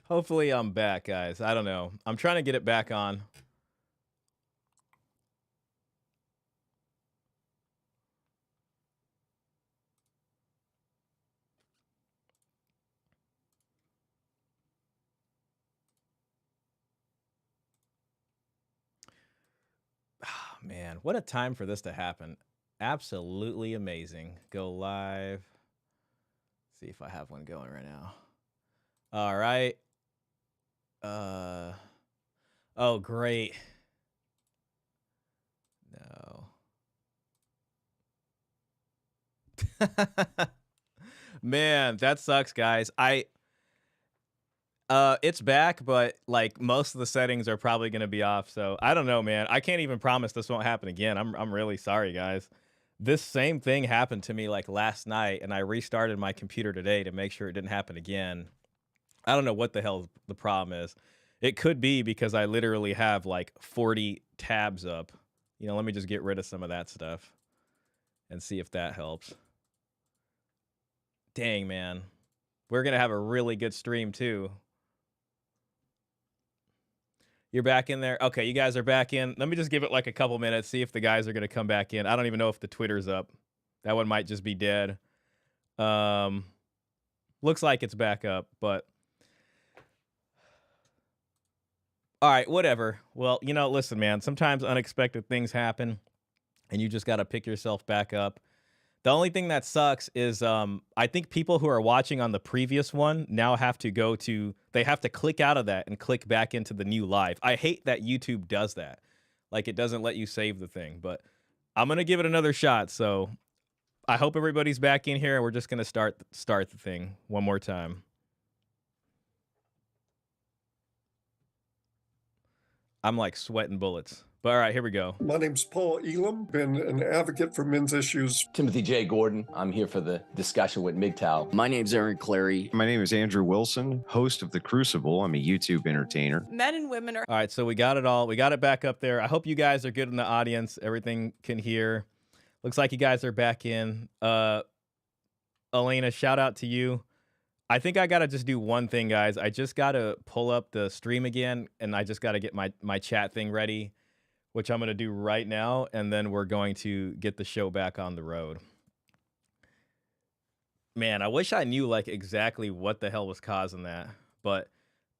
Hopefully I'm back, guys. I don't know. I'm trying to get it back on. Oh, man, what a time for this to happen. Absolutely amazing. Go live. See if I have one going right now. All right. Oh, great. No. Man, that sucks, guys. It's back, but like most of the settings are probably going to be off. So I don't know, man. I can't even promise this won't happen again. I'm really sorry, guys. This same thing happened to me like last night, and I restarted my computer today to make sure it didn't happen again. I don't know what the hell the problem is. It could be because I literally have like 40 tabs up. You know, let me just get rid of some of that stuff and see if that helps. Dang, man. We're going to have a really good stream too. You're back in there? Okay, you guys are back in. Let me just give it like a couple minutes, see if the guys are going to come back in. I don't even know if the Twitter's up. That one might just be dead. Looks like it's back up, but all right, whatever. Well, you know, listen, man, sometimes unexpected things happen and you just got to pick yourself back up. The only thing that sucks is I think people who are watching on the previous one now have to they have to click out of that and click back into the new live. I hate that YouTube does that. Like, it doesn't let you save the thing, but I'm going to give it another shot. So I hope everybody's back in here. We're just going to start the thing one more time. I'm like sweating bullets. But all right, here we go. My name's Paul Elam, been an advocate for men's issues. Timothy J. Gordon. I'm here for the discussion with MGTOW. My name's Aaron Clarey. My name is Andrew Wilson, host of The Crucible. I'm a YouTube entertainer. Men and women are... All right, so we got it all. We got it back up there. I hope you guys are good in the audience. Everything can hear. Looks like you guys are back in. Elena, shout out to you. I think I got to just do one thing, guys. I just got to pull up the stream again, and I just got to get my chat thing ready, which I'm going to do right now, and then we're going to get the show back on the road. Man, I wish I knew like exactly what the hell was causing that. But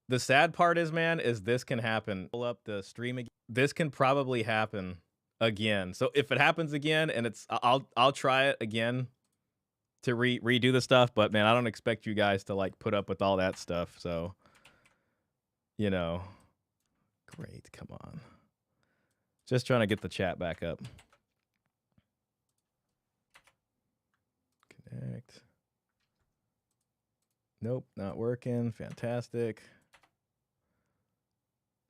the sad part is, man, is this can happen. Pull up the stream again. This can probably happen again. So if it happens again, and I'll try it again to redo the stuff. But man, I don't expect you guys to like put up with all that stuff. So, you know, great. Come on. Just trying to get the chat back up. Connect. Nope, not working. Fantastic.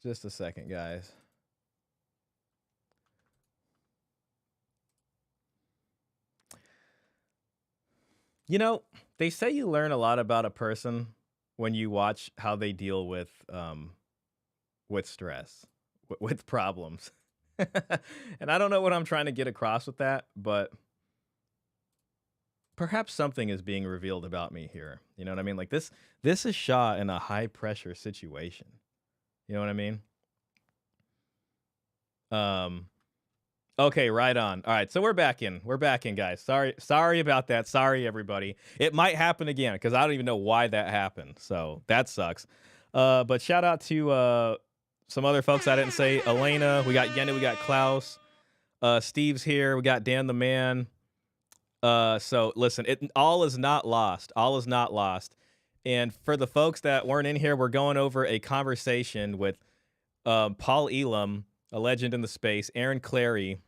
Just a second, guys. You know, they say you learn a lot about a person when you watch how they deal with stress, with problems. And I don't know what I'm trying to get across with that, but perhaps something is being revealed about me here. You know what I mean? Like this is Shaw in a high pressure situation. You know what I mean? Okay, right on. All right, so we're back in. We're back in, guys. Sorry about that. Sorry, everybody. It might happen again because I don't even know why that happened. So that sucks. But shout out to some other folks I didn't say. Elena, we got Yenna, we got Klaus. Steve's here. We got Dan the Man. So listen, all is not lost. All is not lost. And for the folks that weren't in here, we're going over a conversation with Paul Elam, a legend in the space, Aaron Clarey.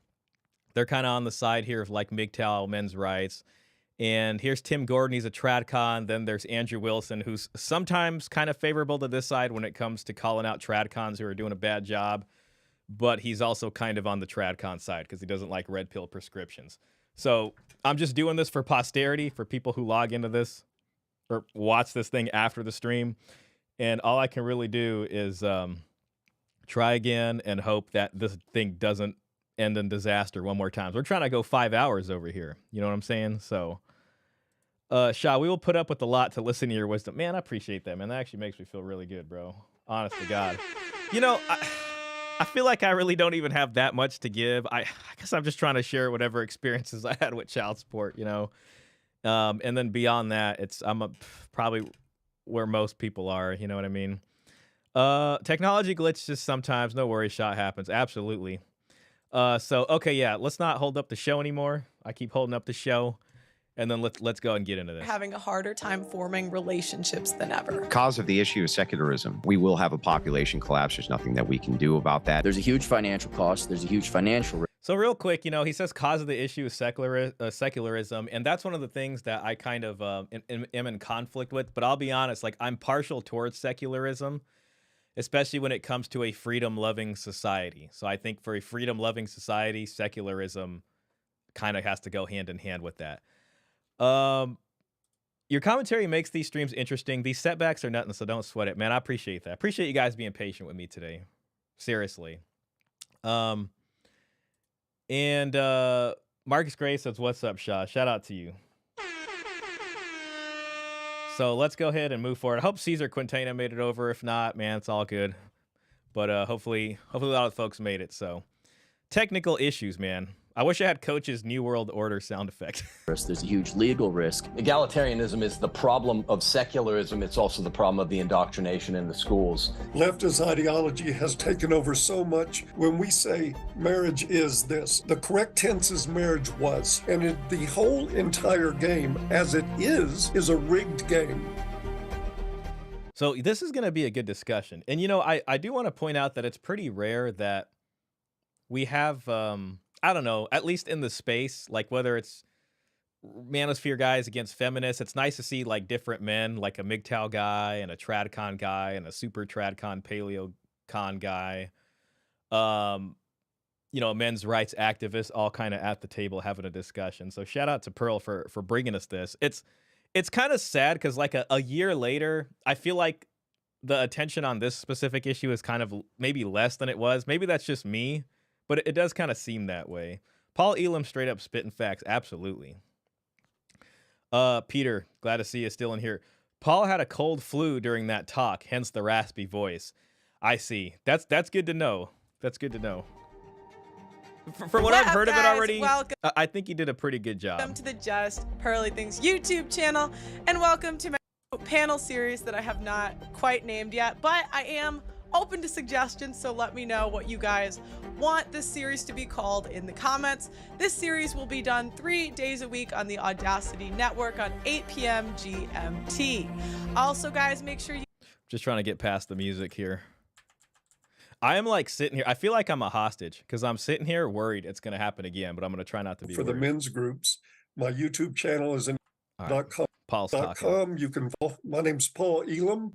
They're kind of on the side here of like MGTOW, men's rights. And here's Tim Gordon. He's a tradcon. Then there's Andrew Wilson, who's sometimes kind of favorable to this side when it comes to calling out tradcons who are doing a bad job. But he's also kind of on the tradcon side because he doesn't like red pill prescriptions. So I'm just doing this for posterity, for people who log into this or watch this thing after the stream. And all I can really do is try again and hope that this thing doesn't end in disaster one more time. We're trying to go 5 hours over here. You know what I'm saying? So Shaw, we will put up with a lot to listen to your wisdom. Man, I appreciate that, man. That actually makes me feel really good, bro. Honest to God. You know, I feel like I really don't even have that much to give. I guess I'm just trying to share whatever experiences I had with child support, you know. And then beyond that, probably where most people are, you know what I mean? Technology glitches sometimes, no worries, shot happens. Absolutely. So okay, yeah, let's not hold up the show anymore. I keep holding up the show, and then let's go and get into this. Having a harder time forming relationships than ever. Cause of the issue is secularism. We will have a population collapse. There's nothing that we can do about that. There's a huge financial cost. There's a huge financial risk. So real quick, you know, he says cause of the issue is secularism, and that's one of the things that I kind of am in conflict with. But I'll be honest, like I'm partial towards secularism, especially when it comes to a freedom-loving society. So I think for a freedom-loving society, secularism kind of has to go hand in hand with that. Your commentary makes these streams interesting. These setbacks are nothing, so don't sweat it, man. I appreciate that. I appreciate you guys being patient with me today. Seriously. And Marcus Gray says, "What's up, Shaw?" Shout out to you. So let's go ahead and move forward. I hope Caesar Quintana made it over. If not, man, it's all good. But hopefully a lot of folks made it. So technical issues, man. I wish I had Coach's New World Order sound effect. There's a huge legal risk. Egalitarianism is the problem of secularism. It's also the problem of the indoctrination in the schools. Leftist ideology has taken over so much. When we say marriage is this, the correct tense is marriage was. And the whole entire game, as it is a rigged game. So this is going to be a good discussion. And, you know, I do want to point out that it's pretty rare that we have... I don't know, at least in the space, like whether it's manosphere guys against feminists, it's nice to see like different men, like a MGTOW guy and a TradCon guy and a super TradCon PaleoCon guy, you know, men's rights activists all kind of at the table having a discussion. So shout out to Pearl for bringing us this. It's kind of sad because like a year later, I feel like the attention on this specific issue is kind of maybe less than it was. Maybe that's just me. But it does kind of seem that way. Paul Elam straight up spitting facts. Absolutely. Peter, glad to see you still in here. Paul had a cold flu during that talk, hence the raspy voice. I see. That's good to know. That's good to know. For what I've heard of it already, I think he did a pretty good job. Welcome to the Just Pearly Things YouTube channel, and welcome to my panel series that I have not quite named yet, but I am open to suggestions, so let me know what you guys want this series to be called in the comments. This series will be done 3 days a week on the Audacity Network on 8 p.m. GMT. Also, guys, make sure you... Just trying to get past the music here. I am like sitting here. I feel like I'm a hostage because I'm sitting here worried it's going to happen again, but I'm going to try not to be For worried. the men's groups, my YouTube channel is in .com. Paul's talking. You can. My name's Paul Elam.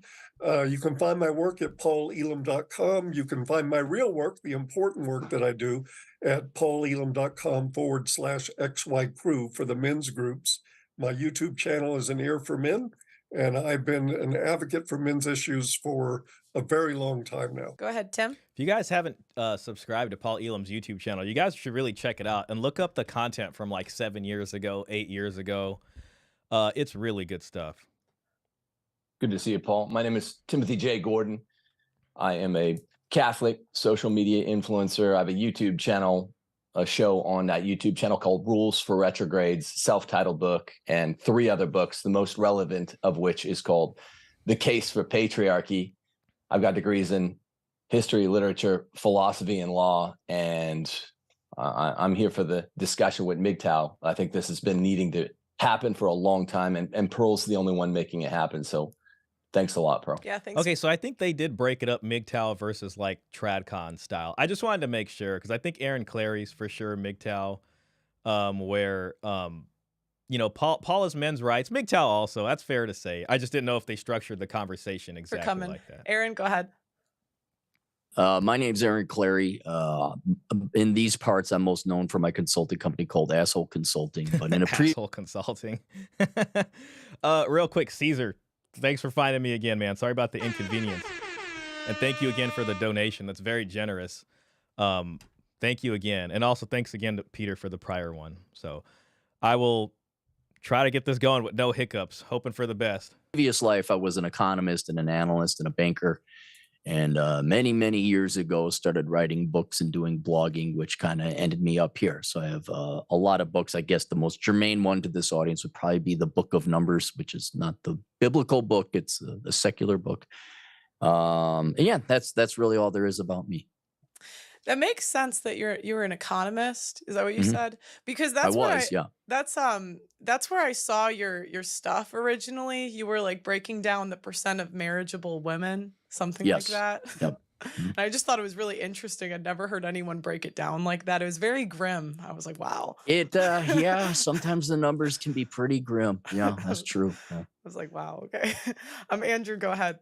You can find my work at paulelam.com. You can find my real work, the important work that I do, at paulelam.com/XY crew for the men's groups. My YouTube channel is An Ear for Men, and I've been an advocate for men's issues for a very long time now. Go ahead, Tim. If you guys haven't subscribed to Paul Elam's YouTube channel, you guys should really check it out and look up the content from like 7 years ago, 8 years ago. It's really good stuff. Good to see you, Paul. My name is Timothy J. Gordon. I am a Catholic social media influencer. I have a YouTube channel, a show on that YouTube channel called Rules for Retrogrades, self-titled book, and 3 other books, the most relevant of which is called The Case for Patriarchy. I've got degrees in history, literature, philosophy, and law, and I'm here for the discussion with MGTOW. I think this has been needing to happen for a long time, and Pearl's the only one making it happen. So thanks a lot, Pearl. Yeah, thanks. Okay, so I think they did break it up MGTOW versus like TradCon style. I just wanted to make sure because I think Aaron Clarey's for sure MGTOW, where you know, Paul is men's rights, MGTOW also. That's fair to say. I just didn't know if they structured the conversation exactly like that. Aaron, go ahead. My name's Aaron Clarey. In these parts, I'm most known for my consulting company called Asshole Consulting. But in a Asshole Consulting. Real quick, Caesar, thanks for finding me again, man. Sorry about the inconvenience. And thank you again for the donation. That's very generous. Thank you again. And also thanks again to Peter for the prior one. So I will try to get this going with no hiccups, hoping for the best. Previous life, I was an economist and an analyst and a banker. And many years ago, started writing books and doing blogging, which kind of ended me up here. So I have a lot of books. I guess the most germane one to this audience would probably be the Book of Numbers, which is not the biblical book. It's the secular book. And yeah, that's really all there is about me. That makes sense that you're an economist. Is that what you Mhm. said? Because I that's what was, yeah. that's where I saw your stuff originally. You were like breaking down the percent of marriageable women, something like Yes. that. Yep. And I just thought it was really interesting. I'd never heard anyone break it down like that. It was very grim. I was like, wow. Yeah, sometimes the numbers can be pretty grim. Yeah, that's true. Yeah. I was like, wow, okay. Andrew, go ahead.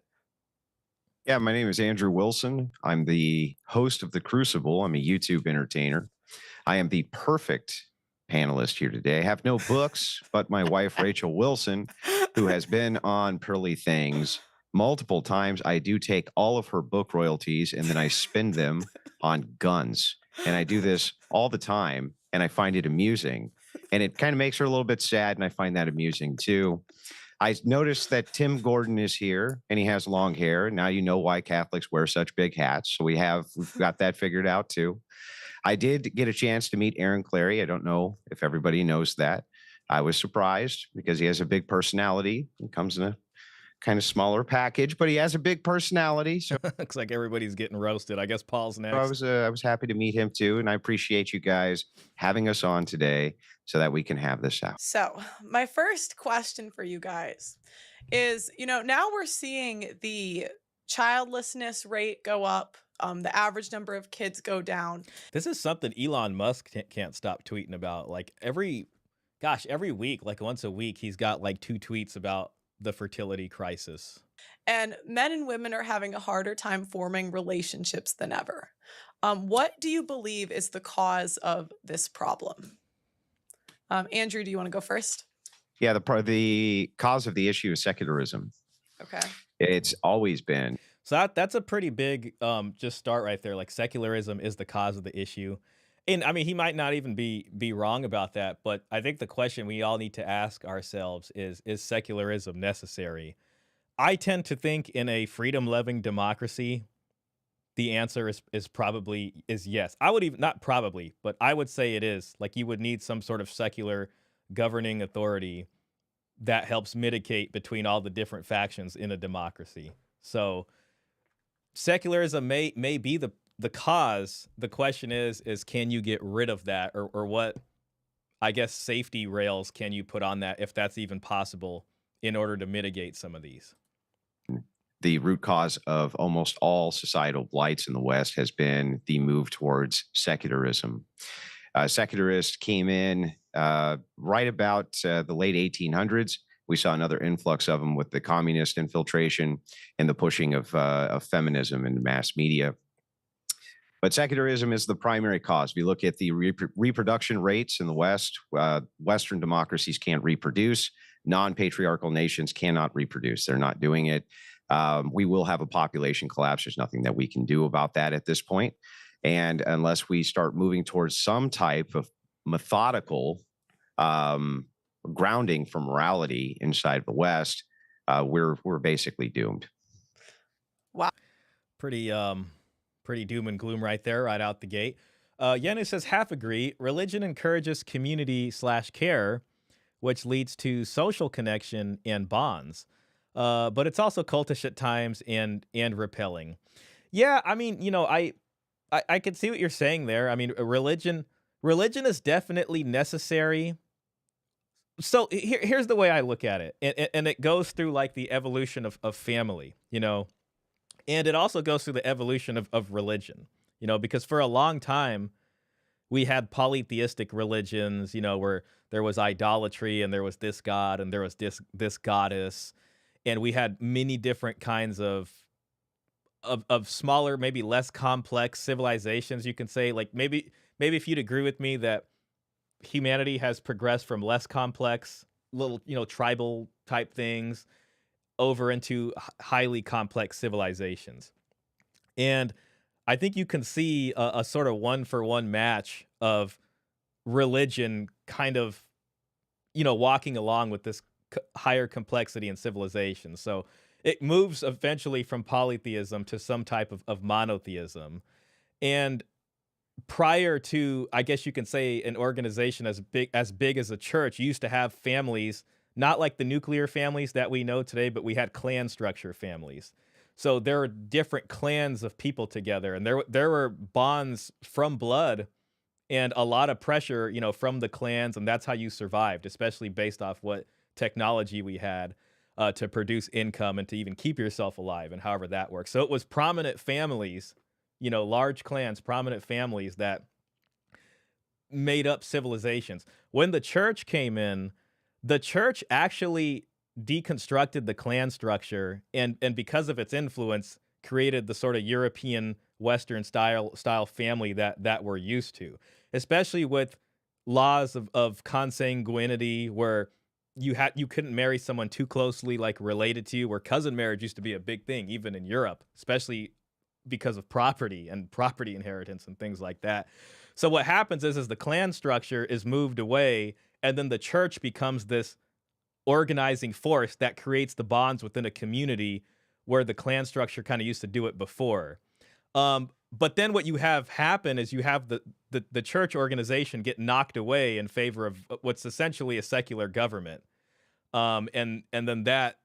Yeah, my name is Andrew Wilson. I'm the host of The Crucible. I'm a YouTube entertainer. I am the perfect panelist here today. I have no books, but my wife, Rachel Wilson, who has been on Pearly Things multiple times. I do take all of her book royalties and then I spend them on guns. And I do this all the time, and I find it amusing. And it kind of makes her a little bit sad, and I find that amusing too. I noticed that Tim Gordon is here and he has long hair. Now you know why Catholics wear such big hats. So we've got that figured out too. I did get a chance to meet Aaron Clarey. I don't know if everybody knows that. I was surprised because he has a big personality. He comes in a kind of smaller package, but he has a big personality. So Looks like everybody's getting roasted. I guess Paul's next. I was happy to meet him too, and I appreciate you guys having us on today so that we can have this out. So, my first question for you guys is, now we're seeing the childlessness rate go up, the average number of kids go down. This is something Elon Musk can't stop tweeting about. Like every week, like once a week, he's got like 2 tweets about the fertility crisis. And men and women are having a harder time forming relationships than ever. What do you believe is the cause of this problem? Andrew, do you want to go first? Yeah, the cause of the issue is secularism. Okay. It's always been. So that's a pretty big just start right there. Like secularism is the cause of the issue. And I mean, he might not even be wrong about that, but I think the question we all need to ask ourselves is secularism necessary? I tend to think in a freedom-loving democracy, the answer is probably yes. I would even, not probably, but I would say it is. Like you would need some sort of secular governing authority that helps mitigate between all the different factions in a democracy. So secularism may be the cause. The question is can you get rid of that, or what, I guess, safety rails can you put on that, if that's even possible, in order to mitigate some of these? The root cause of almost all societal blights in the West has been the move towards secularism. Secularists came in right about the late 1800s. We saw another influx of them with the communist infiltration and the pushing of feminism in mass media. But secularism is the primary cause. If you look at the reproduction rates in the West, Western democracies can't reproduce. Non-patriarchal nations cannot reproduce. They're not doing it. We will have a population collapse. There's nothing that we can do about that at this point. And unless we start moving towards some type of methodical grounding for morality inside the West, we're basically doomed. Wow. Pretty doom and gloom right there, right out the gate. Yenu says, half agree. Religion encourages community/care, which leads to social connection and bonds. But it's also cultish at times and repelling. Yeah, I mean, I can see what you're saying there. I mean, religion is definitely necessary. So here's the way I look at it, and it goes through like the evolution of family, and it also goes through the evolution of religion, because for a long time we had polytheistic religions, where there was idolatry and there was this god and there was this goddess, and we had many different kinds of smaller, maybe less complex civilizations, you can say. Like maybe if you'd agree with me that humanity has progressed from less complex little, tribal type things over into highly complex civilizations. And I think you can see a sort of 1-for-1 match of religion kind of walking along with this higher complexity and civilization. So it moves eventually from polytheism to some type of monotheism. And prior to, I guess you can say, an organization as big as a church, you used to have families, not like the nuclear families that we know today, but we had clan structure families. So there were different clans of people together, and there were bonds from blood and a lot of pressure, from the clans, and that's how you survived, especially based off what technology we had to produce income and to even keep yourself alive, and however that works. So it was prominent families, large clans, prominent families that made up civilizations. When the church came in, the church actually deconstructed the clan structure, and because of its influence, created the sort of European Western style family that we're used to, especially with laws of consanguinity, where you couldn't marry someone too closely, like related to you, where cousin marriage used to be a big thing, even in Europe, especially because of property and property inheritance and things like that. So what happens is the clan structure is moved away, and then the church becomes this organizing force that creates the bonds within a community where the clan structure kind of used to do it before. But then what you have happen is you have the church organization get knocked away in favor of what's essentially a secular government. And then that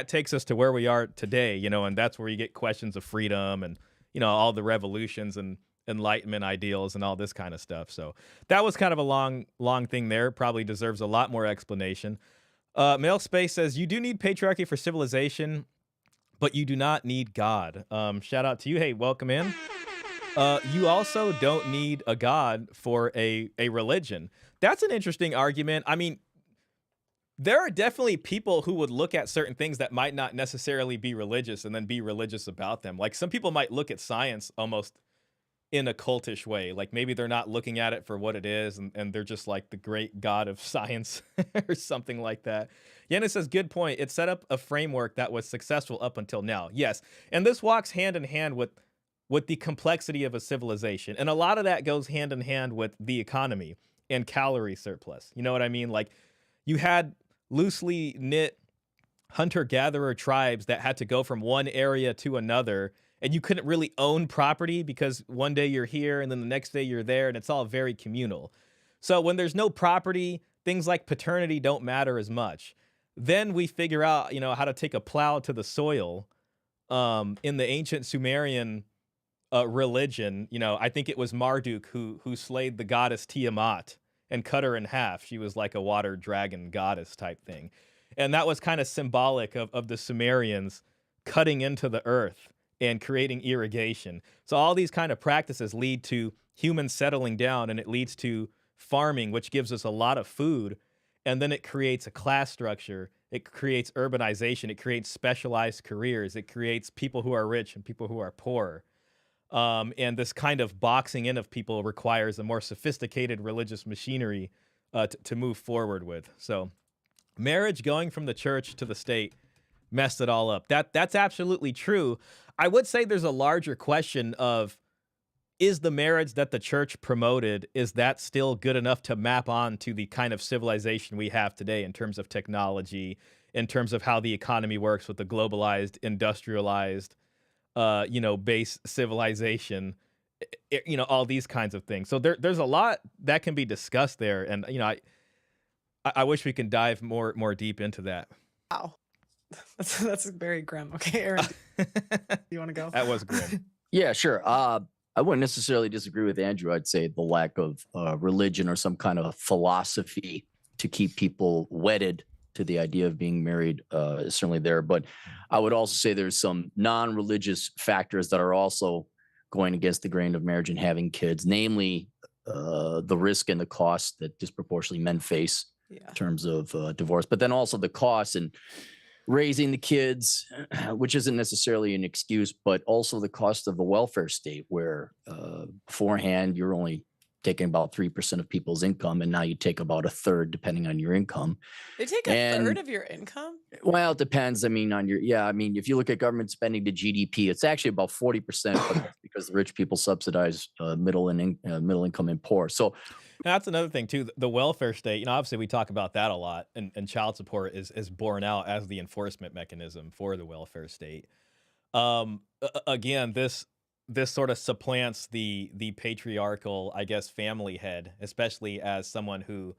takes us to where we are today, and that's where you get questions of freedom and, all the revolutions and Enlightenment ideals and all this kind of stuff. So that was kind of a long thing there. Probably deserves a lot more explanation. Male Space says, you do need patriarchy for civilization, but you do not need God. Shout out to you. Hey, welcome in. You also don't need a God for a religion. That's an interesting argument. I mean, there are definitely people who would look at certain things that might not necessarily be religious and then be religious about them. Like some people might look at science almost in a cultish way. Like maybe they're not looking at it for what it is, and they're just like the great god of science or something like that. Yenna says, good point. It set up a framework that was successful up until now. Yes. And this walks hand in hand with the complexity of a civilization. And a lot of that goes hand in hand with the economy and calorie surplus. You know what I mean? Like you had loosely knit hunter-gatherer tribes that had to go from one area to another, and you couldn't really own property because one day you're here and then the next day you're there, and it's all very communal. So when there's no property, things like paternity don't matter as much. Then we figure out, how to take a plow to the soil. In the ancient Sumerian religion, I think it was Marduk who slayed the goddess Tiamat and cut her in half. She was like a water dragon goddess type thing. And that was kind of symbolic of the Sumerians cutting into the earth and creating irrigation. So all these kind of practices lead to humans settling down, and it leads to farming, which gives us a lot of food. And then it creates a class structure. It creates urbanization. It creates specialized careers. It creates people who are rich and people who are poor. And this kind of boxing in of people requires a more sophisticated religious machinery to move forward with. So marriage going from the church to the state messed it all up. That's absolutely true. I would say there's a larger question of, is the marriage that the church promoted, is that still good enough to map on to the kind of civilization we have today in terms of technology, in terms of how the economy works with the globalized, industrialized, base civilization, all these kinds of things. So there's a lot that can be discussed there. And, I wish we can dive more deep into that. Wow. That's very grim. Okay, Aaron, do you want to go? That was grim. Yeah, sure. I wouldn't necessarily disagree with Andrew. I'd say the lack of religion or some kind of philosophy to keep people wedded to the idea of being married is certainly there. But I would also say there's some non-religious factors that are also going against the grain of marriage and having kids, namely the risk and the cost that disproportionately men face in terms of divorce, but then also the cost and raising the kids, which isn't necessarily an excuse, but also the cost of the welfare state, where beforehand you're only taking about 3% of people's income, and now you take about a third, depending on your income. They take a third of your income? Well, it depends. If you look at government spending to GDP, it's actually about 40%, but that's because the rich people subsidize middle income and poor. So That's another thing too. The welfare state, obviously we talk about that a lot, and child support is borne out as the enforcement mechanism for the welfare state. Again, this sort of supplants the patriarchal, I guess, family head, especially as someone who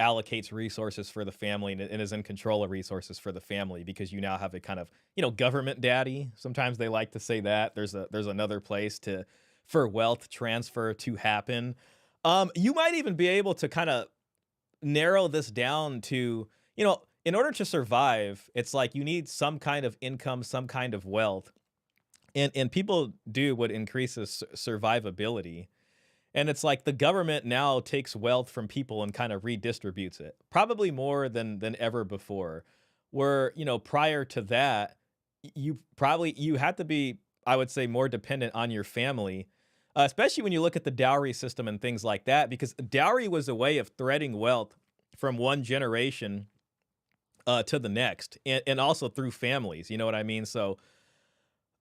allocates resources for the family and is in control of resources for the family, because you now have a kind of, government daddy. Sometimes they like to say that there's another place for wealth transfer to happen. You might even be able to kind of narrow this down to, in order to survive, it's like you need some kind of income, some kind of wealth. And people do what increases survivability. And it's like the government now takes wealth from people and kind of redistributes it, probably more than ever before. Where, prior to that, you had to be, I would say, more dependent on your family, especially when you look at the dowry system and things like that, because dowry was a way of threading wealth from one generation to the next, and also through families. You know what I mean? So,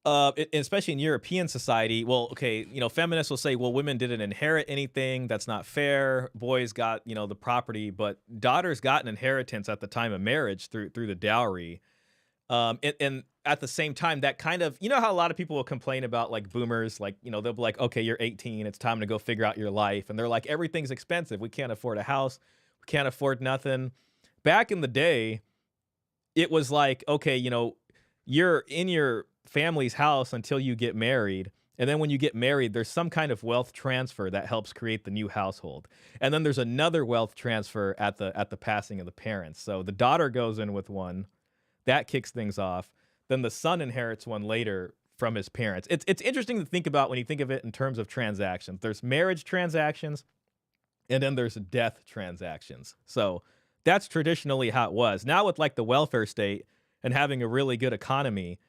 especially in European society, well, okay, feminists will say, well, women didn't inherit anything. That's not fair. Boys got, the property, but daughters got an inheritance at the time of marriage through the dowry. And at the same time, that kind of, how a lot of people will complain about like boomers, like, they'll be like, okay, you're 18, it's time to go figure out your life. And they're like, everything's expensive. We can't afford a house. We can't afford nothing. Back in the day, it was like, okay, you're in your family's house until you get married. And then when you get married, there's some kind of wealth transfer that helps create the new household. And then there's another wealth transfer at the passing of the parents. So the daughter goes in with one, that kicks things off. Then the son inherits one later from his parents. It's interesting to think about when you think of it in terms of transactions. There's marriage transactions, and then there's death transactions. So that's traditionally how it was. Now with like the welfare state and having a really good economy,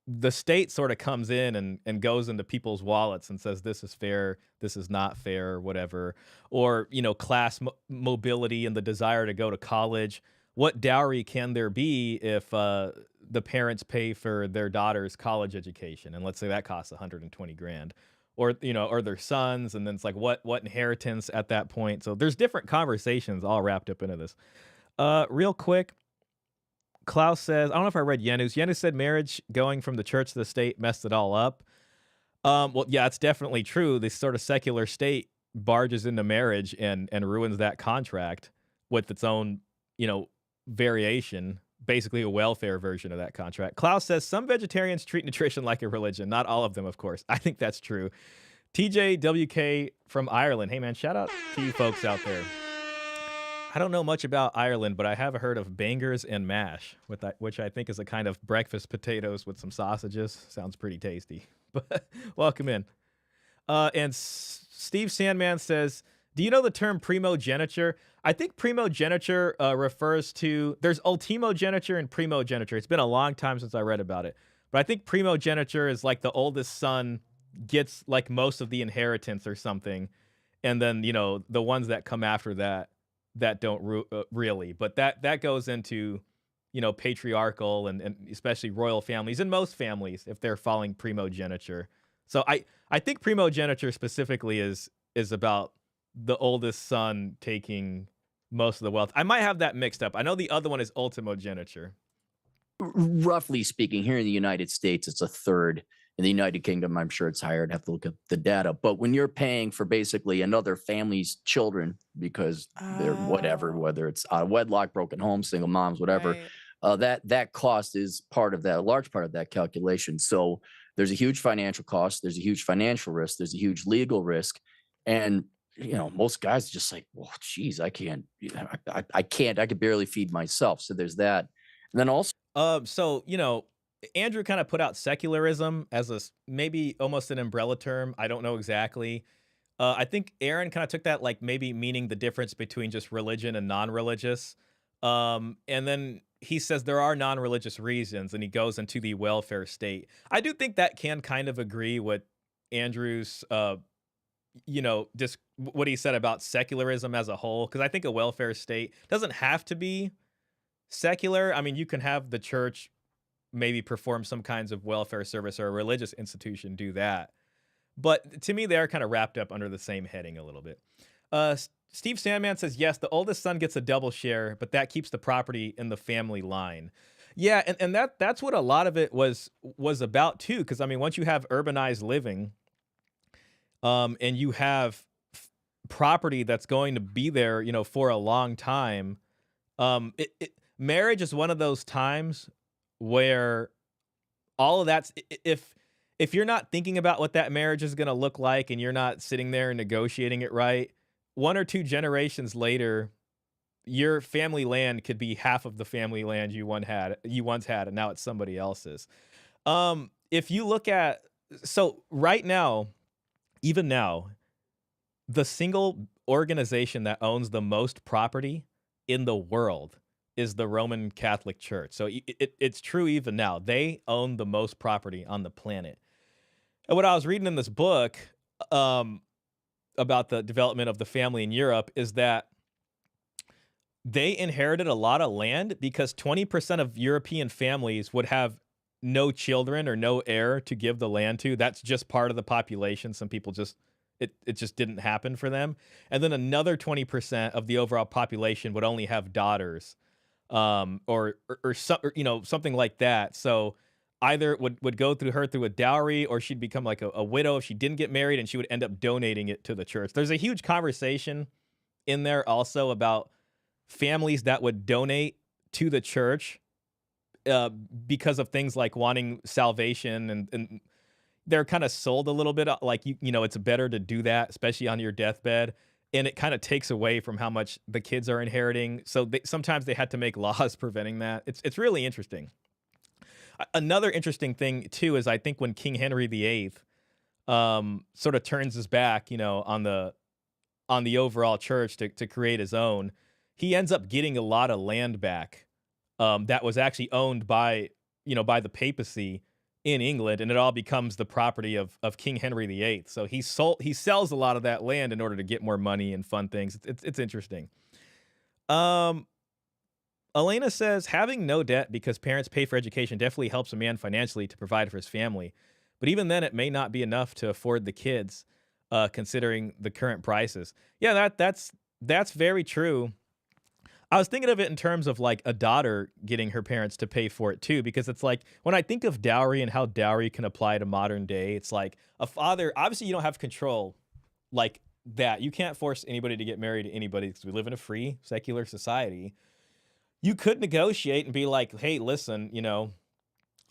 the state sort of comes in and goes into people's wallets and says, this is fair, this is not fair, or whatever. Or, class mobility and the desire to go to college. What dowry can there be if the parents pay for their daughter's college education? And let's say that costs 120 grand. Or, or their sons. And then it's like, what inheritance at that point? So there's different conversations all wrapped up into this. Real quick, Klaus says, I don't know if I read Yenus. Yenus said marriage going from the church to the state messed it all up. Well, yeah, it's definitely true. This sort of secular state barges into marriage and ruins that contract with its own, variation, basically a welfare version of that contract. Klaus says some vegetarians treat nutrition like a religion. Not all of them, of course. I think that's true. TJWK from Ireland. Hey, man, shout out to you folks out there. I don't know much about Ireland, but I have heard of bangers and mash, which I think is a kind of breakfast potatoes with some sausages. Sounds pretty tasty. But welcome in. And Steve Sandman says, do you know the term primogeniture? I think primogeniture refers to, there's ultimogeniture and primogeniture. It's been a long time since I read about it. But I think primogeniture is like the oldest son gets like most of the inheritance or something. And then, the ones that come after that don't really. But that goes into, patriarchal and especially royal families and most families if they're following primogeniture. So I think primogeniture specifically is about the oldest son taking most of the wealth. I might have that mixed up. I know the other one is ultimogeniture. Roughly speaking, here in the United States, it's a third. In the United Kingdom, I'm sure it's higher. I'd have to look at the data. But when you're paying for basically another family's children because they're whatever, whether it's out of wedlock, broken homes, single moms, whatever, right. that cost is part of that, a large part of that calculation. So there's a huge financial cost. There's a huge financial risk. There's a huge legal risk. And, most guys just like, well, geez, I can't, I could barely feed myself. So there's that. And then also, So, Andrew kind of put out secularism as maybe almost an umbrella term. I don't know exactly. I think Aaron kind of took that like maybe meaning the difference between just religion and non-religious. And then he says there are non-religious reasons, and he goes into the welfare state. I do think that can kind of agree with Andrew's, just what he said about secularism as a whole, because I think a welfare state doesn't have to be secular. I mean, you can have the church maybe perform some kinds of welfare service, or a religious institution do that. But to me, they are kind of wrapped up under the same heading a little bit. Steve Sandman says, yes, the oldest son gets a double share, but that keeps the property in the family line. Yeah, and that's what a lot of it was about too. Because I mean, once you have urbanized living, and you have property that's going to be there, for a long time, marriage is one of those times where all of that's if you're not thinking about what that marriage is going to look like and you're not sitting there and negotiating it right, one or two generations later, your family land could be half of the family land you once had, and now it's somebody else's. If you look at, so right now, even now, the single organization that owns the most property in the world is the Roman Catholic Church. So it's true even now. They own the most property on the planet. And what I was reading in this book about the development of the family in Europe is that they inherited a lot of land because 20% of European families would have no children or no heir to give the land to. That's just part of the population. Some people just, it just didn't happen for them. And then another 20% of the overall population would only have daughters, or something like that. So either would go through a dowry, or she'd become like a widow if she didn't get married, and she would end up donating it to the church. There's a huge conversation in there also about families that would donate to the church because of things like wanting salvation, and they're kind of sold a little bit like, it's better to do that, especially on your deathbed. And it kind of takes away from how much the kids are inheriting. So sometimes they had to make laws preventing that. It's really interesting. Another interesting thing too is I think when King Henry VIII sort of turns his back, on the overall church to create his own, he ends up getting a lot of land back that was actually owned by the papacy in England, and it all becomes the property of King Henry VIII. So he sells a lot of that land in order to get more money and fun things. It's interesting. Elena says, having no debt because parents pay for education definitely helps a man financially to provide for his family. But even then, it may not be enough to afford the kids, considering the current prices. Yeah, that's very true. I was thinking of it in terms of like a daughter getting her parents to pay for it too, because it's like when I think of dowry and how dowry can apply to modern day, it's like a father, obviously you don't have control like that. You can't force anybody to get married to anybody because we live in a free secular society. You could negotiate and be like, hey, listen,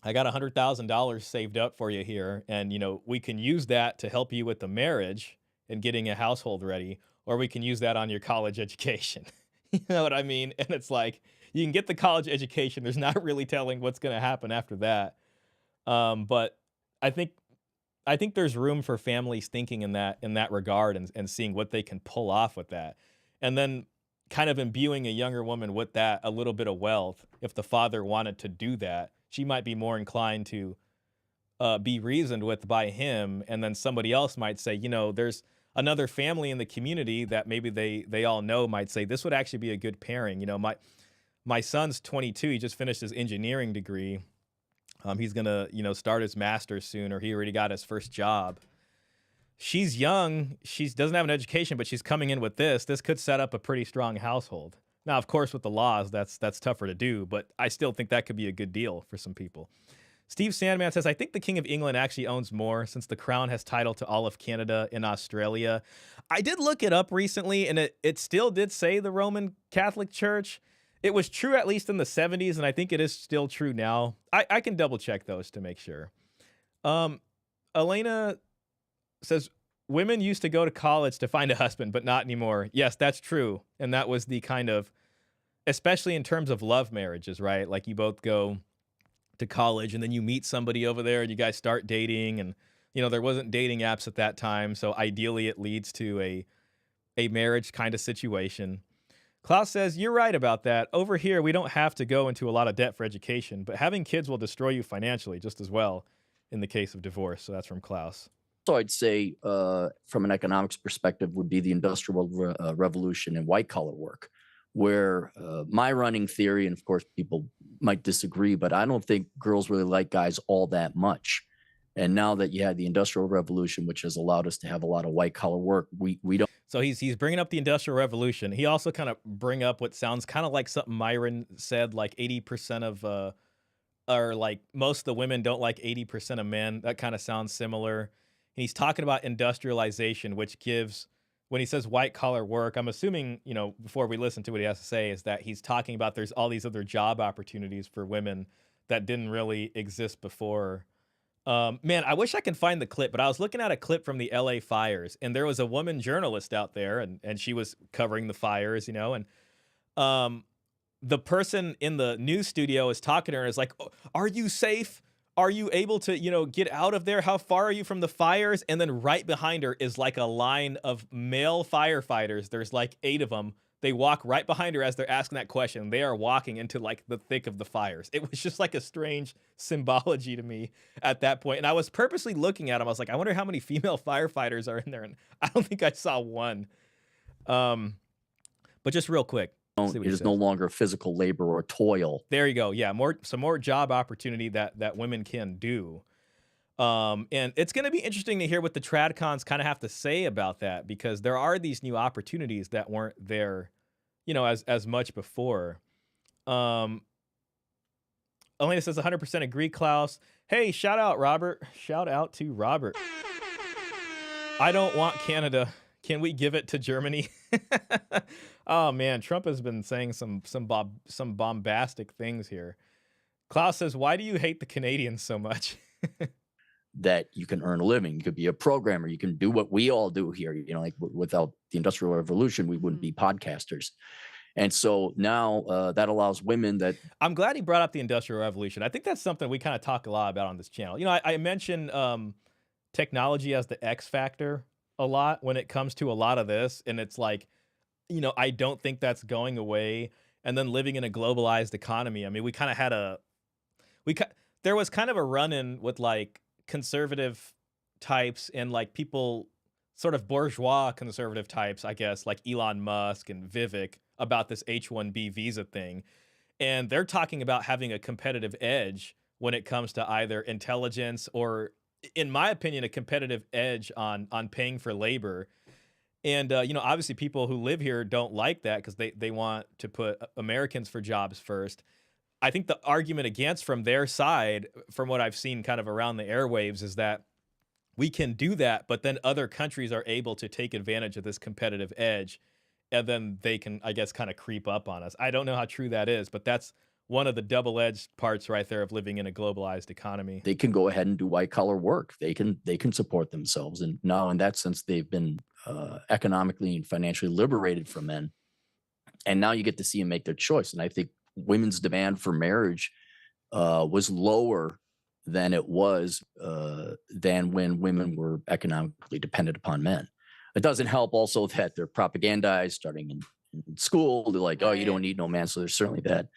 I got $100,000 saved up for you here. And, we can use that to help you with the marriage and getting a household ready, or we can use that on your college education. You know what I mean? And it's like, you can get the college education. There's not really telling what's going to happen after that. But I think there's room for families thinking in that regard and seeing what they can pull off with that. And then kind of imbuing a younger woman with that, a little bit of wealth. If the father wanted to do that, she might be more inclined to be reasoned with by him. And then somebody else might say, there's another family in the community that maybe they all know might say, this would actually be a good pairing. My son's 22. He just finished his engineering degree. He's going to, start his master's soon, or he already got his first job. She's young. She doesn't have an education, but she's coming in with this. This could set up a pretty strong household. Now, of course, with the laws, that's tougher to do, but I still think that could be a good deal for some people. Steve Sandman says, I think the King of England actually owns more since the crown has title to all of Canada and Australia. I did look it up recently, and it still did say the Roman Catholic Church. It was true at least in the 70s, and I think it is still true now. I can double check those to make sure. Elena says, women used to go to college to find a husband, but not anymore. Yes, that's true. And that was the kind of, especially in terms of love marriages, right? Like you both go to college and then you meet somebody over there and you guys start dating, and there wasn't dating apps at that time, so ideally it leads to a marriage kind of situation. Klaus says, you're right about that. Over here we don't have to go into a lot of debt for education, but having kids will destroy you financially just as well in the case of divorce. So that's from Klaus. So I'd say from an economics perspective would be the Industrial Revolution and white collar work, where my running theory, and of course people might disagree, but I don't think girls really like guys all that much. And now that you had the Industrial Revolution, which has allowed us to have a lot of white collar work, we don't. So he's bringing up the Industrial Revolution. He also kind of bring up what sounds kind of like something Myron said, like 80% of or like most of the women don't like 80% of men. That kind of sounds similar. And he's talking about industrialization, which gives, when he says white collar work, I'm assuming, before we listen to what he has to say, is that he's talking about there's all these other job opportunities for women that didn't really exist before. Man, I wish I could find the clip, but I was looking at a clip from the LA fires, and there was a woman journalist out there, and she was covering the fires, and the person in the news studio is talking to her and is like, "Oh, are you safe? Are you able to, get out of there? How far are you from the fires?" And then right behind her is like a line of male firefighters. There's like 8 of them. They walk right behind her as they're asking that question. They are walking into like the thick of the fires. It was just like a strange symbology to me at that point. And I was purposely looking at them. I was like, I wonder how many female firefighters are in there. And I don't think I saw one. But just real quick. It is no longer physical labor or toil. There you go. Yeah, some more job opportunity that women can do. And it's going to be interesting to hear what the TradCons kind of have to say about that, because there are these new opportunities that weren't there, as much before. Elena says 100% agree, Klaus. Hey, shout out Robert. Shout out to Robert. I don't want Canada. Can we give it to Germany? Oh man, Trump has been saying some bombastic things here. Klaus says, why do you hate the Canadians so much? That you can earn a living. You could be a programmer. You can do what we all do here. Like without the Industrial Revolution, we wouldn't be podcasters. And so now that allows women that. I'm glad he brought up the Industrial Revolution. I think that's something we kind of talk a lot about on this channel. I mentioned technology as the X factor a lot when it comes to a lot of this. And it's like, I don't think that's going away. And then living in a globalized economy. I mean, we kind of had there was kind of a run-in with like conservative types and like people, sort of bourgeois conservative types, I guess, like Elon Musk and Vivek, about this H-1B visa thing. And they're talking about having a competitive edge when it comes to either intelligence or, in my opinion, a competitive edge on paying for labor. And, obviously people who live here don't like that because they want to put Americans for jobs first. I think the argument against from their side, from what I've seen kind of around the airwaves, is that we can do that, but then other countries are able to take advantage of this competitive edge, and then they can, I guess, kind of creep up on us. I don't know how true that is, but that's one of the double-edged parts right there of living in a globalized economy. They can go ahead and do white-collar work. They can support themselves. And now, in that sense, they've been economically and financially liberated from men. And now you get to see them make their choice. And I think women's demand for marriage was lower than it was than when women were economically dependent upon men. It doesn't help also that they're propagandized starting in school. They're like, oh, you don't need no man. So there's certainly that.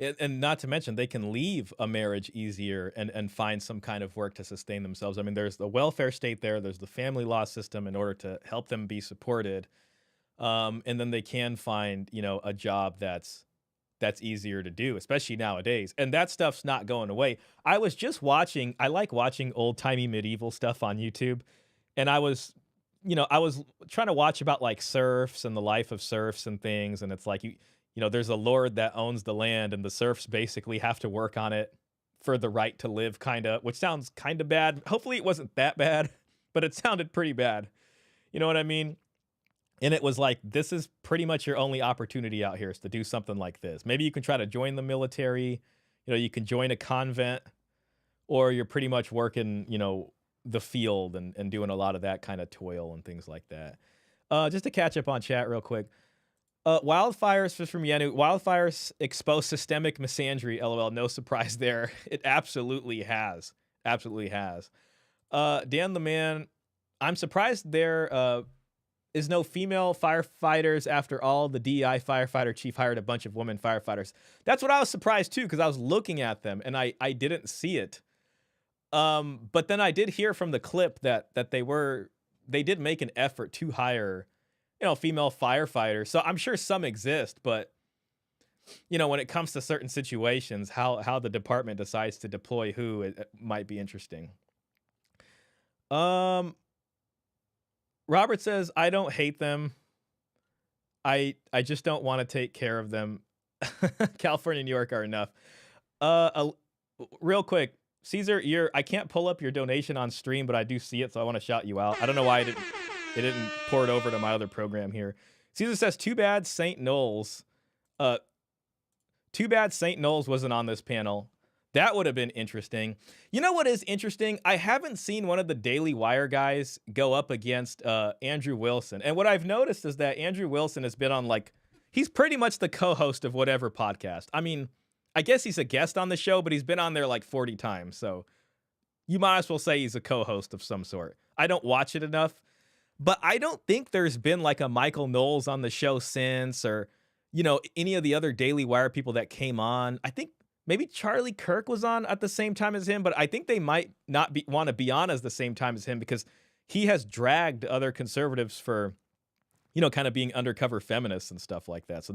And not to mention, they can leave a marriage easier and find some kind of work to sustain themselves. I mean, there's the welfare state there. There's the family law system in order to help them be supported. And then they can find, a job that's easier to do, especially nowadays. And that stuff's not going away. I like watching old timey medieval stuff on YouTube. And I was trying to watch about like serfs and the life of serfs and things. And it's like, there's a lord that owns the land and the serfs basically have to work on it for the right to live, which sounds kind of bad. Hopefully it wasn't that bad, but it sounded pretty bad. You know what I mean? And it was like, this is pretty much your only opportunity out here is to do something like this. Maybe you can try to join the military, you can join a convent, or you're pretty much working, the field and doing a lot of that kind of toil and things like that. Just to catch up on chat real quick. Wildfires from Yenu. Wildfires expose systemic misandry. LOL. No surprise there. It absolutely has. Absolutely has. Dan the Man. I'm surprised there is no female firefighters after all. The DEI firefighter chief hired a bunch of women firefighters. That's what I was surprised too, because I was looking at them and I didn't see it. But then I did hear from the clip that they did make an effort to hire, female firefighters. So I'm sure some exist, but when it comes to certain situations, how the department decides to deploy who, it might be interesting. Robert says, I don't hate them. I just don't want to take care of them. California and New York are enough. Real quick, Caesar, I can't pull up your donation on stream, but I do see it, so I want to shout you out. I don't know why it didn't pour it over to my other program here. Caesar says, too bad St. Knowles wasn't on this panel. That would have been interesting. You know what is interesting? I haven't seen one of the Daily Wire guys go up against Andrew Wilson. And what I've noticed is that Andrew Wilson has been on, like, he's pretty much the co-host of whatever podcast. I mean, I guess he's a guest on the show, but he's been on there like 40 times. So you might as well say he's a co-host of some sort. I don't watch it enough, but I don't think there's been like a Michael Knowles on the show since, or, you know, any of the other Daily Wire people that came on. I think maybe Charlie Kirk was on at the same time as him, but I think they might not want to be on as the same time as him because he has dragged other conservatives for, you know, kind of being undercover feminists and stuff like that. So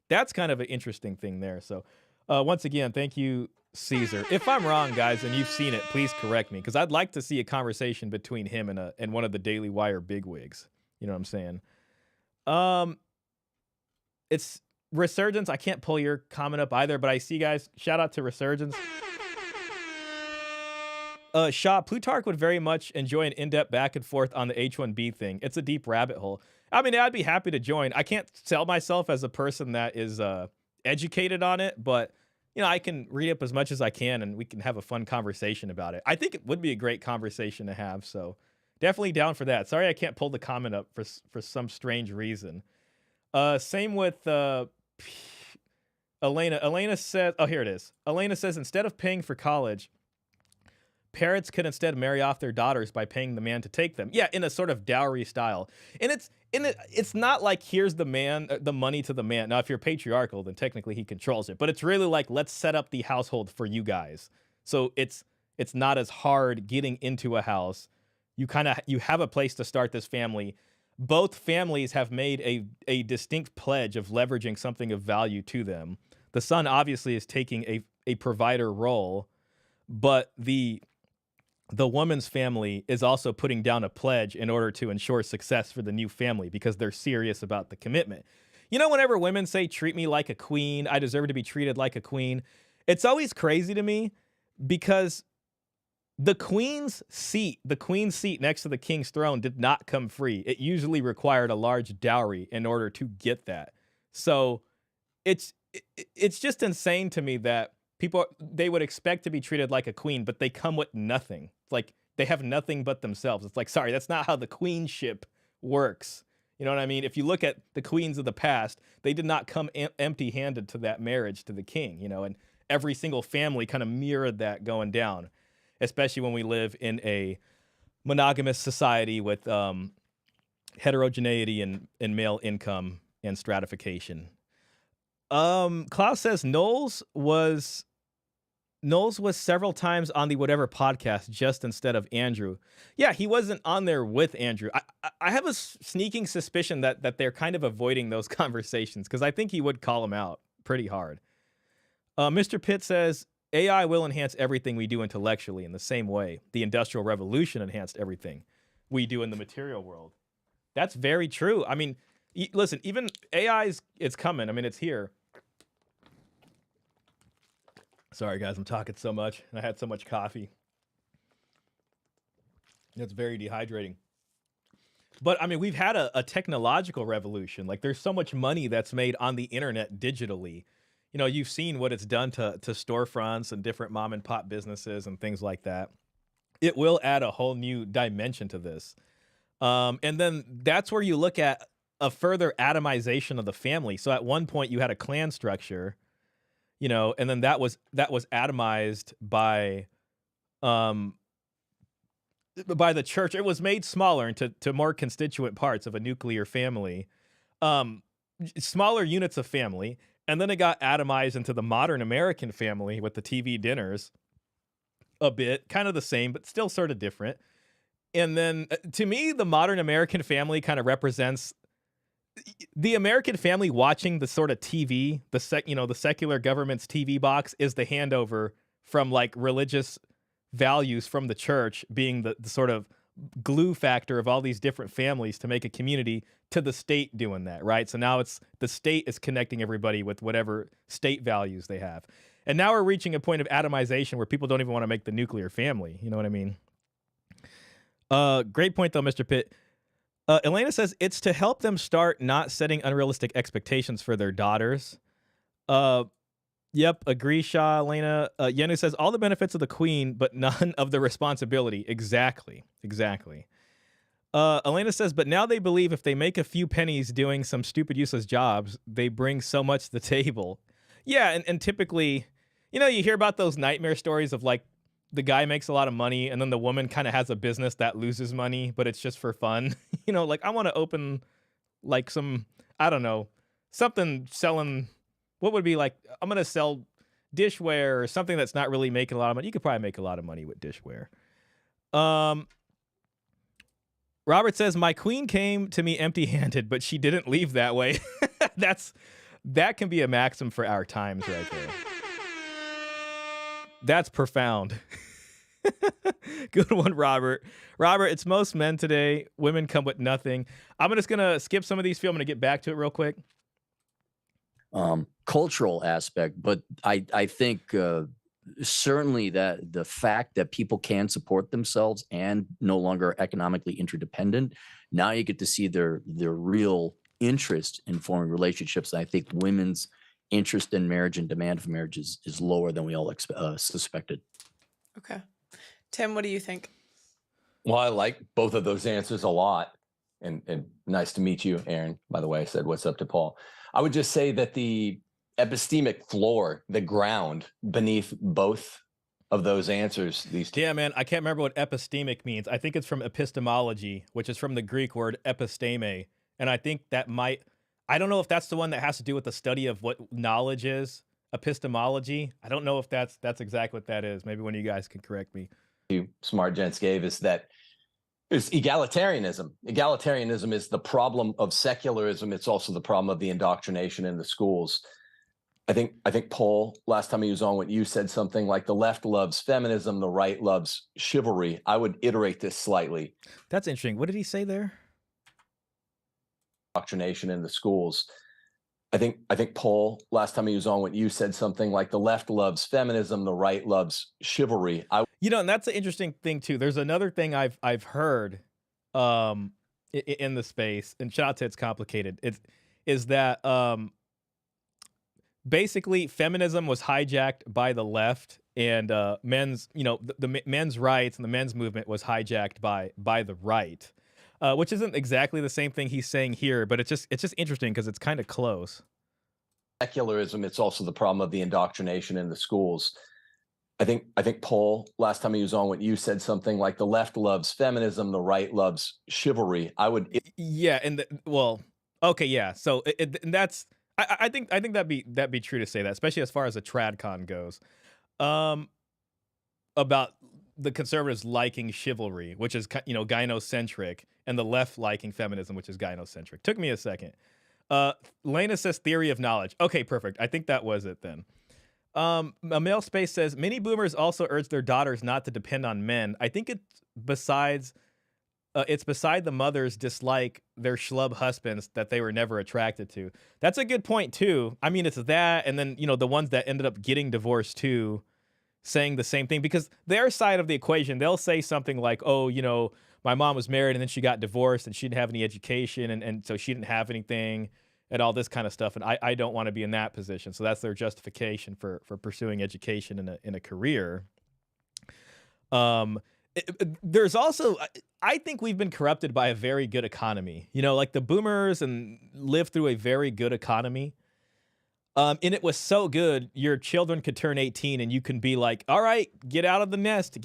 that's kind of an interesting thing there. So once again, thank you, Caesar. If I'm wrong, guys, and you've seen it, please correct me, because I'd like to see a conversation between him and one of the Daily Wire bigwigs. You know what I'm saying? It's Resurgence. I can't pull your comment up either, but I see, guys. Shout out to Resurgence. Shaw, Plutarch would very much enjoy an in-depth back and forth on the H-1B thing. It's a deep rabbit hole. I mean, I'd be happy to join. I can't sell myself as a person that is educated on it, but you know, I can read up as much as I can, and we can have a fun conversation about it. I think it would be a great conversation to have, so definitely down for that. Sorry I can't pull the comment up for some strange reason. Same with Elena. Elena says, oh, here it is. Elena says, instead of paying for college, parents could instead marry off their daughters by paying the man to take them. Yeah, in a sort of dowry style. And it's not like here's the man, the money to the man. Now, if you're patriarchal, then technically he controls it. But it's really like, let's set up the household for you guys. So it's not as hard getting into a house. You have a place to start this family. Both families have made a distinct pledge of leveraging something of value to them. The son obviously is taking a provider role, but the woman's family is also putting down a pledge in order to ensure success for the new family because they're serious about the commitment. You know, whenever women say, treat me like a queen, I deserve to be treated like a queen, it's always crazy to me because the queen's seat next to the king's throne did not come free. It usually required a large dowry in order to get that. So it's just insane to me that people, they would expect to be treated like a queen, but they come with nothing. It's like they have nothing but themselves. It's like, sorry, that's not how the queenship works. You know what I mean? If you look at the queens of the past, they did not come empty-handed to that marriage to the king, you know, and every single family kind of mirrored that going down, especially when we live in a monogamous society with heterogeneity in male income and stratification. Klaus says Knowles was several times on the whatever podcast just instead of Andrew. Yeah, he wasn't on there with Andrew. I have a sneaking suspicion that they're kind of avoiding those conversations because I think he would call him out pretty hard. Mr. Pitt says, AI will enhance everything we do intellectually in the same way the Industrial Revolution enhanced everything we do in the material world. That's very true. I mean, listen, even it's coming. I mean, it's here. Sorry, guys, I'm talking so much, and I had so much coffee. It's very dehydrating. But, I mean, we've had a technological revolution. Like, there's so much money that's made on the internet digitally. You know, you've seen what it's done to storefronts and different mom-and-pop businesses and things like that. It will add a whole new dimension to this. And then that's where you look at a further atomization of the family. So at one point, you had a clan structure, you know, and then that was atomized by the church. It was made smaller into more constituent parts of a nuclear family, smaller units of family, and then it got atomized into the modern American family with the TV dinners, a bit, kind of the same, but still sort of different. And then, to me, the modern American family kind of represents the American family watching the sort of TV, the secular government's TV box is the handover from like religious values from the church being the sort of glue factor of all these different families to make a community to the state doing that, right? So now it's the state is connecting everybody with whatever state values they have. And now we're reaching a point of atomization where people don't even want to make the nuclear family. You know what I mean? Great point, though, Mr. Pitt. Elena says it's to help them start not setting unrealistic expectations for their daughters. Yep, agree, Shaw, Elena. Yenu says all the benefits of the queen, but none of the responsibility. Exactly. Elena says, but now they believe if they make a few pennies doing some stupid, useless jobs, they bring so much to the table. Yeah, and typically, you know, you hear about those nightmare stories of like the guy makes a lot of money and then the woman kind of has a business that loses money, but it's just for fun. You know, like I want to open like some, I don't know, something selling, what would be like, I'm going to sell dishware or something that's not really making a lot of money. You could probably make a lot of money with dishware. Robert says, my queen came to me empty-handed, but she didn't leave that way. That can be a maxim for our times right there. That's profound. Good one, Robert. Robert, it's most men today. Women come with nothing. I'm just going to skip some of these. I'm going to get back to it real quick. Cultural aspect, but I think certainly that the fact that people can support themselves and no longer economically interdependent, now you get to see their real interest in forming relationships. And I think women's interest in marriage and demand for marriage is lower than we all suspected. Okay. Tim, what do you think? Well, I like both of those answers a lot. And nice to meet you, Aaron. By the way, I said what's up to Paul. I would just say that the epistemic floor, the ground beneath both of those answers, Yeah, man, I can't remember what epistemic means. I think it's from epistemology, which is from the Greek word episteme. And I think that I don't know if that's the one that has to do with the study of what knowledge is, epistemology. I don't know if that's exactly what that is. Maybe one of you guys can correct me. You smart gents gave is that it's egalitarianism. Egalitarianism is the problem of secularism. It's also the problem of the indoctrination in the schools. I think Paul, last time he was on, when you said something like the left loves feminism, the right loves chivalry. I would iterate this slightly. That's interesting. What did he say there? Indoctrination in the schools. I think Paul, last time he was on, when you said something like the left loves feminism, the right loves chivalry. You know, and that's an interesting thing too. There's another thing I've heard in the space, and shout out to It's Complicated. Is that basically feminism was hijacked by the left, and men's, you know, the men's rights and the men's movement was hijacked by the right. Which isn't exactly the same thing he's saying here, but it's just interesting because it's kind of close. Secularism, it's also the problem of the indoctrination in the schools. I think Paul, last time he was on, when you said something like the left loves feminism, the right loves chivalry. Yeah, and well, okay, yeah. So and that's I think that'd be true to say that, especially as far as a tradcon goes. About the conservatives liking chivalry, which is, you know, gynocentric, and the left liking feminism, which is gynocentric. Took me a second. Lena says theory of knowledge. Okay, perfect. I think that was it then. A male space says many boomers also urge their daughters not to depend on men. I think it's beside the mothers dislike their schlub husbands that they were never attracted to. That's a good point too. I mean, it's that, and then, you know, the ones that ended up getting divorced too, saying the same thing, because their side of the equation, they'll say something like, oh, you know, my mom was married and then she got divorced and she didn't have any education, and so she didn't have anything and all this kind of stuff. And I don't want to be in that position. So that's their justification for pursuing education in a career. There's also, I think we've been corrupted by a very good economy. You know, like the boomers and lived through a very good economy. And it was so good, your children could turn 18 and you can be like, all right, get out of the nest,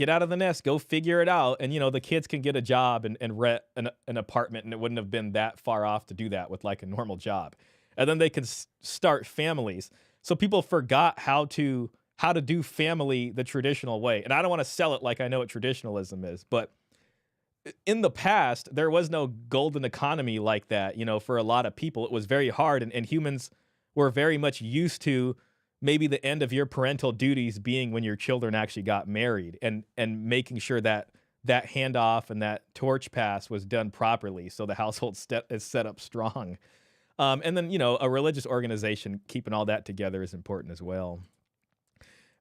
go figure it out. And, you know, the kids can get a job and rent an apartment, and it wouldn't have been that far off to do that with like a normal job. And then they could start families. So people forgot how to do family the traditional way. And I don't want to sell it like I know what traditionalism is, but in the past, there was no golden economy like that. You know, for a lot of people, it was very hard, and humans were very much used to maybe the end of your parental duties being when your children actually got married, and making sure that that handoff and that torch pass was done properly, so the household is set up strong. And then, a religious organization keeping all that together is important as well.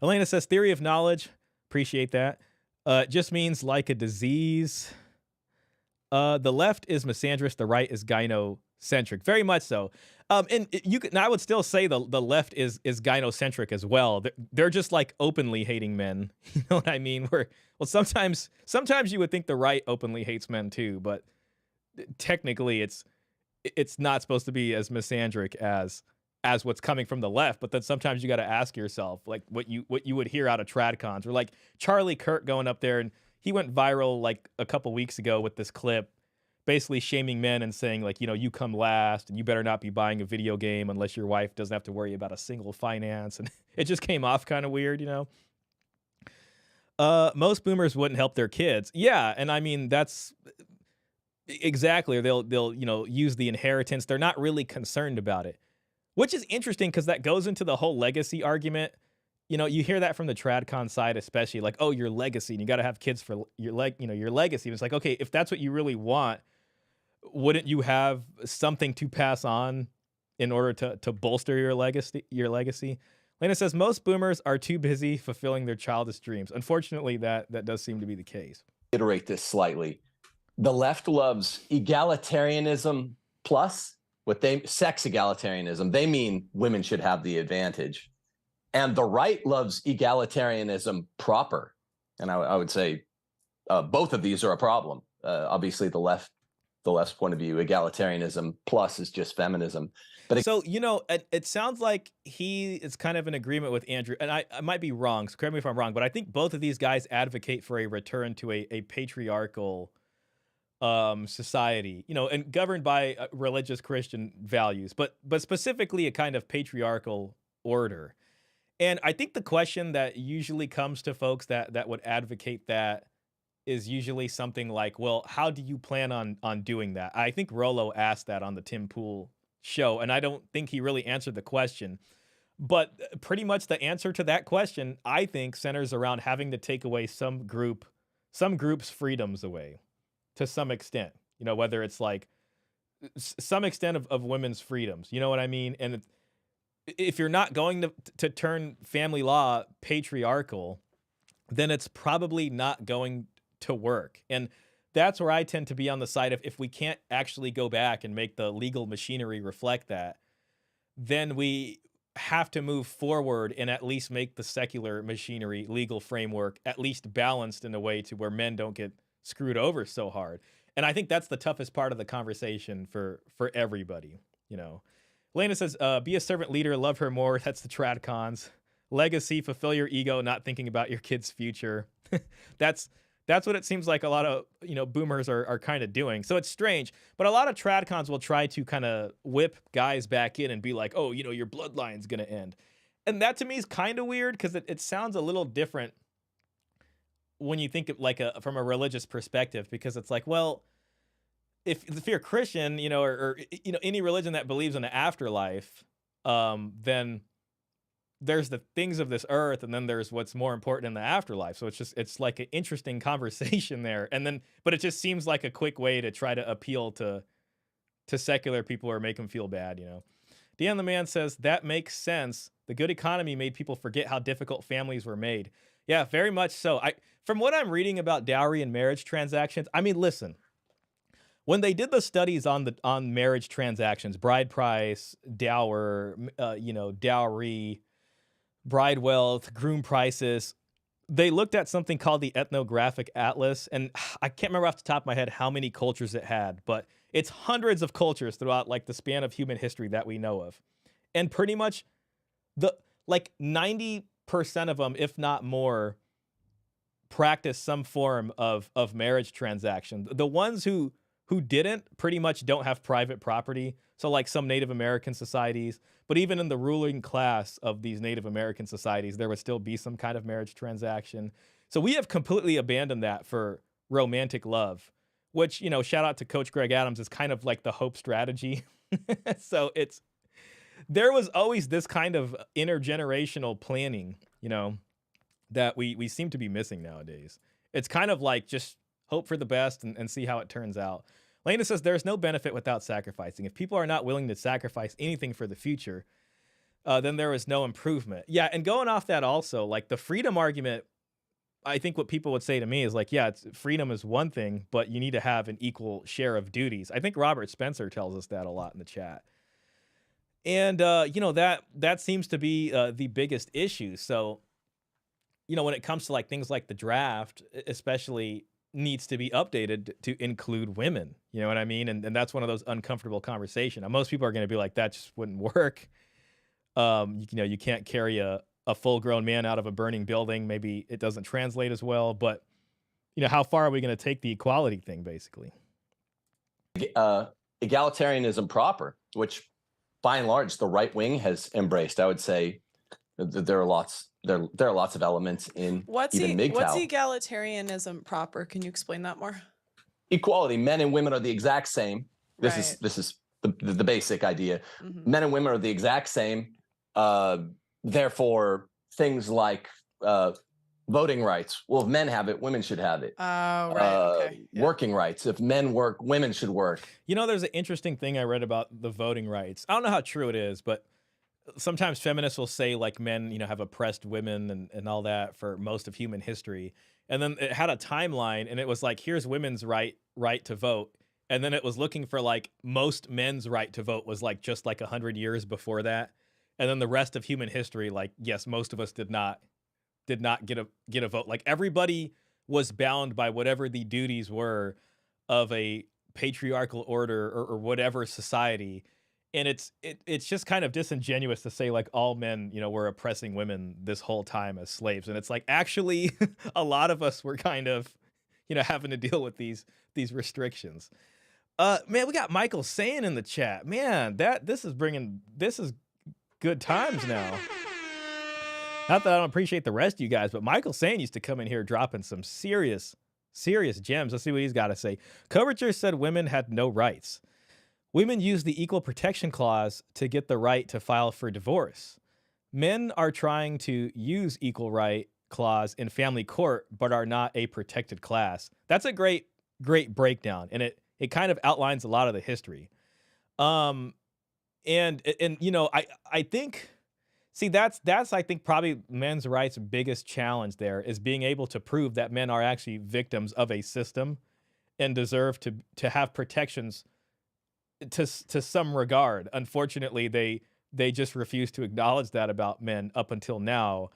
Elena says, theory of knowledge. Appreciate that. It just means like a disease. The left is misandrist. The right is gynocentric. Very much so. And I would still say the left is gynocentric as well. They're just like openly hating men. You know what I mean? Sometimes you would think the right openly hates men too, but technically it's not supposed to be as misandric as what's coming from the left. But then sometimes you got to ask yourself, like what you would hear out of tradcons, or like Charlie Kirk going up there, and he went viral like a couple weeks ago with this clip basically shaming men and saying, like, you come last and you better not be buying a video game unless your wife doesn't have to worry about a single finance. And it just came off kind of weird, Most boomers wouldn't help their kids. Yeah, and I mean, that's exactly. They'll use the inheritance. They're not really concerned about it, which is interesting because that goes into the whole legacy argument. You hear that from the tradcon side, especially like, oh, your legacy, and you got to have kids for your legacy. And it's like, okay, if that's what you really want, wouldn't you have something to pass on in order to bolster your legacy? Lena says most boomers are too busy fulfilling their childish dreams. Unfortunately, that does seem to be the case. Iterate this slightly. The left loves egalitarianism plus sex egalitarianism. They mean women should have the advantage. And the right loves egalitarianism proper. And I would say both of these are a problem. Obviously, the left's point of view, egalitarianism plus is just feminism. But so, it sounds like he is kind of in agreement with Andrew, and I might be wrong, so correct me if I'm wrong, but I think both of these guys advocate for a return to a patriarchal society, and governed by religious Christian values, but specifically a kind of patriarchal order. And I think the question that usually comes to folks that would advocate that is usually something like, well, how do you plan on doing that? I think Rollo asked that on the Tim Pool show, and I don't think he really answered the question. But pretty much the answer to that question, I think, centers around having to take away some group's freedoms away to some extent. Whether it's like some extent of women's freedoms. You know what I mean? And if you're not going to turn family law patriarchal, then it's probably not going to work. And that's where I tend to be on the side of, if we can't actually go back and make the legal machinery reflect that, then we have to move forward and at least make the secular machinery legal framework at least balanced in a way to where men don't get screwed over so hard. And I think that's the toughest part of the conversation for everybody. Lena says, be a servant leader, love her more. That's the tradcons. Legacy, fulfill your ego, not thinking about your kid's future. That's what it seems like a lot of boomers are kind of doing. So it's strange, but a lot of tradcons will try to kind of whip guys back in and be like, oh, your bloodline's gonna end, and that to me is kind of weird because it sounds a little different when you think of like from a religious perspective, because it's like, well, if you're Christian, or any religion that believes in an afterlife, then there's the things of this earth, and then there's what's more important in the afterlife. So it's like an interesting conversation there. But it just seems like a quick way to try to appeal to secular people or make them feel bad, Dan the Man says, that makes sense. The good economy made people forget how difficult families were made. Yeah, very much so. From what I'm reading about dowry and marriage transactions, I mean, listen, when they did the studies on marriage transactions, bride price, dower, dowry, bride wealth, groom prices, they looked at something called the Ethnographic Atlas, and I can't remember off the top of my head how many cultures it had, but it's hundreds of cultures throughout like the span of human history that we know of. And pretty much 90% of them, if not more, practice some form of marriage transaction. The ones who didn't pretty much don't have private property. So like some Native American societies, but even in the ruling class of these Native American societies, there would still be some kind of marriage transaction. So we have completely abandoned that for romantic love, which, shout out to Coach Greg Adams, is kind of like the hope strategy. So there was always this kind of intergenerational planning, that we seem to be missing nowadays. It's kind of like just hope for the best and see how it turns out. Lena says there's no benefit without sacrificing. If people are not willing to sacrifice anything for the future, then there is no improvement. Yeah, and going off that also, like the freedom argument, I think what people would say to me is like, yeah, freedom is one thing, but you need to have an equal share of duties. I think Robert Spencer tells us that a lot in the chat. And, that seems to be the biggest issue. So, when it comes to like things like the draft, especially needs to be updated to include women. You know what I mean? And that's one of those uncomfortable conversations. Now, most people are going to be like, that just wouldn't work. You can't carry a full-grown man out of a burning building. Maybe it doesn't translate as well. But, how far are we going to take the equality thing, basically? Egalitarianism proper, which by and large the right wing has embraced. I would say there are lots of elements in what's MGTOW. What's egalitarianism proper? Can you explain that more? Equality. Men and women are the exact same. This is the basic idea. Mm-hmm. Men and women are the exact same. Therefore, things like voting rights. Well, if men have it, women should have it. Oh, right. Okay. Yeah. Working rights. If men work, women should work. There's an interesting thing I read about the voting rights. I don't know how true it is, but sometimes feminists will say like men, have oppressed women and all that for most of human history. And then it had a timeline and it was like, here's women's right to vote. And then it was looking for like most men's right to vote was like just like 100 years before that. And then the rest of human history, like, yes, most of us did not get a vote. Like everybody was bound by whatever the duties were of a patriarchal order or whatever society. And it's just kind of disingenuous to say like all men, were oppressing women this whole time as slaves. And it's like, actually, a lot of us were kind of, having to deal with these restrictions. Man, we got Michael saying in the chat, man, this is good times now. Not that I don't appreciate the rest of you guys, but Michael Sane used to come in here dropping some serious gems. Let's see what he's got to say. Coverture said women had no rights. Women use the Equal Protection Clause to get the right to file for divorce. Men are trying to use Equal Right Clause in family court, but are not a protected class. That's a great breakdown, and it kind of outlines a lot of the history. I think... See, that's I think probably men's rights' biggest challenge there is being able to prove that men are actually victims of a system and deserve to have protections to some regard. Unfortunately, they just refuse to acknowledge that about men up until now.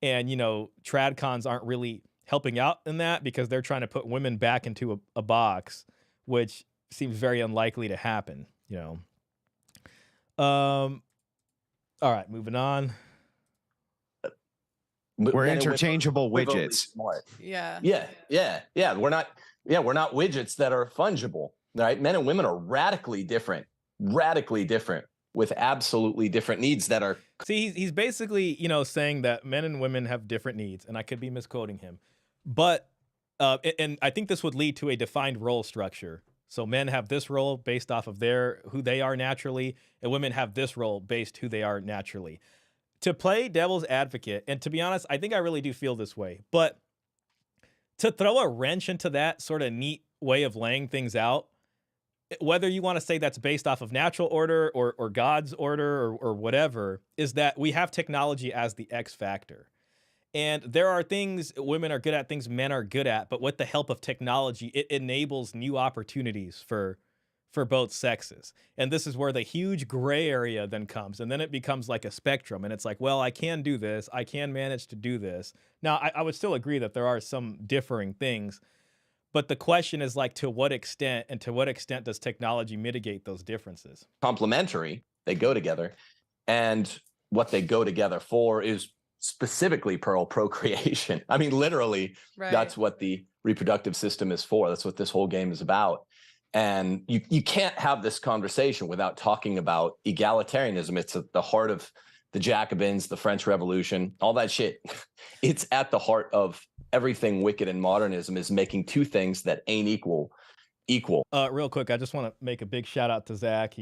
And, tradcons aren't really helping out in that because they're trying to put women back into a box, which seems very unlikely to happen, All right, moving on. We're interchangeable widgets. Smart. Yeah. Yeah. We're not widgets that are fungible. Right? Men and women are radically different with absolutely different needs that are. See, he's basically, saying that men and women have different needs, and I could be misquoting him. But and I think this would lead to a defined role structure. So men have this role based off of who they are naturally, and women have this role based who they are naturally. To play devil's advocate, and to be honest, I think I really do feel this way, but to throw a wrench into that sort of neat way of laying things out, whether you want to say that's based off of natural order or God's order or whatever, is that we have technology as the X factor. And there are things women are good at, things men are good at, but with the help of technology, it enables new opportunities for both sexes. And this is where the huge gray area then comes. And then it becomes like a spectrum. And it's like, well, I can do this. I can manage to do this. Now, I would still agree that there are some differing things. But the question is like, to what extent, and to what extent does technology mitigate those differences? Complementary, they go together. And what they go together for is specifically procreation. I mean, literally, Right. That's what the reproductive system is for. That's what this whole game is about. And you can't have this conversation without talking about egalitarianism. It's at the heart of the Jacobins, the French Revolution, all that shit. It's at the heart of everything wicked in modernism, is making two things that ain't equal. Real quick, I just want to make a big shout out to Zach.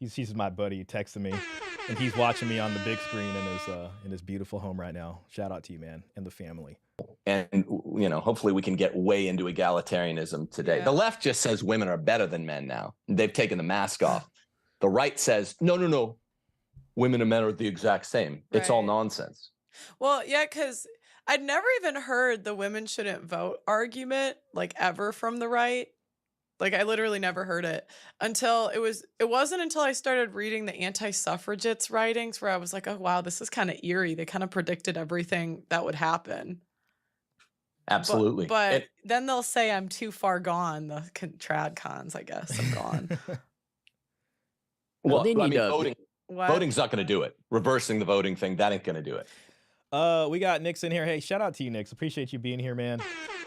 He's my buddy. He texted me. and he's watching me on the big screen in his beautiful home right now. Shout out to you, man, and the family. And, you know, hopefully we can get way into egalitarianism today. Yeah. The left just says women are better than men now. They've taken the mask off. The right says, no, women and men are the exact same. It's all Right. nonsense. Well, yeah, because I'd never even heard the women shouldn't vote argument, like, ever from the right. Like, I literally never heard it until it wasn't until I started reading the anti-suffragettes writings where I was like, oh, wow, this is kind of eerie. They kind of predicted everything that would happen. Absolutely. But then they'll say I'm too far gone. The trad cons, I guess, I'm gone. Well, they I need mean, to- What? voting's not going to do it. Reversing the voting thing, that ain't going to do it. We got Nick's in here. Hey, shout out to you, Nick. Appreciate you being here, man.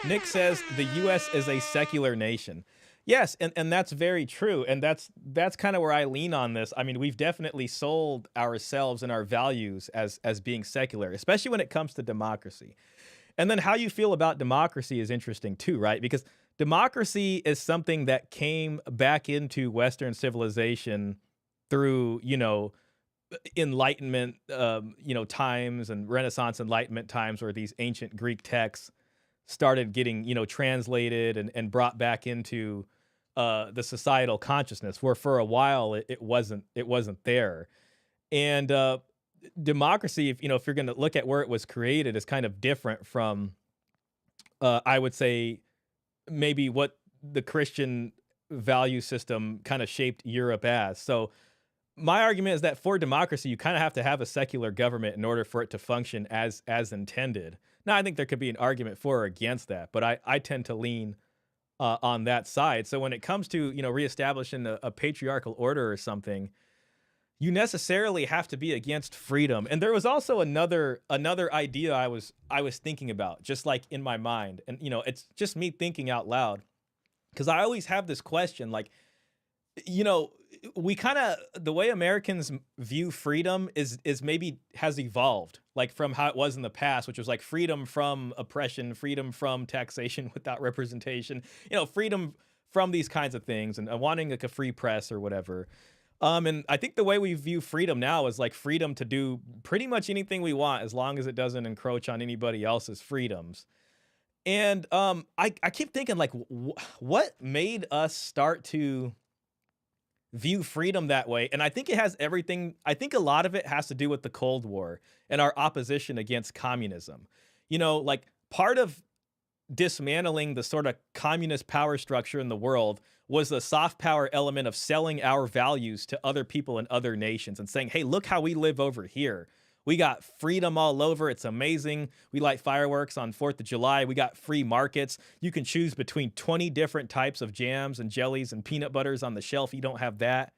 Nick says the U.S. is a secular nation. Yes, and that's very true. And that's kind of where I lean on this. I mean, we've definitely sold ourselves and our values as being secular, especially when it comes to democracy. And then how you feel about democracy is interesting too, right? Because democracy is something that came back into Western civilization through, Enlightenment, times and Renaissance Enlightenment times where these ancient Greek texts started getting, translated and brought back into the societal consciousness, where for a while it wasn't there. And democracy, if you're going to look at where it was created, is kind of different from, I would say, maybe what the Christian value system kind of shaped Europe as. So my argument is that for democracy, you kind of have to have a secular government in order for it to function as intended. Now, I think there could be an argument for or against that, but I tend to lean on that side. So when it comes to, reestablishing a patriarchal order or something, you necessarily have to be against freedom. And there was also another idea I was thinking about, just like in my mind. And, it's just me thinking out loud, because I always have this question, like, we kind of, the way Americans view freedom is maybe has evolved, like from how it was in the past, which was like freedom from oppression, freedom from taxation without representation, freedom from these kinds of things, and wanting like a free press or whatever. And I think the way we view freedom now is like freedom to do pretty much anything we want, as long as it doesn't encroach on anybody else's freedoms. And I keep thinking, like, what made us start to view freedom that way? And I think it has everything. I think a lot of it has to do with the Cold War and our opposition against communism. Like part of dismantling the sort of communist power structure in the world was the soft power element of selling our values to other people in other nations and saying, hey, look how we live over here. We got freedom all over. It's amazing. We light fireworks on 4th of July. We got free markets. You can choose between 20 different types of jams and jellies and peanut butters on the shelf. You don't have that.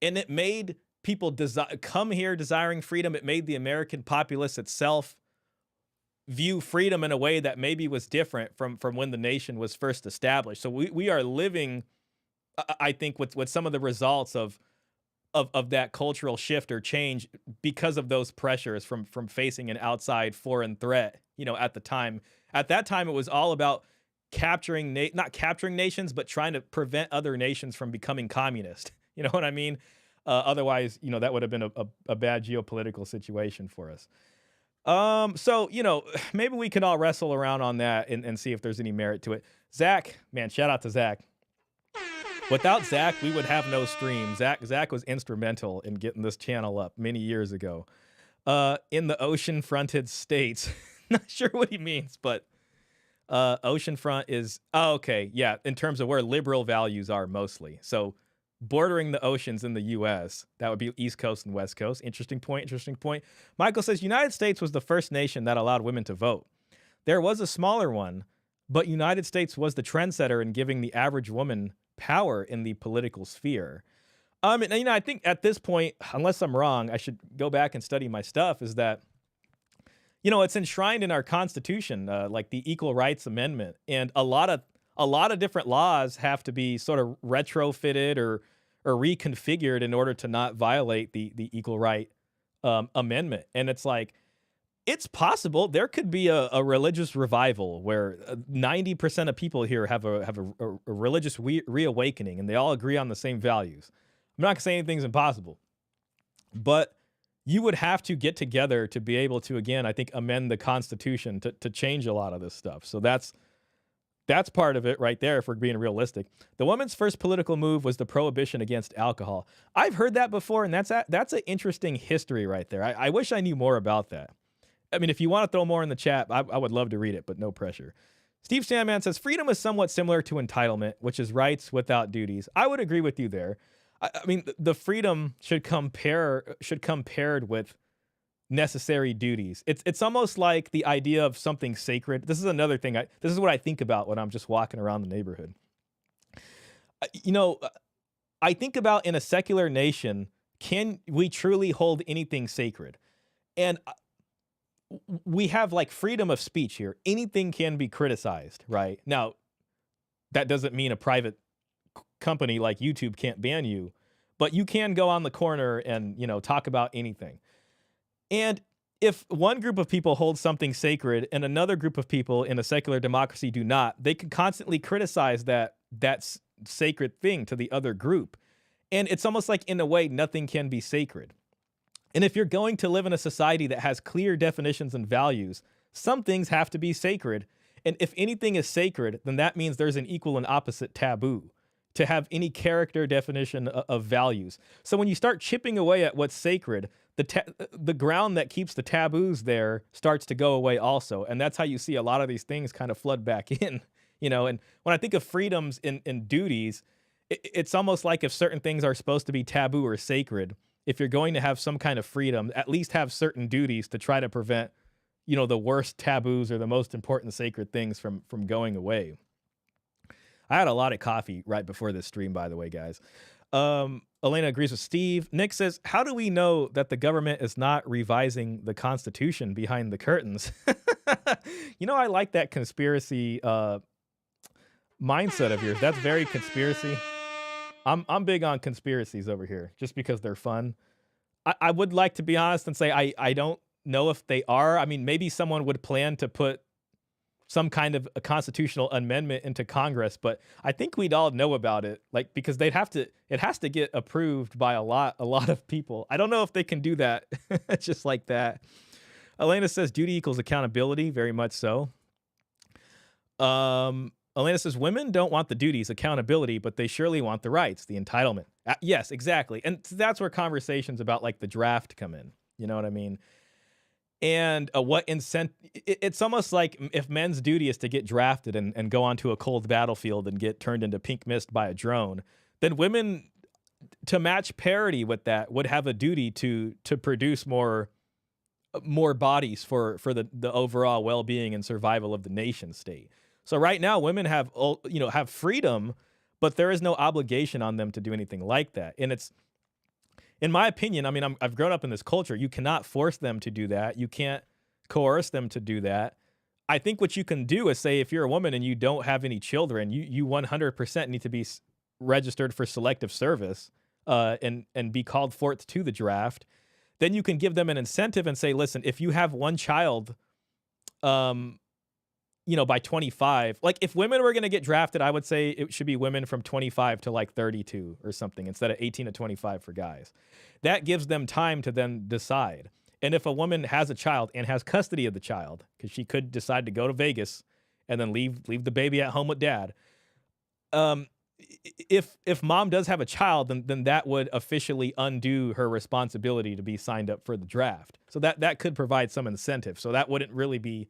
And it made people come here desiring freedom. It made the American populace itself view freedom in a way that maybe was different from when the nation was first established. So we are living, I think, with some of the results of that cultural shift or change because of those pressures from facing an outside foreign threat. At the time, at that time, it was all about capturing, not capturing nations, but trying to prevent other nations from becoming communist. You know what I mean? Otherwise, that would have been a bad geopolitical situation for us. So, maybe we can all wrestle around on that and see if there's any merit to it. Zach, man, shout out to Zach. Without Zach, we would have no stream. Zach was instrumental in getting this channel up many years ago. In the ocean-fronted states. Not sure what he means, but oceanfront is, okay, yeah, in terms of where liberal values are mostly. So bordering the oceans in the U.S., that would be East Coast and West Coast. Interesting point. Michael says, United States was the first nation that allowed women to vote. There was a smaller one, but United States was the trendsetter in giving the average woman power in the political sphere. And I think at this point, unless I'm wrong, I should go back and study my stuff, is that, it's enshrined in our Constitution, like the Equal Rights Amendment, and a lot of different laws have to be sort of retrofitted or reconfigured in order to not violate the Equal Right Amendment. And it's like, it's possible there could be a religious revival where 90% of people here have a religious reawakening and they all agree on the same values. I'm not gonna say anything's impossible, but you would have to get together to be able to, again, I think, amend the Constitution to change a lot of this stuff. So that's part of it right there, if we're being realistic. The woman's first political move was the prohibition against alcohol. I've heard that before, and that's an interesting history right there. I wish I knew more about that. I mean, if you want to throw more in the chat, I would love to read it, but no pressure. Steve Sandman says, freedom is somewhat similar to entitlement, which is rights without duties. I would agree with you there. I mean, the freedom should come paired with necessary duties. It's almost like the idea of something sacred. This is another thing. This is what I think about when I'm just walking around the neighborhood. I think about, in a secular nation, can we truly hold anything sacred? And we have like freedom of speech here. Anything can be criticized, right? Now, that doesn't mean a private company like YouTube can't ban you, but you can go on the corner and, talk about anything. And if one group of people hold something sacred and another group of people in a secular democracy do not, they can constantly criticize that sacred thing to the other group. And it's almost like, in a way, nothing can be sacred. And if you're going to live in a society that has clear definitions and values, some things have to be sacred. And if anything is sacred, then that means there's an equal and opposite taboo to have any character definition of values. So when you start chipping away at what's sacred, the ground that keeps the taboos there starts to go away also. And that's how you see a lot of these things kind of flood back in, and when I think of freedoms and duties, it's almost like if certain things are supposed to be taboo or sacred, if you're going to have some kind of freedom, at least have certain duties to try to prevent, the worst taboos or the most important sacred things from going away. I had a lot of coffee right before this stream, by the way, guys. Elena agrees with Steve. Nick says, how do we know that the government is not revising the Constitution behind the curtains? I like that conspiracy mindset of yours. That's very conspiracy. I'm big on conspiracies over here just because they're fun. I would like to be honest and say I don't know if they are. I mean, maybe someone would plan to put some kind of a constitutional amendment into Congress, but I think we'd all know about it, because it has to get approved by a lot of people. I don't know if they can do that just like that. Elena says duty equals accountability, very much so. Elena says women don't want the duties, accountability, but they surely want the rights, the entitlement. Yes, exactly. And that's where conversations about the draft come in. You know what I mean? And what it's almost like if men's duty is to get drafted and go onto a cold battlefield and get turned into pink mist by a drone, then women, to match parity with that, would have a duty to produce more bodies for the overall well-being and survival of the nation state. So right now, women have freedom, but there is no obligation on them to do anything like that. And it's, in my opinion, I mean, I've grown up in this culture. You cannot force them to do that. You can't coerce them to do that. I think what you can do is say, if you're a woman and you don't have any children, you 100% need to be registered for selective service and be called forth to the draft. Then you can give them an incentive and say, listen, if you have one child, by 25, if women were going to get drafted, I would say it should be women from 25 to 32 or something instead of 18 to 25 for guys. That gives them time to then decide. And if a woman has a child and has custody of the child, because she could decide to go to Vegas and then leave the baby at home with dad. If mom does have a child, then that would officially undo her responsibility to be signed up for the draft. So that could provide some incentive. So that wouldn't really be,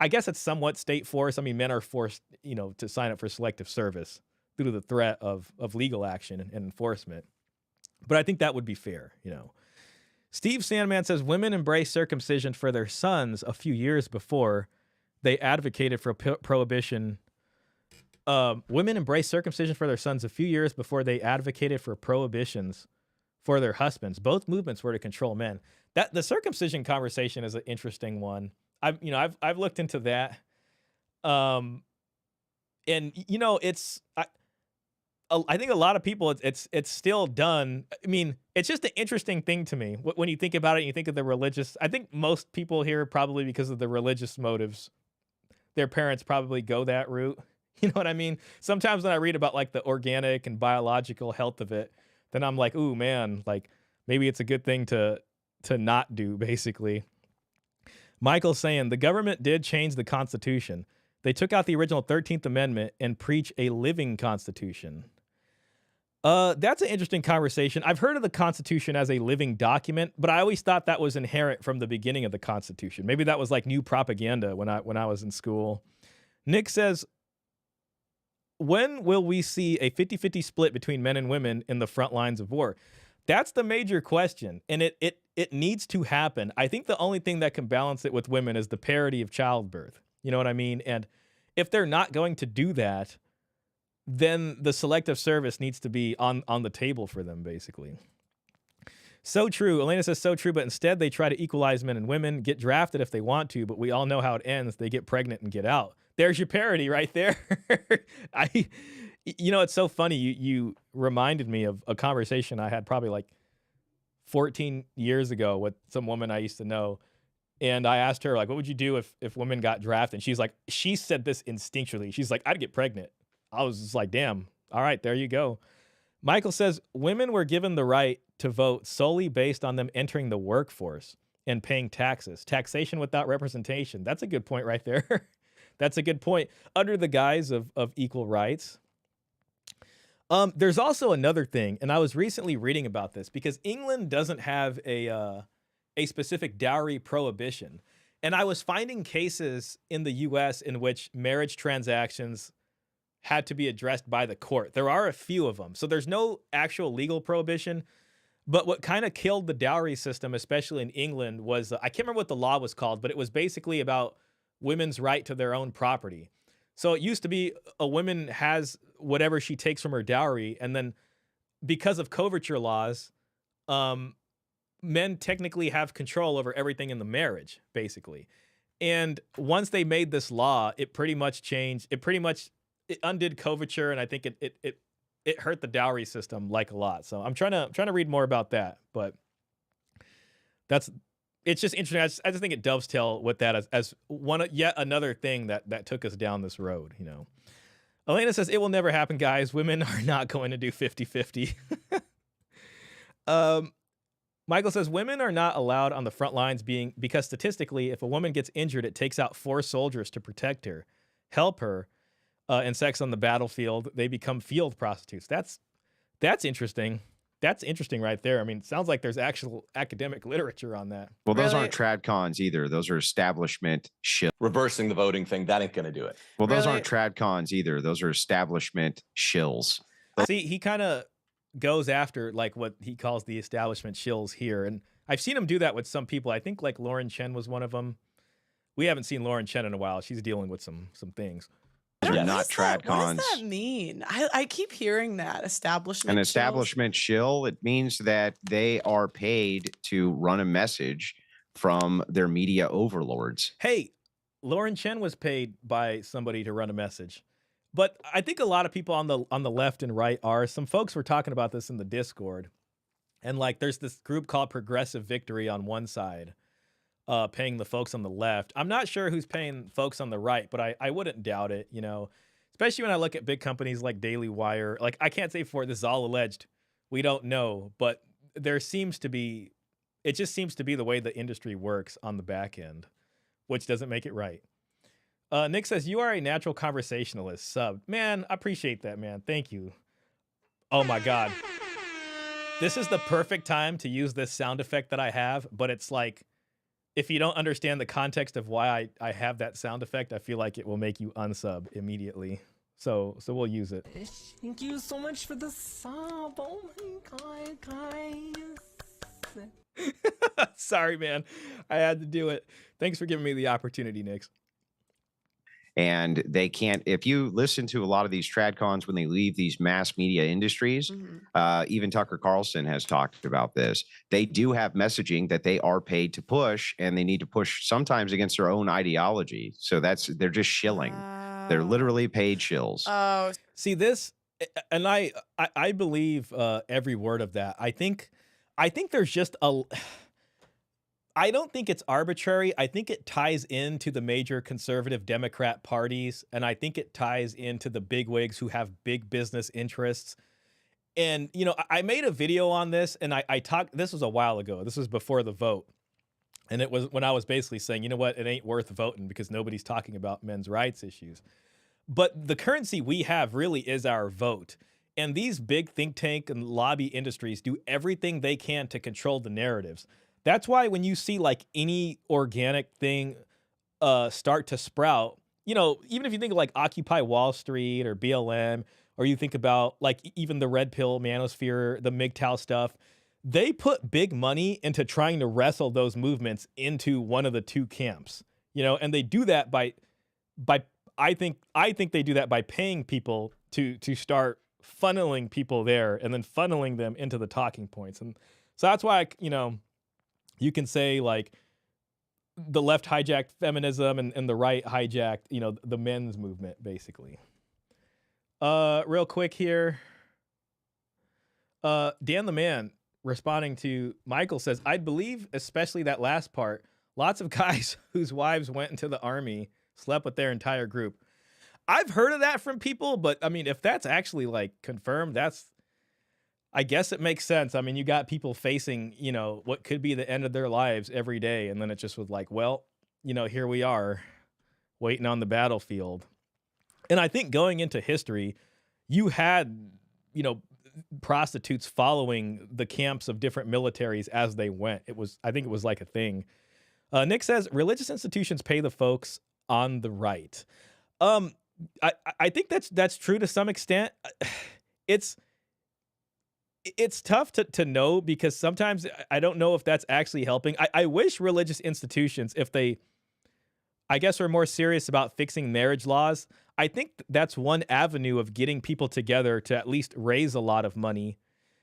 I guess it's somewhat state force. I mean, men are forced, to sign up for selective service due to the threat of legal action and enforcement. But I think that would be fair, Steve Sandman says women embraced circumcision for their sons a few years before they advocated for prohibition. Women embraced circumcision for their sons a few years before they advocated for prohibitions for their husbands. Both movements were to control men. That the circumcision conversation is an interesting one. I've looked into that, and it's I think a lot of people it's still done. I mean, it's just an interesting thing to me when you think about it. And you think of the religious. I think most people here, probably because of the religious motives, their parents probably go that route. You know what I mean? Sometimes when I read about the organic and biological health of it, then I'm like, ooh man, maybe it's a good thing to not do, basically. Michael's saying the government did change the Constitution. They took out the original 13th Amendment and preach a living Constitution. That's an interesting conversation. I've heard of the Constitution as a living document, but I always thought that was inherent from the beginning of the Constitution. Maybe that was like new propaganda when I was in school. Nick says, when will we see a 50-50 split between men and women in the front lines of war? That's the major question, and it needs to happen. I think the only thing that can balance it with women is the parity of childbirth. You know what I mean? And if they're not going to do that, then the selective service needs to be on the table for them, basically. So true. Elena says, so true, but instead they try to equalize men and women, get drafted if they want to, but we all know how it ends. They get pregnant and get out. There's your parody right there. It's so funny. You reminded me of a conversation I had probably like 14 years ago with some woman I used to know. And I asked her, like, what would you do if women got drafted? And she's like, she said this instinctually. She's like, I'd get pregnant. I was just like, damn. All right, there you go. Michael says, women were given the right to vote solely based on them entering the workforce and paying taxes. Taxation without representation. That's a good point right there. That's a good point. Under the guise of equal rights. There's also another thing, and I was recently reading about this because England doesn't have a specific dowry prohibition. And I was finding cases in the US in which marriage transactions had to be addressed by the court. There are a few of them. So there's no actual legal prohibition. But what kind of killed the dowry system, especially in England, was I can't remember what the law was called, but it was basically about women's right to their own property. So it used to be a woman has whatever she takes from her dowry, and then because of coverture laws, men technically have control over everything in the marriage, basically. And once they made this law, it pretty much changed. It undid coverture, and I think it hurt the dowry system like a lot. So I'm trying to read more about that, but it's just interesting. I just think it dovetails with that as yet another thing that took us down this road, you know. Elena says, it will never happen, guys. Women are not going to do 50-50. Michael says, women are not allowed on the front lines because statistically, if a woman gets injured, it takes out 4 soldiers to protect her, help her, and sex on the battlefield. They become field prostitutes. That's interesting. That's interesting right there. I mean, it sounds like there's actual academic literature on that. Well, those Really? aren't trad cons either. Those are establishment shills. Reversing the voting thing, that ain't going to do it. Well, those Really? aren't trad cons either. Those are establishment shills. See, he kind of goes after like what he calls the establishment shills here. And I've seen him do that with some people. I think like Lauren Chen was one of them. We haven't seen Lauren Chen in a while. She's dealing with some things. Those are Yes. not trad cons. What does that mean? I keep hearing that establishment. An chills. establishment shill, it means that they are paid to run a message from their media overlords. Hey, Lauren Chen was paid by somebody to run a message. But I think a lot of people on the left and right are. Some folks were talking about this in the Discord. And like there's this group called Progressive Victory on one side, paying the folks on the left. I'm not sure who's paying folks on the right, but I wouldn't doubt it, you know, especially when I look at big companies like Daily Wire. Like, I can't say for this is all alleged. We don't know, but it just seems to be the way the industry works on the back end, which doesn't make it right. Nick says, you are a natural conversationalist. Sub. Man, I appreciate that, man. Thank you. Oh my God. This is the perfect time to use this sound effect that I have, but it's like, if you don't understand the context of why I have that sound effect, I feel like it will make you unsub immediately. So we'll use it. Thank you so much for the sub. Oh my God, guys. Sorry, man. I had to do it. Thanks for giving me the opportunity, Nix. And they can't, if you listen to a lot of these trad cons when they leave these mass media industries, even Tucker Carlson has talked about this. They do have messaging that they are paid to push, and they need to push sometimes against their own ideology. So they're just shilling. They're literally paid shills. Oh, See this, and I believe every word of that. I think there's just I don't think it's arbitrary. I think it ties into the major conservative Democrat parties, and I think it ties into the bigwigs who have big business interests. And, you know, I made a video on this, and I talked, this was a while ago. This was before the vote. And it was when I was basically saying, you know what, it ain't worth voting because nobody's talking about men's rights issues. But the currency we have really is our vote. And these big think tank and lobby industries do everything they can to control the narratives. That's why when you see like any organic thing start to sprout, you know, even if you think of like Occupy Wall Street or BLM, or you think about like even the Red Pill, Manosphere, the MGTOW stuff, they put big money into trying to wrestle those movements into one of the two camps, you know, and they do that by I think they do that by paying people to start funneling people there and then funneling them into the talking points. And so that's why, you know, you can say like the left hijacked feminism and the right hijacked, you know, the men's movement, basically. Real quick here. Dan the Man responding to Michael says, I'd believe, especially that last part, lots of guys whose wives went into the army slept with their entire group. I've heard of that from people, but I mean, if that's actually like confirmed, I guess it makes sense. I mean, you got people facing, you know, what could be the end of their lives every day. And then it just was like, well, you know, here we are waiting on the battlefield. And I think going into history, you had, you know, prostitutes following the camps of different militaries as they went. I think it was like a thing. Nick says religious institutions pay the folks on the right. I think that's true to some extent. It's tough to know because sometimes I don't know if that's actually helping. I wish religious institutions, if they, I guess, are more serious about fixing marriage laws, I think that's one avenue of getting people together to at least raise a lot of money.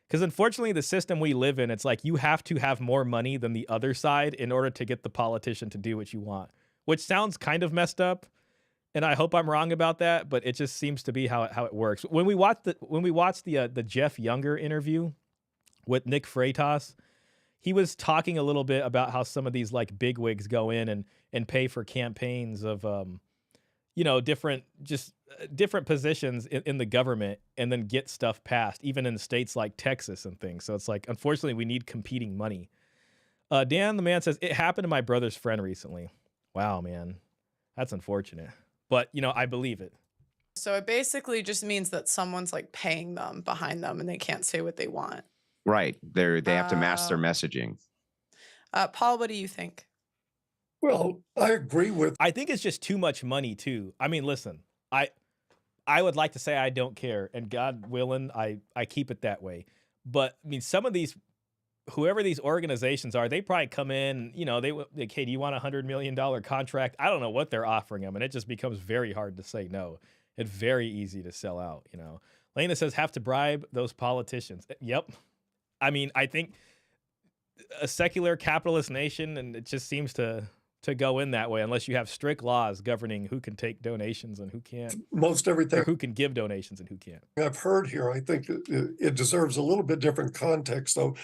Because unfortunately, the system we live in, it's like you have to have more money than the other side in order to get the politician to do what you want, which sounds kind of messed up. And I hope I'm wrong about that, but it just seems to be how it works. When we watched the Jeff Younger interview with Nick Freitas, he was talking a little bit about how some of these like bigwigs go in and pay for campaigns of you know, different positions in the government and then get stuff passed, even in states like Texas and things. So it's like, unfortunately, we need competing money. Dan the Man says, it happened to my brother's friend recently. Wow, man, that's unfortunate. But, you know, I believe it. So it basically just means that someone's like paying them behind them and they can't say what they want. Right. They have to mask their messaging. Paul, what do you think? Well, I agree with. I think it's just too much money too. I mean, listen, I would like to say I don't care, and God willing, I keep it that way. But I mean, some of these, whoever these organizations are, they probably come in, you know, hey, do you want $100 million contract? I don't know what they're offering them, and it just becomes very hard to say no. It's very easy to sell out, you know. Lena says, have to bribe those politicians. Yep. I mean, I think a secular capitalist nation, and it just seems to go in that way unless you have strict laws governing who can take donations and who can't. Most everything, or who can give donations and who can't. I've heard here, I think it deserves a little bit different context, though.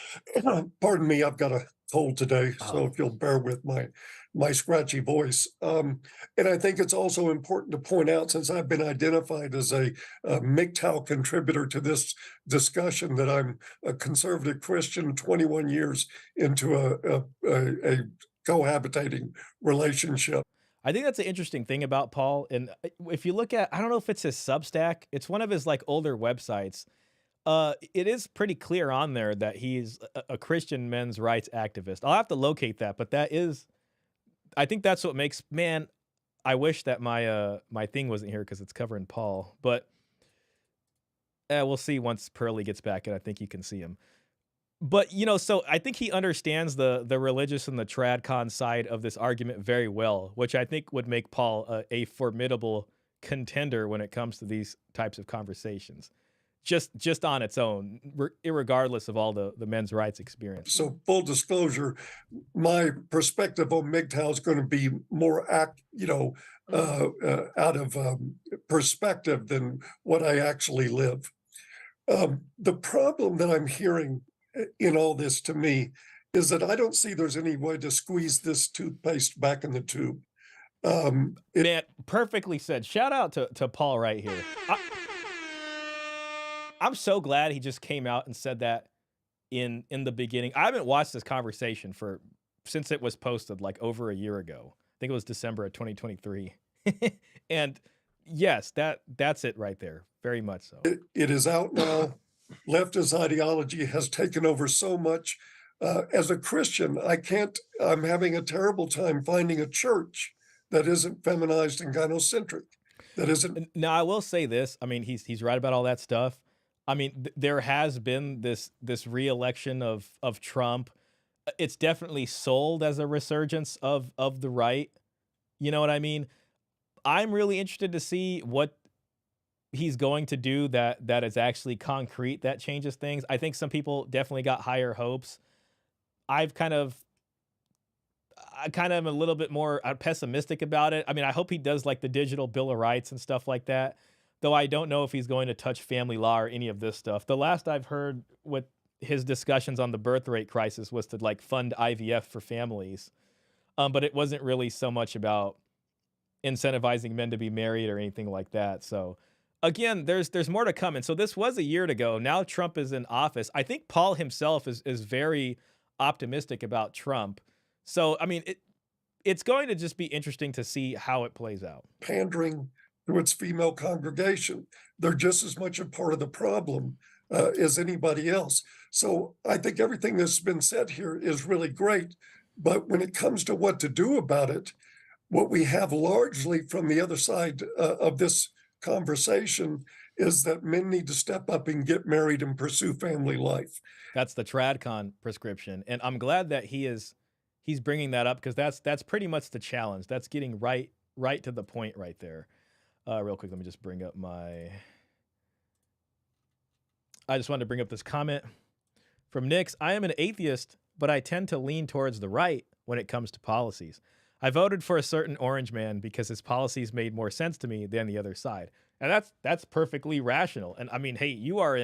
Pardon me, I've got a cold today, so if you'll bear with my scratchy voice. And I think it's also important to point out, since I've been identified as a MGTOW contributor to this discussion, that I'm a conservative Christian 21 years into a cohabitating relationship. I think that's an interesting thing about Paul. And if you look at, I don't know if it's his Substack, it's one of his like older websites. It is pretty clear on there that he's a Christian men's rights activist. I'll have to locate that, but I think that's what makes, man, I wish that my thing wasn't here because it's covering Paul, but we'll see once Pearly gets back, and I think you can see him. But, you know, so I think he understands the religious and the tradcon side of this argument very well, which I think would make Paul a formidable contender when it comes to these types of conversations, just on its own, irregardless of all the men's rights experience. So full disclosure, my perspective on MGTOW is going to be more out of perspective than what I actually live. The problem that I'm hearing in all this, to me, is that I don't see there's any way to squeeze this toothpaste back in the tube. Man, perfectly said. Shout out to Paul right here. I'm so glad he just came out and said that in the beginning. I haven't watched this conversation since it was posted like over a year ago. I think it was December of 2023. And yes, that's it right there. Very much so. It is out now. Leftist ideology has taken over so much. As a Christian, I'm having a terrible time finding a church that isn't feminized and gynocentric. That isn't. Now, I will say this. I mean, he's right about all that stuff. I mean, there has been this re-election of Trump. It's definitely sold as a resurgence of the right. You know what I mean? I'm really interested to see what he's going to do that is actually concrete, that changes things. I think some people definitely got higher hopes. I kind of am a little bit more pessimistic about it. I mean, I hope he does like the digital Bill of Rights and stuff like that, though I don't know if he's going to touch family law or any of this stuff. The last I've heard with his discussions on the birth rate crisis was to like fund IVF for families. But it wasn't really so much about incentivizing men to be married or anything like that. So again, there's more to come. And so this was a year ago. Now Trump is in office. I think Paul himself is very optimistic about Trump. So, I mean, it's going to just be interesting to see how it plays out. Pandering to its female congregation. They're just as much a part of the problem as anybody else. So I think everything that's been said here is really great. But when it comes to what to do about it, what we have largely from the other side of this conversation is that men need to step up and get married and pursue family life. That's the TradCon prescription. And I'm glad that he's bringing that up, because that's pretty much the challenge. That's getting right to the point right there. Real quick, let me just bring up I just wanted to bring up this comment from Nix. I am an atheist, but I tend to lean towards the right when it comes to policies. I voted for a certain orange man because his policies made more sense to me than the other side. And that's perfectly rational. And I mean, hey, you are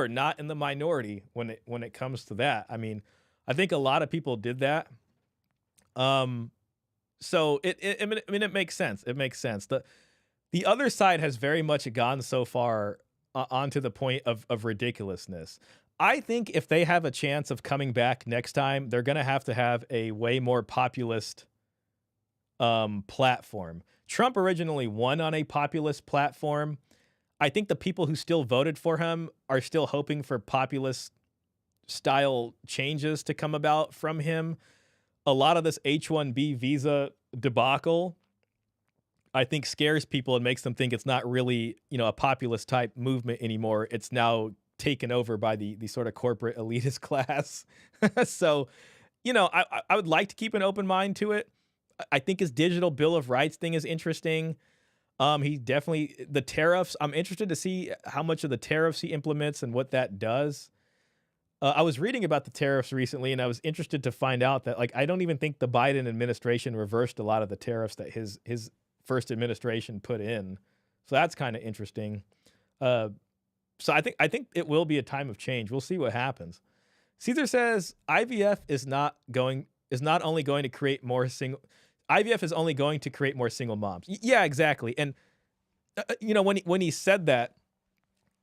not in the minority when it comes to that. I mean, I think a lot of people did that. So it makes sense. It makes sense. The other side has very much gone so far onto the point of ridiculousness. I think if they have a chance of coming back next time, they're going to have a way more populist platform. Trump originally won on a populist platform. I think the people who still voted for him are still hoping for populist style changes to come about from him. A lot of this H-1B visa debacle, I think, scares people and makes them think it's not really, a populist type movement anymore. It's now taken over by the sort of corporate elitist class. So, I would like to keep an open mind to it. I think his digital Bill of Rights thing is interesting. The tariffs, I'm interested to see how much of the tariffs he implements and what that does. I was reading about the tariffs recently, and I was interested to find out that, I don't even think the Biden administration reversed a lot of the tariffs that his first administration put in. So that's kind of interesting. So I think it will be a time of change. We'll see what happens. Caesar says IVF is only going to create more single moms. Yeah, exactly. And when he said that,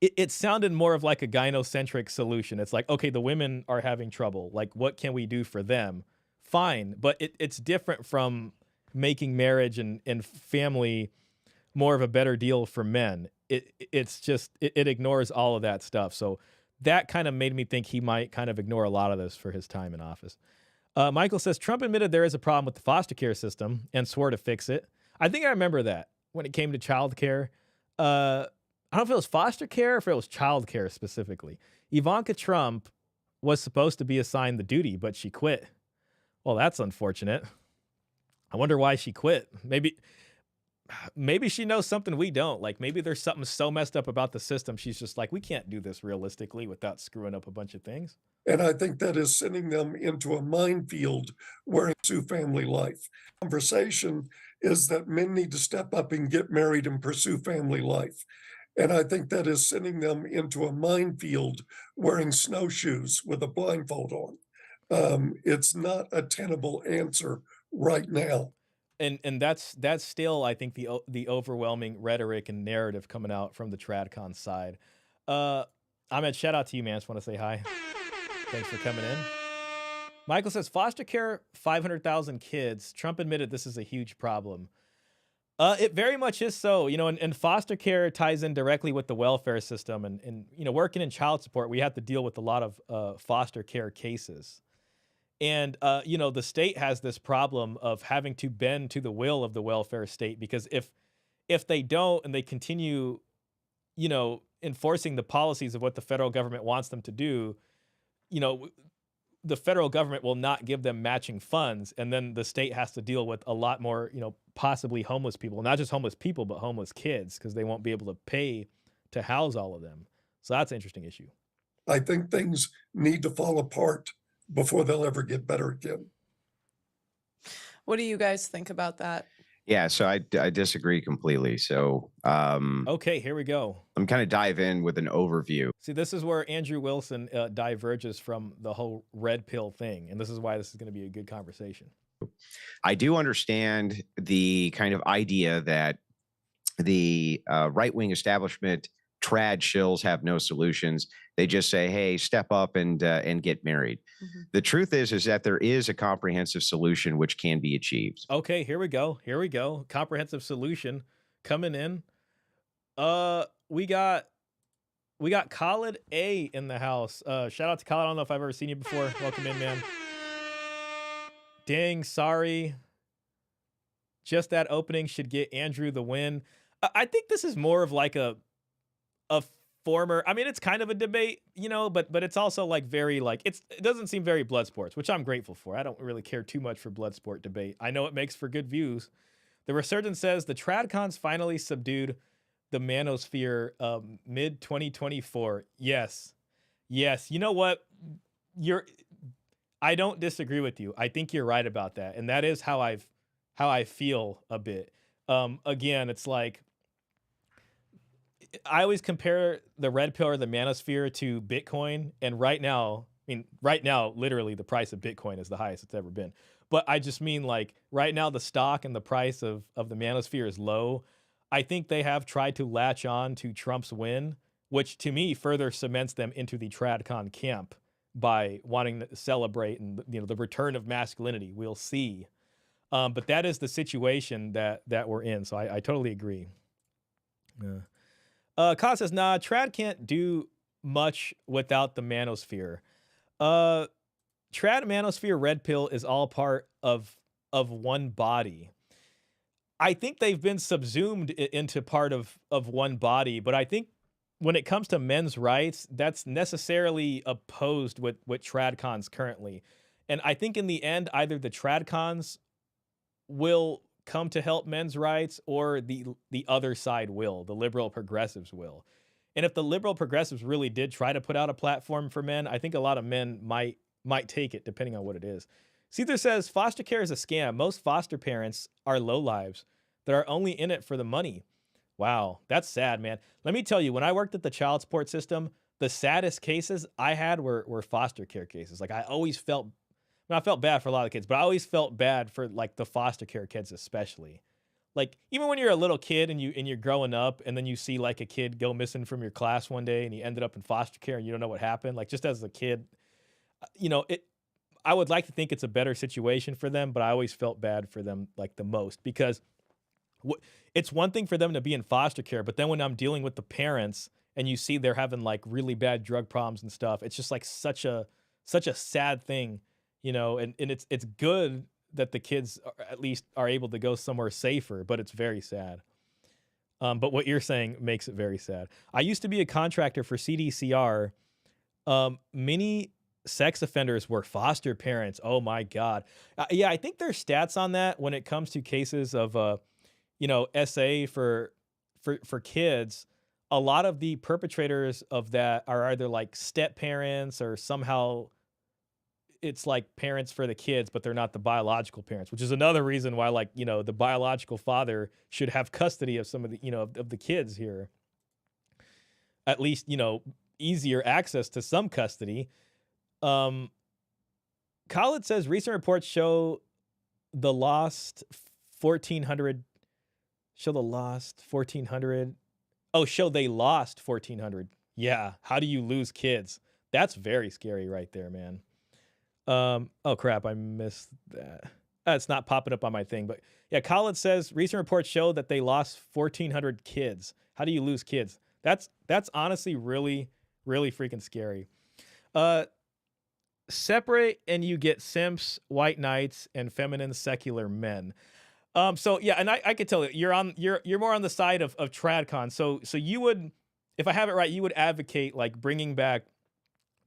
it sounded more of like a gynocentric solution. It's like, okay, the women are having trouble. Like, what can we do for them? Fine. But it's different from making marriage and family more of a better deal for men. It ignores all of that stuff. So that kind of made me think he might kind of ignore a lot of this for his time in office. Michael says, Trump admitted there is a problem with the foster care system and swore to fix it. I think I remember that when it came to child care. I don't know if it was foster care or if it was child care specifically. Ivanka Trump was supposed to be assigned the duty, but she quit. Well, that's unfortunate. I wonder why she quit. Maybe she knows something we don't. Like, maybe there's something so messed up about the system. She's just like, we can't do this realistically without screwing up a bunch of things. And I think that is sending them into a minefield where pursue family life. Conversation is that men need to step up and get married and pursue family life. And I think that is sending them into a minefield wearing snowshoes with a blindfold on. It's not a tenable answer right now. And that's still, I think, the overwhelming rhetoric and narrative coming out from the TradCon side. Ahmed, shout out to you, man. Just want to say hi. Thanks for coming in. Michael says foster care, 500,000 kids. Trump admitted this is a huge problem. It very much is so, and foster care ties in directly with the welfare system, and working in child support, we have to deal with a lot of foster care cases. And the state has this problem of having to bend to the will of the welfare state, because if they don't and they continue, enforcing the policies of what the federal government wants them to do, the federal government will not give them matching funds, and then the state has to deal with a lot more, possibly homeless people, not just homeless people, but homeless kids, because they won't be able to pay to house all of them. So that's an interesting issue. I think things need to fall apart before they'll ever get better again. What do you guys think about that? Yeah, so I disagree completely. So Okay, here we go. I'm kind of dive in with an overview. See, this is where Andrew Wilson diverges from the whole red pill thing, and this is why this is going to be a good conversation. I do understand the kind of idea that the right-wing establishment trad shills have no solutions. They just say, hey, step up and get married. Mm-hmm. The truth is that there is a comprehensive solution which can be achieved. Okay, here we go. Here we go. Comprehensive solution coming in. We got Khalid A in the house. Shout out to Khalid. I don't know if I've ever seen you before. Welcome in, man. Dang, sorry. Just that opening should get Andrew the win. I think this is more of like a former, I mean, it's kind of a debate, but it's also like very like, it doesn't seem very blood sports, which I'm grateful for. I don't really care too much for blood sport debate. I know it makes for good views. The Resurgence says the Tradcons finally subdued the manosphere mid 2024. Yes. You know what? I don't disagree with you. I think you're right about that. And that is how I feel a bit. Again, it's like, I always compare the red pill or the manosphere to Bitcoin. And right now, literally the price of Bitcoin is the highest it's ever been. But I just mean like right now, the stock and the price of the manosphere is low. I think they have tried to latch on to Trump's win, which to me further cements them into the Tradcon camp by wanting to celebrate and the return of masculinity. We'll see. But that is the situation that we're in. So I totally agree. Yeah. Kaz says, nah, Trad can't do much without the manosphere. Trad manosphere red pill is all part of one body. I think they've been subsumed into part of one body, but I think when it comes to men's rights, that's necessarily opposed with Tradcons currently. And I think in the end, either the Tradcons will come to help men's rights, or the other side will, the liberal progressives will. And if the liberal progressives really did try to put out a platform for men, I think a lot of men might take it, depending on what it is. Caesar says, foster care is a scam. Most foster parents are lowlives that are only in it for the money. Wow, that's sad, man. Let me tell you, when I worked at the child support system, the saddest cases I had were foster care cases. Like I felt bad for a lot of kids, but I always felt bad for like the foster care kids, especially. Like even when you're a little kid and you're growing up, and then you see like a kid go missing from your class one day and he ended up in foster care and you don't know what happened. Like just as a kid, I would like to think it's a better situation for them, but I always felt bad for them like the most, because it's one thing for them to be in foster care, but then when I'm dealing with the parents and you see they're having like really bad drug problems and stuff, it's just like such a sad thing. And it's good that the kids at least are able to go somewhere safer, but it's very sad. But what you're saying makes it very sad. I used to be a contractor for CDCR. Many sex offenders were foster parents. Oh my God. Yeah, I think there's stats on that when it comes to cases of, SA for kids. A lot of the perpetrators of that are either like step parents, or somehow it's like parents for the kids, but they're not the biological parents, which is another reason why, like, the biological father should have custody of some of the, of the kids here. At least, easier access to some custody. Khalid says recent reports show the lost 1,400. Show they lost 1,400 Yeah. How do you lose kids? That's very scary right there, man. Oh crap, I missed that. It's not popping up on my thing, but yeah, Colin says recent reports show that they lost 1,400 kids. How do you lose kids? That's honestly really, really freaking scary. Uh, Separate and you get simps, white knights, and feminine secular men. So yeah, and I could tell you're more on the side of TradCon. So you would, if I have it right, you would advocate like bringing back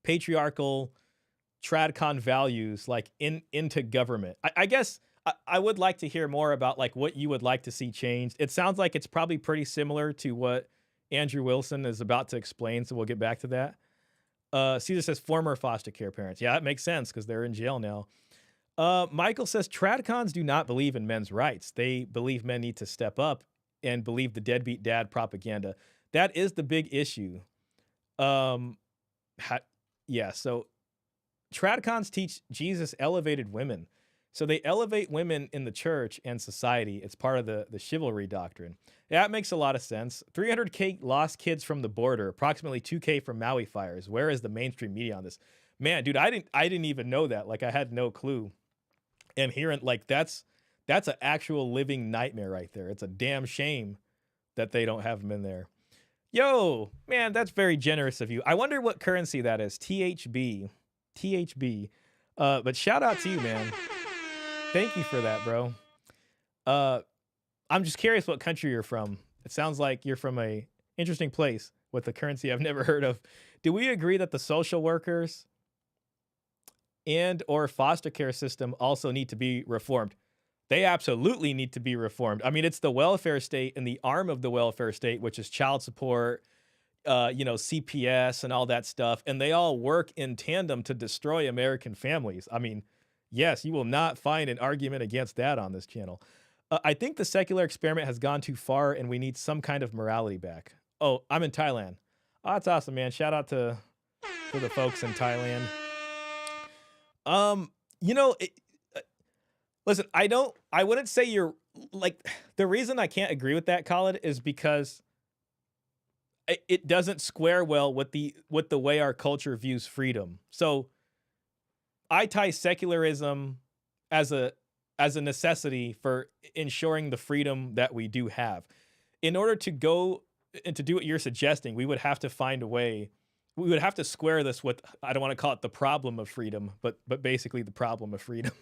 patriarchal TradCon values like into government. I guess I would like to hear more about like what you would like to see changed. It sounds like it's probably pretty similar to what Andrew Wilson is about to explain, so we'll get back to that. Caesar says former foster care parents. Yeah, that makes sense because they're in jail now. Michael says TradCons do not believe in men's rights. They believe men need to step up and believe the deadbeat dad propaganda. That is the big issue. Yeah, so TradCons teach Jesus elevated women. So they elevate women in the church and society. It's part of the chivalry doctrine. Yeah, that makes a lot of sense. 300K lost kids from the border, approximately 2K from Maui fires. Where is the mainstream media on this? Man, dude, I didn't even know that. Like I had no clue. And hearing like that's an actual living nightmare right there. It's a damn shame that they don't have them in there. Yo, man, that's very generous of you. I wonder what currency that is. THB. But shout out to you, man. Thank you for that, bro. I'm just curious what country you're from. It sounds like you're from a interesting place with a currency I've never heard of. Do we agree that the social workers and or foster care system also need to be reformed? They absolutely need to be reformed. I mean, it's the welfare state and the arm of the welfare state, which is child support, CPS and all that stuff. And they all work in tandem to destroy American families. I mean, yes, you will not find an argument against that on this channel. I think the secular experiment has gone too far and we need some kind of morality back. Oh, I'm in Thailand. Oh, that's awesome, man. Shout out to the folks in Thailand. Listen, I wouldn't say you're like, the reason I can't agree with that, Khaled, is because it doesn't square well with the way our culture views freedom. So I tie secularism as a necessity for ensuring the freedom that we do have. In order to go and to do what you're suggesting, we would have to find a way. We would have to square this with, I don't want to call it the problem of freedom, but basically the problem of freedom.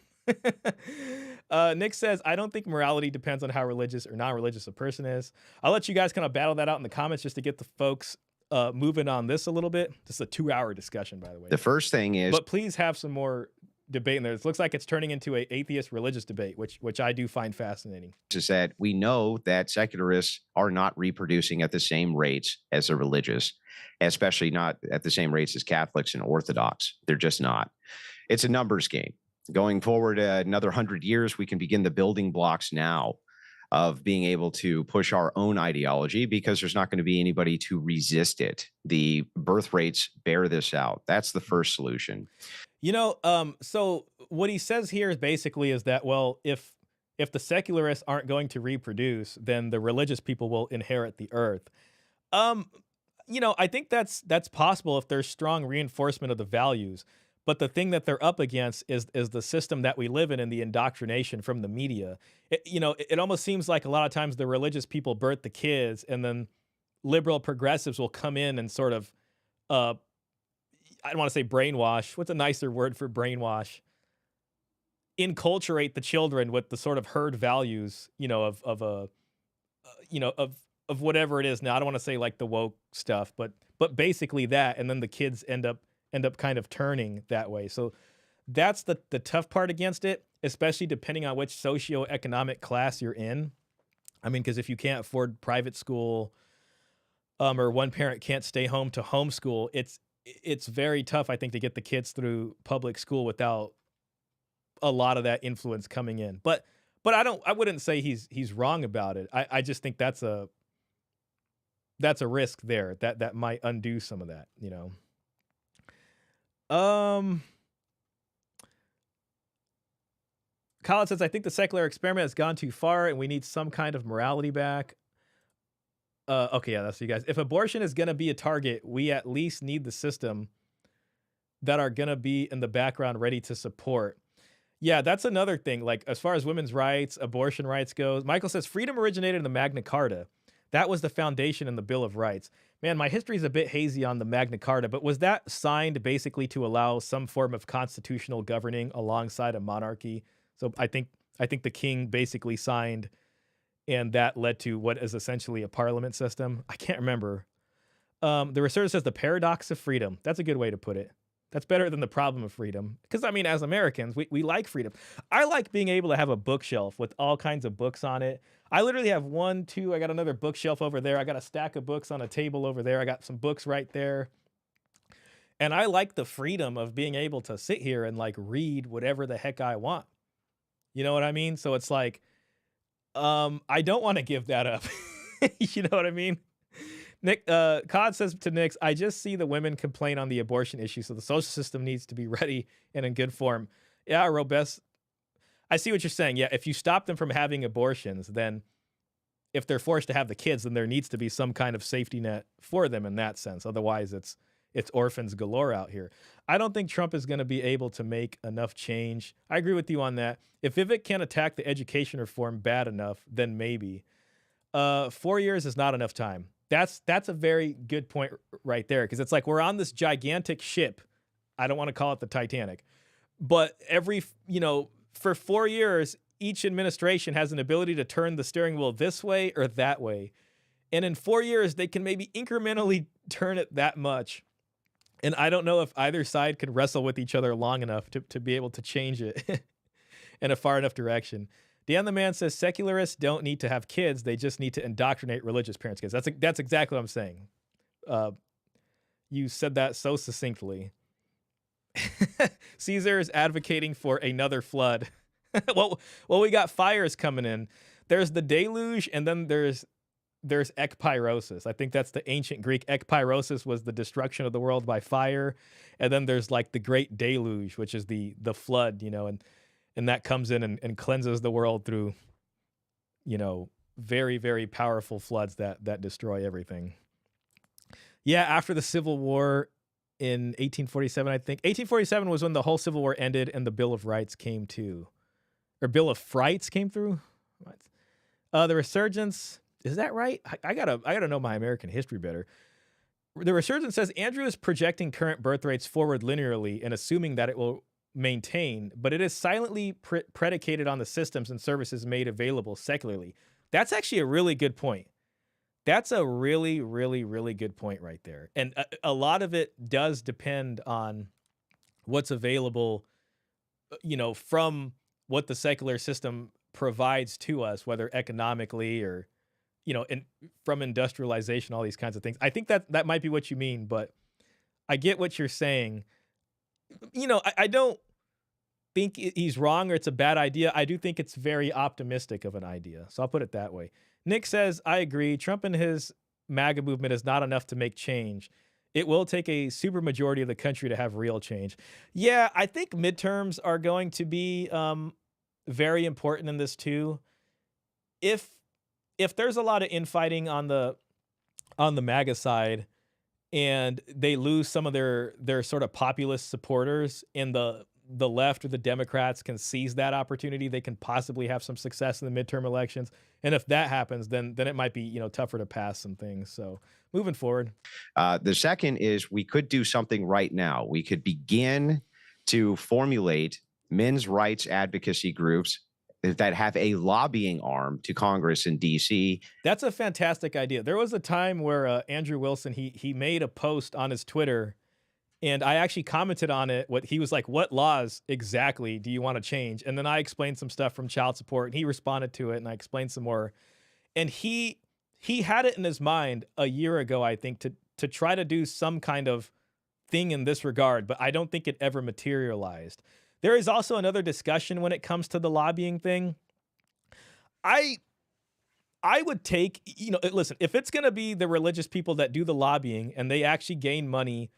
Nick says, I don't think morality depends on how religious or non-religious a person is. I'll let you guys kind of battle that out in the comments just to get the folks moving on this a little bit. This is a 2-hour discussion, by the way. The first thing is, but please have some more debate in there. It looks like it's turning into an atheist religious debate, which I do find fascinating. is that we know that secularists are not reproducing at the same rates as the religious, especially not at the same rates as Catholics and Orthodox. They're just not. It's a numbers game. Going forward another 100 years, we can begin the building blocks now of being able to push our own ideology because there's not going to be anybody to resist it. The birth rates bear this out. That's the first solution. So what he says here is basically is that, well, if the secularists aren't going to reproduce, then the religious people will inherit the earth. I think that's possible if there's strong reinforcement of the values. But the thing that they're up against is the system that we live in and the indoctrination from the media. It almost seems like a lot of times the religious people birth the kids and then liberal progressives will come in and sort of, I don't want to say brainwash. What's a nicer word for brainwash? Enculturate the children with the sort of herd values, of whatever it is. Now, I don't want to say like the woke stuff, but basically that, and then the kids end up kind of turning that way. So that's the tough part against it, especially depending on which socioeconomic class you're in. I mean, because if you can't afford private school, or one parent can't stay home to homeschool, it's very tough, I think, to get the kids through public school without a lot of that influence coming in. But I wouldn't say he's wrong about it. I just think that's a risk there that might undo some of that, Colin says, I think the secular experiment has gone too far and we need some kind of morality back. Okay, yeah, that's you guys. If abortion is gonna be a target, we at least need the system that are gonna be in the background ready to support. Yeah, that's another thing. Like as far as women's rights, abortion rights goes, Michael says freedom originated in the Magna Carta. That was the foundation in the Bill of Rights. Man, my history is a bit hazy on the Magna Carta, but was that signed basically to allow some form of constitutional governing alongside a monarchy? So I think the king basically signed, and that led to what is essentially a parliament system. I can't remember. The researcher says the paradox of freedom. That's a good way to put it. That's better than the problem of freedom. Because, I mean, as Americans, we like freedom. I like being able to have a bookshelf with all kinds of books on it. I literally have one, two, I got another bookshelf over there. I got a stack of books on a table over there. I got some books right there. And I like the freedom of being able to sit here and like read whatever the heck I want. You know what I mean? So it's like, I don't want to give that up. You know what I mean? Nick, Cod says to Nix, I just see the women complain on the abortion issue, so the social system needs to be ready and in good form. Yeah, Robest, I see what you're saying. Yeah, if you stop them from having abortions, then if they're forced to have the kids, then there needs to be some kind of safety net for them in that sense. Otherwise, it's orphans galore out here. I don't think Trump is going to be able to make enough change. I agree with you on that. If Vivek can attack the education reform bad enough, then maybe. 4 years is not enough time. That's a very good point right there, because it's like we're on this gigantic ship. I don't want to call it the Titanic, but for 4 years, each administration has an ability to turn the steering wheel this way or that way. And in 4 years, they can maybe incrementally turn it that much. And I don't know if either side can wrestle with each other long enough to be able to change it in a far enough direction. Dan the Man says secularists don't need to have kids. They just need to indoctrinate religious parents' kids. That's exactly what I'm saying. You said that so succinctly. Caesar is advocating for another flood. well, we got fires coming in. There's the deluge, and then there's ekpyrosis. I think that's the ancient Greek. Ekpyrosis was the destruction of the world by fire, and then there's like the great deluge, which is the flood, and that comes in and cleanses the world through, very, very powerful floods that destroy everything. Yeah, after the Civil War in 1847, I think. 1847 was when the whole Civil War ended and the Bill of Rights came to, or Bill of Frights came through. The resurgence, is that right? I gotta know my American history better. The resurgence says Andrew is projecting current birth rates forward linearly and assuming that it will maintain, but it is silently predicated on the systems and services made available secularly. That's actually a really good point. That's a really, really, really good point right there. And a lot of it does depend on what's available, from what the secular system provides to us, whether economically or, from industrialization, all these kinds of things. I think that might be what you mean, but I get what you're saying. I don't think he's wrong or it's a bad idea. I do think it's very optimistic of an idea. So I'll put it that way. Nick says, I agree. Trump and his MAGA movement is not enough to make change. It will take a super majority of the country to have real change. Yeah, I think midterms are going to be very important in this too. If there's a lot of infighting on the MAGA side, and they lose some of their sort of populist supporters, and the left or the Democrats can seize that opportunity, they can possibly have some success in the midterm elections. And if that happens, then it might be, tougher to pass some things. So moving forward. The second is we could do something right now. We could begin to formulate men's rights advocacy groups that have a lobbying arm to Congress in DC. That's a fantastic idea. There was a time where Andrew Wilson, he made a post on his Twitter, and I actually commented on it. He was like, what laws exactly do you want to change? And then I explained some stuff from child support, and he responded to it, and I explained some more. And he had it in his mind a year ago, I think, to try to do some kind of thing in this regard, but I don't think it ever materialized. There is also another discussion when it comes to the lobbying thing. I would take, listen, if it's going to be the religious people that do the lobbying and they actually gain money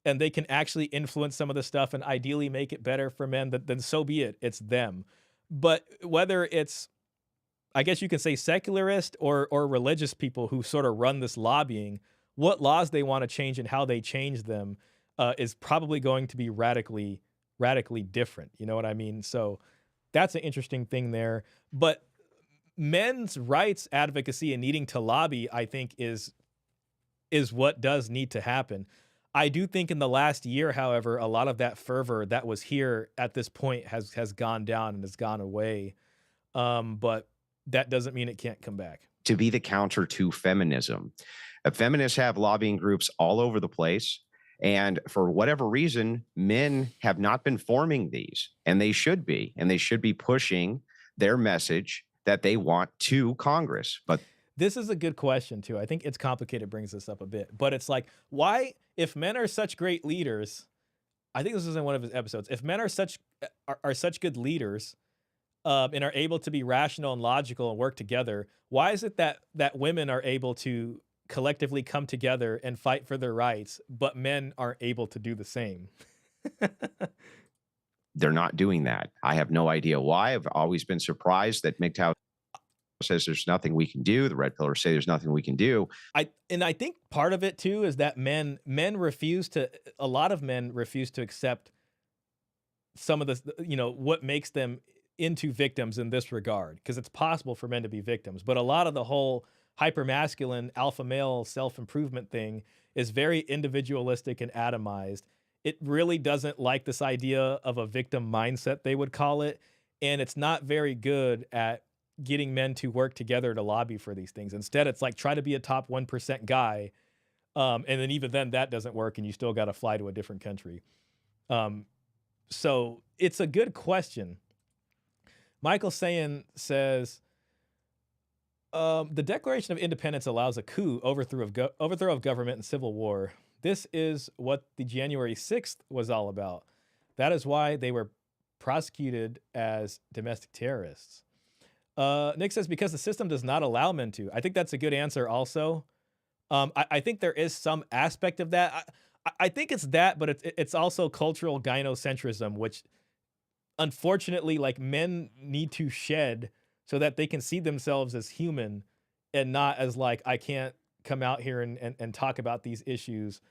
and they can actually influence some of the stuff and ideally make it better for men, then so be it. It's them. But whether it's, I guess you can say secularist or religious people who sort of run this lobbying, what laws they want to change and how they change them is probably going to be radically different. You know what I mean? So that's an interesting thing there. But men's rights advocacy and needing to lobby, I think, is what does need to happen. I do think in the last year, however, a lot of that fervor that was here at this point has gone down and has gone away. But that doesn't mean it can't come back. To be the counter to feminism. Feminists have lobbying groups all over the place. And for whatever reason, men have not been forming these, and they should be. And they should be pushing their message that they want to Congress. But this is a good question, too. I think It's Complicated brings this up a bit. But it's like, why, if men are such great leaders, I think this was in one of his episodes, if men are such good leaders and are able to be rational and logical and work together, why is it that women are able to collectively come together and fight for their rights, but men aren't able to do the same? they're not doing that. I have no idea why. I've always been surprised that MGTOW says there's nothing we can do. The Red Pillars say there's nothing we can do. I think part of it too is that a lot of men refuse to accept some of the, what makes them into victims in this regard, because it's possible for men to be victims, but a lot of the whole hypermasculine alpha male self-improvement thing is very individualistic and atomized. It really doesn't like this idea of a victim mindset, they would call it, and it's not very good at getting men to work together to lobby for these things. Instead, it's like, try to be a top 1% guy, and then even then that doesn't work, and you still got to fly to a different country. So it's a good question. Michael Sayan says, the Declaration of Independence allows a coup, overthrow of government, and civil war. This is what the January 6th was all about. That is why they were prosecuted as domestic terrorists. Nick says, because the system does not allow men to. I think that's a good answer also. I think there is some aspect of that. I think it's that, but it's also cultural gynocentrism, which unfortunately, like, men need to shed so that they can see themselves as human and not as like, I can't come out here and talk about these issues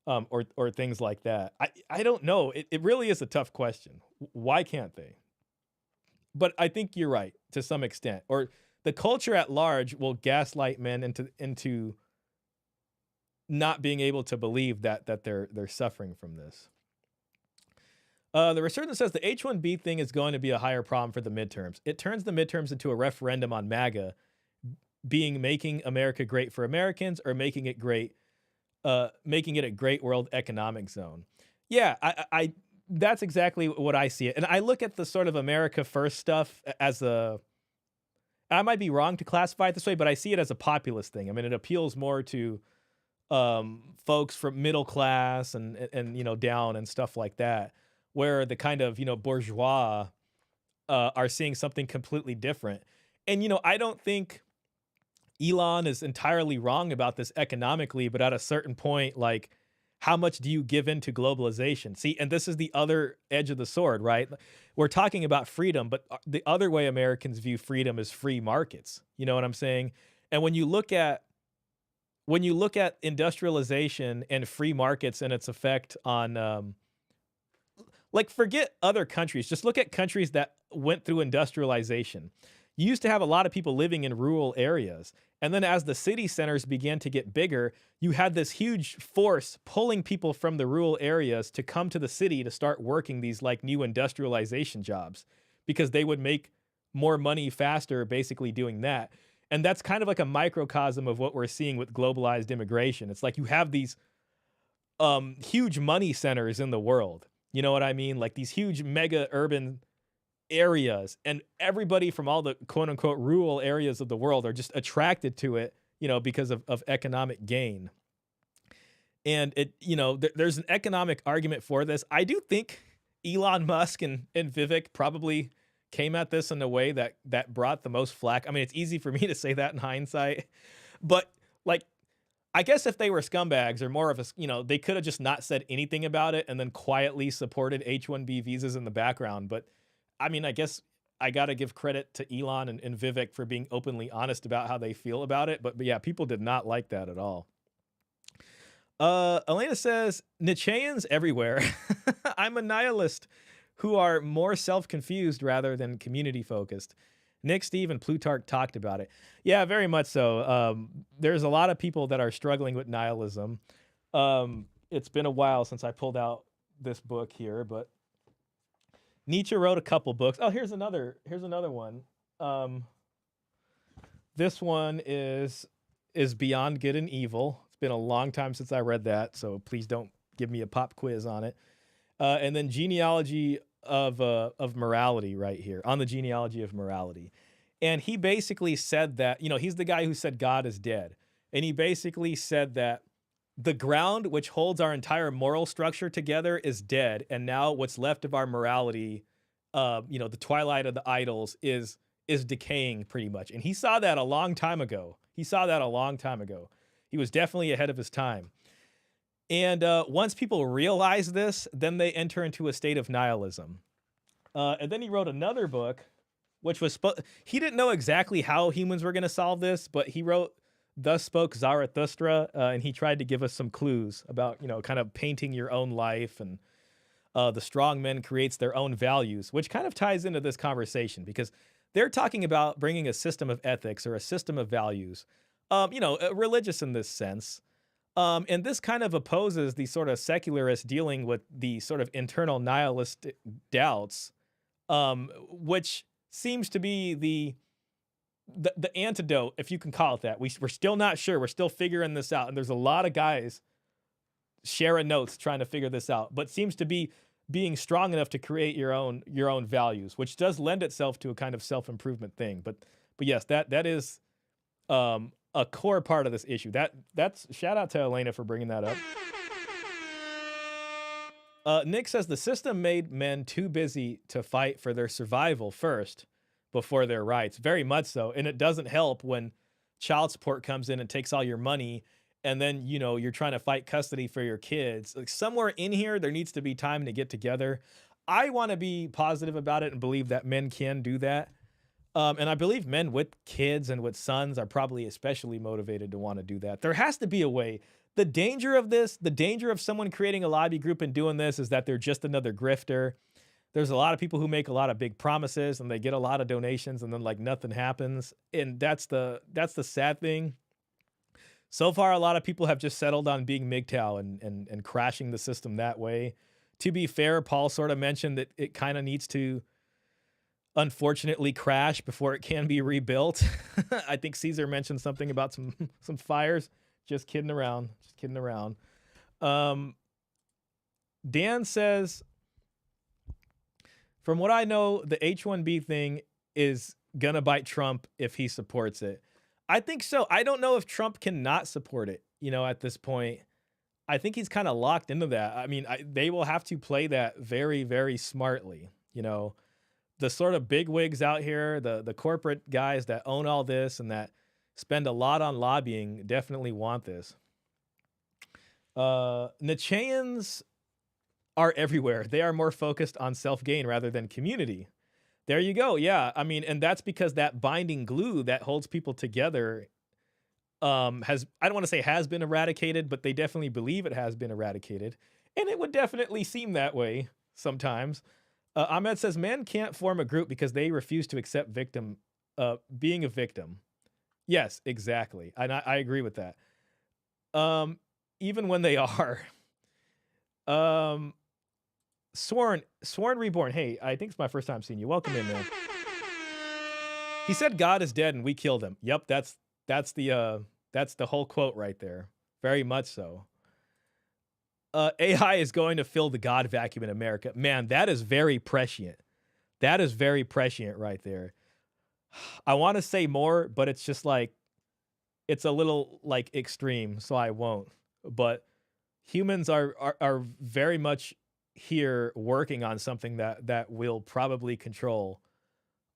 or things like that. I don't know. It really is a tough question. Why can't they? But I think you're right to some extent. Or the culture at large will gaslight men into not being able to believe that they're suffering from this. The resurgent says the H-1B thing is going to be a higher problem for the midterms. It turns the midterms into a referendum on MAGA, being making America great for Americans or making it a great world economic zone. Yeah, I that's exactly what I see it. And I look at the sort of America First stuff as I might be wrong to classify it this way, but I see it as a populist thing. I mean, it appeals more to folks from middle class and down and stuff like that, where the kind of, bourgeois are seeing something completely different. And, I don't think Elon is entirely wrong about this economically, but at a certain point, like, how much do you give in to globalization? See, and this is the other edge of the sword, right? We're talking about freedom, but the other way Americans view freedom is free markets. You know what I'm saying? And when you look at industrialization and free markets and its effect on, forget other countries, just look at countries that went through industrialization. You used to have a lot of people living in rural areas. And then as the city centers began to get bigger, you had this huge force pulling people from the rural areas to come to the city to start working these like new industrialization jobs, because they would make more money faster basically doing that. And that's kind of like a microcosm of what we're seeing with globalized immigration. It's like you have these huge money centers in the world. You know what I mean? Like these huge mega urban areas, and everybody from all the quote unquote rural areas of the world are just attracted to it, because of economic gain. And there's an economic argument for this. I do think Elon Musk and Vivek probably came at this in a way that brought the most flack. I mean, it's easy for me to say that in hindsight, but like, I guess if they were scumbags or more of a, they could have just not said anything about it and then quietly supported H-1B visas in the background. But I mean, I guess I got to give credit to Elon and Vivek for being openly honest about how they feel about it. But yeah, people did not like that at all. Elena says, Nietzscheans everywhere. I'm a nihilist who are more self-confused rather than community-focused. Nick, Steve, and Plutarch talked about it. Yeah, very much so. There's a lot of people that are struggling with nihilism. It's been a while since I pulled out this book here, but Nietzsche wrote a couple books. Oh, here's another one. This one is Beyond Good and Evil. It's been a long time since I read that, so please don't give me a pop quiz on it. And then Genealogy of Morality right here, on the genealogy of morality. And he basically said that, he's the guy who said God is dead. And he basically said that the ground which holds our entire moral structure together is dead. And now what's left of our morality, the twilight of the idols is decaying pretty much. And he saw that a long time ago. He was definitely ahead of his time. And once people realize this, then they enter into a state of nihilism. And then he wrote another book, which was, he didn't know exactly how humans were going to solve this, but he wrote Thus Spoke Zarathustra, and he tried to give us some clues about, kind of painting your own life, and the strong man creates their own values, which kind of ties into this conversation because they're talking about bringing a system of ethics or a system of values, religious in this sense. And this kind of opposes the sort of secularists dealing with the sort of internal nihilist doubts, which seems to be the antidote, if you can call it that. We're still not sure. We're still figuring this out. And there's a lot of guys sharing notes trying to figure this out, but seems to be being strong enough to create your own values, which does lend itself to a kind of self-improvement thing. But yes, that is a core part of this issue. That's shout out to Elena for bringing that up. Nick says the system made men too busy to fight for their survival first before their rights. Very much so. And it doesn't help when child support comes in and takes all your money, and then, you're trying to fight custody for your kids. Like, somewhere in here, there needs to be time to get together. I want to be positive about it and believe that men can do that. And I believe men with kids and with sons are probably especially motivated to want to do that. There has to be a way. The danger of someone creating a lobby group and doing this is that they're just another grifter. There's a lot of people who make a lot of big promises and they get a lot of donations and then like nothing happens. And that's the sad thing. So far, a lot of people have just settled on being MGTOW and crashing the system that way. To be fair, Paul sort of mentioned that it kind of needs to unfortunately crash before it can be rebuilt. I think Caesar mentioned something about some fires. Just kidding around. Dan says, from what I know, the H-1B thing is gonna bite Trump if he supports it. I think so. I don't know if Trump cannot support it, at this point. I think he's kind of locked into that. I mean, they will have to play that very, very smartly, The sort of bigwigs out here, the corporate guys that own all this and that spend a lot on lobbying definitely want this. Nietzscheans are everywhere. They are more focused on self-gain rather than community. There you go. Yeah. I mean, and that's because that binding glue that holds people together I don't want to say has been eradicated, but they definitely believe it has been eradicated. And it would definitely seem that way sometimes. Ahmed says, men can't form a group because they refuse to accept being a victim. Yes, exactly. And I agree with that. Even when they are. Sworn Reborn. Hey, I think it's my first time seeing you. Welcome in, man. He said God is dead and we killed him. Yep, that's the whole quote right there. Very much so. AI is going to fill the God vacuum in America. Man, that is very prescient. That is very prescient right there. I want to say more, but it's just like, it's a little like extreme, so I won't. But humans are very much here working on something that will probably control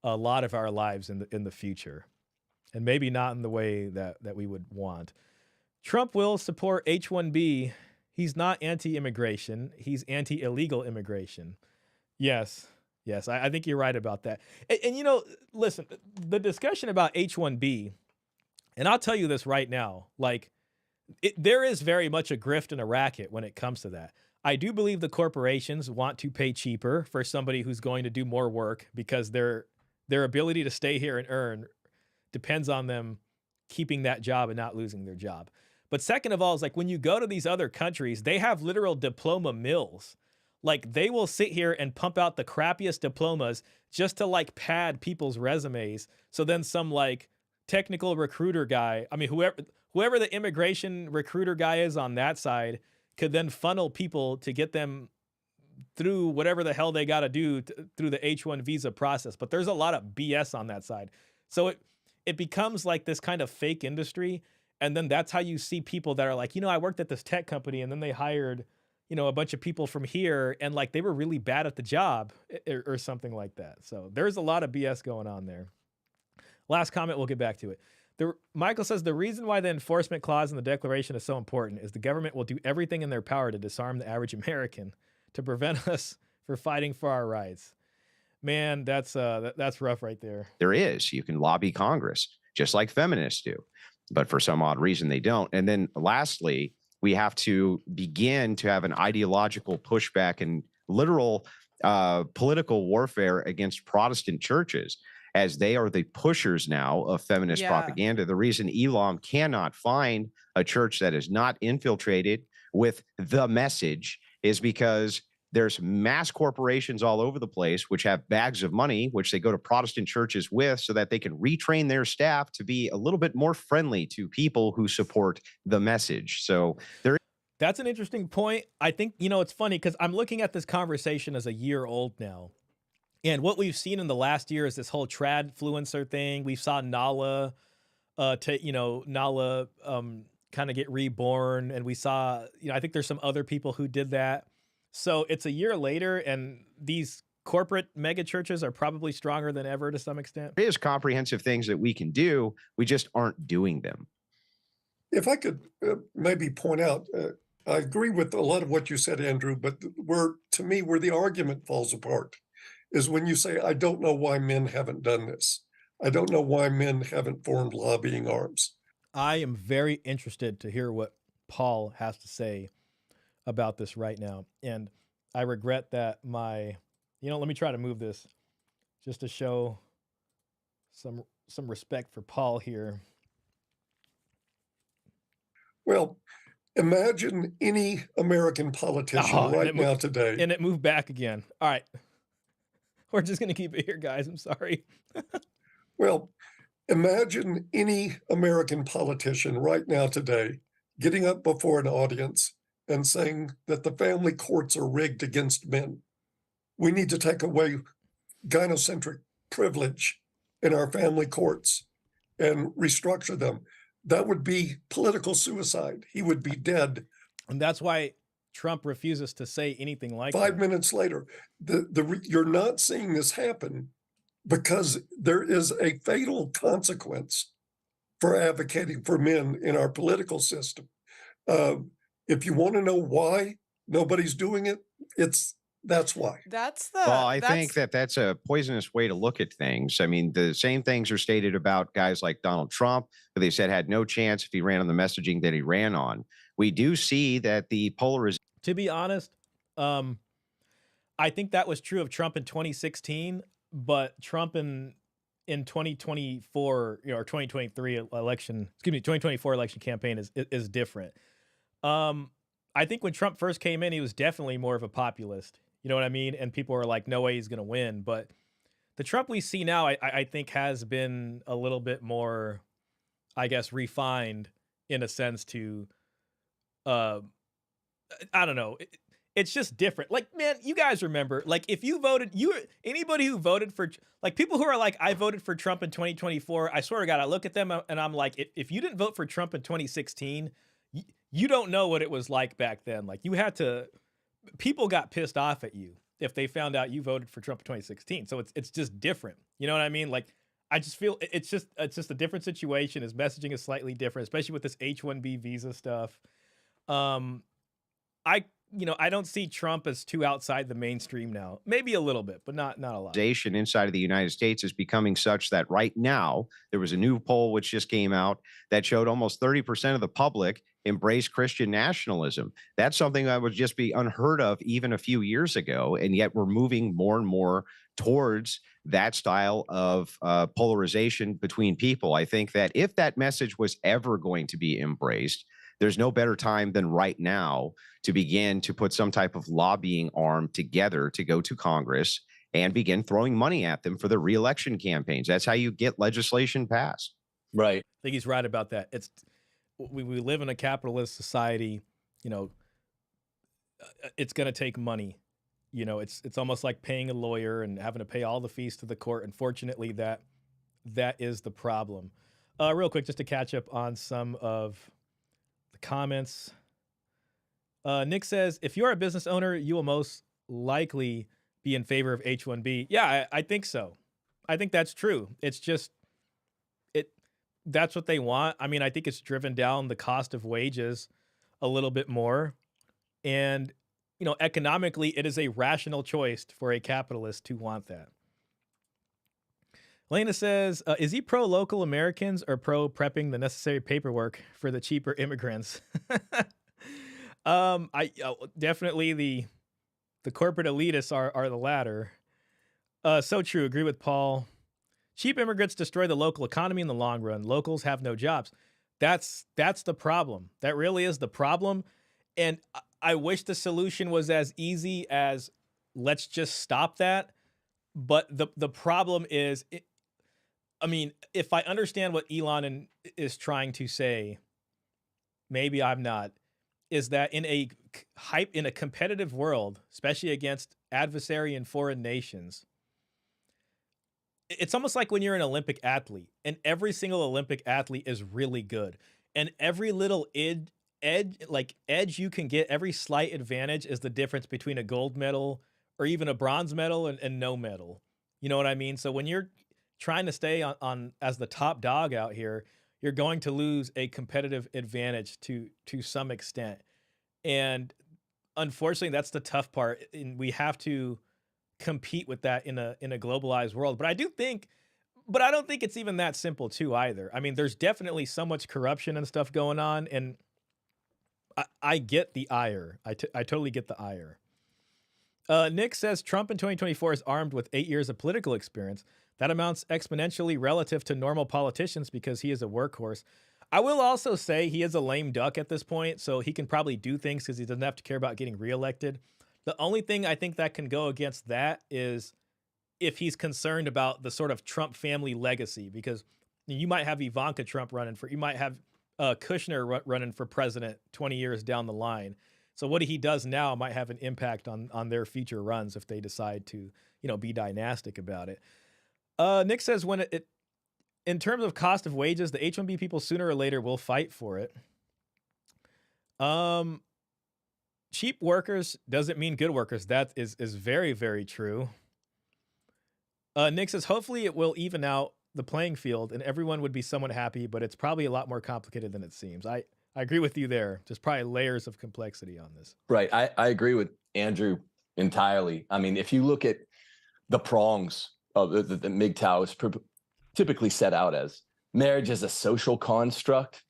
a lot of our lives in the future, and maybe not in the way that we would want. Trump will support H-1B. He's not anti-immigration. He's anti-illegal immigration. Yes. Yes, I think you're right about that. And you know, listen, the discussion about H-1B, and I'll tell you this right now, like, there is very much a grift and a racket when it comes to that. I do believe the corporations want to pay cheaper for somebody who's going to do more work because their ability to stay here and earn depends on them keeping that job and not losing their job. But second of all, is like when you go to these other countries, they have literal diploma mills. Like they will sit here and pump out the crappiest diplomas just to like pad people's resumes. So then some like technical recruiter guy, I mean, whoever the immigration recruiter guy is on that side could then funnel people to get them through whatever the hell they got to do through the H-1 visa process. But there's a lot of BS on that side. So it becomes like this kind of fake industry. And then that's how you see people that are like, you know, I worked at this tech company and then they hired, you know, a bunch of people from here and like they were really bad at the job or something like that. So there's a lot of BS going on there. Last comment, we'll get back to it. Michael says the reason why the enforcement clause in the Declaration is so important is the government will do everything in their power to disarm the average American to prevent us from fighting for our rights. Man, that's rough right there. There is. You can lobby Congress just like feminists do, but for some odd reason they don't. And then lastly, we have to begin to have an ideological pushback and literal political warfare against Protestant churches, as they are the pushers now of feminist propaganda. The reason Elam cannot find a church that is not infiltrated with the message is because there's mass corporations all over the place which have bags of money, which they go to Protestant churches with so that they can retrain their staff to be a little bit more friendly to people who support the message. So that's an interesting point. I think, you know, it's funny because I'm looking at this conversation as a year old now. And what we've seen in the last year is this whole tradfluencer thing. We saw Nala, Nala kind of get reborn. And we saw, you know, I think there's some other people who did that. So it's a year later and these corporate mega churches are probably stronger than ever to some extent. There is comprehensive things that we can do. We just aren't doing them. If I could maybe point out, I agree with a lot of what you said, Andrew, but where the argument falls apart is when you say, I don't know why men haven't done this. I don't know why men haven't formed lobbying arms. I am very interested to hear what Paul has to say about this right now. And I regret that let me try to move this just to show some respect for Paul here. Well, imagine any American politician now today. And it moved back again. All right. We're just going to keep it here, guys. I'm sorry. Well, imagine any American politician right now today getting up before an audience and saying that the family courts are rigged against men. We need to take away gynocentric privilege in our family courts and restructure them. That would be political suicide. He would be dead. And that's why Trump refuses to say anything like that. 5 minutes later, you're not seeing this happen because there is a fatal consequence for advocating for men in our political system. If you want to know why nobody's doing it, that's why. I think that's a poisonous way to look at things. I mean, the same things are stated about guys like Donald Trump, who they said had no chance if he ran on the messaging that he ran on. We do see that the polarization. To be honest, I think that was true of Trump in 2016, but Trump in 2024 or 2023 2024 election campaign is different. I think when Trump first came in, he was definitely more of a populist. You know what I mean? And people were like, no way he's going to win. But the Trump we see now, I think has been a little bit more, I guess, refined in a sense to, I don't know. It's just different. Like, man, you guys remember, like, if you voted, anybody who voted for, like, people who are like, I voted for Trump in 2024, I swear to God, I look at them and I'm like, if you didn't vote for Trump in 2016, you don't know what it was like back then. Like, people got pissed off at you if they found out you voted for Trump in 2016. So it's just different. You know what I mean? Like, I just feel it's just a different situation. His messaging is slightly different, especially with this H-1B visa stuff. I don't see Trump as too outside the mainstream now. Maybe a little bit, but not a lot. Inside of the United States is becoming such that right now there was a new poll which just came out that showed almost 30% of the public embrace Christian nationalism. That's something that would just be unheard of even a few years ago, and yet we're moving more and more towards that style of polarization between people. I think that if that message was ever going to be embraced, there's no better time than right now to begin to put some type of lobbying arm together to go to Congress and begin throwing money at them for the reelection campaigns. That's how you get legislation passed. Right. I think he's right about that. We live in a capitalist society. It's going to take money. It's almost like paying a lawyer and having to pay all the fees to the court. Unfortunately, that is the problem. Real quick, just to catch up on some of the comments. Nick says, if you're a business owner, you will most likely be in favor of H-1B. Yeah, I think so. I think that's true. It's just, that's what they want. I mean, I think it's driven down the cost of wages a little bit more. And, economically, it is a rational choice for a capitalist to want that. Lena says, is he pro-local Americans or pro-prepping the necessary paperwork for the cheaper immigrants? Definitely the corporate elitists are the latter. So true. Agree with Paul. Cheap immigrants destroy the local economy in the long run. Locals have no jobs. That's the problem. That really is the problem. And I wish the solution was as easy as let's just stop that. But the problem is, if I understand what Elon is trying to say, maybe I'm not, is that in a competitive world, especially against adversary and foreign nations, it's almost like when you're an Olympic athlete and every single Olympic athlete is really good, and every little edge you can get, every slight advantage is the difference between a gold medal or even a bronze medal and no medal. You know what I mean? So when you're trying to stay on as the top dog out here, you're going to lose a competitive advantage to some extent. And unfortunately, that's the tough part. And we have to compete with that in a globalized world. But I don't think it's even that simple too either. I mean, there's definitely so much corruption and stuff going on. And I get the ire. I totally get the ire. Nick says Trump in 2024 is armed with 8 years of political experience. That amounts exponentially relative to normal politicians because he is a workhorse. I will also say he is a lame duck at this point, so he can probably do things because he doesn't have to care about getting reelected. The only thing I think that can go against that is if he's concerned about the sort of Trump family legacy, because you might have Ivanka Trump you might have Kushner running for president 20 years down the line. So what he does now might have an impact on their future runs if they decide to, be dynastic about it. Nick says in terms of cost of wages, the H-1B people sooner or later will fight for it. Cheap workers doesn't mean good workers. That is very, very true. Nick says, hopefully it will even out the playing field and everyone would be somewhat happy, but it's probably a lot more complicated than it seems. I agree with you there. There's probably layers of complexity on this. Right. I agree with Andrew entirely. I mean, if you look at the prongs of the MGTOW is typically set out as marriage as a social construct.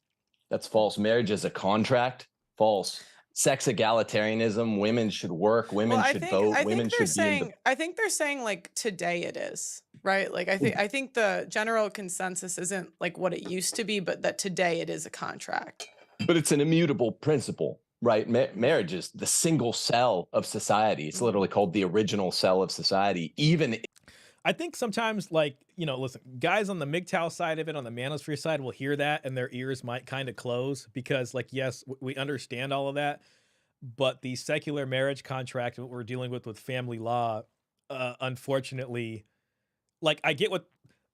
That's false. Marriage as a contract. False. Sex egalitarianism. Women should work. Women should vote. Women should be. I think they're saying like today it is, right? Like I think the general consensus isn't like what it used to be, but that today it is a contract. But it's an immutable principle, right? Marriage is the single cell of society. It's literally called the original cell of society. I think sometimes, listen, guys on the MGTOW side of it, on the manosphere side, will hear that and their ears might kind of close because, yes, we understand all of that, but the secular marriage contract, what we're dealing with family law, unfortunately, I get what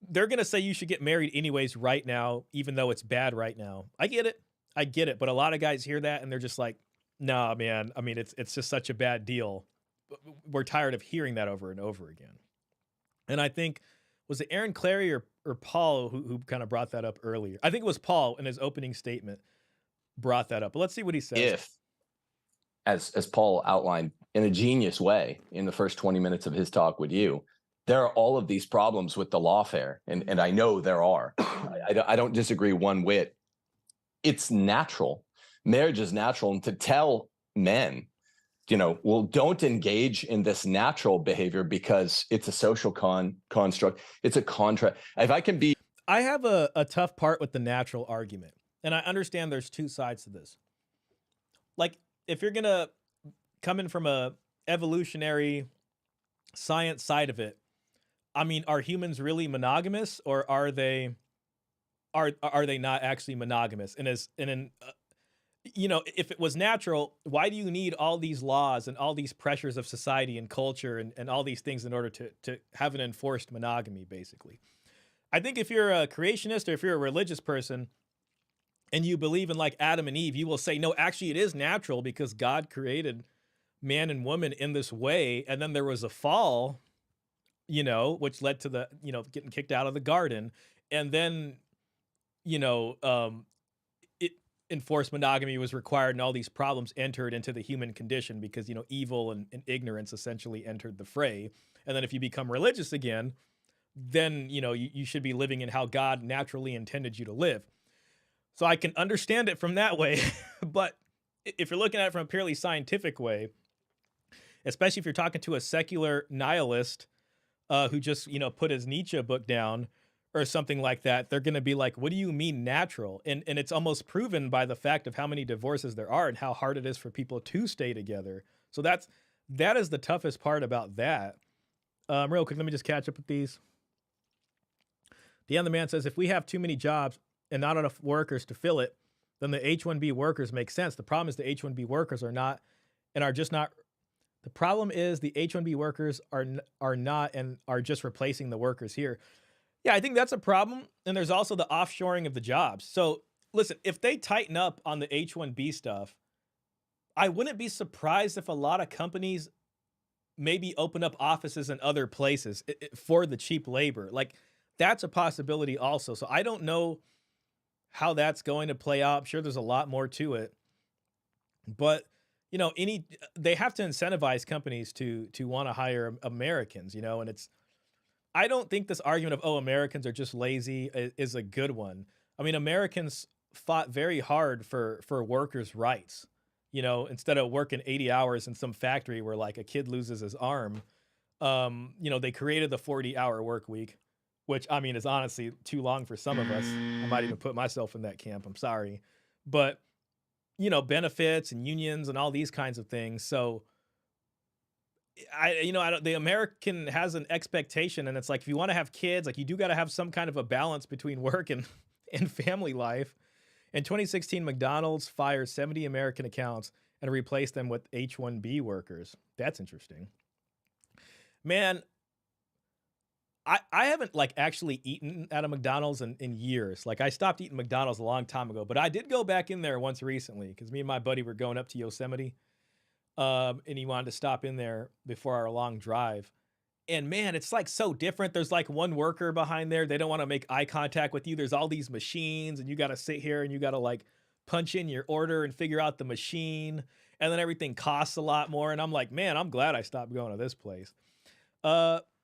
they're going to say. You should get married anyways right now, even though it's bad right now. I get it. But a lot of guys hear that and they're just like, nah, man. I mean, it's just such a bad deal. We're tired of hearing that over and over again. And I think, was it Aaron Clarey or Paul who kind of brought that up earlier? I think it was Paul in his opening statement brought that up. But let's see what he says. as Paul outlined in a genius way in the first 20 minutes of his talk with you, there are all of these problems with the lawfare, and I know there are. I don't disagree one whit. It's natural. Marriage is natural, and to tell men, well, don't engage in this natural behavior because it's a social construct. It's a contract. If I can be, I have a tough part with the natural argument, and I understand there's two sides to this. Like, if you're gonna come in from a evolutionary science side of it, I mean, are humans really monogamous, or are they not actually monogamous? And if it was natural, why do you need all these laws and all these pressures of society and culture and all these things in order to have an enforced monogamy, basically? I think if you're a creationist or if you're a religious person and you believe in like Adam and Eve, you will say, no, actually it is natural because God created man and woman in this way. And then there was a fall, which led to the, getting kicked out of the garden. And then, enforced monogamy was required and all these problems entered into the human condition because, evil and ignorance essentially entered the fray. And then if you become religious again, then, you should be living in how God naturally intended you to live. So I can understand it from that way. But if you're looking at it from a purely scientific way, especially if you're talking to a secular nihilist who just, put his Nietzsche book down or something like that, they're going to be like, what do you mean natural? And it's almost proven by the fact of how many divorces there are and how hard it is for people to stay together. So that is the toughest part about that. Real quick, let me just catch up with these. The man says, if we have too many jobs and not enough workers to fill it, then the H-1B workers make sense. The problem is the H-1B workers the problem is the H-1B workers are not and are just replacing the workers here. Yeah, I think that's a problem. And there's also the offshoring of the jobs. So listen, if they tighten up on the H-1B stuff, I wouldn't be surprised if a lot of companies maybe open up offices in other places for the cheap labor. Like, that's a possibility also. So I don't know how that's going to play out. I'm sure there's a lot more to it. But, they have to incentivize companies to want to hire Americans, and I don't think this argument of, Americans are just lazy is a good one. I mean, Americans fought very hard for workers' rights, instead of working 80 hours in some factory where like a kid loses his arm, they created the 40-hour work week, which I mean is honestly too long for some of us. I might even put myself in that camp. I'm sorry. But, benefits and unions and all these kinds of things. So the American has an expectation, and it's like, if you want to have kids, like you do got to have some kind of a balance between work and family life. In 2016, McDonald's fired 70 American accounts and replaced them with H-1B workers. That's interesting. Man, I haven't like actually eaten at a McDonald's in years. Like I stopped eating McDonald's a long time ago, but I did go back in there once recently because me and my buddy were going up to Yosemite. And he wanted to stop in there before our long drive. And man, it's like so different. There's like one worker behind there. They don't want to make eye contact with you. There's all these machines and you got to sit here and you got to like punch in your order and figure out the machine. And then everything costs a lot more. And I'm like, man, I'm glad I stopped going to this place.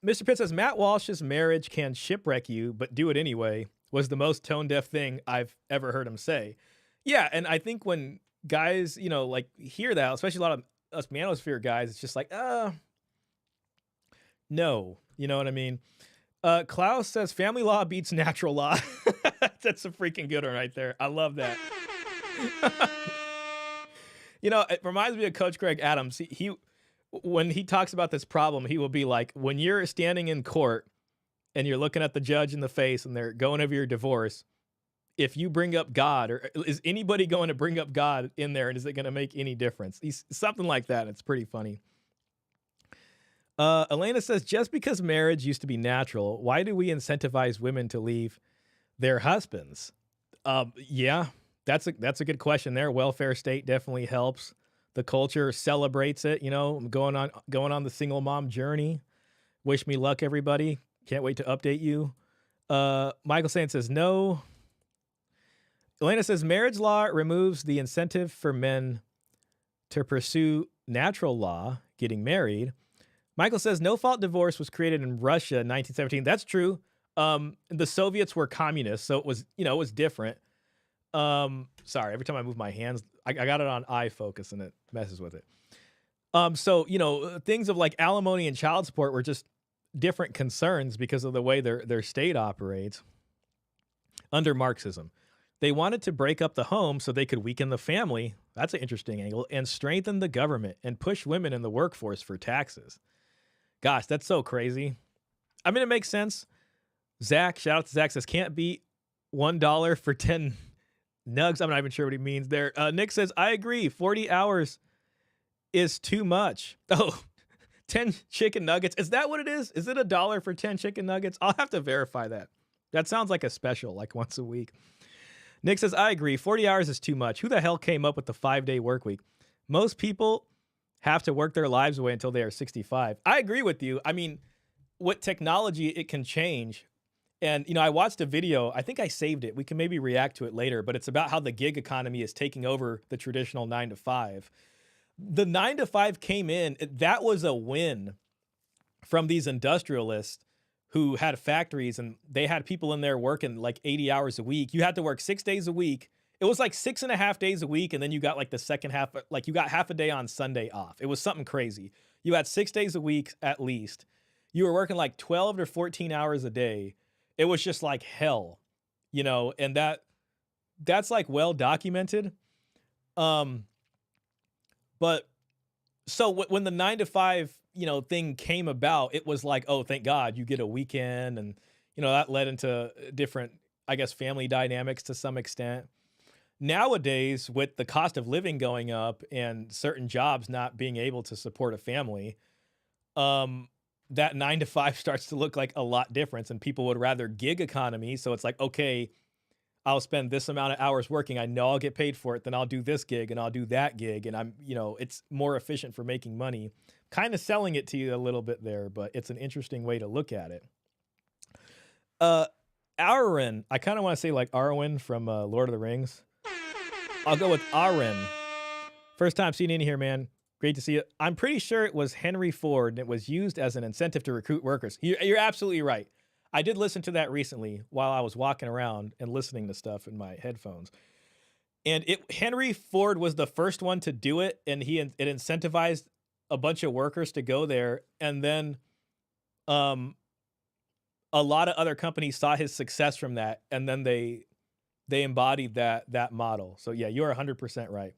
Mr. Pitt says, Matt Walsh's marriage can shipwreck you, but do it anyway, was the most tone-deaf thing I've ever heard him say. Yeah, and I think when guys, like hear that, especially a lot of us manosphere guys, it's just like, no, you know what I mean? Klaus says, family law beats natural law. That's a freaking good one right there. I love that. It reminds me of Coach Greg Adams. He when he talks about this problem, he will be like, when you're standing in court and you're looking at the judge in the face and they're going over your divorce, if you bring up God, or is anybody going to bring up God in there, and is it going to make any difference? He's something like that. It's pretty funny. Elena says, just because marriage used to be natural, why do we incentivize women to leave their husbands? Yeah, that's a good question there. Welfare state definitely helps. The culture celebrates it, going on the single mom journey. Wish me luck, everybody. Can't wait to update you. Michael Sand says no. Elena says marriage law removes the incentive for men to pursue natural law, getting married. Michael says no-fault divorce was created in Russia in 1917. That's true. The Soviets were communists, so it was, it was different. Sorry, every time I move my hands, I got it on eye focus and it messes with it. So, things of like alimony and child support were just different concerns because of the way their state operates under Marxism. They wanted to break up the home so they could weaken the family. That's an interesting angle, and strengthen the government and push women in the workforce for taxes. Gosh, that's so crazy. I mean, it makes sense. Zach, shout out to Zach, says can't beat $1 for 10 nugs. I'm not even sure what he means there. Nick says, I agree. 40 hours is too much. Oh, 10 chicken nuggets. Is that what it is? Is it $1 for 10 chicken nuggets? I'll have to verify that. That sounds like a special, like once a week. Nick says, I agree. 40 hours is too much. Who the hell came up with the 5-day work week? Most people have to work their lives away until they are 65. I agree with you. I mean, with technology, it can change. And, I watched a video. I think I saved it. We can maybe react to it later, but it's about how the gig economy is taking over the traditional 9 to 5. The 9 to 5 came in. That was a win from these industrialists who had factories, and they had people in there working like 80 hours a week. You had to work 6 days a week. It was like 6.5 days a week. And then you got like the second half, like you got half a day on Sunday off. It was something crazy. You had 6 days a week at least. You were working like 12 to 14 hours a day. It was just like hell, and that's like well documented. But so when the 9 to 5, thing came about, it was like, oh, thank God you get a weekend. And, that led into different, I guess, family dynamics to some extent. Nowadays, with the cost of living going up and certain jobs not being able to support a family, that 9 to 5 starts to look like a lot different, and people would rather gig economy. So it's like, okay, I'll spend this amount of hours working. I know I'll get paid for it. Then I'll do this gig and I'll do that gig. And I'm, it's more efficient for making money. Kind of selling it to you a little bit there, but it's an interesting way to look at it. Arwen, I kind of want to say like Arwen from Lord of the Rings. I'll go with Arwen. First time seeing you in here, man. Great to see you. I'm pretty sure it was Henry Ford, and it was used as an incentive to recruit workers. You're absolutely right. I did listen to that recently while I was walking around and listening to stuff in my headphones. And Henry Ford was the first one to do it, and it incentivized a bunch of workers to go there. And then a lot of other companies saw his success from that, and then they embodied that model. So yeah, you're 100% right.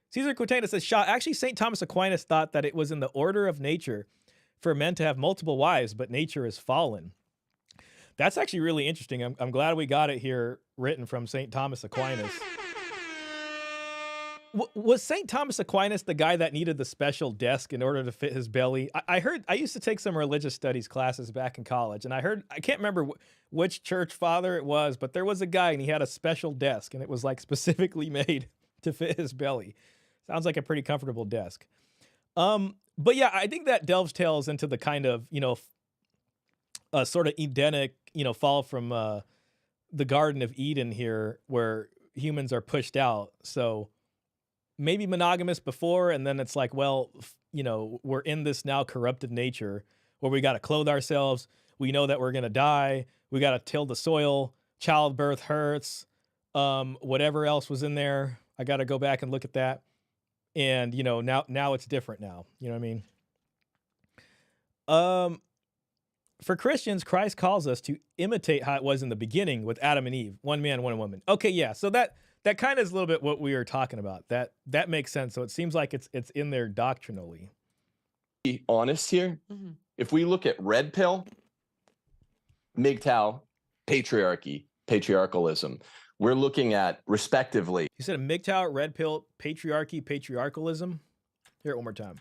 Caesar Quintana says, Shaw, actually St. Thomas Aquinas thought that it was in the order of nature for men to have multiple wives, but nature is fallen. That's actually really interesting. I'm glad we got it here written from St. Thomas Aquinas. Was St. Thomas Aquinas the guy that needed the special desk in order to fit his belly? I heard, I used to take some religious studies classes back in college, and I can't remember which church father it was, but there was a guy and he had a special desk, and it was like specifically made to fit his belly. Sounds like a pretty comfortable desk. But yeah, I think that delves tails into the kind of, sort of Edenic, fall from the Garden of Eden here, where humans are pushed out. So maybe monogamous before, and then it's like, well, we're in this now corrupted nature where we got to clothe ourselves. We know that we're going to die. We got to till the soil. Childbirth hurts. Whatever else was in there, I got to go back and look at that. And, now it's different now. You know what I mean? For Christians, Christ calls us to imitate how it was in the beginning with Adam and Eve, one man, one woman. Okay, yeah. So that kind of is a little bit what we were talking about. That makes sense. So it seems like it's in there doctrinally. Be honest here. Mm-hmm. If we look at red pill, MGTOW, patriarchy, patriarchalism, we're looking at respectively. You said a MGTOW, red pill, patriarchy, patriarchalism. Hear it one more time.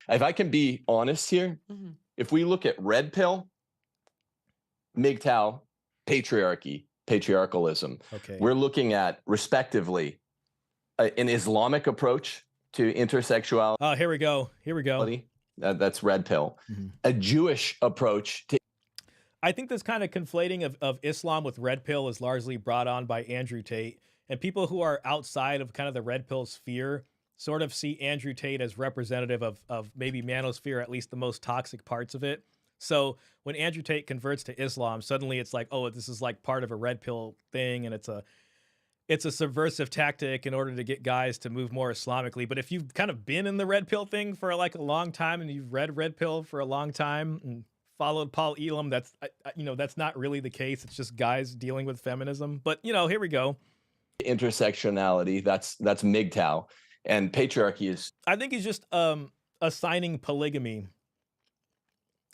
If I can be honest here, mm-hmm. If we look at red pill, MGTOW, patriarchy, patriarchalism, okay. We're looking at respectively an Islamic approach to intersexuality. Oh, here we go. That's red pill. Mm-hmm. A Jewish approach to. I think this kind of conflating of Islam with red pill is largely brought on by Andrew Tate, and people who are outside of kind of the red pill sphere sort of see Andrew Tate as representative of maybe manosphere, at least the most toxic parts of it. So when Andrew Tate converts to Islam, suddenly it's like, oh, this is like part of a red pill thing, and it's a subversive tactic in order to get guys to move more Islamically. But if you've kind of been in the red pill thing for like a long time, and you've read red pill for a long time and followed Paul Elam, that's that's not really the case. It's just guys dealing with feminism. But here we go. Intersectionality, that's MGTOW, and patriarchy is. I think he's just assigning polygamy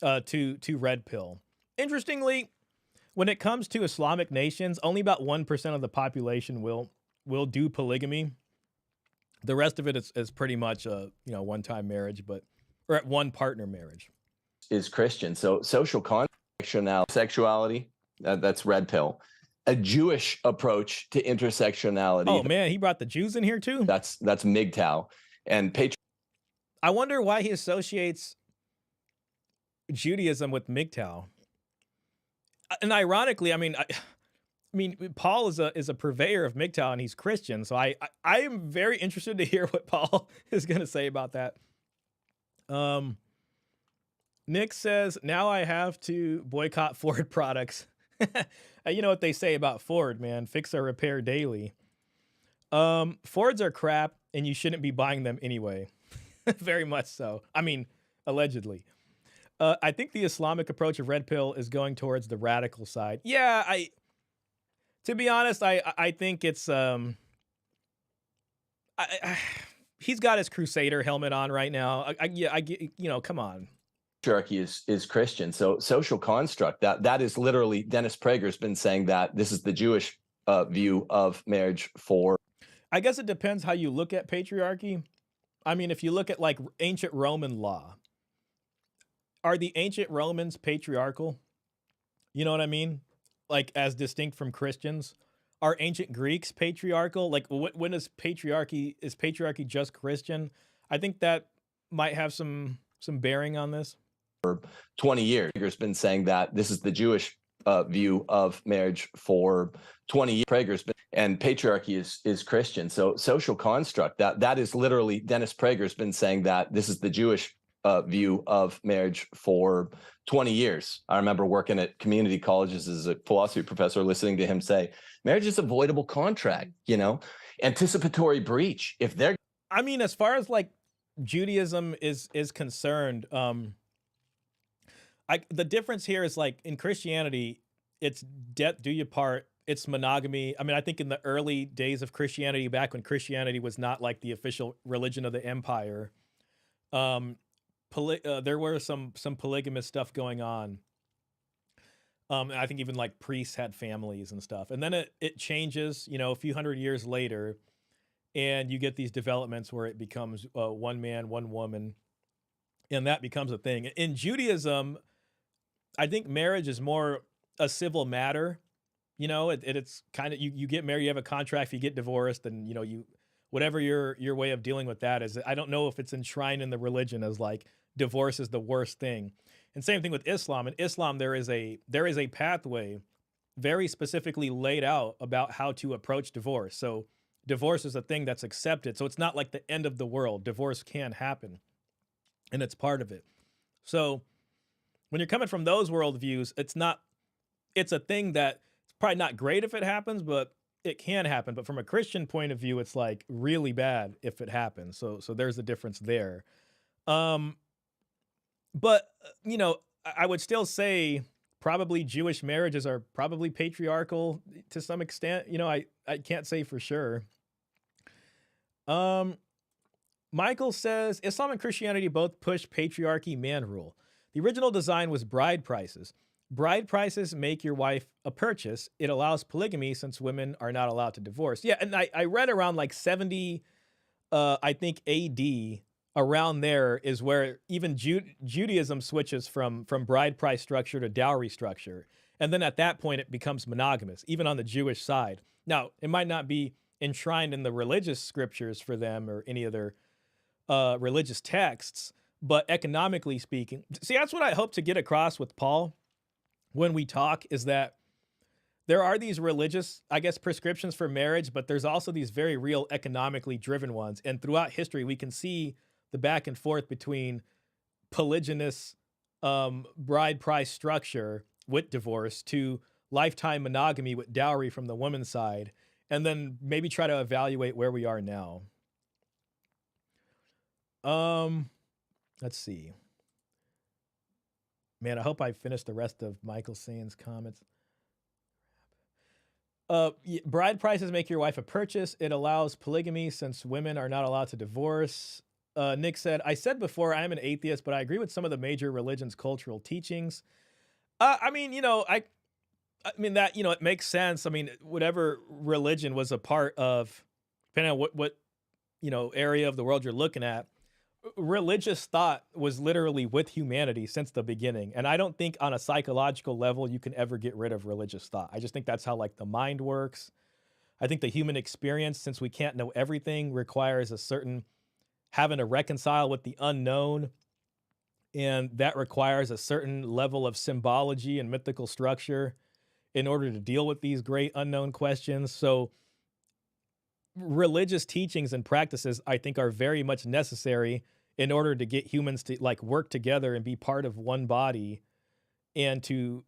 to red pill. Interestingly, when it comes to Islamic nations, only about 1% of the population will do polygamy. The rest of it is pretty much a one-time marriage, or at one partner marriage. Is Christian. So social contract, sexuality, that's red pill. A Jewish approach to intersectionality. Oh man, he brought the Jews in here too. That's MGTOW, and I wonder why he associates Judaism with MGTOW. And ironically, I mean, Paul is a purveyor of MGTOW, and he's Christian. So I am very interested to hear what Paul is going to say about that. Nick says, now I have to boycott Ford products. You know what they say about Ford, man. Fix or repair daily. Fords are crap, and you shouldn't be buying them anyway. Very much so. I mean, allegedly. I think the Islamic approach of red pill is going towards the radical side. Yeah, to be honest, I think it's he's got his Crusader helmet on right now. I come on. Patriarchy is Christian. So social construct, that is literally, Dennis Prager's been saying that this is the Jewish view of marriage for. I guess it depends how you look at patriarchy. I mean, if you look at like ancient Roman law, are the ancient Romans patriarchal? You know what I mean? Like as distinct from Christians? Are ancient Greeks patriarchal? Like when is patriarchy just Christian? I think that might have some bearing on this. For 20 years, Prager's been saying that this is the Jewish view of marriage for 20 years. Prager's been, and patriarchy is Christian. So social construct, that is literally, Dennis Prager's been saying that this is the Jewish view of marriage for 20 years. I remember working at community colleges as a philosophy professor, listening to him say, marriage is avoidable contract, anticipatory breach. If they're, I mean, as far as like Judaism is concerned, the difference here is like in Christianity, it's death do you part. It's monogamy. I mean, I think in the early days of Christianity, back when Christianity was not like the official religion of the empire, there were some polygamous stuff going on. I think even like priests had families and stuff. And then it changes, a few hundred years later, and you get these developments where it becomes one man, one woman, and that becomes a thing. In Judaism, I think marriage is more a civil matter. It's kind of, you get married, you have a contract, if you get divorced, and whatever your way of dealing with that is. I don't know if it's enshrined in the religion as like divorce is the worst thing. And same thing with Islam. In Islam, there is a pathway very specifically laid out about how to approach divorce. So divorce is a thing that's accepted. So it's not like the end of the world. Divorce can happen, and it's part of it. So when you're coming from those worldviews, it's a thing that it's probably not great if it happens, but it can happen. But from a Christian point of view, it's like really bad if it happens. So there's a difference there. But I would still say probably Jewish marriages are probably patriarchal to some extent. I can't say for sure. Michael says Islam and Christianity both push patriarchy, man rule. The original design was bride prices. Bride prices make your wife a purchase. It allows polygamy since women are not allowed to divorce. Yeah, and I read around like 70, I think AD, around there is where even Judaism switches from bride price structure to dowry structure. And then at that point, it becomes monogamous, even on the Jewish side. Now, it might not be enshrined in the religious scriptures for them or any other religious texts, but economically speaking, see, that's what I hope to get across with Paul when we talk, is that there are these religious, I guess, prescriptions for marriage, but there's also these very real economically driven ones. And throughout history, we can see the back and forth between polygynous bride price structure with divorce to lifetime monogamy with dowry from the woman's side, and then maybe try to evaluate where we are now. Let's see. Man, I hope I finished the rest of Michael Sain's comments. Bride prices make your wife a purchase. It allows polygamy since women are not allowed to divorce. Nick said, I said before, I am an atheist, but I agree with some of the major religions' cultural teachings. I mean, I mean that, it makes sense. I mean, whatever religion was a part of, depending on what area of the world you're looking at, religious thought was literally with humanity since the beginning. And I don't think on a psychological level you can ever get rid of religious thought. I just think that's how like the mind works. I think the human experience, since we can't know everything, requires a certain having to reconcile with the unknown. And that requires a certain level of symbology and mythical structure in order to deal with these great unknown questions. So religious teachings and practices, I think, are very much necessary in order to get humans to like work together and be part of one body and to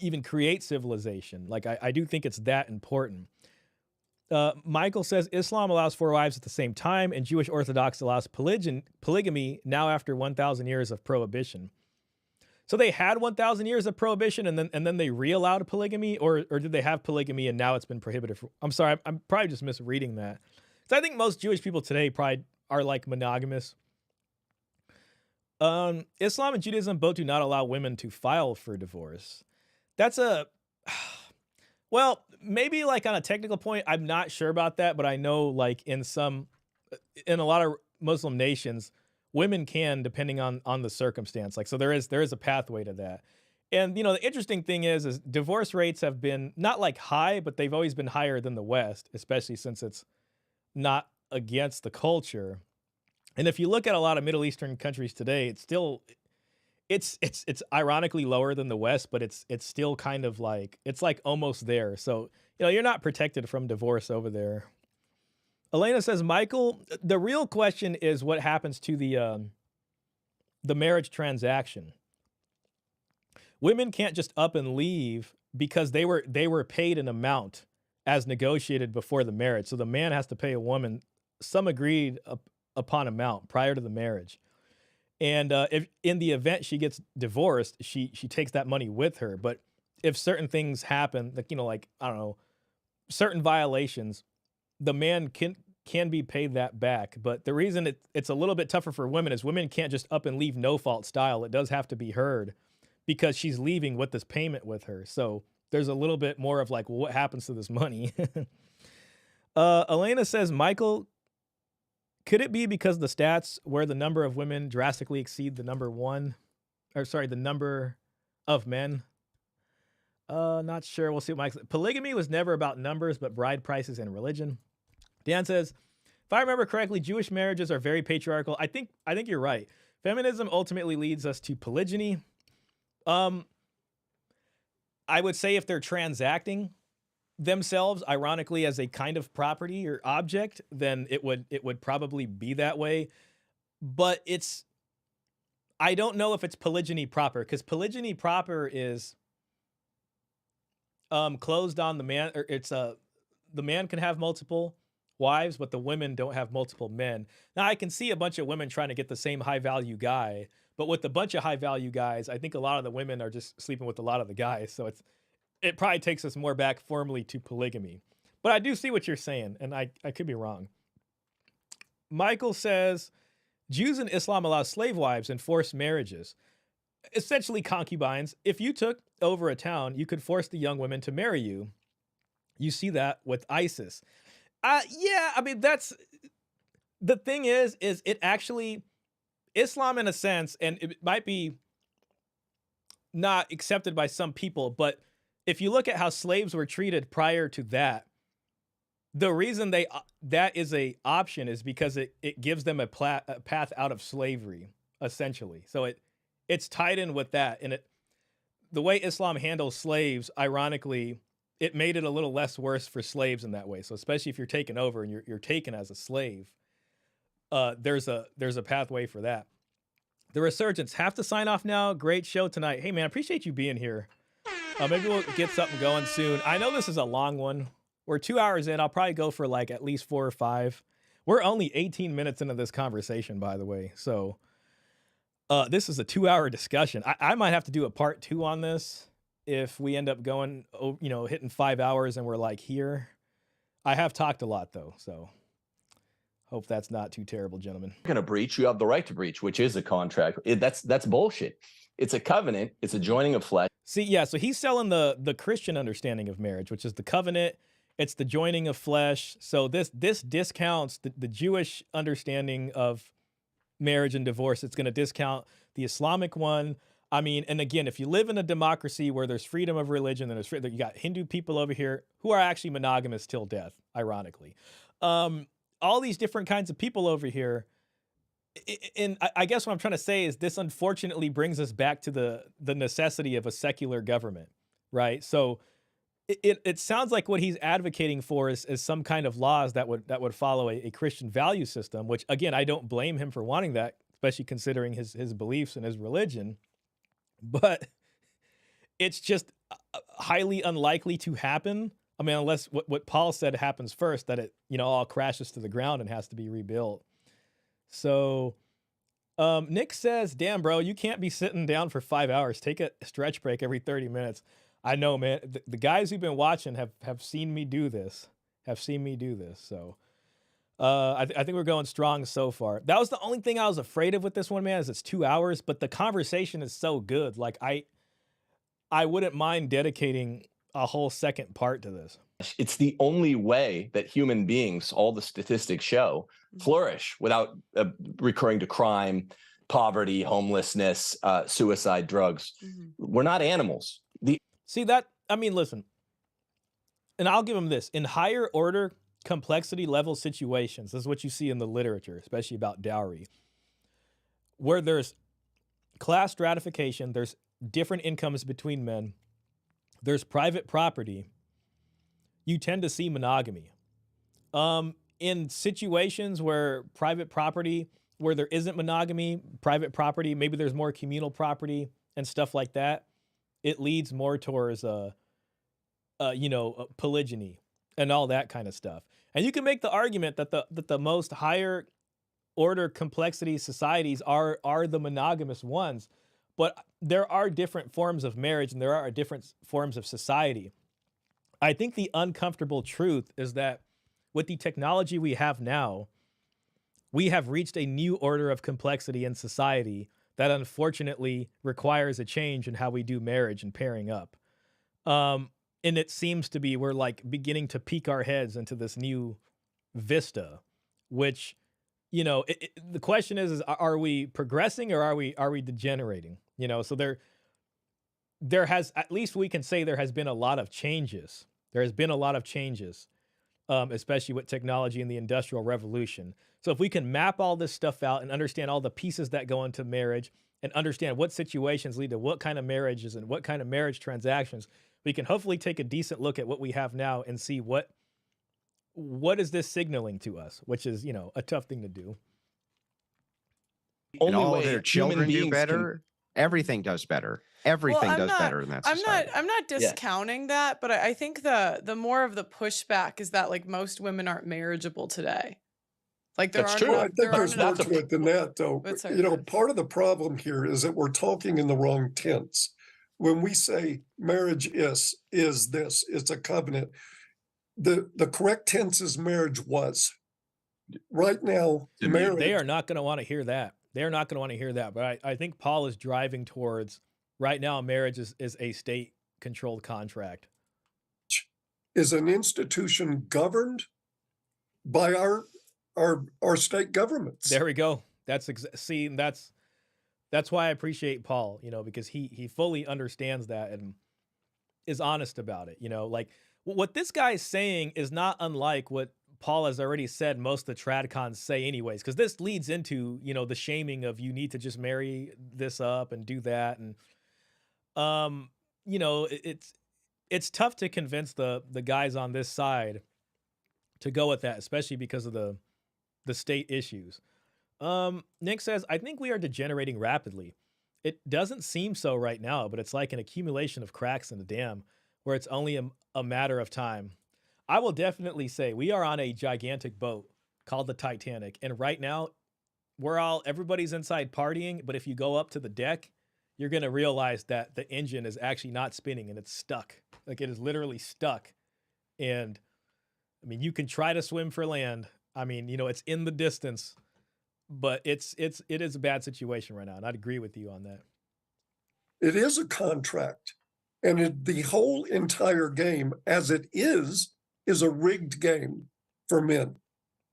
even create civilization. Like, I do think it's that important. Michael says Islam allows 4 wives at the same time, and Jewish Orthodox allows polygamy now after 1,000 years of prohibition. So they had 1,000 years of prohibition, and then they re-allowed polygamy, or did they have polygamy and now it's been prohibited? I'm sorry, I'm probably just misreading that. So I think most Jewish people today probably are like monogamous. Islam and Judaism both do not allow women to file for divorce. That's well, maybe like on a technical point, I'm not sure about that, but I know like in a lot of Muslim nations, women can, depending on the circumstance. Like, so there is a pathway to that. And, the interesting thing is divorce rates have been not like high, but they've always been higher than the West, especially since it's not against the culture. And if you look at a lot of Middle Eastern countries today, it's still, it's ironically lower than the West, but it's still kind of like, it's like almost there. So, you're not protected from divorce over there. Elena says, Michael, the real question is what happens to the marriage transaction. Women can't just up and leave because they were paid an amount as negotiated before the marriage. So the man has to pay a woman some agreed upon amount prior to the marriage. And if in the event she gets divorced, she takes that money with her. But if certain things happen, like I don't know, certain violations, the man can be paid that back. But the reason it's a little bit tougher for women is women can't just up and leave no fault style. It does have to be heard because she's leaving with this payment with her. So there's a little bit more of like, well, what happens to this money? Elena says, Michael, could it be because the stats where the number of women drastically exceed the number of men? Not sure. We'll see what Mike says. Polygamy was never about numbers, but bride prices and religion. Dan says, if I remember correctly, Jewish marriages are very patriarchal. I think you're right. Feminism ultimately leads us to polygyny. I would say if they're transacting themselves, ironically, as a kind of property or object, then it would probably be that way. But I don't know if it's polygyny proper, because polygyny proper is closed on the man, or the man can have multiple wives, but the women don't have multiple men. Now I can see a bunch of women trying to get the same high value guy, but with a bunch of high value guys, I think a lot of the women are just sleeping with a lot of the guys. So it probably takes us more back formally to polygamy. But I do see what you're saying, and I could be wrong. Michael says, Jews and Islam allow slave wives and forced marriages, essentially concubines. If you took over a town, you could force the young women to marry you. You see that with ISIS. Yeah, I mean, that's the thing is it actually, Islam in a sense, and it might be not accepted by some people, but if you look at how slaves were treated prior to that, the reason that is a option is because it gives them a path out of slavery, essentially. So it's tied in with that. And the way Islam handles slaves, ironically, it made it a little less worse for slaves in that way. So especially if you're taken over and you're taken as a slave, there's a pathway for that. The Resurgents have to sign off now. Great show tonight. Hey man, I appreciate you being here. Maybe we'll get something going soon. I know this is a long one. We're 2 hours in. I'll probably go for like at least 4 or 5. We're only 18 minutes into this conversation, by the way. So this is a 2-hour discussion. I might have to do a part 2 on this if we end up going, hitting 5 hours and we're like here. I have talked a lot though, so hope that's not too terrible, gentlemen. You're going to breach, you have the right to breach, which is a contract. That's bullshit. It's a covenant. It's a joining of flesh. See, yeah, so he's selling the Christian understanding of marriage, which is the covenant. It's the joining of flesh. So this discounts the Jewish understanding of marriage and divorce. It's going to discount the Islamic one. I mean, and again, if you live in a democracy where there's freedom of religion, and you got Hindu people over here who are actually monogamous till death, ironically. All these different kinds of people over here. And I guess what I'm trying to say is this unfortunately brings us back to the necessity of a secular government, right? So it sounds like what he's advocating for is some kind of laws that would follow a Christian value system, which again, I don't blame him for wanting that, especially considering his beliefs and his religion, but it's just highly unlikely to happen. I mean, unless what Paul said happens first, that it, all crashes to the ground and has to be rebuilt. So Nick says, damn, bro, you can't be sitting down for 5 hours. Take a stretch break every 30 minutes. I know, man. The guys who've been watching have seen me do this. So I think we're going strong so far. That was the only thing I was afraid of with this one, man, is it's 2 hours, but the conversation is so good. Like I wouldn't mind dedicating a whole second part to this. It's the only way that human beings, all the statistics show, flourish without recurring to crime, poverty, homelessness, suicide, drugs. We're not animals. Listen, and I'll give them this. In higher order complexity level situations, this is what you see in the literature, especially about dowry, where there's class stratification, there's different incomes between men, there's private property, you tend to see monogamy. In situations where private property, where there isn't monogamy, private property, maybe there's more communal property and stuff like that, it leads more towards polygyny and all that kind of stuff. And you can make the argument that the most higher order complexity societies are the monogamous ones, but there are different forms of marriage and there are different forms of society. I think the uncomfortable truth is that with the technology we have now, we have reached a new order of complexity in society that unfortunately requires a change in how we do marriage and pairing up. And it seems to be, we're like beginning to peek our heads into this new vista, which, the question is are we progressing or are we degenerating? So there has, at least we can say there has been a lot of changes. There has been a lot of changes, especially with technology and the Industrial Revolution. So if we can map all this stuff out and understand all the pieces that go into marriage and understand what situations lead to what kind of marriages and what kind of marriage transactions, we can hopefully take a decent look at what we have now and see what is this signaling to us, which is, a tough thing to do. And all of their children do better. Everything does better. Everything does better in that society. I'm not discounting that, but I think the more of the pushback is that like most women aren't marriageable today. Like That's true. I think there's more to it than that, though. Part of the problem here is that we're talking in the wrong tense. When we say marriage is this, it's a covenant. The correct tense is marriage was. Right now, marriage. They are not going to want to hear that. They're not going to want to hear that. But I think Paul is driving towards, right now, marriage is a state-controlled contract. Is an institution governed by our state governments. There we go. That's why I appreciate Paul, because he fully understands that and is honest about it. Like what this guy is saying is not unlike what Paul has already said most of the tradcons say anyways, because this leads into, the shaming of you need to just marry this up and do that. And, it's tough to convince the guys on this side to go with that, especially because of the state issues. Nick says, I think we are degenerating rapidly. It doesn't seem so right now, but it's like an accumulation of cracks in the dam where it's only a matter of time. I will definitely say we are on a gigantic boat called the Titanic. And right now, everybody's inside partying, but if you go up to the deck, you're going to realize that the engine is actually not spinning and it's stuck. Like it is literally stuck. And I mean, you can try to swim for land. I mean, it's in the distance, but it is a bad situation right now. And I'd agree with you on that. It is a contract. And the whole entire game, as it is a rigged game for men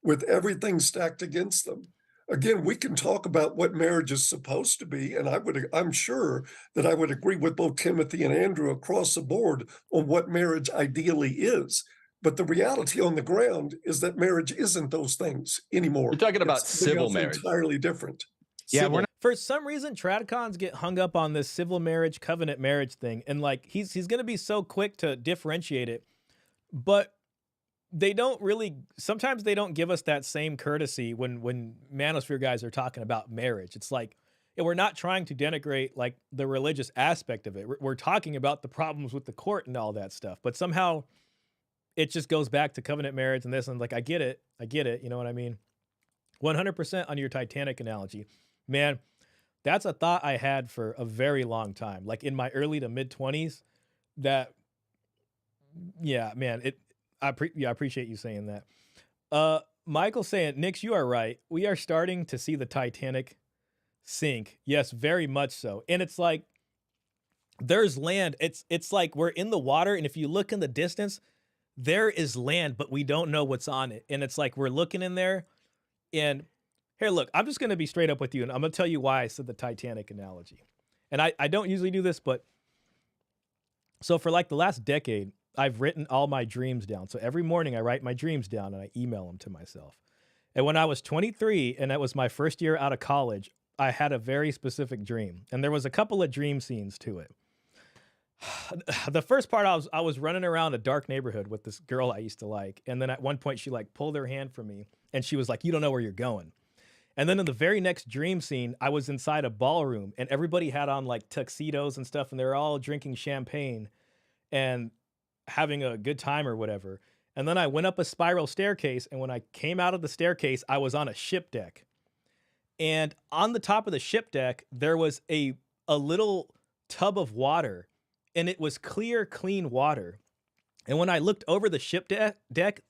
with everything stacked against them. Again, we can talk about what marriage is supposed to be, and I'm sure that I would agree with both Timothy and Andrew across the board on what marriage ideally is. But the reality on the ground is that marriage isn't those things anymore. You're talking about It's something civil else marriage. entirely different. Yeah, Civil. we're not, For some reason, Tradcons get hung up on this civil marriage, covenant marriage thing. And like, he's going to be so quick to differentiate it, but sometimes they don't give us that same courtesy when manosphere guys are talking about marriage. It's like, we're not trying to denigrate like the religious aspect of it. We're talking about the problems with the court and all that stuff, but somehow it just goes back to covenant marriage and this, and like, I get it. You know what I mean? 100% on your Titanic analogy, man. That's a thought I had for a very long time, like in my early to mid 20s, that, yeah, man, I appreciate you saying that. Michael saying, Nix, you are right. We are starting to see the Titanic sink. Yes, very much so. And it's like, there's land. It's like we're in the water. And if you look in the distance, there is land, but we don't know what's on it. And it's like, we're looking in there and here, look, I'm just going to be straight up with you. And I'm going to tell you why I said the Titanic analogy. And I don't usually do this, but so for like the last decade, I've written all my dreams down. So every morning I write my dreams down and I email them to myself. And when I was 23 and that was my first year out of college, I had a very specific dream. And there was a couple of dream scenes to it. The first part, I was running around a dark neighborhood with this girl I used to like. And then at one point she like pulled her hand from me and she was like, you don't know where you're going. And then in the very next dream scene, I was inside a ballroom and everybody had on like tuxedos and stuff. And they were all drinking champagne and having a good time or whatever. And then I went up a spiral staircase. And when I came out of the staircase, I was on a ship deck. And on the top of the ship deck, there was a little tub of water. And it was clear, clean water. And when I looked over the ship deck,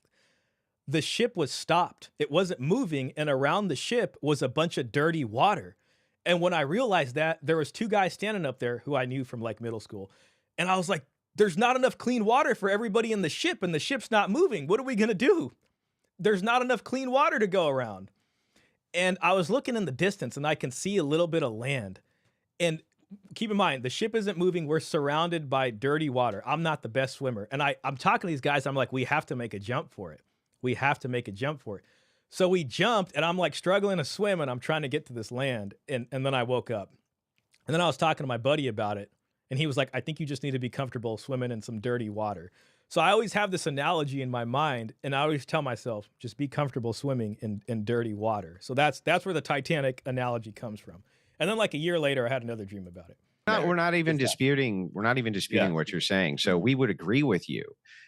the ship was stopped. It wasn't moving. And around the ship was a bunch of dirty water. And when I realized that, there was two guys standing up there who I knew from like middle school. And I was like, there's not enough clean water for everybody in the ship and the ship's not moving. What are we going to do? There's not enough clean water to go around. And I was looking in the distance and I can see a little bit of land. And keep in mind, the ship isn't moving. We're surrounded by dirty water. I'm not the best swimmer. And I'm talking to these guys. I'm like, we have to make a jump for it. We have to make a jump for it. So we jumped and I'm like struggling to swim and I'm trying to get to this land. And then I woke up. And then I was talking to my buddy about it. And he was like, I think you just need to be comfortable swimming in some dirty water. So I always have this analogy in my mind. And I always tell myself, just be comfortable swimming in dirty water. So that's where the Titanic analogy comes from. And then like a year later, I had another dream about it. we're not even disputing. We're not even disputing what you're saying. So we would agree with you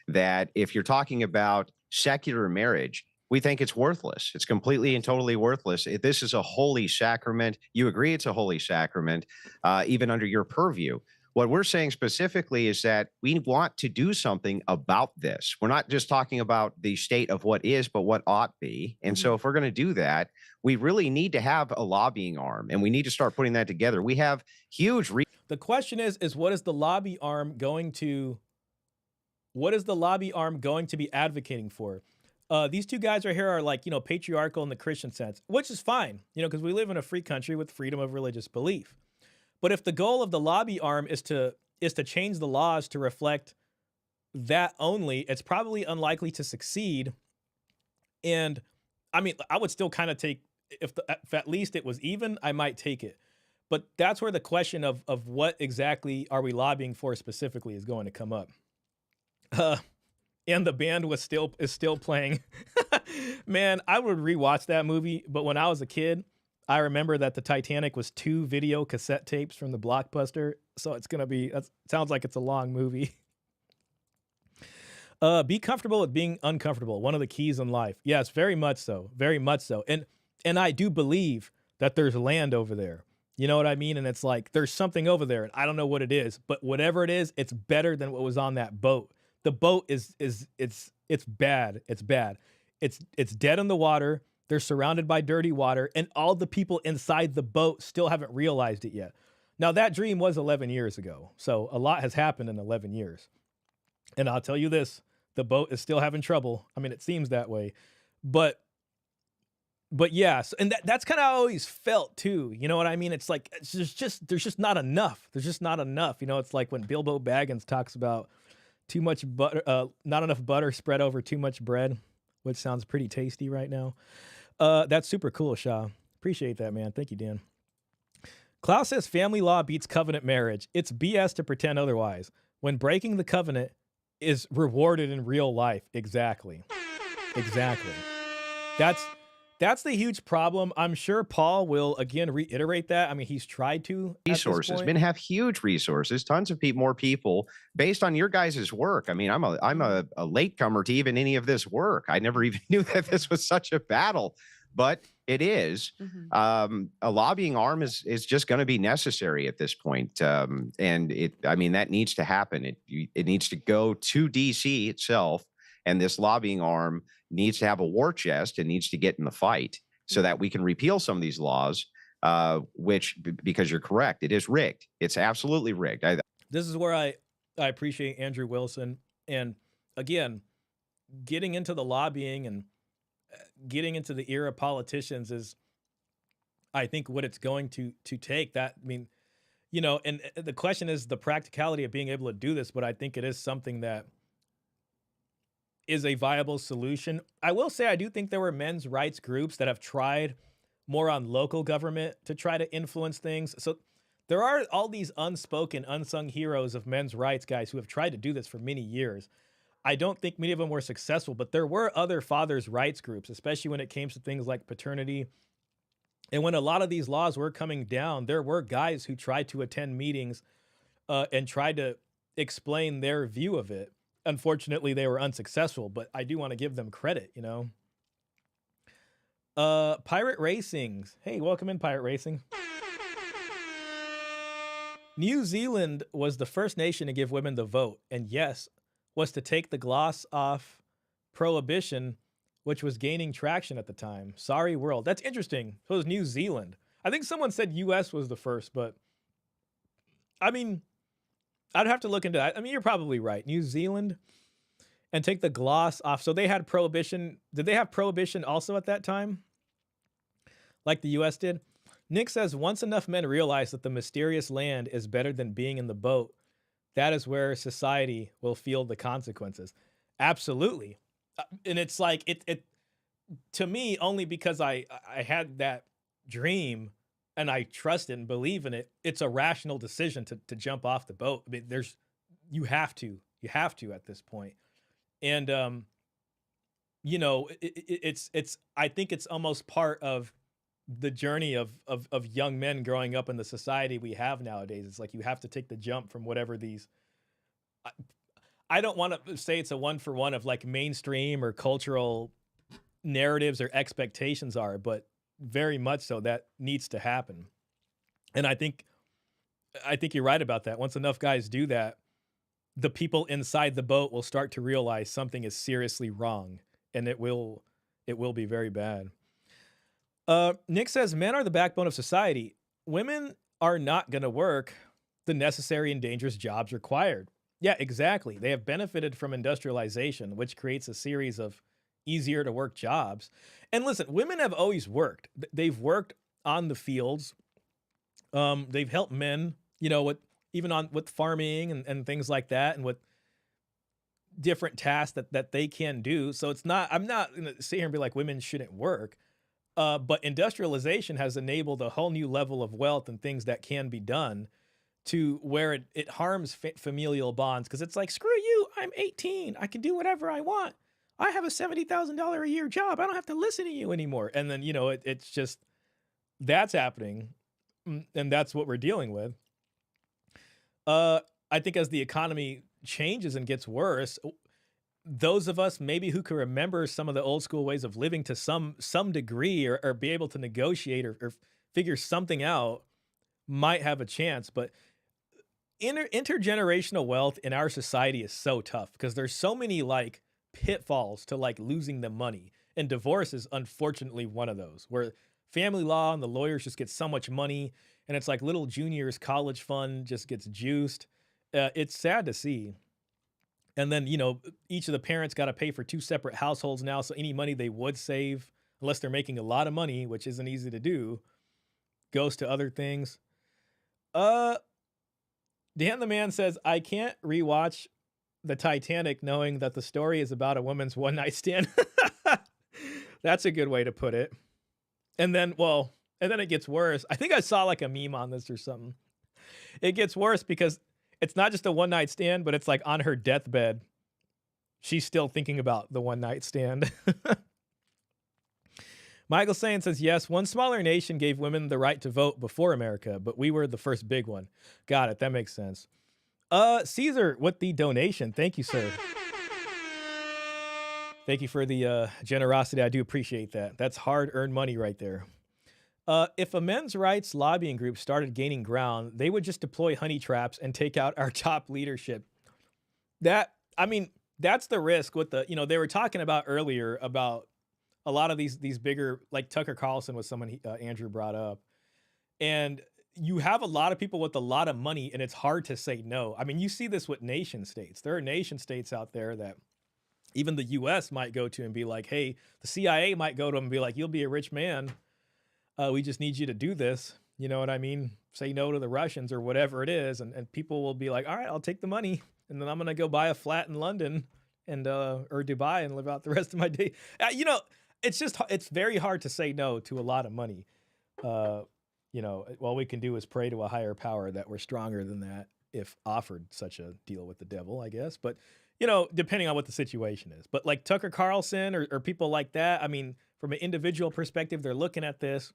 that if you're talking about secular marriage, we think it's worthless. It's completely and totally worthless. This is a holy sacrament. You agree it's a holy sacrament, even under your purview. What we're saying specifically is that we want to do something about this. We're not just talking about the state of what is, but what ought be. And so if we're going to do that, we really need to have a lobbying arm, and we need to start putting that together. We have huge. The question is what is the lobby arm going to be advocating for? These two guys right here are like, patriarchal in the Christian sense, which is fine, because we live in a free country with freedom of religious belief. But if the goal of the lobby arm is to change the laws to reflect that only, it's probably unlikely to succeed. And I mean, I would still kind of take, if at least it was even, I might take it. But that's where the question of what exactly are we lobbying for specifically is going to come up. Uh, and the band is still playing. Man, I would rewatch that movie, but when I was a kid, I remember that the Titanic was 2 video cassette tapes from the Blockbuster, so it's gonna be. That sounds like it's a long movie. Be comfortable with being uncomfortable. One of the keys in life. Yes, very much so. Very much so. And I do believe that there's land over there. You know what I mean? And it's like there's something over there, and I don't know what it is, but whatever it is, it's better than what was on that boat. The boat is it's bad. It's bad. It's dead in the water. They're surrounded by dirty water, and all the people inside the boat still haven't realized it yet. Now, that dream was 11 years ago, so a lot has happened in 11 years. And I'll tell you this, the boat is still having trouble. I mean, it seems that way. But yeah, so, and that's kind of how I always felt too. You know what I mean? It's like there's just not enough. There's just not enough. You know, it's like when Bilbo Baggins talks about too much butter, not enough butter spread over too much bread, which sounds pretty tasty right now. That's super cool, Shaw. Appreciate that, man. Thank you, Dan. Klaus says family law beats covenant marriage. It's BS to pretend otherwise. When breaking the covenant is rewarded in real life. Exactly. That's the huge problem. I'm sure Paul will again reiterate that. I mean, he's tried to. Resources. Men have huge resources. Tons of more people based on your guys' work. I mean, I'm a latecomer to even any of this work. I never even knew that this was such a battle, but it is. Mm-hmm. A lobbying arm is just going to be necessary at this point. And that needs to happen. It needs to go to DC itself. And this lobbying arm needs to have a war chest and needs to get in the fight so that we can repeal some of these laws, because you're correct, it is rigged. It's absolutely rigged. This is where I appreciate Andrew Wilson. And again, getting into the lobbying and getting into the era of politicians is, I think, what it's going to take. That, I mean, you know, and the question is the practicality of being able to do this, but I think it is something that is a viable solution. I will say I do think there were men's rights groups that have tried more on local government to try to influence things. So there are all these unspoken, unsung heroes of men's rights guys who have tried to do this for many years. I don't think many of them were successful, but there were other fathers' rights groups, especially when it came to things like paternity. And when a lot of these laws were coming down, there were guys who tried to attend meetings and tried to explain their view of it. Unfortunately, they were unsuccessful, but I do want to give them credit, you know. Pirate Racings. Hey, welcome in, Pirate Racing. New Zealand was the first nation to give women the vote, and yes, was to take the gloss off prohibition, which was gaining traction at the time. Sorry, world. That's interesting. So it was New Zealand. I think someone said U.S. was the first, but I mean, I'd have to look into that. I mean, you're probably right. New Zealand, and take the gloss off. So they had prohibition. Did they have prohibition also at that time? Like the U.S. did? Nick says, once enough men realize that the mysterious land is better than being in the boat, that is where society will feel the consequences. Absolutely. And it's like, it to me, only because I had that dream and I trust it and believe in it, it's a rational decision to jump off the boat. I mean, you have to at this point. And, you know, it's, I think it's almost part of the journey of young men growing up in the society we have nowadays. It's like, you have to take the jump from whatever these, I don't want to say it's a 1-for-1 of like mainstream or cultural narratives or expectations are, but very much so that needs to happen. And I think you're right about that. Once enough guys do that, the people inside the boat will start to realize something is seriously wrong, and it will be very bad. Nick says, men are the backbone of society. Women are not going to work the necessary and dangerous jobs required. Yeah, exactly. They have benefited from industrialization, which creates a series of easier to work jobs. And listen, women have always worked. They've worked on the fields. They've helped men, you know, with farming and things like that, and with different tasks that they can do. So I'm not going to sit here and be like women shouldn't work. But industrialization has enabled a whole new level of wealth and things that can be done to where it harms familial bonds. Because it's like, screw you, I'm 18. I can do whatever I want. I have a $70,000 a year job. I don't have to listen to you anymore. And then, it's just, that's happening. And that's what we're dealing with. I think as the economy changes and gets worse, those of us maybe who can remember some of the old school ways of living to some degree, or be able to negotiate or figure something out, might have a chance. But intergenerational wealth in our society is so tough because there's so many like pitfalls to like losing the money. And divorce is unfortunately one of those, where family law and the lawyers just get so much money, and it's like little junior's college fund just gets juiced. It's sad to see. And then, each of the parents got to pay for 2 separate households now. So any money they would save, unless they're making a lot of money, which isn't easy to do, goes to other things. Dan the Man says, I can't rewatch the Titanic knowing that the story is about a woman's one night stand. That's a good way to put it. And then it gets worse. I think I saw like a meme on this or something. It gets worse because it's not just a one night stand, but it's like on her deathbed, she's still thinking about the one night stand. Michael Sain says, yes, one smaller nation gave women the right to vote before America, but we were the first big one. Got it. That makes sense. Caesar with the donation. Thank you, sir. Thank you for the generosity. I do appreciate that. That's hard-earned money right there. If a men's rights lobbying group started gaining ground, they would just deploy honey traps and take out our top leadership. That's the risk with the, they were talking about earlier about a lot of these bigger, like Tucker Carlson was someone Andrew brought up. And you have a lot of people with a lot of money, and it's hard to say no. I mean, you see this with nation states. There are nation states out there that even the U.S. might go to and be like, hey, the CIA might go to them and be like, you'll be a rich man. We just need you to do this. You know what I mean? Say no to the Russians or whatever it is. And people will be like, all right, I'll take the money. And then I'm going to go buy a flat in London and or Dubai and live out the rest of my day. It's very hard to say no to a lot of money. All we can do is pray to a higher power that we're stronger than that if offered such a deal with the devil, I guess. But, depending on what the situation is. But like Tucker Carlson or people like that, I mean, from an individual perspective, they're looking at this.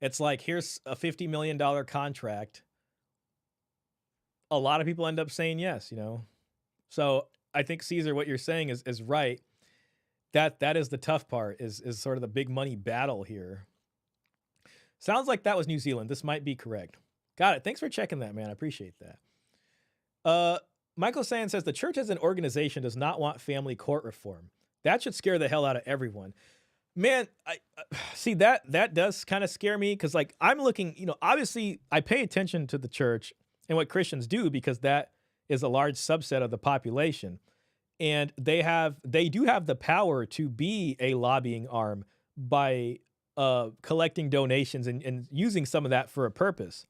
It's like, here's a $50 million contract. A lot of people end up saying yes, So I think, Caesar, what you're saying is right. That is the tough part, is sort of the big money battle here. Sounds like that was New Zealand. This might be correct. Got it. Thanks for checking that, man. I appreciate that. Michael Sand says, the church as an organization does not want family court reform. That should scare the hell out of everyone. Man, I see that does kind of scare me because, like, I'm looking, obviously I pay attention to the church and what Christians do because that is a large subset of the population. And they do have the power to be a lobbying arm by collecting donations and using some of that for a purpose.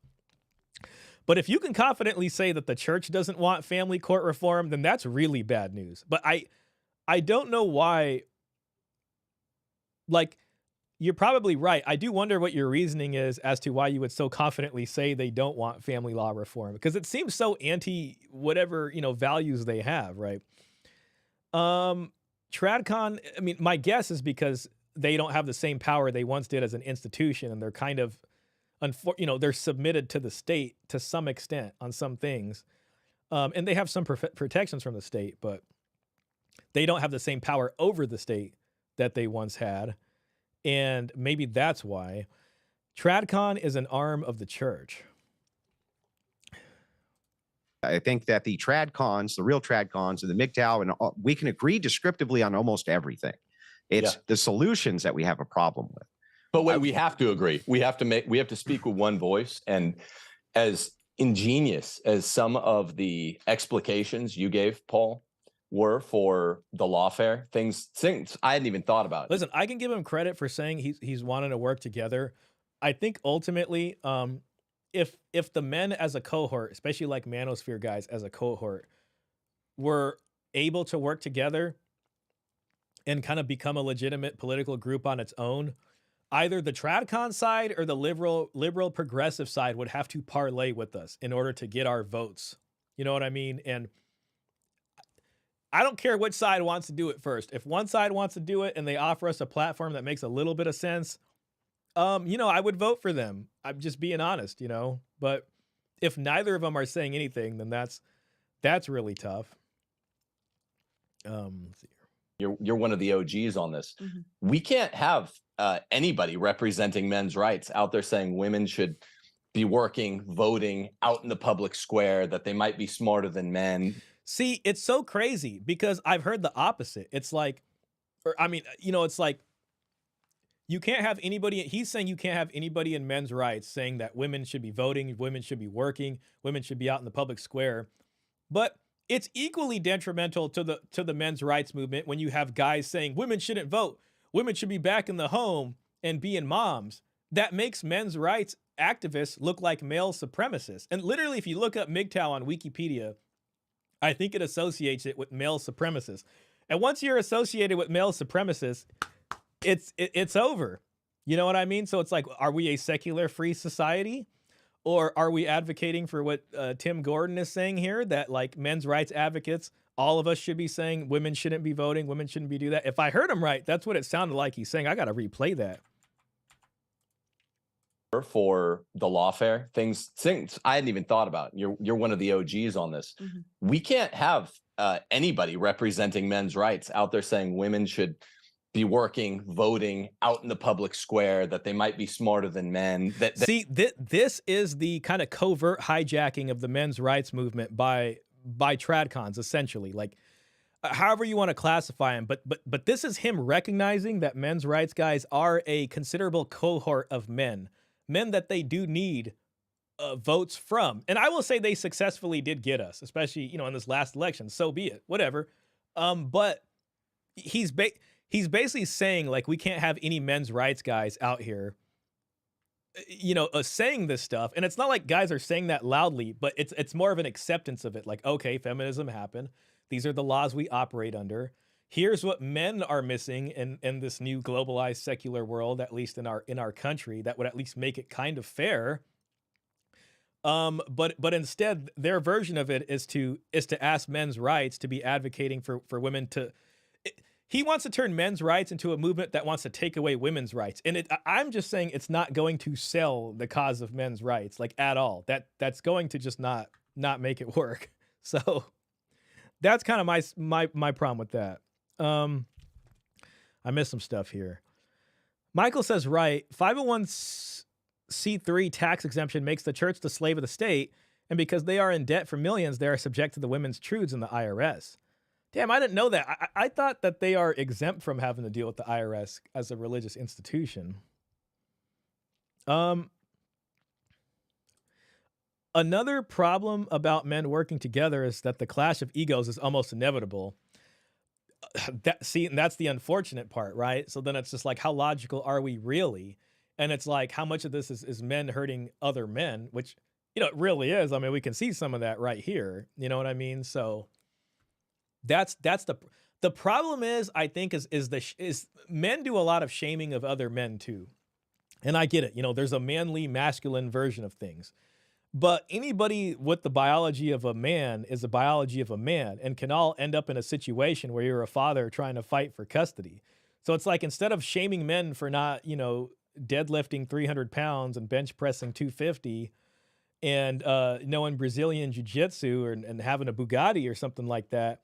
But if you can confidently say that the church doesn't want family court reform, then that's really bad news. But I don't know why. Like, you're probably right. I do wonder what your reasoning is as to why you would so confidently say they don't want family law reform, because it seems so anti whatever, values they have, right? TradCon, I mean, my guess is because they don't have the same power they once did as an institution, and they're kind of, they're submitted to the state to some extent on some things. And they have some protections from the state, but they don't have the same power over the state that they once had. And maybe that's why TradCon is an arm of the church. I think that the TradCons, the real TradCons and the MGTOW, and we can agree descriptively on almost everything. It's the solutions that we have a problem with. But wait, we have to agree. We have to speak with one voice. And as ingenious as some of the explications you gave, Paul, were for the lawfare, things I hadn't even thought about. Listen, I can give him credit for saying he's wanting to work together. I think ultimately, if the men as a cohort, especially like manosphere guys as a cohort, were able to work together and kind of become a legitimate political group on its own, either the TradCon side or the liberal progressive side would have to parlay with us in order to get our votes. You know what I mean? And I don't care which side wants to do it first. If one side wants to do it and they offer us a platform that makes a little bit of sense, I would vote for them. I'm just being honest, But if neither of them are saying anything, then that's really tough. Let's see here. You're one of the OGs on this. Mhm. We can't have anybody representing men's rights out there saying women should be working, voting out in the public square, that they might be smarter than men. See, it's so crazy because I've heard the opposite. It's like, it's like you can't have anybody. He's saying you can't have anybody in men's rights saying that women should be voting, women should be working, women should be out in the public square. But it's equally detrimental to the men's rights movement when you have guys saying women shouldn't vote, women should be back in the home and being moms. That makes men's rights activists look like male supremacists. And literally, if you look up MGTOW on Wikipedia, I think it associates it with male supremacists. And once you're associated with male supremacists, it's over. You know what I mean? So it's like, are we a secular free society? Or are we advocating for what Tim Gordon is saying here, that like men's rights advocates, all of us should be saying women shouldn't be voting, women shouldn't be do that? If I heard him right, that's what it sounded like he's saying. I got to replay that. For the lawfare, things I hadn't even thought about. You're one of the OGs on this. Mhm. We can't have anybody representing men's rights out there saying women should be working, voting out in the public square, that they might be smarter than men. See, this is the kind of covert hijacking of the men's rights movement by tradcons, essentially. Like, however you want to classify him, but this is him recognizing that men's rights guys are a considerable cohort of men that they do need votes from. And I will say they successfully did get us, especially, in this last election. So be it, whatever. But he's basically saying, like, we can't have any men's rights guys out here, saying this stuff. And it's not like guys are saying that loudly, but it's more of an acceptance of it. Like, okay, feminism happened. These are the laws we operate under. Here's what men are missing in this new globalized secular world, at least in our country, that would at least make it kind of fair. But instead, their version of it is to ask men's rights to be advocating for women to. He wants to turn men's rights into a movement that wants to take away women's rights, and I'm just saying it's not going to sell the cause of men's rights like at all. That's going to just not make it work. So that's kind of my problem with that. I missed some stuff here. Michael says, right, 501c3 tax exemption makes the church the slave of the state, and because they are in debt for millions, they are subject to the women's truths in the IRS. Damn, I didn't know that. I thought that they are exempt from having to deal with the IRS as a religious institution. Another problem about men working together is that the clash of egos is almost inevitable. And that's the unfortunate part, right? So then it's just like, how logical are we really? And it's like, how much of this is men hurting other men, which, it really is. I mean, we can see some of that right here. You know what I mean? So that's the problem is, I think, is men do a lot of shaming of other men too. And I get it. There's a manly, masculine version of things. But anybody with the biology of a man is the biology of a man, and can all end up in a situation where you're a father trying to fight for custody. So it's like, instead of shaming men for not, deadlifting 300 pounds and bench pressing 250 and knowing Brazilian jiu-jitsu and having a Bugatti or something like that,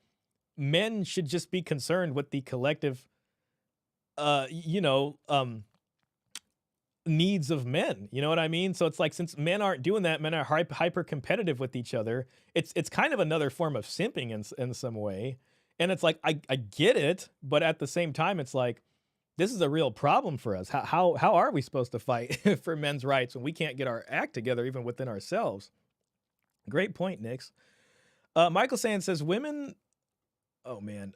men should just be concerned with the collective, needs of men. You know what I mean? So it's like, since men aren't doing that, men are hyper competitive with each other. It's kind of another form of simping in some way. And it's like, I get it, but at the same time, it's like, this is a real problem for us. How are we supposed to fight for men's rights when we can't get our act together even within ourselves? Great point, Nix. Michael Sand says, women. Oh man.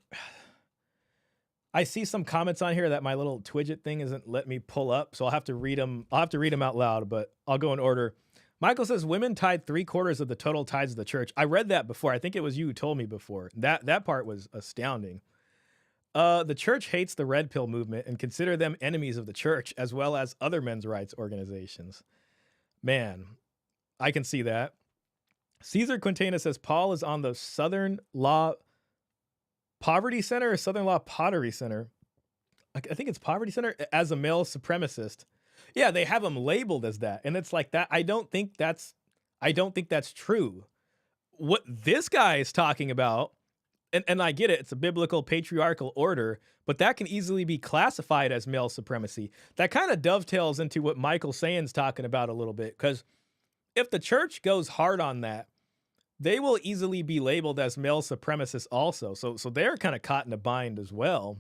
I see some comments on here that my little Twidget thing isn't letting me pull up, so I'll have to read them. I'll have to read them out loud, but I'll go in order. Michael says women tithe 3/4 of the total tithes of the church. I read that before. I think it was you who told me before. That part was astounding. The church hates the red pill movement and consider them enemies of the church, as well as other men's rights organizations. Man, I can see that. Caesar Quintana says Paul is on the Southern Law Poverty Center or Southern Law Pottery Center. I think it's Poverty Center as a male supremacist. Yeah, they have him labeled as that, and it's like that. I don't think that's true. What this guy is talking about, and I get it, it's a biblical patriarchal order, but that can easily be classified as male supremacy. That kind of dovetails into what Michael Sayan's talking about a little bit, because if the church goes hard on that, they will easily be labeled as male supremacists also. So they're kind of caught in a bind as well.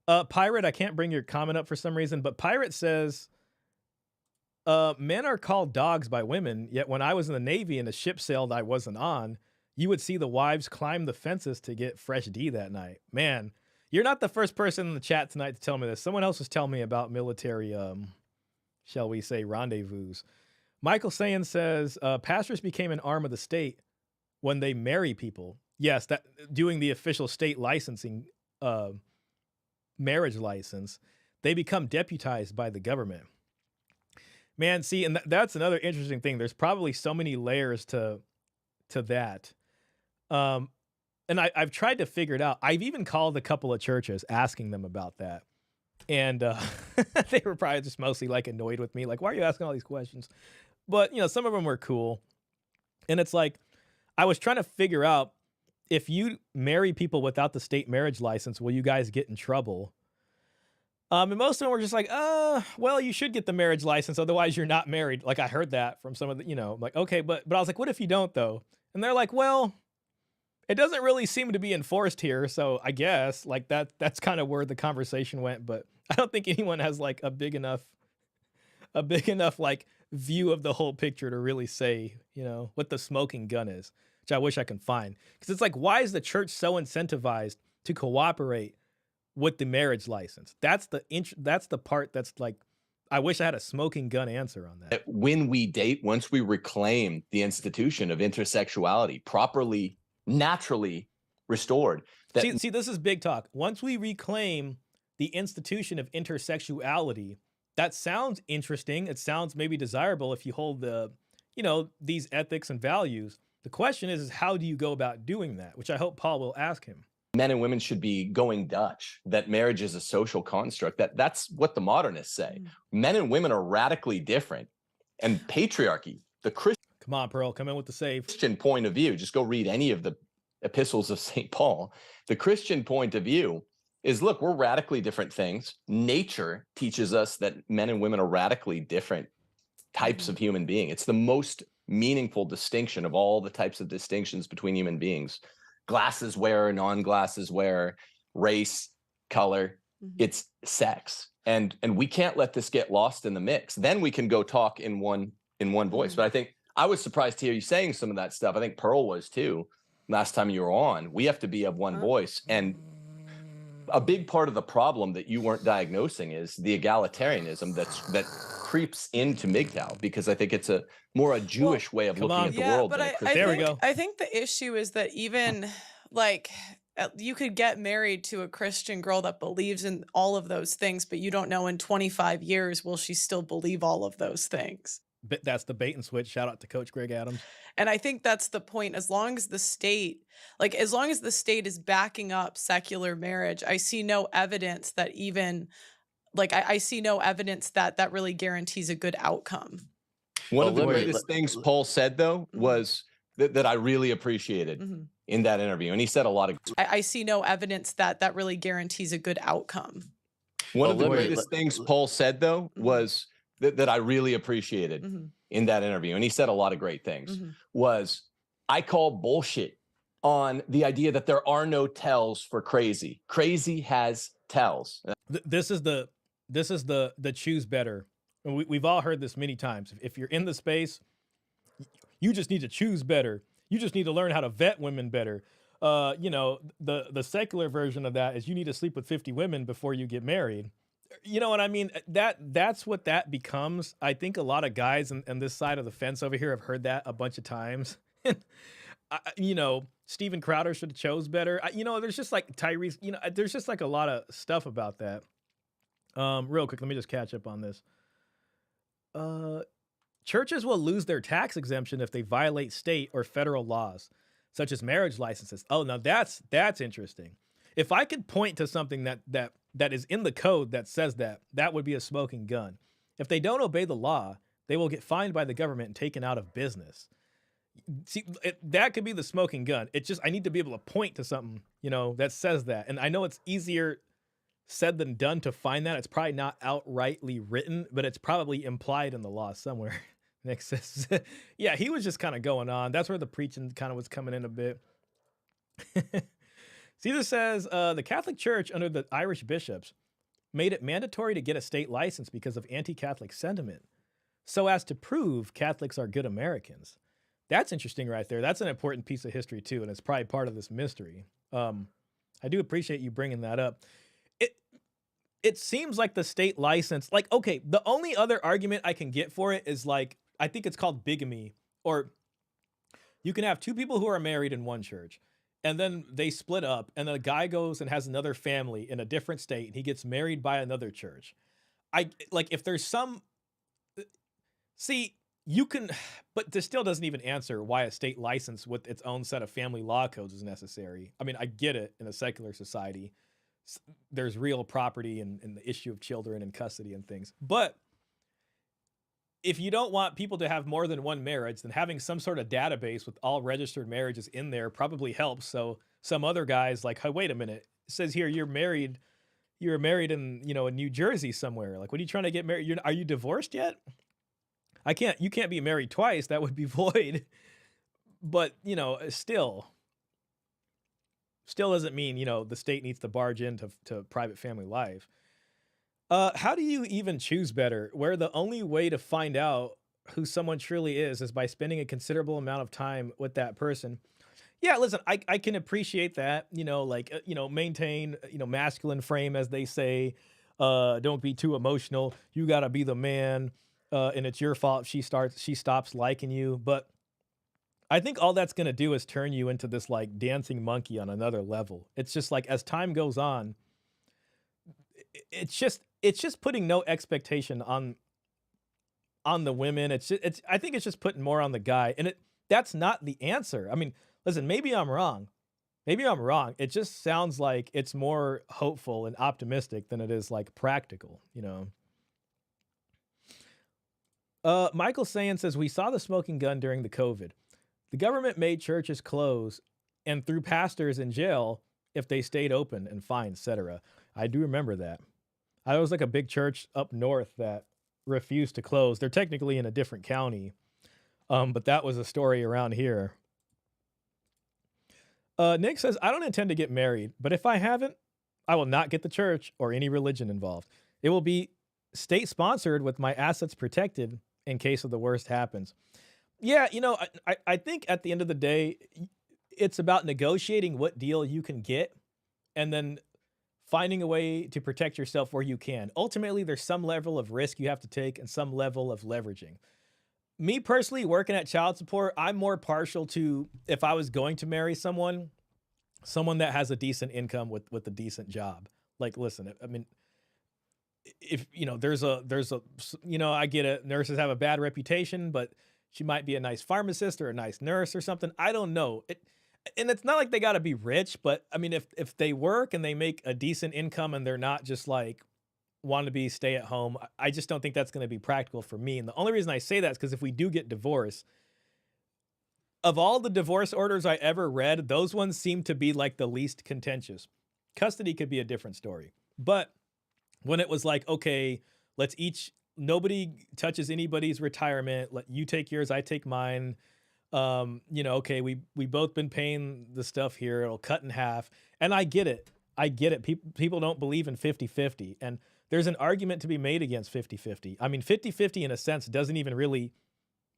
Pirate, I can't bring your comment up for some reason, but Pirate says, men are called dogs by women, yet when I was in the Navy and a ship sailed I wasn't on, you would see the wives climb the fences to get fresh D that night. Man, you're not the first person in the chat tonight to tell me this. Someone else was telling me about military, shall we say, rendezvous. Michael Sayan says, pastors became an arm of the state when they marry people. Yes, that doing the official state licensing, marriage license, they become deputized by the government. Man, see, and that's another interesting thing. There's probably so many layers to that. And I've tried to figure it out. I've even called a couple of churches asking them about that. And they were probably just mostly like annoyed with me. Like, why are you asking all these questions? But, you know, some of them were cool. And it's like, I was trying to figure out, if you marry people without the state marriage license, will you guys get in trouble? And most of them were just like, well, you should get the marriage license. Otherwise you're not married. Like I heard that from some of the, you know, like, okay, but I was like, what if you don't though? And they're like, well, it doesn't really seem to be enforced here. So I guess like that's kind of where the conversation went. But I don't think anyone has like a big enough like view of the whole picture to really say, you know, what the smoking gun is, which I wish I could find. Because it's like, why is the church so incentivized to cooperate with the marriage license? That's the part that's like, I wish I had a smoking gun answer on that. When we date, once we reclaim the institution of intersexuality properly, naturally restored. See, this is big talk. Once we reclaim the institution of intersexuality, that sounds interesting. It sounds maybe desirable if you hold the, you know, these ethics and values. The question is how do you go about doing that? Which I hope Paul will ask him. Men and women should be going Dutch, that marriage is a social construct. That's what the modernists say. Men and women are radically different. And patriarchy, the Christian Come on, Pearl, come in with the save. Christian point of view, just go read any of the epistles of St. Paul. The Christian point of view is, look, we're radically different things. Nature teaches us that men and women are radically different types of human being. It's the most meaningful distinction of all the types of distinctions between human beings. Glasses wearer, non-glasses wearer, race, color, it's sex. And we can't let this get lost in the mix. Then we can go talk in one voice. But I think I was surprised to hear you saying some of that stuff. I think Pearl was too last time you were on. We have to be of one voice. And a big part of the problem that you weren't diagnosing is the egalitarianism that creeps into MGTOW, because I think it's a Jewish way of looking at the world. But there we go. I think the issue is that even like you could get married to a Christian girl that believes in all of those things, but you don't know in 25 years will she still believe all of those things. But that's the bait and switch. Shout out to Coach Greg Adams. And I think that's the point. As long as the state is backing up secular marriage, I see no evidence that even I see no evidence that really guarantees a good outcome. One of the greatest things Paul said, though, was that I really appreciated in that interview. And he said a lot of... I see no evidence that really guarantees a good outcome. One of the greatest things Paul said, though, was that I really appreciated in that interview. And he said a lot of great things. Was, I call bullshit on the idea that there are no tells for crazy. Crazy has tells. This is the choose better. We've all heard this many times. If you're in the space, you just need to choose better. You just need to learn how to vet women better. You know, the secular version of that is you need to sleep with 50 women before you get married. You know what I mean? That's what that becomes. I think a lot of guys on this side of the fence over here have heard that a bunch of times. You know, Steven Crowder should have chose better. You know, there's just like Tyrese, you know, there's just like a lot of stuff about that. Real quick, let me just catch up on this. Churches will lose their tax exemption if they violate state or federal laws. such as marriage licenses. Oh, now that's interesting. If I could point to something that is in the code that says that would be a smoking gun. If they don't obey the law, they will get fined by the government and taken out of business. See, that could be the smoking gun. It's just I need to be able to point to something, that says that. And I know it's easier said than done to find that. It's probably not outrightly written, but it's probably implied in the law somewhere. Nick says, yeah, he was just kind of going on. That's where the preaching kind of was coming in a bit. Caesar says, the Catholic Church under the Irish bishops made it mandatory to get a state license because of anti-Catholic sentiment, so as to prove Catholics are good Americans. That's interesting right there. That's an important piece of history too, and it's probably part of this mystery. I do appreciate you bringing that up. It seems like the state license, like, okay, the only other argument I can get for it is like, I think it's called bigamy, or you can have two people who are married in one church, and then they split up, and the guy goes and has another family in a different state, and he gets married by another church. If there's some, see, you can, but this still doesn't even answer why a state license with its own set of family law codes is necessary. I mean, I get it in a secular society. There's real property and the issue of children and custody and things. But if you don't want people to have more than one marriage, then having some sort of database with all registered marriages in there probably helps. So some other guys like, hey, wait a minute, it says here you're married in, in New Jersey somewhere. Like, what are you trying to get married? Are you divorced yet? You can't be married twice. That would be void. But, still doesn't mean, the state needs to barge into private family life. How do you even choose better, where the only way to find out who someone truly is by spending a considerable amount of time with that person? Yeah, listen, I can appreciate that, maintain, masculine frame, as they say. Don't be too emotional. You got to be the man. And it's your fault if she stops liking you. But I think all that's going to do is turn you into this like dancing monkey on another level. It's just like, as time goes on, it's just putting no expectation on the women. I think it's just putting more on the guy, and that's not the answer. I mean, listen, maybe I'm wrong. It just sounds like it's more hopeful and optimistic than it is like practical, Michael Sayan says, we saw the smoking gun during the COVID. The government made churches close and threw pastors in jail if they stayed open, and fined, etc. I do remember that. I was like a big church up north that refused to close. They're technically in a different county, but that was a story around here. Nick says, I don't intend to get married, but if I haven't, I will not get the church or any religion involved. It will be state-sponsored with my assets protected in case of the worst happens. Yeah, I think at the end of the day, it's about negotiating what deal you can get and then finding a way to protect yourself where you can. Ultimately, there's some level of risk you have to take and some level of leveraging. Me personally, working at child support, I'm more partial to, if I was going to marry someone that has a decent income with a decent job. Like, listen, I mean, if, there's a, I get it. Nurses have a bad reputation, but she might be a nice pharmacist or a nice nurse or something. I don't know. And it's not like they got to be rich, but I mean, if they work and they make a decent income and they're not just like want to be stay at home, I just don't think that's going to be practical for me. And the only reason I say that is because if we do get divorced, of all the divorce orders I ever read, those ones seem to be like the least contentious. Custody could be a different story. But when it was like, okay, nobody touches anybody's retirement. Let you take yours, I take mine. Okay, we both been paying the stuff here. It'll cut in half. And I get it. People don't believe in 50-50. And there's an argument to be made against 50-50. I mean, 50-50 in a sense doesn't even really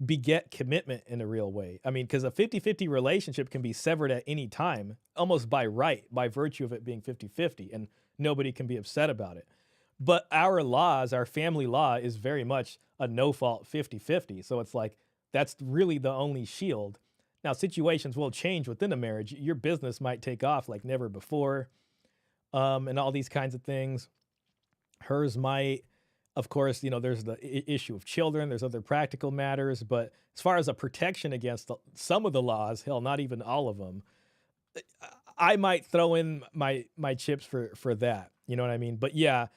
beget commitment in a real way. I mean, because a 50-50 relationship can be severed at any time, almost by right, by virtue of it being 50-50, and nobody can be upset about it. But our family law is very much a no-fault 50-50. So it's like, that's really the only shield. Now, situations will change within a marriage. Your business might take off like never before, and all these kinds of things. Hers might. Of course, there's the issue of children. There's other practical matters. But as far as a protection against some of the laws, hell, not even all of them, I might throw in my chips for that. You know what I mean? But yeah,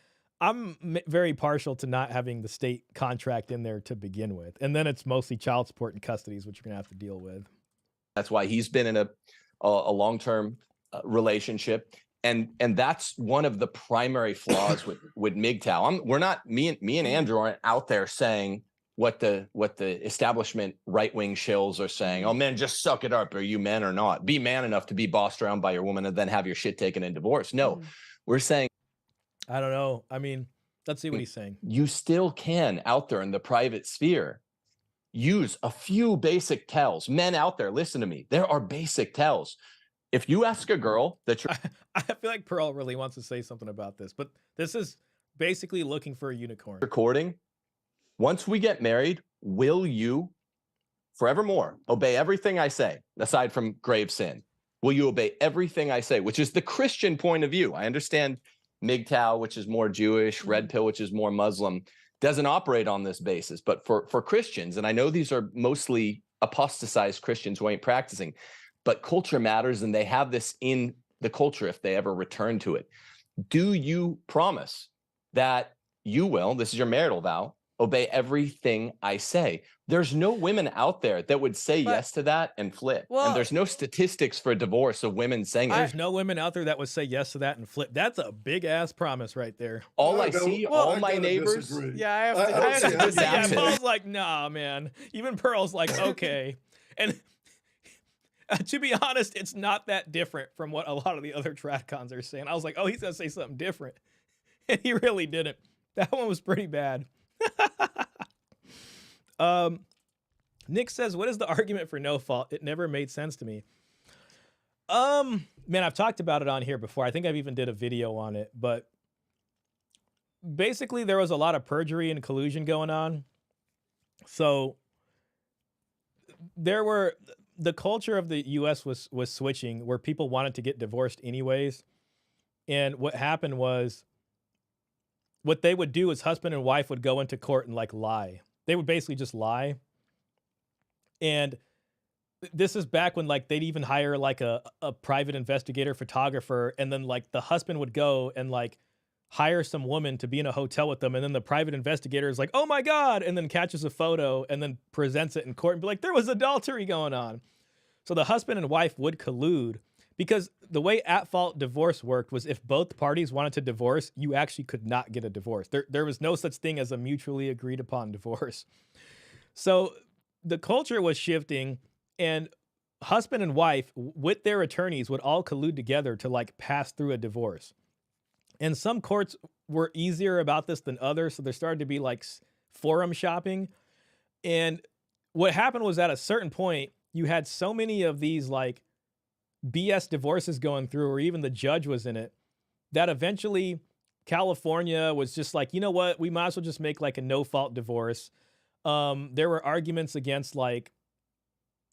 I'm very partial to not having the state contract in there to begin with. And then it's mostly child support and custodies, which you're going to have to deal with. That's why he's been in a long-term relationship. And that's one of the primary flaws with MGTOW. We're not, me and Andrew aren't out there saying what the establishment right-wing shills are saying. Oh, men, just suck it up. Are you men or not? Be man enough to be bossed around by your woman and then have your shit taken in divorce. No, we're saying, I don't know. I mean, let's see what he's saying. You still can out there in the private sphere use a few basic tells. Men out there, listen to me. There are basic tells. If you ask a girl that you're I feel like Pearl really wants to say something about this, but this is basically looking for a unicorn. Recording, once we get married, will you forevermore obey everything I say, aside from grave sin? Will you obey everything I say, which is the Christian point of view? I understand MGTOW, which is more Jewish, Red Pill, which is more Muslim, doesn't operate on this basis. But for Christians, and I know these are mostly apostatized Christians who ain't practicing, but culture matters, and they have this in the culture if they ever return to it. Do you promise that you will, this is your marital vow, obey everything I say? There's no women out there that would say yes to that and flip. And there's no statistics for divorce of women saying there's no women out there that would say yes to that and flip. That's a big ass promise right there. All I see, all my neighbors. Disagree. Yeah, I have to disagree. Yeah, Paul's like, nah, man. Even Pearl's like, okay. And to be honest, it's not that different from what a lot of the other tradcons are saying. I was like, oh, he's going to say something different. And he really didn't. That one was pretty bad. Nick says, what is the argument for no fault? It never made sense to me. Man, I've talked about it on here before. I think I've even did a video on it, but basically there was a lot of perjury and collusion going on. So the culture of the US was switching where people wanted to get divorced anyways. And what happened was, what they would do is husband and wife would go into court and like lie. They would basically just lie. And this is back when like they'd even hire like a private investigator photographer, and then like the husband would go and like hire some woman to be in a hotel with them, and then the private investigator is like, oh my God, and then catches a photo and then presents it in court and be like, there was adultery going on. So the husband and wife would collude, because the way at-fault divorce worked was if both parties wanted to divorce, you actually could not get a divorce. There was no such thing as a mutually agreed upon divorce. So the culture was shifting, and husband and wife with their attorneys would all collude together to like pass through a divorce. And some courts were easier about this than others. So there started to be like forum shopping. And what happened was, at a certain point, you had so many of these like BS divorces going through, or even the judge was in it, that eventually California was just like, you know what, we might as well just make like a no-fault divorce. There were arguments against like,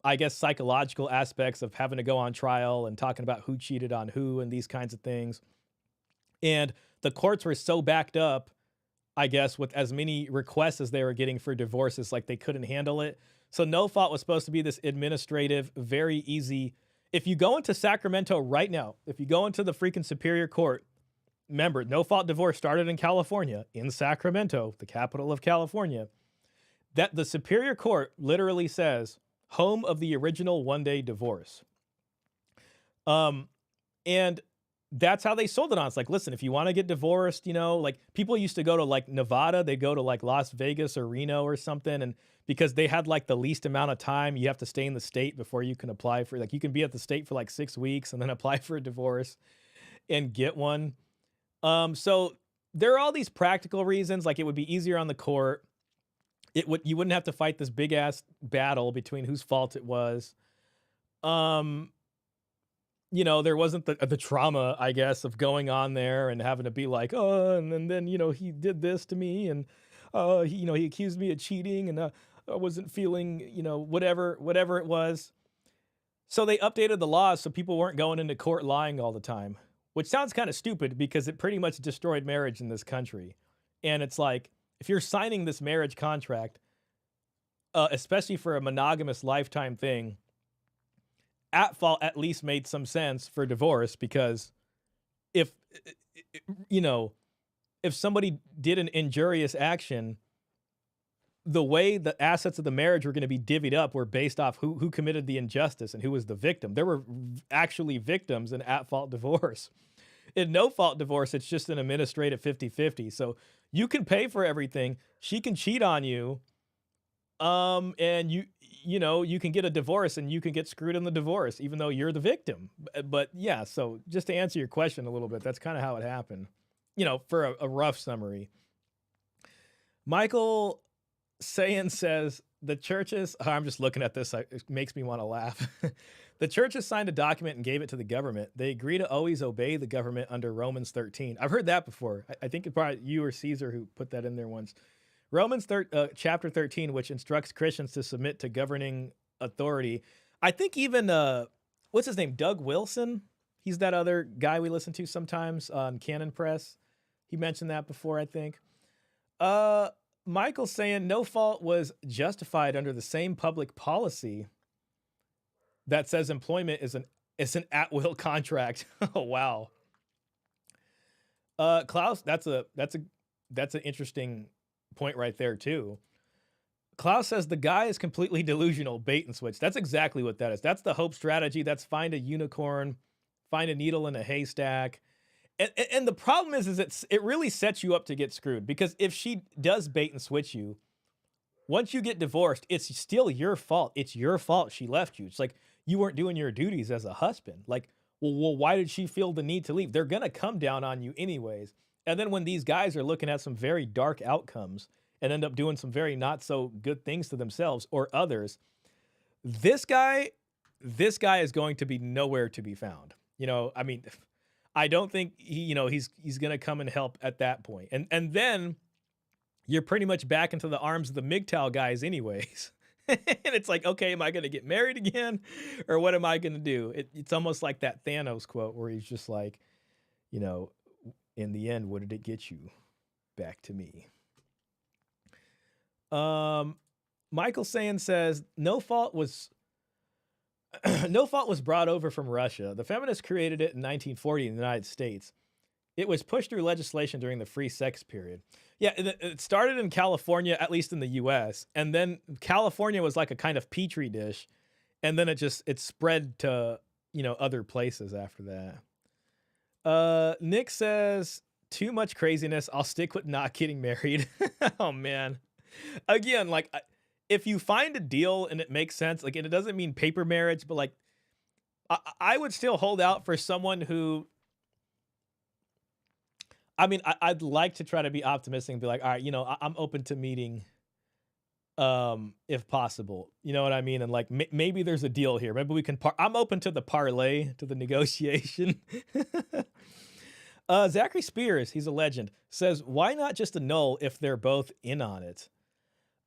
I guess, psychological aspects of having to go on trial and talking about who cheated on who and these kinds of things. And the courts were so backed up, I guess, with as many requests as they were getting for divorces, like they couldn't handle it. So no fault was supposed to be this administrative, very easy. If you go into Sacramento right now, if you go into the freaking Superior Court, remember, no fault divorce started in California, in Sacramento, the capital of California, that the Superior Court literally says, home of the original one-day divorce. And that's how they sold it on. It's like, listen, if you want to get divorced, you know, like people used to go to like Nevada, they go to like Las Vegas or Reno or something. And because they had like the least amount of time, you have to stay in the state before you can apply for, like, you can be at the state for like 6 weeks and then apply for a divorce and get one. So there are all these practical reasons, like it would be easier on the court. You wouldn't have to fight this big ass battle between whose fault it was. You know, there wasn't the trauma, I guess, of going on there and having to be like, oh, and then you know, he did this to me, and he accused me of cheating, and I wasn't feeling, you know, whatever it was. So they updated the laws so people weren't going into court lying all the time, which sounds kind of stupid because it pretty much destroyed marriage in this country. And it's like, if you're signing this marriage contract, especially for a monogamous lifetime thing, at fault at least made some sense for divorce, because if, you know, if somebody did an injurious action, the way the assets of the marriage were going to be divvied up were based off who committed the injustice and who was the victim. There were actually victims in at-fault divorce. In no-fault divorce, it's just an administrative 50-50. So you can pay for everything. She can cheat on you. And you can get a divorce and you can get screwed in the divorce, even though you're the victim. But yeah, so just to answer your question a little bit, that's kind of how it happened, for a rough summary. Michael Sayan says the churches, I'm just looking at this, it makes me want to laugh. The churches signed a document and gave it to the government. They agree to always obey the government under Romans 13. I've heard that before. I think it's probably you or Caesar who put that in there once. Romans chapter 13, which instructs Christians to submit to governing authority. I think even, what's his name? Doug Wilson? He's that other guy we listen to sometimes on Canon Press. He mentioned that before, I think. Michael's saying no fault was justified under the same public policy that says employment is an at-will contract. Oh, wow. Klaus, that's an interesting point right there too. Klaus says the guy is completely delusional, bait and switch. That's exactly what that is. That's the hope strategy. That's find a unicorn, find a needle in a haystack. And the problem is it really sets you up to get screwed, because if she does bait and switch you, once you get divorced, it's still your fault. It's your fault she left you. It's like you weren't doing your duties as a husband. Like, well, why did she feel the need to leave? They're going to come down on you anyways. And then when these guys are looking at some very dark outcomes and end up doing some very not so good things to themselves or others, this guy is going to be nowhere to be found. I mean, I don't think he's going to come and help at that point. And then you're pretty much back into the arms of the MGTOW guys anyways. And it's like, okay, am I going to get married again? Or what am I going to do? It's almost like that Thanos quote where he's just like, in the end, what did it get you? Back to me. Michael Sayan says, no fault was brought over from Russia. The feminists created it in 1940 in the United States. It was pushed through legislation during the free sex period. Yeah, it started in California, at least in the US. And then California was like a kind of petri dish. And then it spread to, other places after that. Nick says, too much craziness. I'll stick with not getting married. Oh, man. Again, like, if you find a deal and it makes sense, like, and it doesn't mean paper marriage, but like, I would still hold out for someone who, I mean, I'd like to try to be optimistic and be like, all right, I'm open to meeting, if possible, you know what I mean? And like, maybe there's a deal here. Maybe we can, I'm open to the parlay, to the negotiation. Zachary Spears, he's a legend, says, why not just annul if they're both in on it?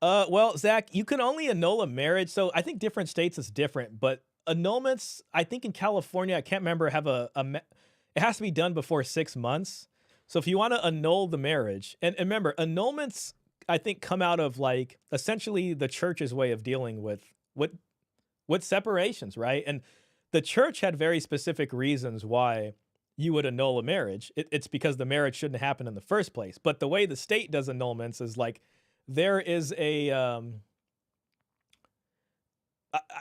Well, Zach, you can only annul a marriage. So I think different states is different, but annulments, I think in California, I can't remember, have it has to be done before 6 months. So if you want to annul the marriage, and remember, annulments, I think, come out of like essentially the church's way of dealing with separations, right? And the church had very specific reasons why you would annul a marriage. It's because the marriage shouldn't happen in the first place. But the way the state does annulments is like, there is a,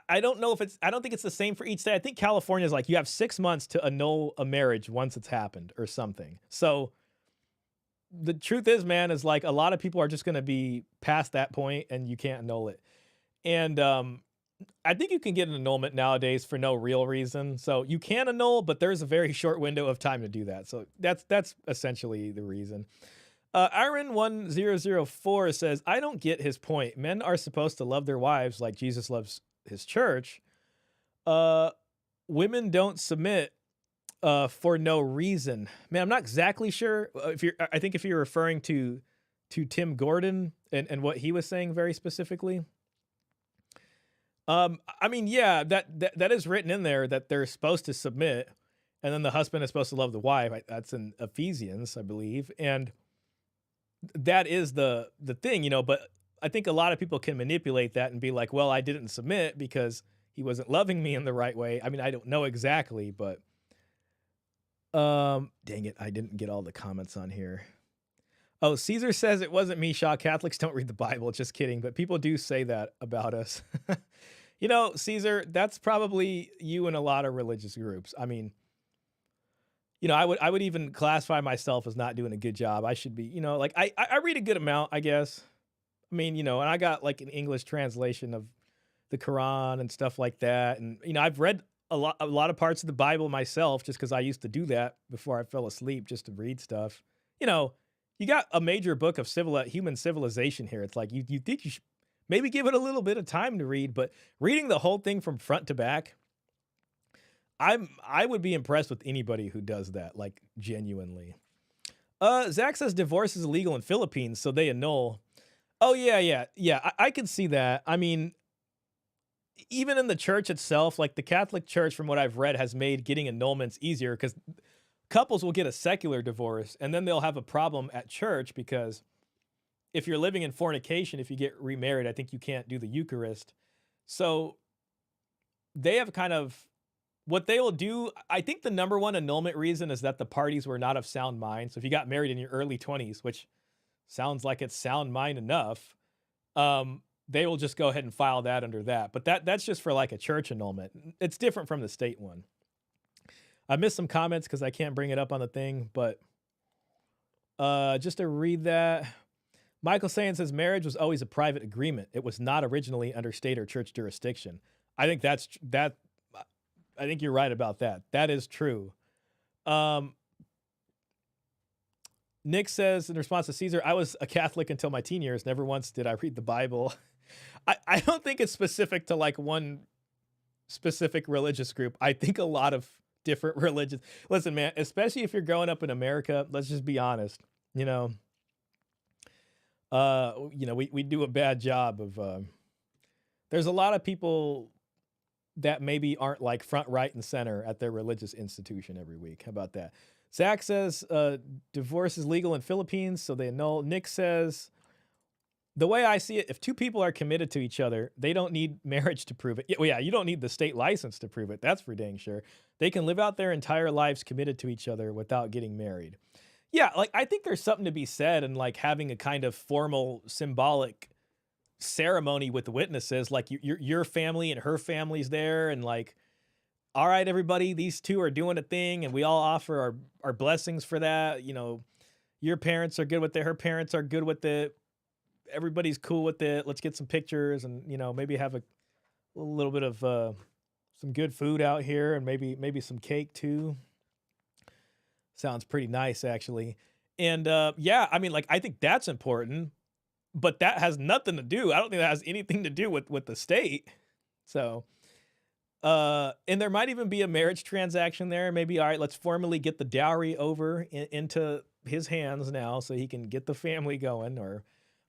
I don't think it's the same for each state. I think California is like, you have 6 months to annul a marriage once it's happened or something. So the truth is, man, is like a lot of people are just going to be past that point and you can't annul it. And I think you can get an annulment nowadays for no real reason. So you can annul, but there's a very short window of time to do that. So that's essentially the reason. Iron1004 says, I don't get his point. Men are supposed to love their wives like Jesus loves his church. Women don't submit for no reason. Man, I'm not exactly sure. I think if you're referring to Tim Gordon and what he was saying very specifically. I mean, yeah, that is written in there that they're supposed to submit, and then the husband is supposed to love the wife. That's in Ephesians, I believe. And that is the thing, you know, but I think a lot of people can manipulate that and be like, "Well, I didn't submit because he wasn't loving me in the right way." I mean, I don't know exactly, but dang it, I didn't get all the comments on here. Oh, Caesar says it wasn't me, Shaw. Catholics don't read the Bible. Just kidding, but people do say that about us. You know, Caesar, that's probably you in a lot of religious groups. I mean, you know, I would even classify myself as not doing a good job. I should be, you know, like I read a good amount, I guess. I mean, you know, and I got like an English translation of the Quran and stuff like that. And you know, I've read a lot of parts of the Bible myself just because I used to do that before I fell asleep just to read stuff. You know, you got a major book of human civilization here. It's like you think you should maybe give it a little bit of time to read, but reading the whole thing from front to back, I would be impressed with anybody who does that, like genuinely. Zach says divorce is illegal in Philippines, so they annul. Oh yeah. I can see that. I mean, even in the church itself, like the Catholic Church, from what I've read, has made getting annulments easier because couples will get a secular divorce and then they'll have a problem at church because if you're living in fornication, if you get remarried, I think you can't do the Eucharist. So they have kind of what they will do. I think the number one annulment reason is that the parties were not of sound mind. So if you got married in your early 20s, which sounds like it's sound mind enough, they will just go ahead and file that under that. But that's just for like a church annulment. It's different from the state one. I missed some comments because I can't bring it up on the thing, but just to read that. Michael Sayan says marriage was always a private agreement. It was not originally under state or church jurisdiction. I think I think you're right about that. That is true. Nick says in response to Caesar, I was a Catholic until my teen years. Never once did I read the Bible. I don't think it's specific to like one specific religious group. I think a lot of different religions. Listen, man, especially if you're growing up in America, let's just be honest. You know, we do a bad job of there's a lot of people that maybe aren't like front, right, and center at their religious institution every week. How about that? Zach says divorce is legal in Philippines, so they annul. Nick says, the way I see it, if two people are committed to each other, they don't need marriage to prove it. Yeah, you don't need the state license to prove it. That's for dang sure. They can live out their entire lives committed to each other without getting married. Yeah, like I think there's something to be said in like having a kind of formal, symbolic ceremony with witnesses, like your family and her family's there, and like, all right, everybody, these two are doing a thing, and we all offer our blessings for that. You know, your parents are good with it, her parents are good with it, everybody's cool with it. Let's get some pictures, and you know, maybe have a little bit of some good food out here, and maybe some cake too. Sounds pretty nice, actually. And yeah, I mean, like I think that's important. But that has nothing to do. I don't think that has anything to do with the state. So, and there might even be a marriage transaction there. Maybe, all right, let's formally get the dowry over into his hands now so he can get the family going. Or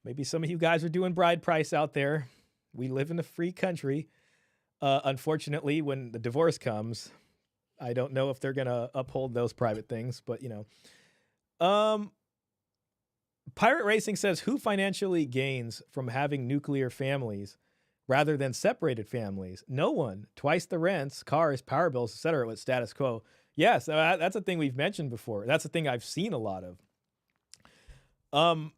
maybe some of you guys are doing bride price out there. We live in a free country. Unfortunately, when the divorce comes, I don't know if they're going to uphold those private things, but you know. Pirate Racing says, who financially gains from having nuclear families rather than separated families? No one. Twice the rents, cars, power bills, etc. with status quo. Yes, that's a thing we've mentioned before. That's a thing I've seen a lot of.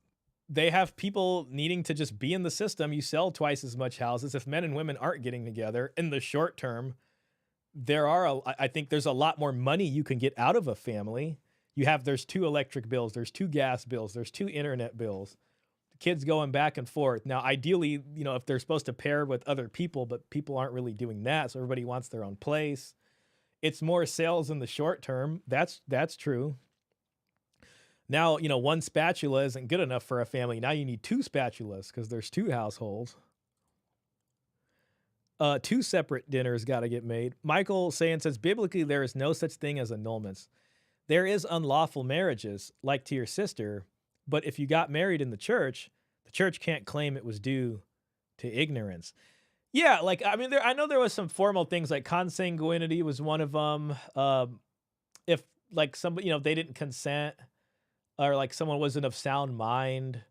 They have people needing to just be in the system. You sell twice as much houses. If men and women aren't getting together in the short term, I think there's a lot more money you can get out of a family. There's 2 electric bills, there's 2 gas bills, there's 2 internet bills, kids going back and forth. Now, ideally, you know, if they're supposed to pair with other people, but people aren't really doing that, so everybody wants their own place. It's more sales in the short term. That's true. Now, you know, 1 spatula isn't good enough for a family. Now you need 2 spatulas because there's 2 households. 2 separate dinners got to get made. Michael Sayan says, biblically, there is no such thing as annulments. There is unlawful marriages, like to your sister, but if you got married in the church can't claim it was due to ignorance. Yeah, like, I mean, I know there was some formal things, like consanguinity was one of them. If, like, somebody, you know, if they didn't consent, or like someone wasn't of sound mind.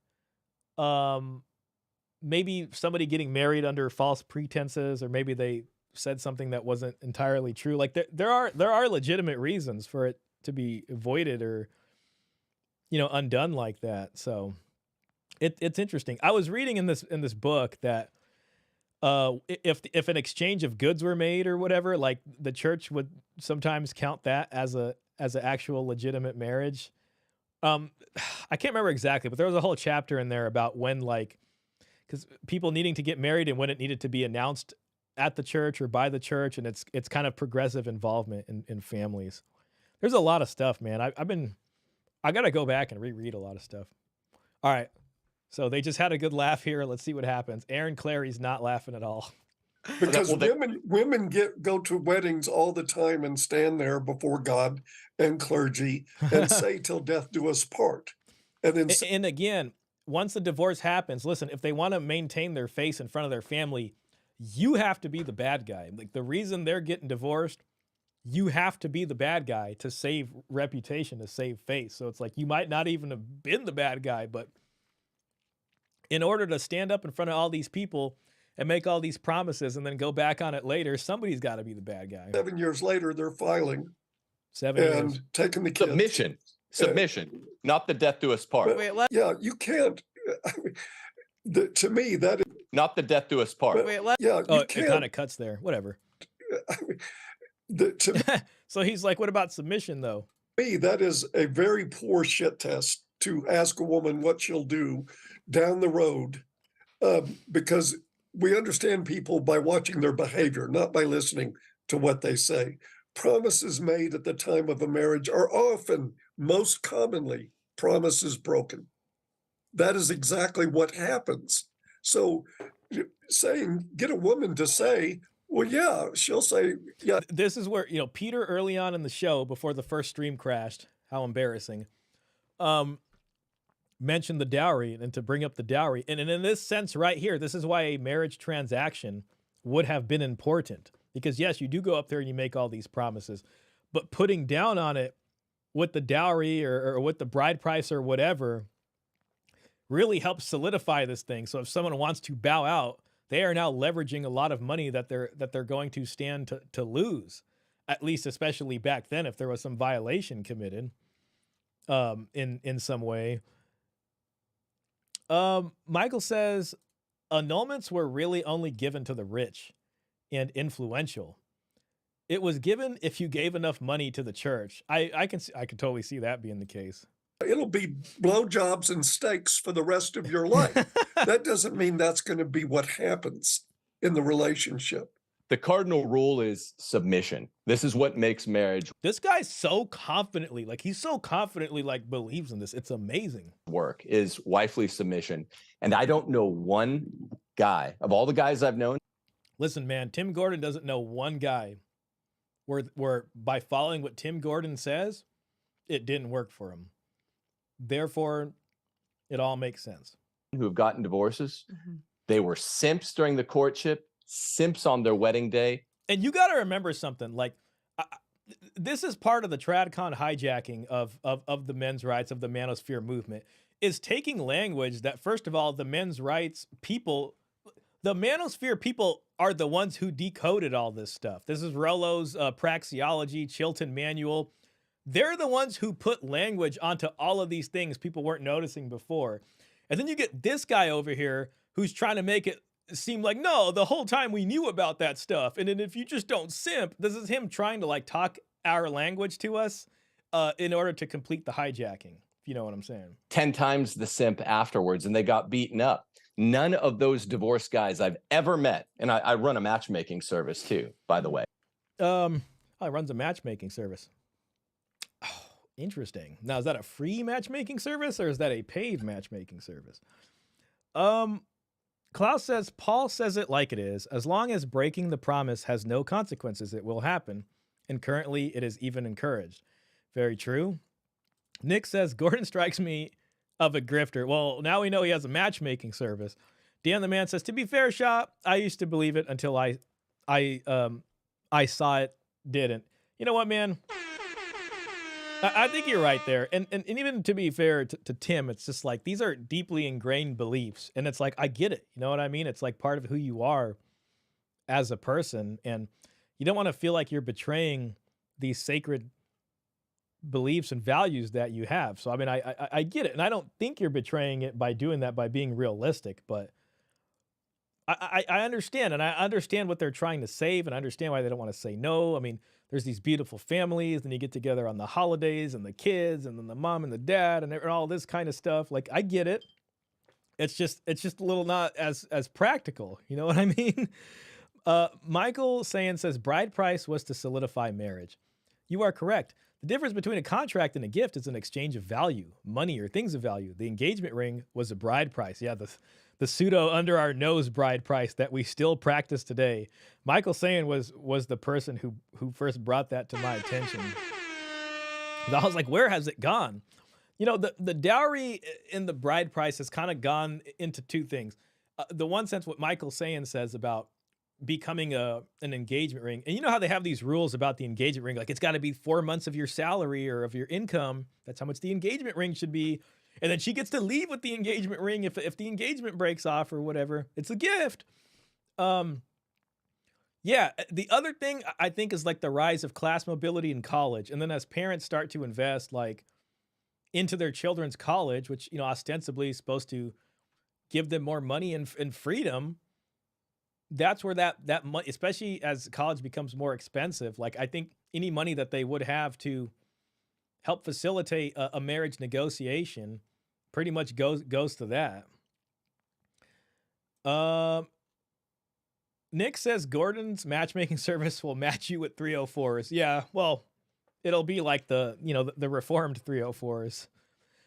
Maybe somebody getting married under false pretenses, or maybe they said something that wasn't entirely true. Like there are legitimate reasons for it to be avoided or, undone like that. So it's interesting. I was reading in this book that if an exchange of goods were made or whatever, like the church would sometimes count that as an actual legitimate marriage. I can't remember exactly, but there was a whole chapter in there about when, like, because people needing to get married and when it needed to be announced at the church or by the church, and it's kind of progressive involvement in families. There's a lot of stuff, man. I got to go back and reread a lot of stuff. All right. So they just had a good laugh here. Let's see what happens. Aaron Clarey's not laughing at all. Because women go to weddings all the time and stand there before God and clergy and say, "Till death do us part." And then, and again, once the divorce happens, listen, if they want to maintain their face in front of their family, you have to be the bad guy. Like, the reason they're getting divorced, you have to be the bad guy to save reputation, to save face. So it's like, you might not even have been the bad guy, but in order to stand up in front of all these people and make all these promises and then go back on it later, somebody's got to be the bad guy. 7 years later, they're filing 7 and years. taking the kids. Submission, not the death do us part. Wait, Yeah, you can't. To me, that is Not the death do us part. wait, yeah. You It can't. kind of cuts there. Whatever. To So he's like, what about submission, though? me, that is a very poor shit test to ask a woman what she'll do down the road, because we understand people by watching their behavior, not by listening to what they say. Promises made at the time of a marriage are often, most commonly, promises broken. That is exactly what happens. So get a woman to say, well, yeah, she'll say, yeah. This is where, Peter early on in the show, before the first stream crashed, how embarrassing, mentioned the dowry and to bring up the dowry. And in this sense right here, this is why a marriage transaction would have been important. Because yes, you do go up there and you make all these promises, but putting down on it with the dowry or with the bride price or whatever really helps solidify this thing. So if someone wants to bow out, they are now leveraging a lot of money that they're going to stand to lose, at least especially back then if there was some violation committed in some way. Michael says annulments were really only given to the rich and influential. It was given if you gave enough money to the church. I can totally see that being the case. It'll be blowjobs and steaks for the rest of your life. That doesn't mean that's going to be what happens in the relationship. The cardinal rule is submission. This is what makes marriage This guy's so confidently, believes in this. It's amazing. work, is wifely submission. And I don't know one guy, of all the guys I've known. Listen, man, Tim Gordon doesn't know one guy where by following what Tim Gordon says, it didn't work for him. Therefore, it all makes sense. Who have gotten divorces. They were simps during the courtship, simps on their wedding day. And you got to remember something, like, this is part of the TradCon hijacking of the men's rights, of the manosphere movement, is taking language that, first of all, the men's rights people, the manosphere people are the ones who decoded all this stuff. This is Rollo's praxeology, Chilton manual. They're the ones who put language onto all of these things people weren't noticing before. And then you get this guy over here who's trying to make it seem like, no, the whole time we knew about that stuff. And then if you just don't simp, this is him trying to like talk our language to us in order to complete the hijacking, if you know what I'm saying. 10 times the simp afterwards, and they got beaten up. None of those divorce guys I've ever met, and I run a matchmaking service too, by the way. He runs a matchmaking service. Oh, interesting. Now, is that a free matchmaking service or is that a paid matchmaking service? Klaus says, Paul says it like it is. As long as breaking the promise has no consequences, it will happen. And currently, it is even encouraged. Very true. Nick says, Gordon strikes me of a grifter. Well, now we know he has a matchmaking service. Dan the Man says, to be fair, Shop, I used to believe it until I saw it didn't. You know what, man? I think you're right there. And even to be fair to Tim, it's just like these are deeply ingrained beliefs. And it's like, I get it. You know what I mean? It's like part of who you are as a person. And you don't want to feel like you're betraying these sacred beliefs and values that you have. So, I mean, I get it. And I don't think you're betraying it by doing that, by being realistic. But I understand. And I understand what they're trying to save. And I understand why they don't want to say no. I mean, there's these beautiful families, and you get together on the holidays and the kids and then the mom and the dad and all this kind of stuff. Like, I get it. It's just a little not as practical. You know what I mean? Michael says bride price was to solidify marriage. You are correct. The difference between a contract and a gift is an exchange of value, money or things of value. The engagement ring was a bride price. Yeah, the pseudo under our nose bride price that we still practice today. Michael was the person who first brought that to my attention. I was like, where has it gone? You know, the dowry in the bride price has kind of gone into two things. The one sense, what Michael says about becoming an engagement ring. And you know how they have these rules about the engagement ring, like it's got to be 4 months of your salary or of your income. That's how much the engagement ring should be. And then she gets to leave with the engagement ring if the engagement breaks off or whatever. It's a gift. Yeah, the other thing I think is like the rise of class mobility in college. And then as parents start to invest like into their children's college, which, you know, ostensibly is supposed to give them more money and freedom, that's where that money, especially as college becomes more expensive, like I think any money that they would have to help facilitate a marriage negotiation pretty much goes to that. Nick says Gordon's matchmaking service will match you with 304s. Yeah, well, it'll be like the reformed 304s.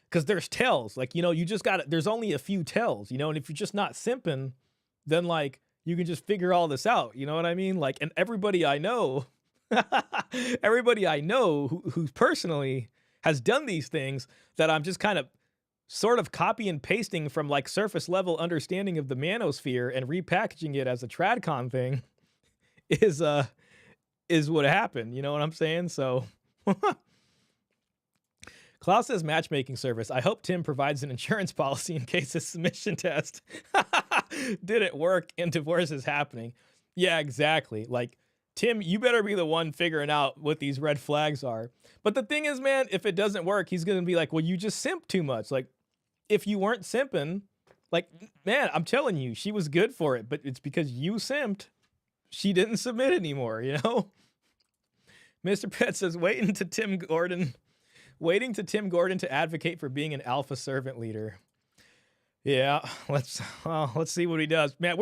Because there's tells. Like, you know, you just there's only a few tells, you know, and if you're just not simping, then like you can just figure all this out. You know what I mean? Like, and everybody I know who personally has done these things that I'm just kind of sort of copy and pasting from like surface level understanding of the manosphere and repackaging it as a tradcon thing is what happened. You know what I'm saying? So Klaus says matchmaking service. I hope Tim provides an insurance policy in case his submission test didn't work and divorce is happening. Yeah, exactly. Like, Tim, you better be the one figuring out what these red flags are. But the thing is, man, if it doesn't work, he's going to be like, well, you just simped too much. Like, if you weren't simping, like, man, I'm telling you, she was good for it, but it's because you simped. She didn't submit anymore, you know? Mr. Pet says, waiting to Tim Gordon to advocate for being an alpha servant leader. Yeah, let's see what he does. Man,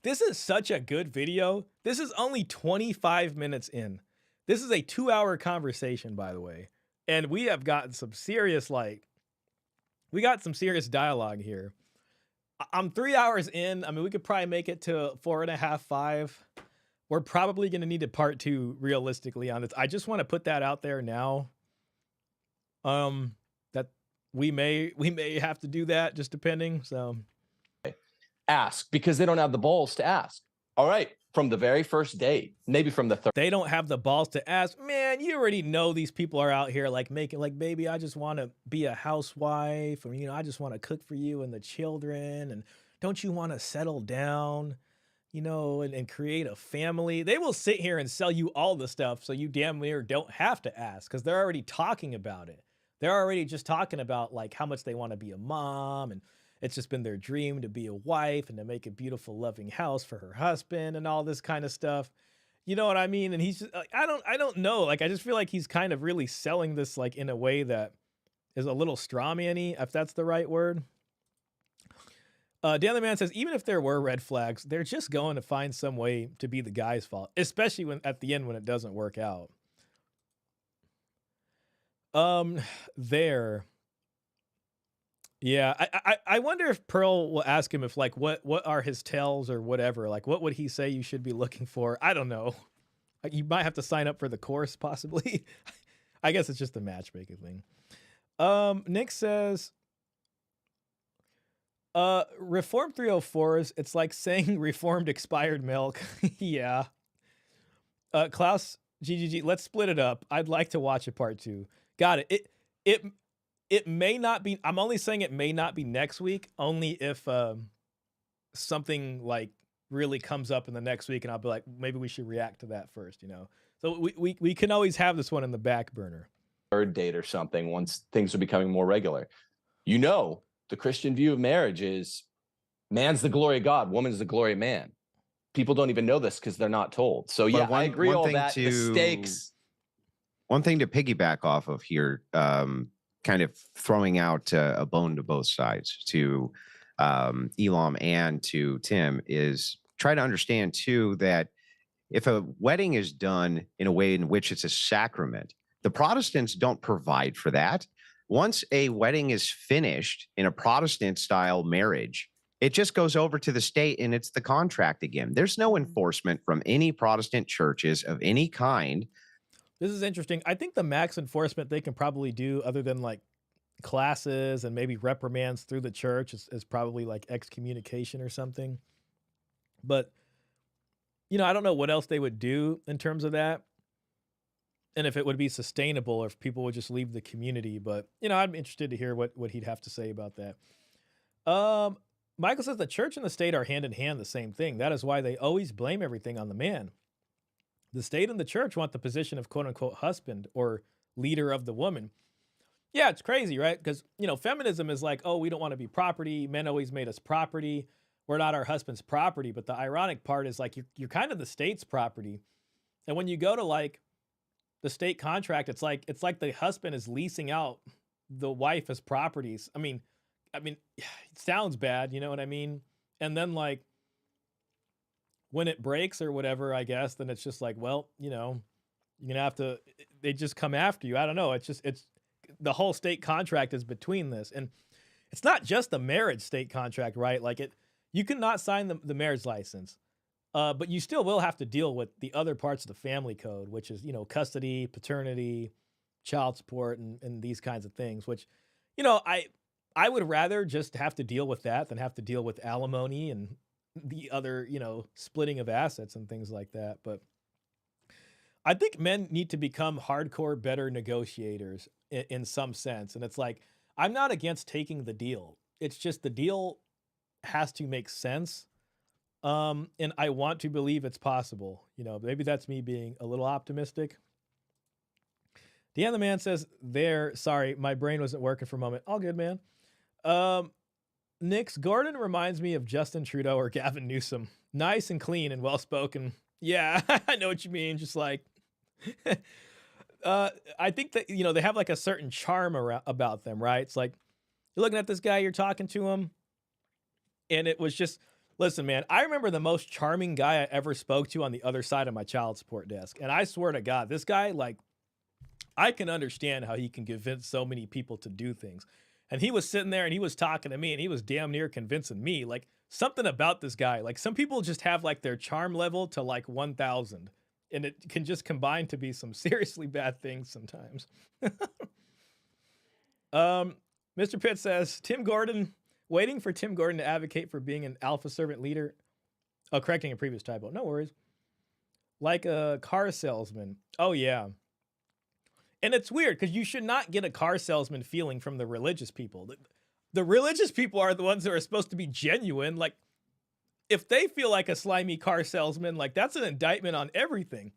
this is such a good video. This is only 25 minutes in. This is a 2-hour conversation, by the way. And we have gotten some serious, we got some serious dialogue here. I'm 3 hours in. I mean, we could probably make it to 4.5, 5. We're probably going to need a part 2 realistically on this. I just want to put that out there now. That we may have to do that, just depending. So ask, because they don't have the balls to ask. All right, from the very first date, maybe from the third. They don't have the balls to ask. Man, you already know these people are out here like making like, baby, I just want to be a housewife, or I just want to cook for you and the children, and don't you want to settle down, and create a family? They will sit here and sell you all the stuff so you damn near don't have to ask, because they're already talking about it. They're already just talking about like how much they want to be a mom, and it's just been their dream to be a wife and to make a beautiful, loving house for her husband and all this kind of stuff. You know what I mean? And he's just like, I don't know. Like, I just feel like he's kind of really selling this like in a way that is a little straw man-y, if that's the right word. Dan the Man says, even if there were red flags, they're just going to find some way to be the guy's fault, especially when at the end when it doesn't work out. Yeah, I wonder if Pearl will ask him if like what are his tells or whatever, like what would he say you should be looking for? I don't know. You might have to sign up for the course possibly. I guess it's just a matchmaking thing. Nick says reformed 304s, it's like saying reformed expired milk. Yeah. Klaus GGG, let's split it up. I'd like to watch a part 2. Got it. It may not be. I'm only saying it may not be next week. Only if something like really comes up in the next week, and I'll be like, maybe we should react to that first. So we can always have this one in the back burner. Third date or something once things are becoming more regular. The Christian view of marriage is man's the glory of God, woman's the glory of man. People don't even know this because they're not told. So yeah, I agree all that. The stakes. One thing to piggyback off of here, kind of throwing out a bone to both sides, to Elam and to Tim, is try to understand too that if a wedding is done in a way in which it's a sacrament, the Protestants don't provide for that. Once a wedding is finished in a Protestant style marriage, it just goes over to the state and it's the contract again. There's no enforcement from any Protestant churches of any kind. This is interesting. I think the max enforcement they can probably do, other than like classes and maybe reprimands through the church, is probably like excommunication or something. But, I don't know what else they would do in terms of that. And if it would be sustainable, or if people would just leave the community. But, I'm interested to hear what he'd have to say about that. Michael says the church and the state are hand in hand, the same thing. That is why they always blame everything on the man. The state and the church want the position of quote unquote husband or leader of the woman. Yeah, it's crazy, right? Because, feminism is like, oh, we don't want to be property. Men always made us property. We're not our husband's property. But the ironic part is like, you're kind of the state's property. And when you go to like the state contract, it's like the husband is leasing out the wife as properties. I mean, it sounds bad, you know what I mean? And then like when it breaks or whatever, I guess, then it's just like, well, you're gonna have to, they just come after you. I don't know. It's the whole state contract is between this. And it's not just the marriage state contract, right? Like you cannot sign the marriage license. But you still will have to deal with the other parts of the family code, which is, custody, paternity, child support, and these kinds of things, which, I would rather just have to deal with that than have to deal with alimony and the other, splitting of assets and things like that. But I think men need to become hardcore, better negotiators in some sense. And it's like, I'm not against taking the deal. It's just the deal has to make sense. And I want to believe it's possible. Maybe that's me being a little optimistic. Deanna the Man says, sorry, my brain wasn't working for a moment. All good, man. Nix, Gordon reminds me of Justin Trudeau or Gavin Newsom. Nice and clean and well-spoken. Yeah, I know what you mean. Just like, I think that, they have like a certain charm about them, right? It's like, you're looking at this guy, you're talking to him, and it was just, listen, man, I remember the most charming guy I ever spoke to on the other side of my child support desk. And I swear to God, this guy, like, I can understand how he can convince so many people to do things. And he was sitting there and he was talking to me and he was damn near convincing me. Like, something about this guy. Like, some people just have like their charm level to like 1,000. And it can just combine to be some seriously bad things sometimes. Mr. Pitt says, waiting for Tim Gordon to advocate for being an alpha servant leader. Oh, correcting a previous typo. No worries. Like a car salesman. Oh, yeah. And it's weird because you should not get a car salesman feeling from the religious people. The religious people are the ones that are supposed to be genuine. Like, if they feel like a slimy car salesman, like, that's an indictment on everything.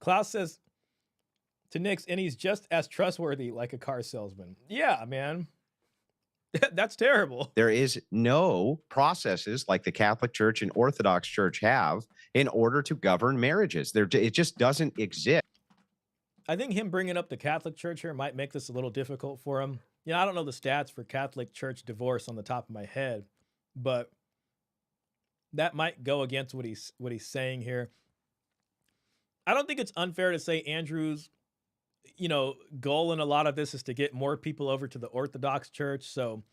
Klaus says to Nix, and he's just as trustworthy like a car salesman. Yeah, man. That's terrible. There is no processes like the Catholic Church and Orthodox Church have in order to govern marriages. It just doesn't exist. I think him bringing up the Catholic Church here might make this a little difficult for him. I don't know the stats for Catholic Church divorce on the top of my head, but that might go against what he's saying here. I don't think it's unfair to say Andrew's, goal in a lot of this is to get more people over to the Orthodox Church. So,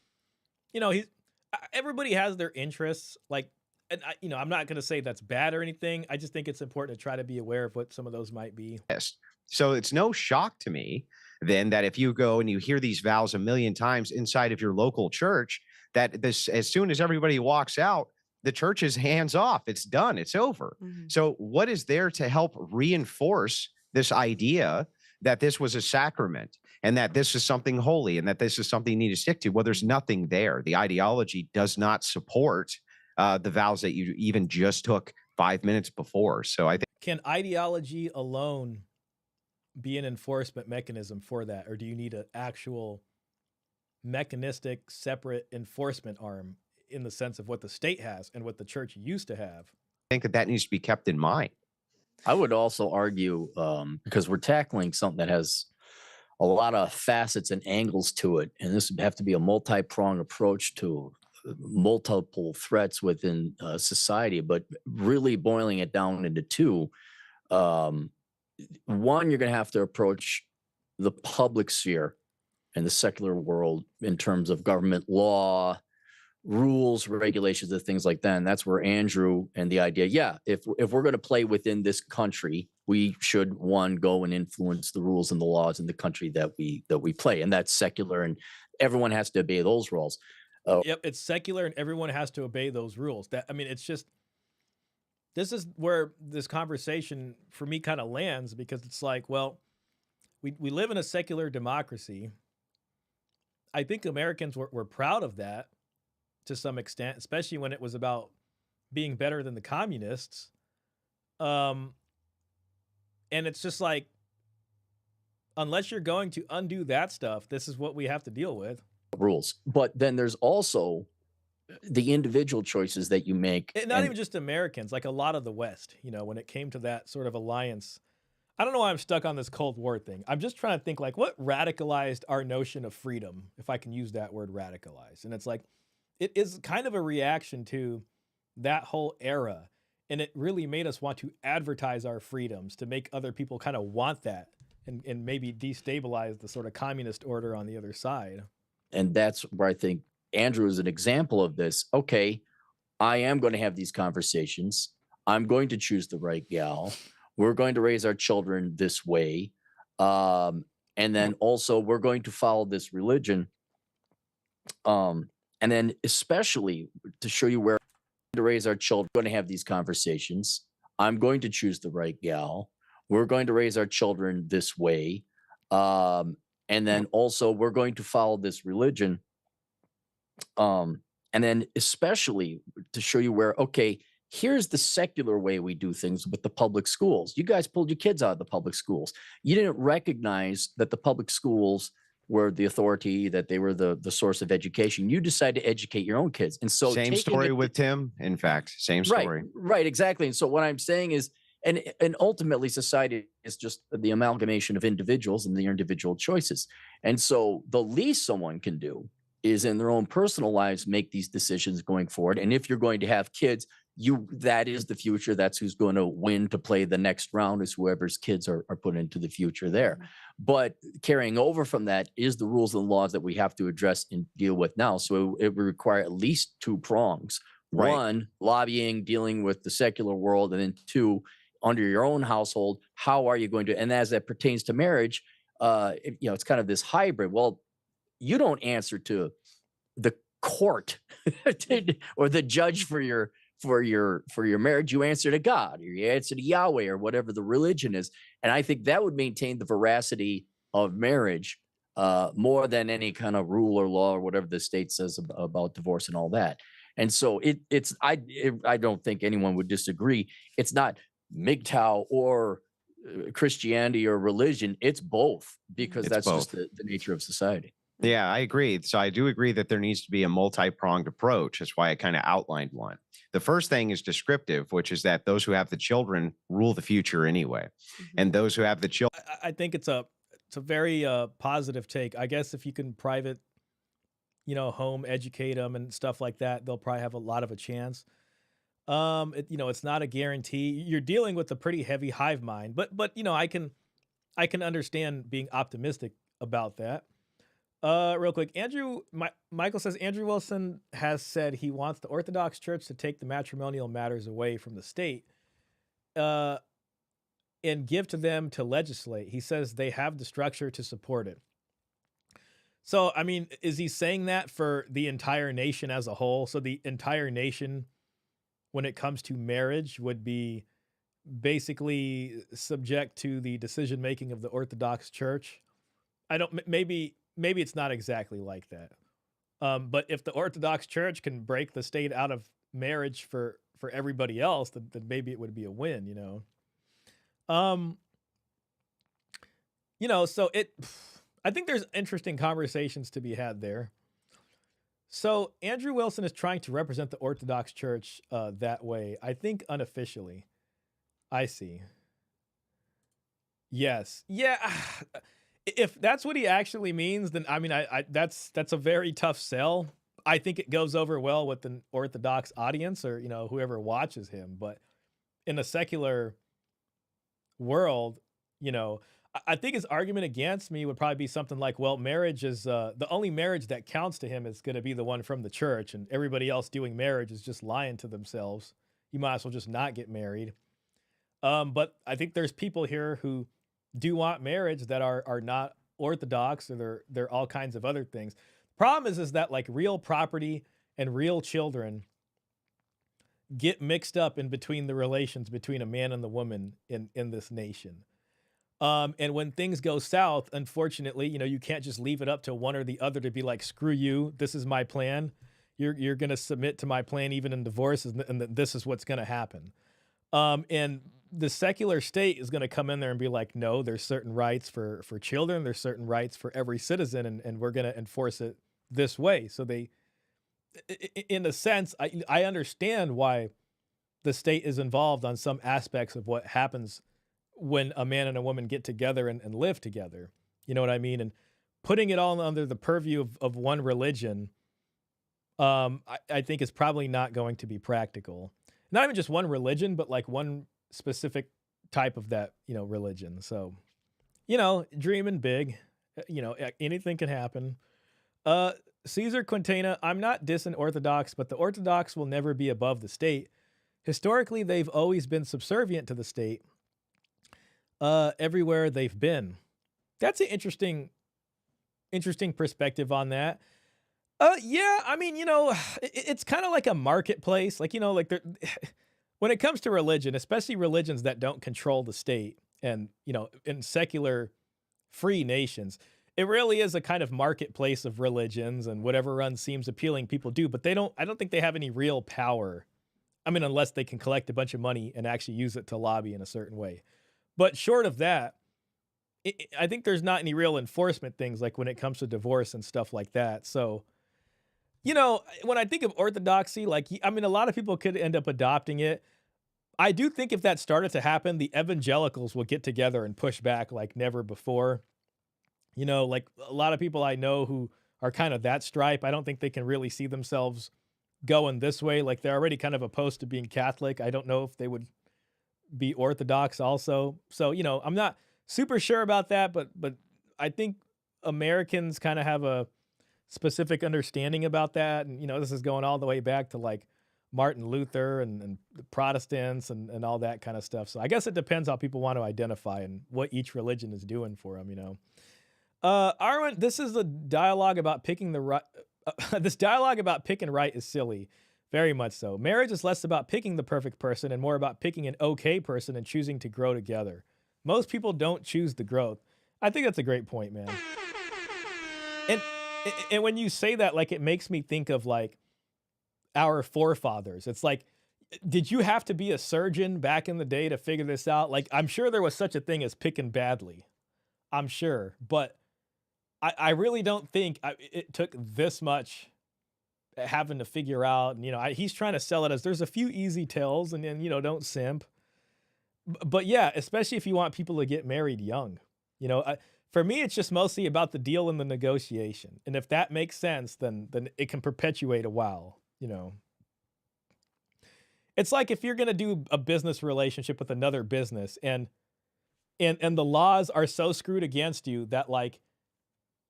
everybody has their interests. Like, and I'm not going to say that's bad or anything. I just think it's important to try to be aware of what some of those might be. Yes. So it's no shock to me then that if you go and you hear these vows a million times inside of your local church, that this, as soon as everybody walks out, the church is hands off. It's done. It's over. Mm-hmm. So what is there to help reinforce this idea that this was a sacrament? and that this is something holy and that this is something you need to stick to. Well, there's nothing there. The ideology does not support the vows that you even just took 5 minutes before. So I think. Can ideology alone be an enforcement mechanism for that? Or do you need an actual mechanistic, separate enforcement arm in the sense of what the state has and what the church used to have? I think that needs to be kept in mind. I would also argue, because we're tackling something that has a lot of facets and angles to it, and this would have to be a multi-pronged approach to multiple threats within society, but really boiling it down into two. One, you're going to have to approach the public sphere and the secular world in terms of government law, rules, regulations, and things like that. And that's where Andrew and the idea, if we're going to play within this country, we should, one, go and influence the rules and the laws in the country that we play, and that's secular, and everyone has to obey those rules. Yep, it's secular, and everyone has to obey those rules. It's just, this is where this conversation for me kind of lands, because it's like, well, we live in a secular democracy. I think Americans were proud of that to some extent, especially when it was about being better than the communists. And it's just like, unless you're going to undo that stuff, this is what we have to deal with. Rules. But then there's also the individual choices that you make. And not even just Americans, like a lot of the West, when it came to that sort of alliance. I don't know why I'm stuck on this Cold War thing. I'm just trying to think, like, what radicalized our notion of freedom, if I can use that word, radicalized. And it's like, it is kind of a reaction to that whole era. And it really made us want to advertise our freedoms to make other people kind of want that and maybe destabilize the sort of communist order on the other side. And that's where I think Andrew is an example of this. Okay, I am going to have these conversations. I'm going to choose the right gal. We're going to raise our children this way. And then also we're going to follow this religion. And then especially to show you where to raise our children, we're going to have these conversations. I'm going to choose the right gal. We're going to raise our children this way. And then also we're going to follow this religion. And then especially to show you where, okay, here's the secular way we do things with the public schools. You guys pulled your kids out of the public schools. You didn't recognize that the public schools were the authority, that they were the source of education. You decided to educate your own kids. And so same story with Tim, in fact, same story. Right, exactly. And so what I'm saying is, and ultimately society is just the amalgamation of individuals and their individual choices. And so the least someone can do is in their own personal lives, make these decisions going forward. And if you're going to have kids, that is the future. That's who's going to win to play the next round, is whoever's kids are put into the future there. But carrying over from that is the rules and laws that we have to address and deal with now. So it would require at least two prongs. Right. One, lobbying, dealing with the secular world, and then two, under your own household, how are you going to, and as that pertains to marriage, it's kind of this hybrid. Well, you don't answer to the court or the judge for your marriage. You answer to God, or you answer to Yahweh, or whatever the religion is. And I think that would maintain the veracity of marriage more than any kind of rule or law or whatever the state says about divorce and all that. And so I don't think anyone would disagree. It's not MGTOW or Christianity or religion. It's both, because that's both. Just the nature of society. Yeah, I agree. So I do agree that there needs to be a multi-pronged approach. That's why I kind of outlined one. The first thing is descriptive, which is that those who have the children rule the future anyway. And those who have the children. I think it's a very positive take. I guess if you can private, home educate them and stuff like that, they'll probably have a lot of a chance. It's not a guarantee. You're dealing with a pretty heavy hive mind, but I can understand being optimistic about that. Real quick, Michael says Andrew Wilson has said he wants the Orthodox Church to take the matrimonial matters away from the state and give to them to legislate. He says they have the structure to support it. So, I mean, is he saying that for the entire nation as a whole? So the entire nation, when it comes to marriage, would be basically subject to the decision-making of the Orthodox Church? I don't. Maybe it's not exactly like that. But if the Orthodox Church can break the state out of marriage for everybody else, then maybe it would be a win. Um, so I think there's interesting conversations to be had there. So Andrew Wilson is trying to represent the Orthodox Church that way. I think unofficially. I see. Yes. Yeah. If that's what he actually means, then I mean, that's a very tough sell. I think it goes over well with an Orthodox audience or whoever watches him. But in a secular world, I think his argument against me would probably be something like, well, marriage is the only marriage that counts to him is going to be the one from the church, and everybody else doing marriage is just lying to themselves. You might as well just not get married. But I think there's people here who do want marriage that are not Orthodox, or they're all kinds of other things. Problem is that like real property and real children get mixed up in between the relations between a man and the woman in this nation. And when things go south, unfortunately, you can't just leave it up to one or the other to be like, screw you, this is my plan. You're going to submit to my plan even in divorce, and this is what's going to happen. And the secular state is going to come in there and be like, no, there's certain rights for children. There's certain rights for every citizen. And we're going to enforce it this way. So they, in a sense, I understand why the state is involved on some aspects of what happens when a man and a woman get together and live together. You know what I mean? And putting it all under the purview of one religion, I think is probably not going to be practical. Not even just one religion, but like one specific type of that, religion. So, dreaming big, anything can happen. Caesar Quintana, I'm not dissing Orthodox, but the Orthodox will never be above the state. Historically, they've always been subservient to the state everywhere they've been. That's an interesting perspective on that. Yeah, I mean, it's kind of like a marketplace. Like, when it comes to religion, especially religions that don't control the state and, in secular free nations, it really is a kind of marketplace of religions, and whatever one seems appealing, people do, but I don't think they have any real power. I mean, unless they can collect a bunch of money and actually use it to lobby in a certain way. But short of that, I think there's not any real enforcement things like when it comes to divorce and stuff like that. So, when I think of orthodoxy, like, I mean, a lot of people could end up adopting it. I do think if that started to happen, the evangelicals will get together and push back like never before. Like a lot of people I know who are kind of that stripe, I don't think they can really see themselves going this way. Like they're already kind of opposed to being Catholic. I don't know if they would be Orthodox also. So, I'm not super sure about that, but I think Americans kind of have a specific understanding about that. And, this is going all the way back to like Martin Luther and the Protestants and all that kind of stuff. So I guess it depends how people want to identify and what each religion is doing for them, Arwen, this is a dialogue about picking the right. This dialogue about pick and right is silly. Very much so. Marriage is less about picking the perfect person and more about picking an okay person and choosing to grow together. Most people don't choose the growth. I think that's a great point, man. And when you say that, like, it makes me think of like our forefathers. It's like, did you have to be a surgeon back in the day to figure this out? Like, I'm sure there was such a thing as picking badly. I'm sure. But I really don't think it took this much having to figure out. And, he's trying to sell it as there's a few easy tells and then, don't simp. But yeah, especially if you want people to get married young. For me, it's just mostly about the deal and the negotiation. And if that makes sense, then it can perpetuate a while, It's like if you're going to do a business relationship with another business and the laws are so screwed against you that like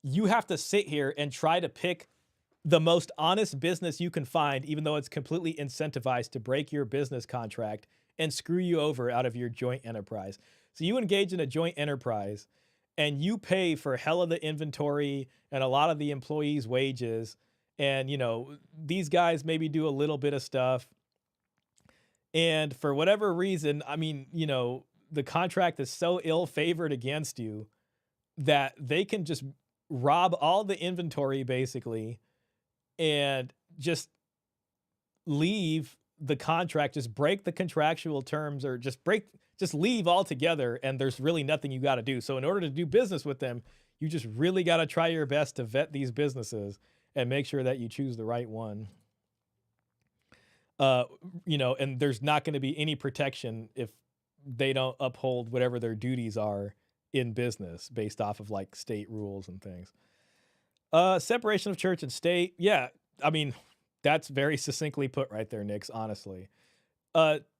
you have to sit here and try to pick the most honest business you can find, even though it's completely incentivized to break your business contract and screw you over out of your joint enterprise. So you engage in a joint enterprise and you pay for hell of the inventory and a lot of the employees' wages. And, these guys maybe do a little bit of stuff. And for whatever reason, I mean, the contract is so ill-favored against you that they can just rob all the inventory basically and just leave the contract, just break the contractual terms, or just leave altogether, and there's really nothing you got to do. So in order to do business with them, you just really got to try your best to vet these businesses and make sure that you choose the right one. And there's not going to be any protection if they don't uphold whatever their duties are in business based off of like state rules and things. Separation of church and state. Yeah. I mean, that's very succinctly put right there, Nick, honestly.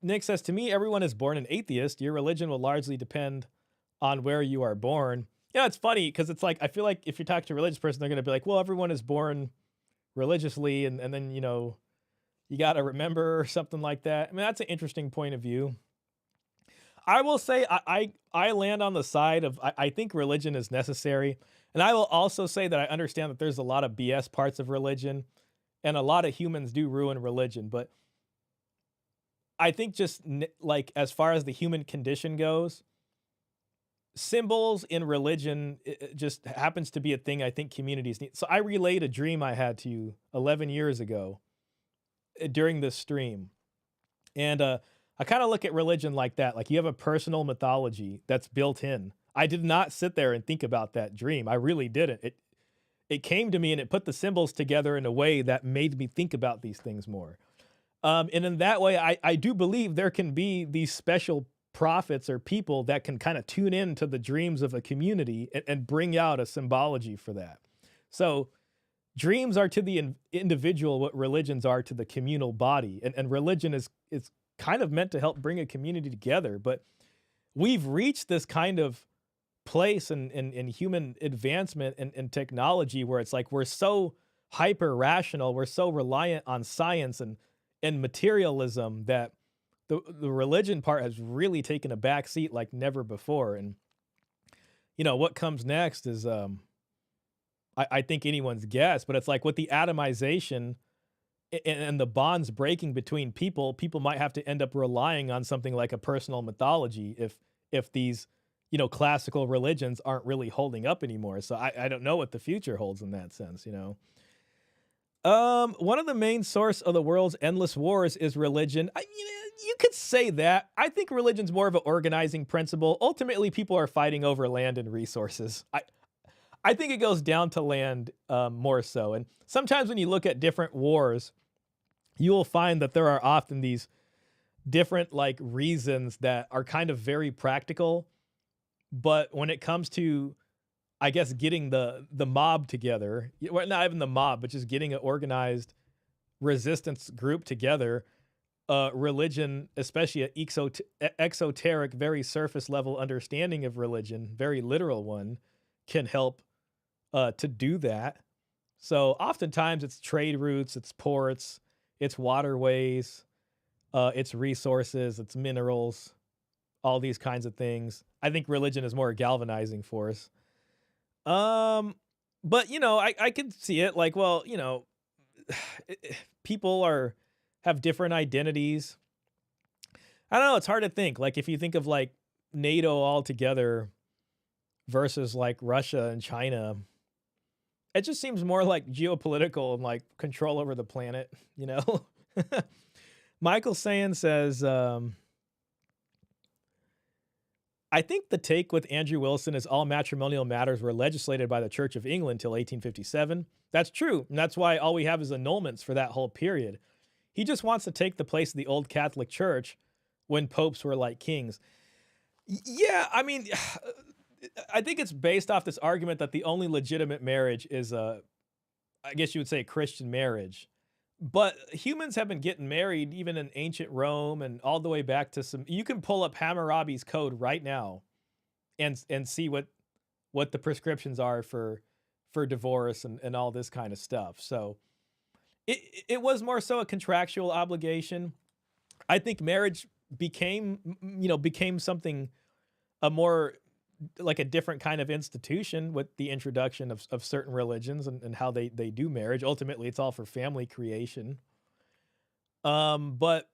Nick says, to me, everyone is born an atheist. Your religion will largely depend on where you are born. Yeah, it's funny because it's like, I feel like if you talk to a religious person, they're going to be like, well, everyone is born religiously. And then, you got to remember or something like that. I mean, that's an interesting point of view. I will say I land on the side of I think religion is necessary. And I will also say that I understand that there's a lot of BS parts of religion, and a lot of humans do ruin religion. But I think just like as far as the human condition goes, symbols in religion, it just happens to be a thing I think communities need. So I relayed a dream I had to you 11 years ago during this stream. And I kind of look at religion like that. Like you have a personal mythology that's built in. I did not sit there and think about that dream. I really didn't. It came to me and it put the symbols together in a way that made me think about these things more. And in that way, I do believe there can be these special prophets or people that can kind of tune in to the dreams of a community and bring out a symbology for that. So dreams are to the individual what religions are to the communal body. And religion is kind of meant to help bring a community together. But we've reached this kind of place in human advancement and technology where it's like we're so hyper rational, we're so reliant on science and materialism that the religion part has really taken a back seat like never before. And what comes next is I think anyone's guess, but it's like with the atomization and the bonds breaking between people might have to end up relying on something like a personal mythology if these classical religions aren't really holding up anymore. So I don't know what the future holds in that sense. One of the main source of the world's endless wars is religion. You could say that. I think religion's more of an organizing principle. Ultimately, people are fighting over land and resources. I think it goes down to land more so. And sometimes when you look at different wars, you will find that there are often these different like reasons that are kind of very practical. But when it comes to, I guess, getting the mob together, well, not even the mob, but just getting an organized resistance group together, religion, especially an exoteric, very surface level understanding of religion, very literal one, can help to do that. So oftentimes it's trade routes, it's ports, it's waterways, it's resources, it's minerals, all these kinds of things. I think religion is more a galvanizing force. But I can see it like, well, people have different identities. I don't know. It's hard to think. Like if you think of like NATO altogether versus like Russia and China, it just seems more like geopolitical and like control over the planet, Michael Sayan says, I think the take with Andrew Wilson is all matrimonial matters were legislated by the Church of England till 1857. That's true. And that's why all we have is annulments for that whole period. He just wants to take the place of the old Catholic Church when popes were like kings. Yeah, I mean, I think it's based off this argument that the only legitimate marriage is I guess you would say Christian marriage. But humans have been getting married even in ancient Rome and all the way back to you can pull up Hammurabi's code right now and see what the prescriptions are for divorce and all this kind of stuff. So it was more so a contractual obligation. I think marriage became something a more like a different kind of institution with the introduction of certain religions and how they do marriage. Ultimately, it's all for family creation. But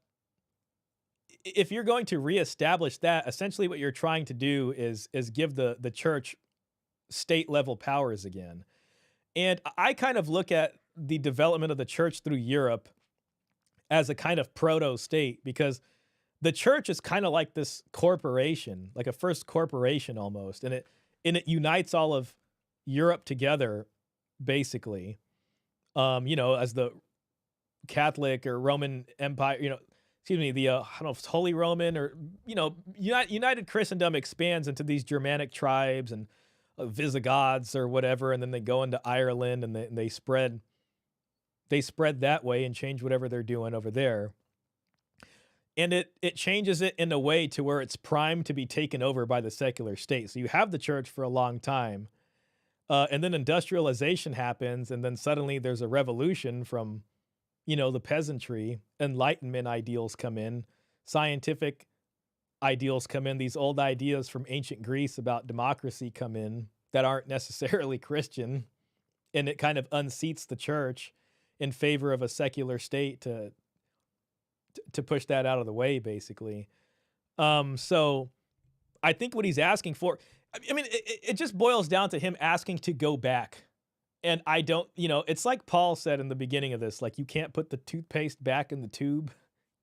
if you're going to reestablish that, essentially what you're trying to do is give the church state level powers again. And I kind of look at the development of the church through Europe as a kind of proto state, because the church is kind of like this corporation, like a first corporation almost, and it unites all of Europe together, basically. As the Catholic or Roman Empire, excuse me, the I don't know if it's Holy Roman or United Christendom expands into these Germanic tribes and Visigoths or whatever, and then they go into Ireland and they spread that way and change whatever they're doing over there. And it changes it in a way to where it's primed to be taken over by the secular state. So you have the church for a long time, and then industrialization happens, and then suddenly there's a revolution from, the peasantry. Enlightenment ideals come in, scientific ideals come in, these old ideas from ancient Greece about democracy come in that aren't necessarily Christian, and it kind of unseats the church in favor of a secular state to push that out of the way, basically. So I think what he's asking for, I mean, it just boils down to him asking to go back. And I don't, it's like Paul said in the beginning of this, like, you can't put the toothpaste back in the tube.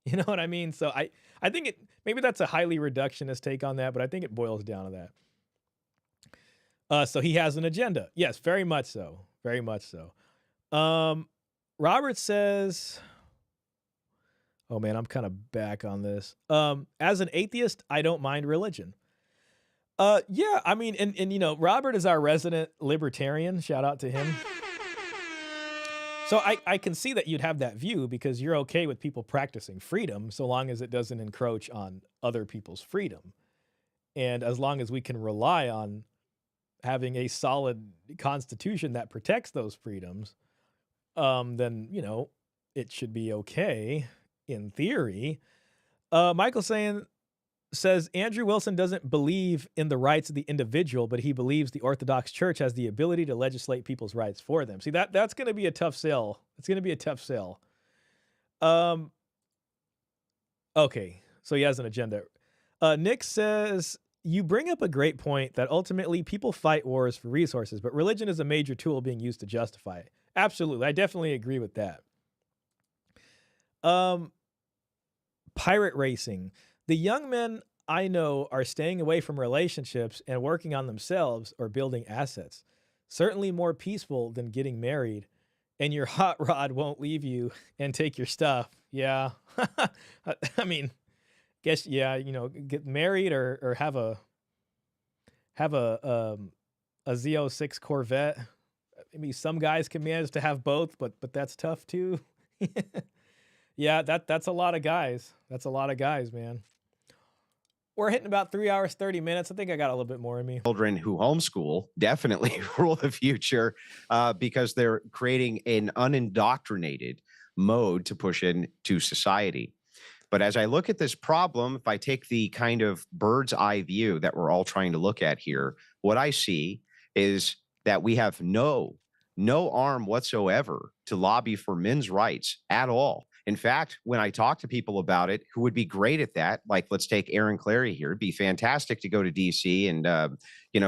You know what I mean? So I think maybe that's a highly reductionist take on that, but I think it boils down to that. So he has an agenda. Yes, very much so. Very much so. Robert says, oh man, I'm kind of back on this. As an atheist, I don't mind religion. Yeah, I mean, and Robert is our resident libertarian. Shout out to him. So I can see that you'd have that view because you're okay with people practicing freedom so long as it doesn't encroach on other people's freedom. And as long as we can rely on having a solid constitution that protects those freedoms, then, it should be okay in theory. Michael says Andrew Wilson doesn't believe in the rights of the individual, but he believes the Orthodox Church has the ability to legislate people's rights for them. See, that's going to be a tough sell. It's going to be a tough sell. Okay, so he has an agenda. Nick says, you bring up a great point that ultimately people fight wars for resources, but religion is a major tool being used to justify it. Absolutely. I definitely agree with that. Pirate racing. The young men I know are staying away from relationships and working on themselves or building assets. Certainly more peaceful than getting married, and your hot rod won't leave you and take your stuff. Yeah. I mean, guess, yeah, get married or have a Z06 Corvette. Maybe some guys can manage to have both, but that's tough too. Yeah, that's a lot of guys. That's a lot of guys, man. We're hitting about 3 hours, 30 minutes. I think I got a little bit more in me. Children who homeschool definitely rule the future because they're creating an unindoctrinated mode to push into society. But as I look at this problem, if I take the kind of bird's eye view that we're all trying to look at here, what I see is that we have no arm whatsoever to lobby for men's rights at all. In fact, when I talk to people about it, who would be great at that, like let's take Aaron Clarey here, it'd be fantastic to go to DC and,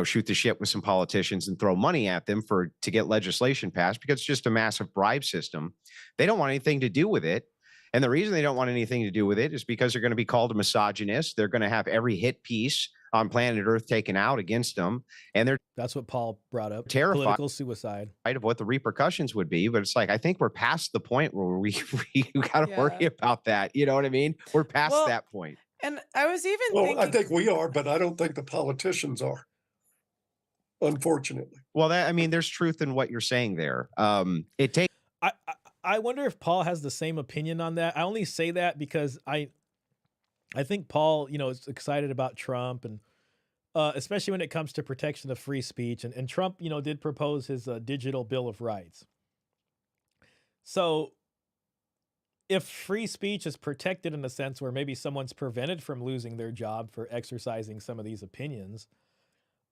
shoot the shit with some politicians and throw money at them to get legislation passed because it's just a massive bribe system. They don't want anything to do with it. And the reason they don't want anything to do with it is because they're going to be called a misogynist. They're going to have every hit piece on planet Earth taken out against them. And that's what Paul brought up. Terrified political suicide. Of what the repercussions would be. But it's like, I think we're past the point where we got to worry about that. You know what I mean? We're past that point. And I was even thinking, I think we are, but I don't think the politicians are, unfortunately. Well, there's truth in what you're saying there. I wonder if Paul has the same opinion on that. I only say that because I think Paul, is excited about Trump and especially when it comes to protection of free speech. And Trump, did propose his digital Bill of Rights. So if free speech is protected in a sense where maybe someone's prevented from losing their job for exercising some of these opinions,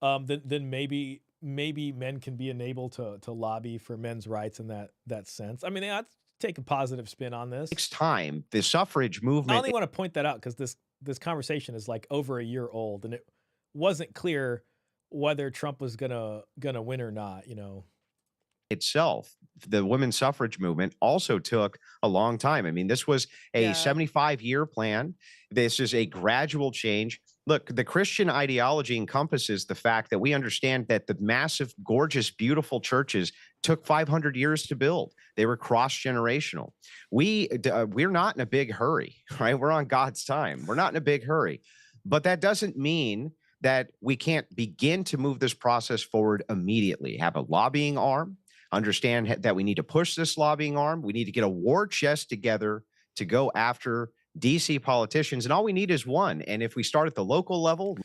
then maybe men can be enabled to lobby for men's rights in that sense. I mean, I'd take a positive spin on this. Next time, the suffrage movement. I only want to point that out because this conversation is like over a year old, and it wasn't clear whether Trump was gonna win or not. You know, itself, the women's suffrage movement also took a long time. I mean, this was a Yeah. 75-year plan. This is a gradual change. Look, the Christian ideology encompasses the fact that we understand that the massive, gorgeous, beautiful churches took 500 years to build. They were cross-generational. We're not in a big hurry, right? We're on God's time. We're not in a big hurry. But that doesn't mean that we can't begin to move this process forward immediately. Have a lobbying arm, understand that we need to push this lobbying arm. We need to get a war chest together to go after DC politicians. And all we need is one. And if we start at the local level,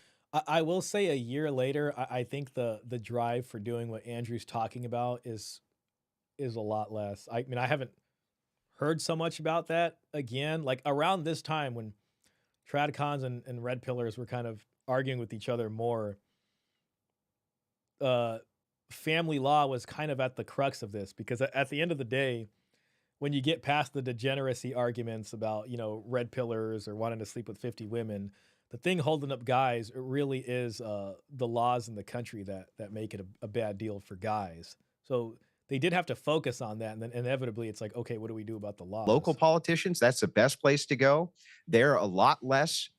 I will say a year later, I think the drive for doing what Andrew's talking about is a lot less. I mean, I haven't heard so much about that again. Like around this time when Tradcons and Red Pillars were kind of arguing with each other more, family law was kind of at the crux of this, because at the end of the day, when you get past the degeneracy arguments about, you know, Red Pillars or wanting to sleep with 50 women, the thing holding up guys really is the laws in the country that make it a bad deal for guys. So they did have to focus on that, and then inevitably it's like, okay, what do we do about the laws? local politicians, that's the best place to go. They're a lot less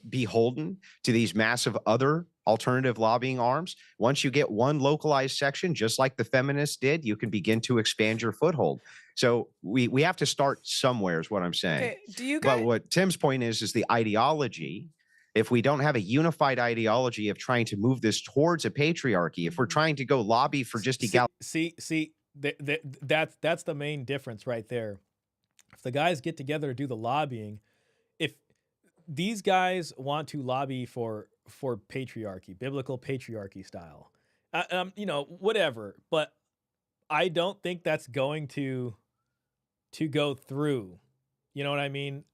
beholden to these massive other alternative lobbying arms. Once you get one localized section, just like the feminists did, you can begin to expand your foothold. So we have to start somewhere is what I'm saying. Okay, do you But guys? what Tim's point is the ideology. If we don't have a unified ideology of trying to move this towards a patriarchy, if we're trying to go lobby for just equality, See, that's the main difference right there. If the guys get together to do the lobbying, if these guys want to lobby for patriarchy, biblical patriarchy style, you know, whatever, but I don't think that's going to go through. You know what I mean?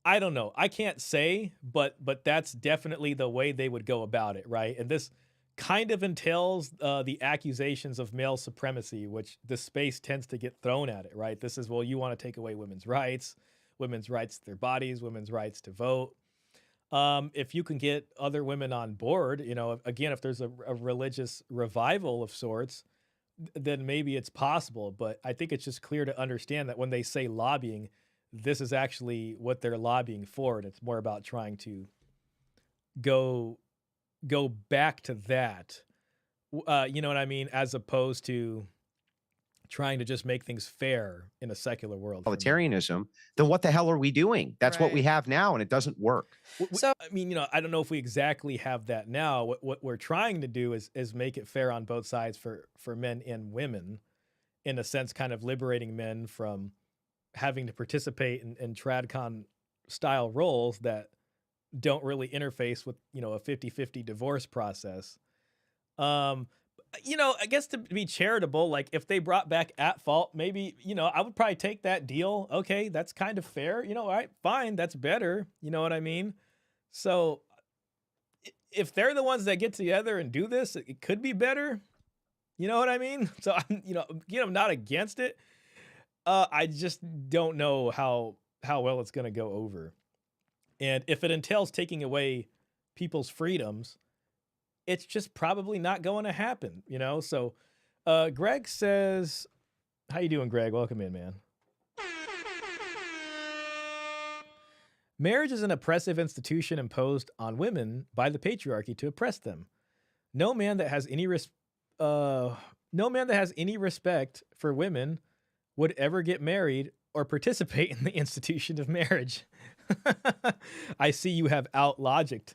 I don't know. I can't say, but that's definitely the way they would go about it, right? And this kind of entails the accusations of male supremacy, which the space tends to get thrown at it, right? This is, well, you want to take away women's rights to their bodies, women's rights to vote. If you can get other women on board, you know, again, if there's a religious revival of sorts, then maybe it's possible. But I think it's just clear to understand that when they say lobbying, this is actually what they're lobbying for, and it's more about trying to go back to that. You know what I mean? As opposed to trying to just make things fair in a secular world. egalitarianism, then what the hell are we doing? That's what we Right. have now, and it doesn't work. So I mean, you know, I don't know if we exactly have that now. What we're trying to do is make it fair on both sides for men and women, in a sense, kind of liberating men from having to participate in Tradcon style roles that don't really interface with, you know, a 50-50 divorce process. You know, I guess to be charitable, like if they brought back At Fault, maybe, you know, I would probably take that deal. Okay, that's kind of fair. You know, all right, fine, that's better. You know what I mean? So if they're the ones that get together and do this, it could be better. You know what I mean? So I'm, you know, again, I'm not against it. I just don't know how well it's going to go over. And if it entails taking away people's freedoms, it's just probably not going to happen, you know? So Greg says, how you doing, Greg? Welcome in, man. Marriage is an oppressive institution imposed on women by the patriarchy to oppress them. No man that has any respect for women would ever get married or participate in the institution of marriage. I see you have outlogicked.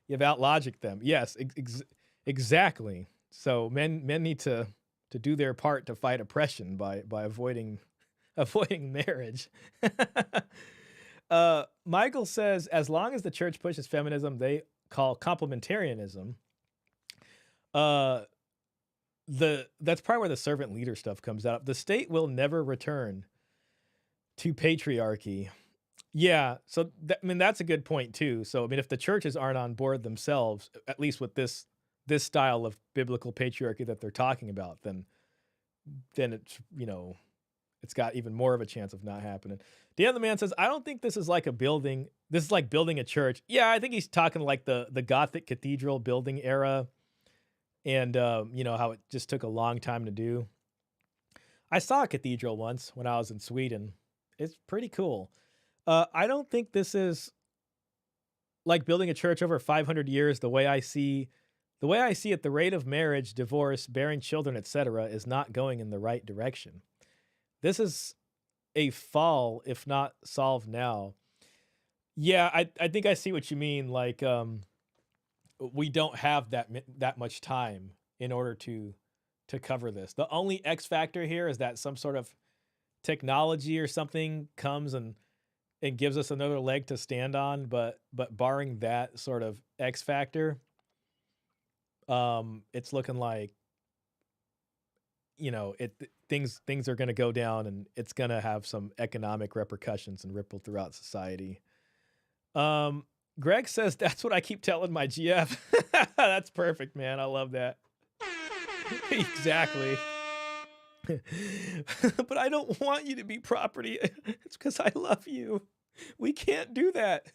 You've outlogicked them. Yes, exactly. So men need to do their part to fight oppression by avoiding marriage. Michael says, as long as the church pushes feminism, they call complementarianism. That's probably where the servant leader stuff comes out. The state will never return to patriarchy. Yeah, so I mean that's a good point too. So I mean, if the churches aren't on board themselves, at least with this style of biblical patriarchy that they're talking about, then it's, you know, it's got even more of a chance of not happening. Dan the Man says, I don't think this is like a building. This is like building a church. Yeah, I think he's talking like the Gothic cathedral building era, and you know, how it just took a long time to do. I saw a cathedral once when I was in Sweden. It's pretty cool. I don't think this is like building a church over 500 years. The way I see it, the rate of marriage, divorce, bearing children, etc., is not going in the right direction. This is a fall, if not solved now. Yeah, I think I see what you mean. Like, we don't have that much time in order to cover this. The only X factor here is that some sort of technology or something comes and gives us another leg to stand on. But barring that sort of X factor, it's looking like, you know, things are going to go down, and it's going to have some economic repercussions and ripple throughout society. Greg says, that's what I keep telling my GF. That's perfect, man. I love that. Exactly. But I don't want you to be property. It's because I love you. We can't do that.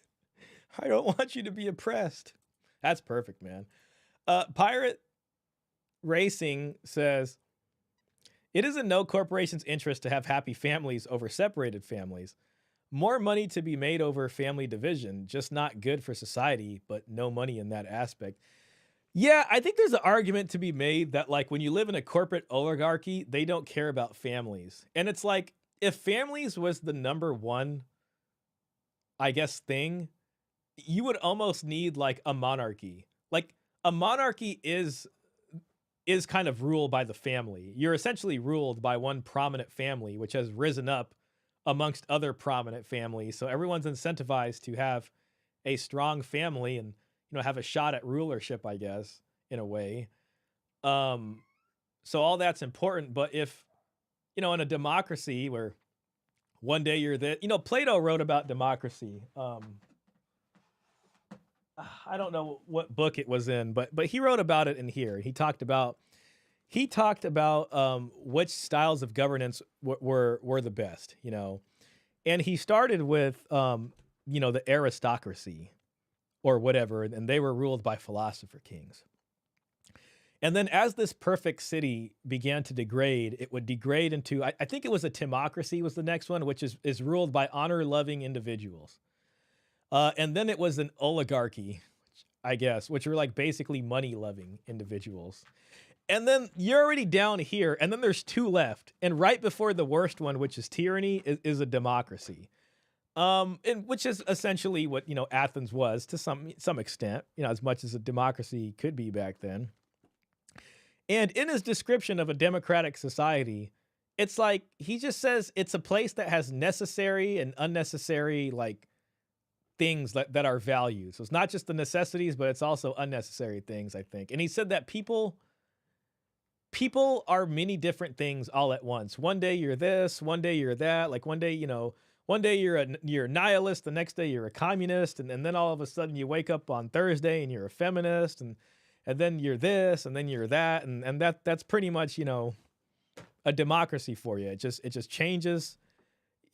I don't want you to be oppressed. That's perfect, man. Pirate Racing says, it is in no corporation's interest to have happy families over separated families. More money to be made over family division, just not good for society, but no money in that aspect. Yeah, I think there's an argument to be made that, like, when you live in a corporate oligarchy, they don't care about families. And it's like, if families was the number one, I guess, thing, you would almost need like a monarchy. Like, a monarchy is kind of ruled by the family. You're essentially ruled by one prominent family, which has risen up amongst other prominent families. So everyone's incentivized to have a strong family and, you know, have a shot at rulership, I guess, in a way. So all that's important. But if, you know, in a democracy where one day you're you know, Plato wrote about democracy. I don't know what book it was in, but he wrote about it in here. He talked about which styles of governance were the best, you know, and he started with you know, the aristocracy or whatever, and they were ruled by philosopher kings. And then as this perfect city began to degrade, it would degrade into, I think it was a timocracy was the next one, which is ruled by honor-loving individuals. And then it was an oligarchy, I guess, which are like basically money-loving individuals. And then you're already down here, and then there's two left. And right before the worst one, which is tyranny, is a democracy. And which is essentially what, you know, Athens was to some extent, you know, as much as a democracy could be back then. And in his description of a democratic society, it's like he just says it's a place that has necessary and unnecessary, like, things that are valued. So it's not just the necessities, but it's also unnecessary things, I think. And he said that people are many different things all at once. One day you're this, one day you're that. Like one day, you know, one day you're a nihilist, the next day you're a communist, and then all of a sudden you wake up on Thursday and you're a feminist, and then you're this, and then you're that, and that's pretty much, you know, a democracy for you. It just changes.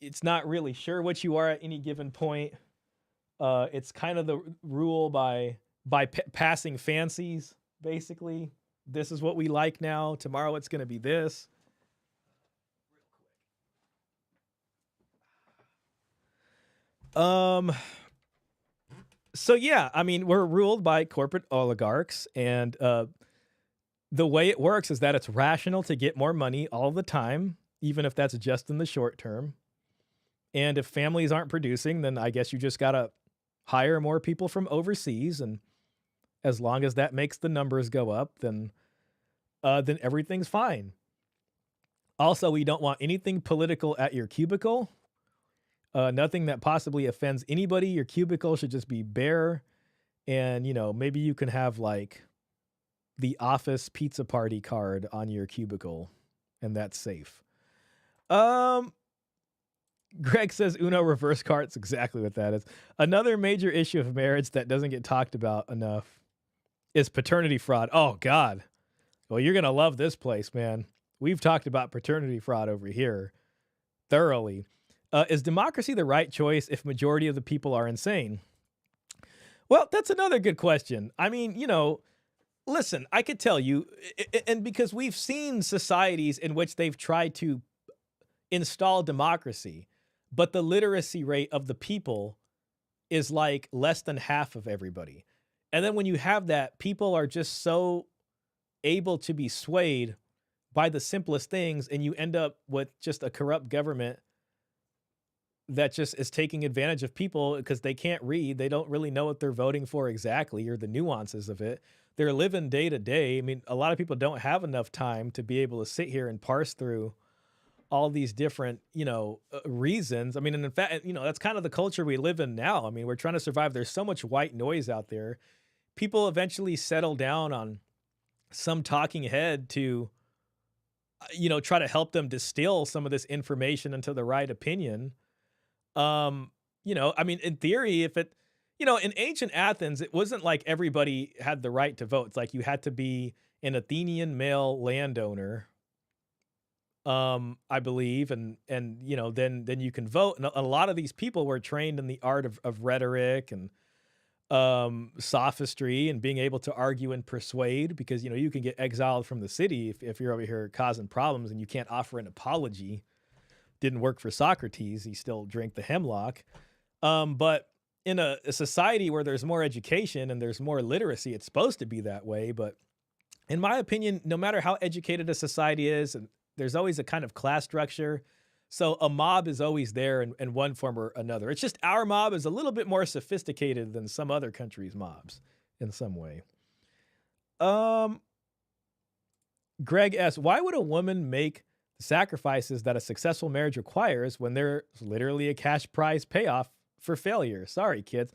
It's not really sure what you are at any given point. It's kind of the rule by passing fancies, basically. This is what we like now. Tomorrow it's going to be this. So yeah, I mean, we're ruled by corporate oligarchs, and the way it works is that it's rational to get more money all the time, even if that's just in the short term. And if families aren't producing, then I guess you just got to hire more people from overseas, and as long as that makes the numbers go up, then everything's fine. Also, we don't want anything political at your cubicle. Nothing that possibly offends anybody. Your cubicle should just be bare, and, you know, maybe you can have like the office pizza party card on your cubicle, and that's safe. Greg says Uno reverse cart's exactly what that is. Another major issue of marriage that doesn't get talked about enough is paternity fraud. Oh, God. Well, you're going to love this place, man. We've talked about paternity fraud over here. thoroughly. Is democracy the right choice if majority of the people are insane? Well, that's another good question. I mean, listen, I could tell you, and because we've seen societies in which they've tried to install democracy, but the literacy rate of the people is like less than half of everybody. And then when you have that, people are just so able to be swayed by the simplest things, and you end up with just a corrupt government that just is taking advantage of people because they can't read. They don't really know what they're voting for exactly or the nuances of it. They're living day to day. I mean, a lot of people don't have enough time to be able to sit here and parse through all these different, reasons. I mean, and in fact, that's kind of the culture we live in now. I mean, we're trying to survive. There's so much white noise out there. People eventually settle down on some talking head to, try to help them distill some of this information into the right opinion. I mean, in theory, if it, in ancient Athens, it wasn't like everybody had the right to vote. It's like you had to be an Athenian male landowner, I believe, and then you can vote. And a lot of these people were trained in the art of rhetoric and sophistry and being able to argue and persuade, because you can get exiled from the city if you're over here causing problems and you can't offer an apology. Didn't work for Socrates. He still drank the hemlock. But in a society where there's more education and there's more literacy, it's supposed to be that way. But in my opinion, no matter how educated a society is, and there's always a kind of class structure. So a mob is always there in one form or another. It's just our mob is a little bit more sophisticated than some other countries' mobs in some way. Greg asks, why would a woman make sacrifices that a successful marriage requires when there's literally a cash prize payoff for failure? Sorry, kids.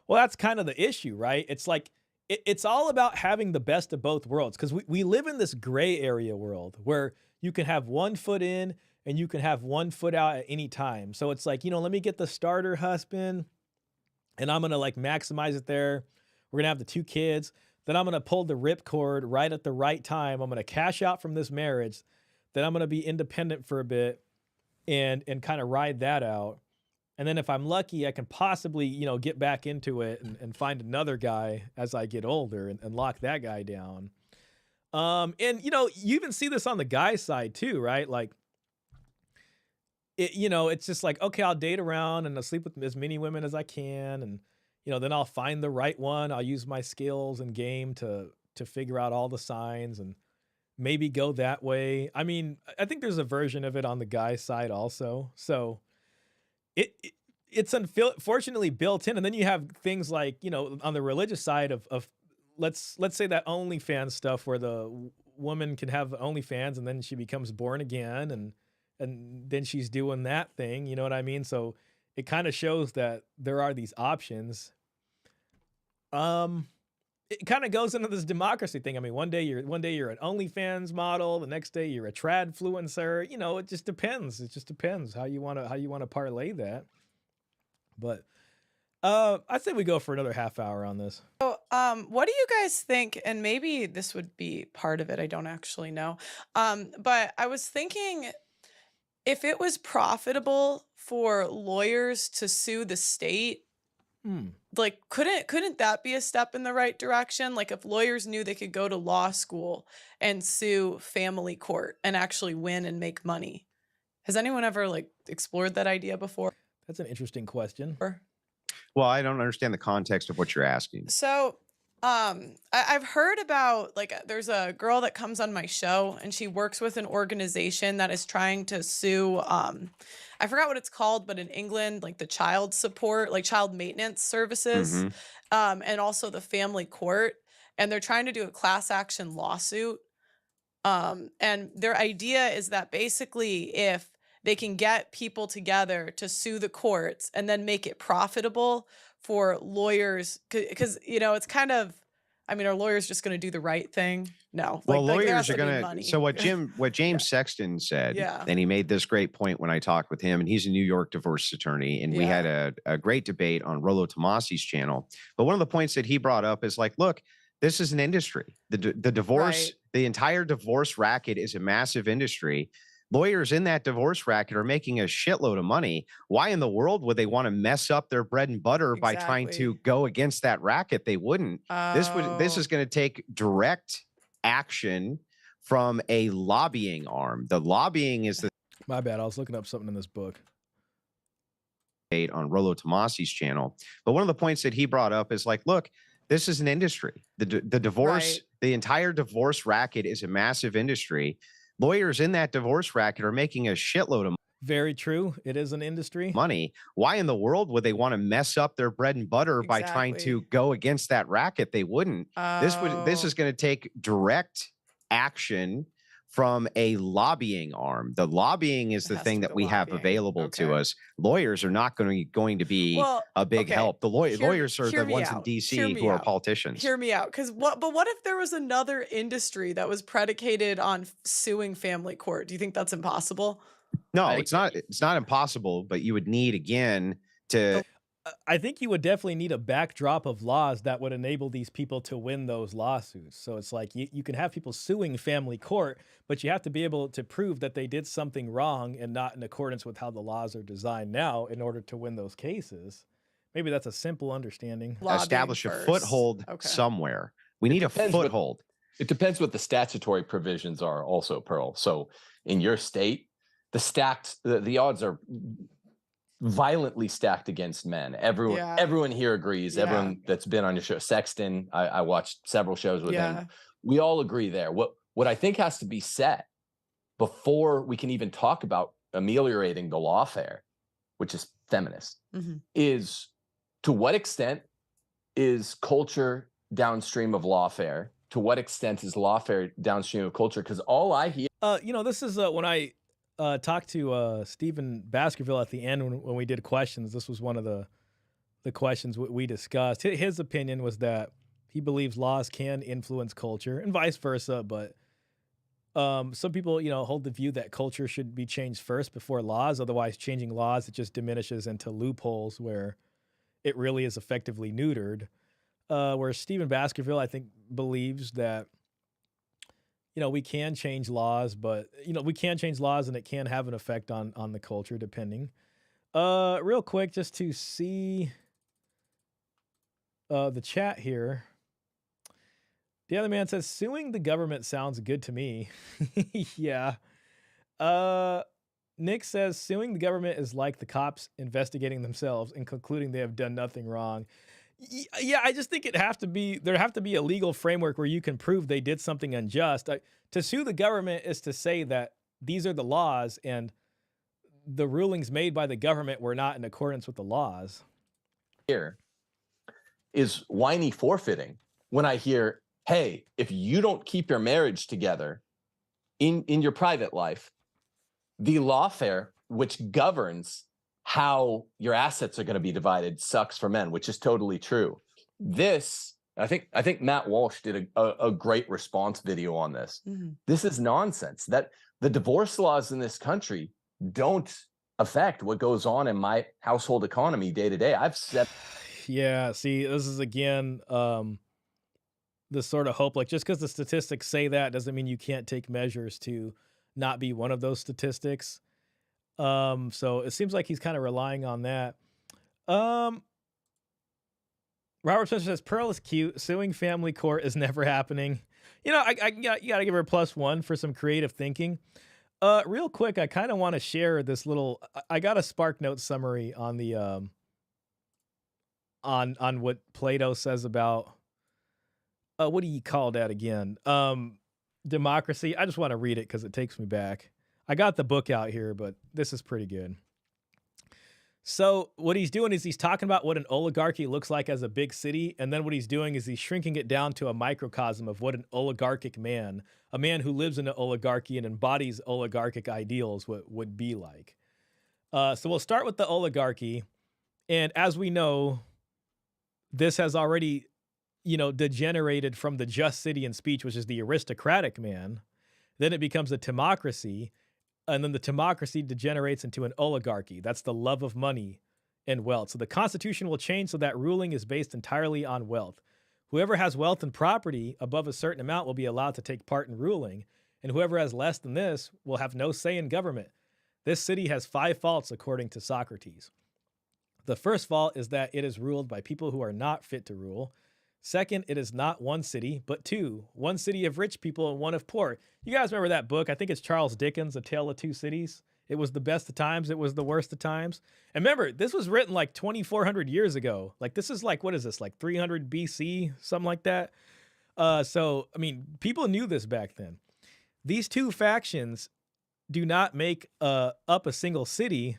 Well, that's kind of the issue, right? It's like, it's all about having the best of both worlds, because we live in this gray area world where you can have one foot in and you can have one foot out at any time. So it's like, let me get the starter husband and I'm going to like maximize it there. We're going to have the 2 kids. Then I'm going to pull the ripcord right at the right time. I'm going to cash out from this marriage. Then I'm going to be independent for a bit and kind of ride that out. And then if I'm lucky, I can possibly, get back into it and find another guy as I get older and lock that guy down. And you even see this on the guy side too, right? Like, it's just like, okay, I'll date around and I'll sleep with as many women as I can. And, then I'll find the right one. I'll use my skills and game to figure out all the signs and maybe go that way. I mean, I think there's a version of it on the guy side also. So it's unfortunately built in. And then you have things like, on the religious side of let's say that OnlyFans stuff where the woman can have OnlyFans and then she becomes born again and then she's doing that thing, you know what I mean? So it kind of shows that there are these options. It kind of goes into this democracy thing. I mean, one day you're an OnlyFans model, the next day you're a tradfluencer. It just depends. It just depends how you want to parlay that. But I'd say we go for another half hour on this. So, what do you guys think? And maybe this would be part of it. I don't actually know. But I was thinking, if it was profitable for lawyers to sue the state, like couldn't that be a step in the right direction? Like if lawyers knew they could go to law school and sue family court and actually win and make money. Has anyone ever like explored that idea before? That's an interesting question. Well, I don't understand the context of what you're asking. So I've heard about, like, there's a girl that comes on my show and she works with an organization that is trying to sue, I forgot what it's called, but in England, like the child support, like child maintenance services, and also the family court. And they're trying to do a class action lawsuit. And their idea is that basically if they can get people together to sue the courts and then make it profitable for lawyers, because it's kind of, I mean, are lawyers just going to do the right thing? No. Well, like, lawyers are going to. So what James Sexton said, and he made this great point when I talked with him, and he's a New York divorce attorney, and we had a great debate on Rollo Tomasi's channel. But one of the points that he brought up is like, look, this is an industry. The divorce, the entire divorce racket is a massive industry. Lawyers in that divorce racket are making a shitload of money. Why in the world would they want to mess up their bread and butter by trying to Exactly. go against that racket? They wouldn't. This Oh, is going to take direct action from a lobbying arm. The lobbying is the My bad. I was looking up something in this book. on Rollo Tomasi's channel. But one of the points that he brought up is like, look, this is an industry. The divorce, Right. the entire divorce racket is a massive industry. Lawyers in that divorce racket are making a shitload of Very true. It is an industry. money. Why in the world would they want to mess up their bread and butter by trying to Exactly. go against that racket? They wouldn't. This Oh, is going to take direct action from a lobbying arm. The lobbying is it the has thing to be that the we have lobbying. available to Okay. us. Lawyers are not going to be Well, a big okay. help. The Hear lawyers are hear the me ones in out. Hear DC me who are out. politicians. Hear me out. But what if there was another industry that was predicated on suing family court? Do you think that's impossible? No, I- it's not. It's not impossible, but you would need again to I think you would definitely need a backdrop of laws that would enable these people to win those lawsuits. So it's like you can have people suing family court, but you have to be able to prove that they did something wrong and not in accordance with how the laws are designed now in order to win those cases. Maybe that's a simple understanding. Lobbying establish a first. foothold Okay. somewhere. We need a depends what- foothold. It depends what the statutory provisions are also, Pearl. So in your state, the odds are violently stacked against men. Yeah. Everyone here agrees. Yeah. Everyone that's been on your show, Sexton, I watched several shows with Yeah. him. We all agree there. What I think has to be set before we can even talk about ameliorating the lawfare, which is feminist, Mhm. is to what extent is culture downstream of lawfare? To what extent is lawfare downstream of culture? Because all I hear This is when I talked to Stephen Baskerville at the end when we did questions. This was one of the questions we discussed. His opinion was that he believes laws can influence culture and vice versa, but some people, hold the view that culture should be changed first before laws. Otherwise, changing laws, it just diminishes into loopholes where it really is effectively neutered. Where Stephen Baskerville, I think, believes that we can change laws, but we can change laws and it can have an effect on the culture depending. Real quick, just to see the chat here. The other man says suing the government sounds good to me. Yeah. Nick says suing the government is like the cops investigating themselves and concluding they have done nothing wrong. Yeah, I just think there have to be a legal framework where you can prove they did something unjust. To sue the government is to say that these are the laws and the rulings made by the government were not in accordance with the laws. here is whiny forfeiting when I hear, hey, if you don't keep your marriage together in your private life, the lawfare, which governs how your assets are going to be divided, sucks for men, which is totally true. This, I think Matt Walsh did a great response video on this. Mhm. This is nonsense. That the divorce laws in this country don't affect what goes on in my household economy day to day. I've said Yeah, see, this is again the sort of hope, like just because the statistics say that doesn't mean you can't take measures to not be one of those statistics. So it seems like he's kind of relying on that. Robert Spencer says Pearl is cute. Suing family court is never happening. You gotta give her a +1 for some creative thinking. Real quick, I kind of want to share this little. I got a SparkNote summary on the on what Plato says about what do you call that again? Democracy. I just want to read it because it takes me back. I got the book out here, but this is pretty good. So what he's doing is he's talking about what an oligarchy looks like as a big city, and then what he's doing is he's shrinking it down to a microcosm of what an oligarchic man, a man who lives in an oligarchy and embodies oligarchic ideals, would be like. So we'll start with the oligarchy, and as we know, this has already, degenerated from the just city and speech, which is the aristocratic man. Then it becomes a timocracy, and then the timocracy degenerates into an oligarchy. That's the love of money and wealth. So the Constitution will change so that ruling is based entirely on wealth. Whoever has wealth and property above a certain amount will be allowed to take part in ruling, and whoever has less than this will have no say in government. This city has 5 faults according to Socrates. The first fault is that it is ruled by people who are not fit to rule. Second, it is not one city, but 2. One city of rich people and one of poor. You guys remember that book? I think it's Charles Dickens, A Tale of Two Cities. It was the best of times. It was the worst of times. And remember, this was written like 2,400 years ago. Like this is like, what is this? Like 300 BC, something like that. So, I mean, people knew this back then. These 2 factions do not make up a single city.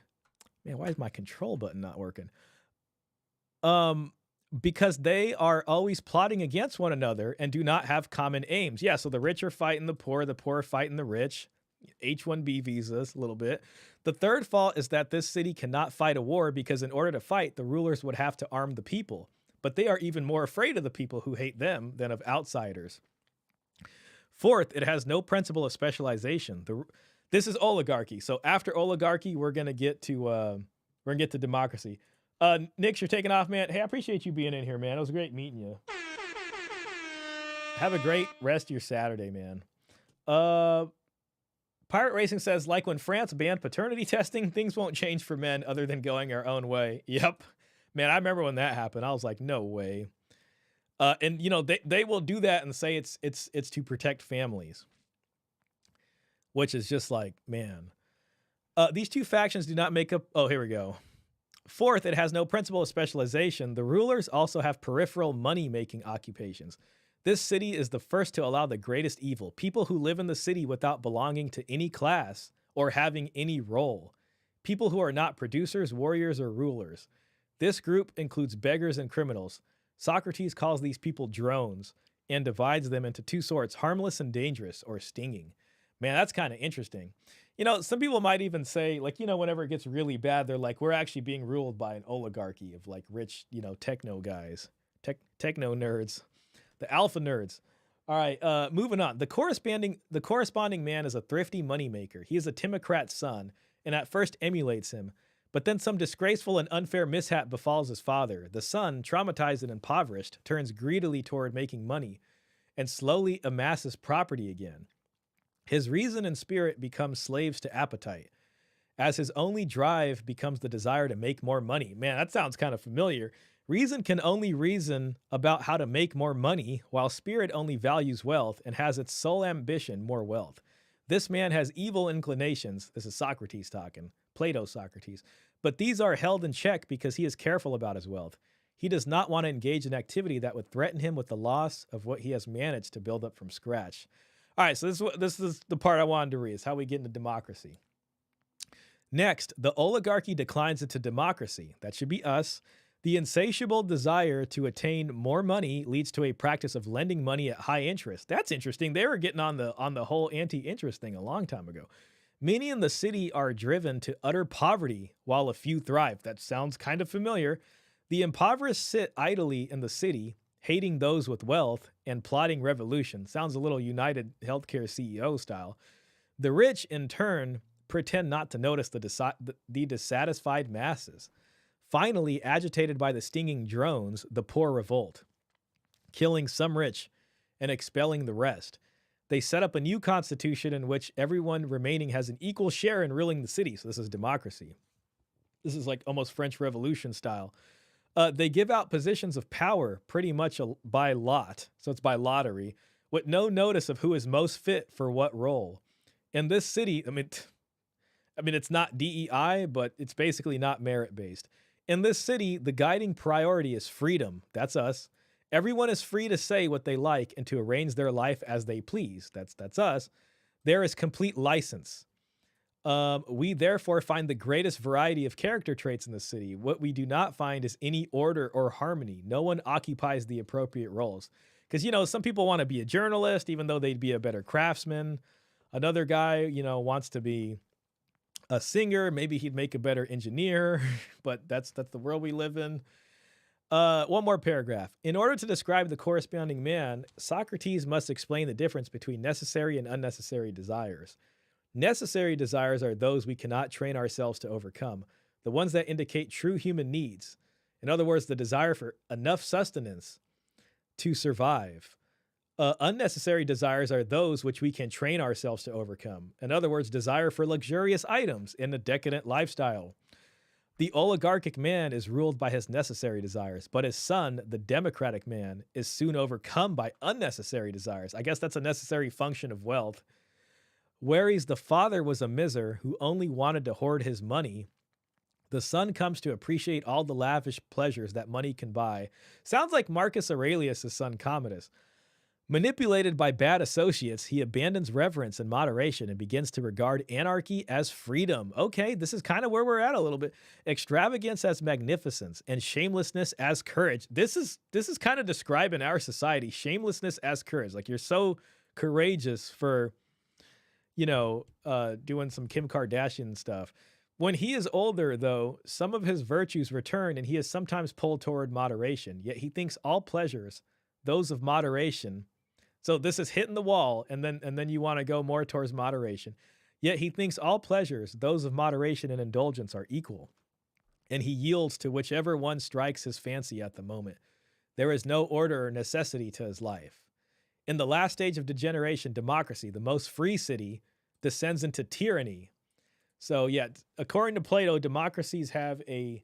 Man, why is my control button not working? Because they are always plotting against one another and do not have common aims. Yeah, so the rich are fighting the poor are fighting the rich. H-1B visas, a little bit. The third fault is that this city cannot fight a war because in order to fight, the rulers would have to arm the people. But they are even more afraid of the people who hate them than of outsiders. Fourth, it has no principle of specialization. This is oligarchy. So after oligarchy, we're gonna get to democracy. Nix, you're taking off, man. Hey, I appreciate you being in here, man. It was great meeting you. Have a great rest of your Saturday, man. Pirate Racing says, like when France banned paternity testing, things won't change for men other than going our own way. Yep. Man, I remember when that happened. I was like, no way. And you know, they will do that and say it's to protect families. Which is just like, man. These 2 factions do not make up. Oh, here we go. Fourth, it has no principle of specialization. The rulers also have peripheral money-making occupations. This city is the first to allow the greatest evil, people who live in the city without belonging to any class or having any role. People who are not producers, warriors, or rulers. This group includes beggars and criminals. Socrates calls these people drones and divides them into 2 sorts, harmless and dangerous, or stinging. Man, that's kind of interesting. You know, some people might even say, like, you know, whenever it gets really bad, they're like, we're actually being ruled by an oligarchy of like rich, you know, techno guys, techno nerds, the alpha nerds. All right, moving on. The corresponding man is a thrifty moneymaker. He is a timocrat's son and at first emulates him. But then some disgraceful and unfair mishap befalls his father. The son, traumatized and impoverished, turns greedily toward making money and slowly amasses property again. His reason and spirit become slaves to appetite, as his only drive becomes the desire to make more money. Man, that sounds kind of familiar. Reason can only reason about how to make more money, while spirit only values wealth and has its sole ambition more wealth. This man has evil inclinations. This is Socrates talking, Plato Socrates. But these are held in check because he is careful about his wealth. He does not want to engage in activity that would threaten him with the loss of what he has managed to build up from scratch. All right, so this is the part I wanted to read, is how we get into democracy. Next, the oligarchy declines into democracy. That should be us. The insatiable desire to attain more money leads to a practice of lending money at high interest. That's interesting. They were getting on the whole anti-interest thing a long time ago. Many in the city are driven to utter poverty while a few thrive. That sounds kind of familiar. The impoverished sit idly in the city, hating those with wealth and plotting revolution. Sounds a little United Healthcare CEO style. The rich, in turn, pretend not to notice the dissatisfied masses. Finally, agitated by the stinging drones, the poor revolt, killing some rich and expelling the rest. They set up a new constitution in which everyone remaining has an equal share in ruling the city. So this is democracy. This is like almost French Revolution style. They give out positions of power pretty much by lot. So it's by lottery, with no notice of who is most fit for what role. In this city, I mean, it's not DEI, but it's basically not merit-based. In this city, the guiding priority is freedom. That's us. Everyone is free to say what they like and to arrange their life as they please. That's us. There is complete license. We therefore find the greatest variety of character traits in the city. What we do not find is any order or harmony. No one occupies the appropriate roles. Because, you know, some people want to be a journalist, even though they'd be a better craftsman. Another guy, you know, wants to be a singer. Maybe he'd make a better engineer, but that's the world we live in. One more paragraph. In order to describe the corresponding man, Socrates must explain the difference between necessary and unnecessary desires. Necessary desires are those we cannot train ourselves to overcome, the ones that indicate true human needs. In other words, the desire for enough sustenance to survive. Unnecessary desires are those which we can train ourselves to overcome. In other words, desire for luxurious items in a decadent lifestyle. The oligarchic man is ruled by his necessary desires, but his son, the democratic man, is soon overcome by unnecessary desires. I guess that's a necessary function of wealth. Whereas the father was a miser who only wanted to hoard his money, the son comes to appreciate all the lavish pleasures that money can buy. Sounds like Marcus Aurelius' son Commodus. Manipulated by bad associates, he abandons reverence and moderation and begins to regard anarchy as freedom. Okay, this is kind of where we're at a little bit. Extravagance as magnificence and shamelessness as courage. This is kind of describing our society. Shamelessness as courage. Like you're so courageous for, doing some Kim Kardashian stuff. When he is older, though, some of his virtues return and he is sometimes pulled toward moderation. Yet he thinks all pleasures, those of moderation. So this is hitting the wall, and then you want to go more towards moderation. Yet he thinks all pleasures, those of moderation and indulgence, are equal, and he yields to whichever one strikes his fancy at the moment. There is no order or necessity to his life. In the last stage of degeneration, democracy, the most free city, descends into tyranny. So yeah, according to Plato, democracies have a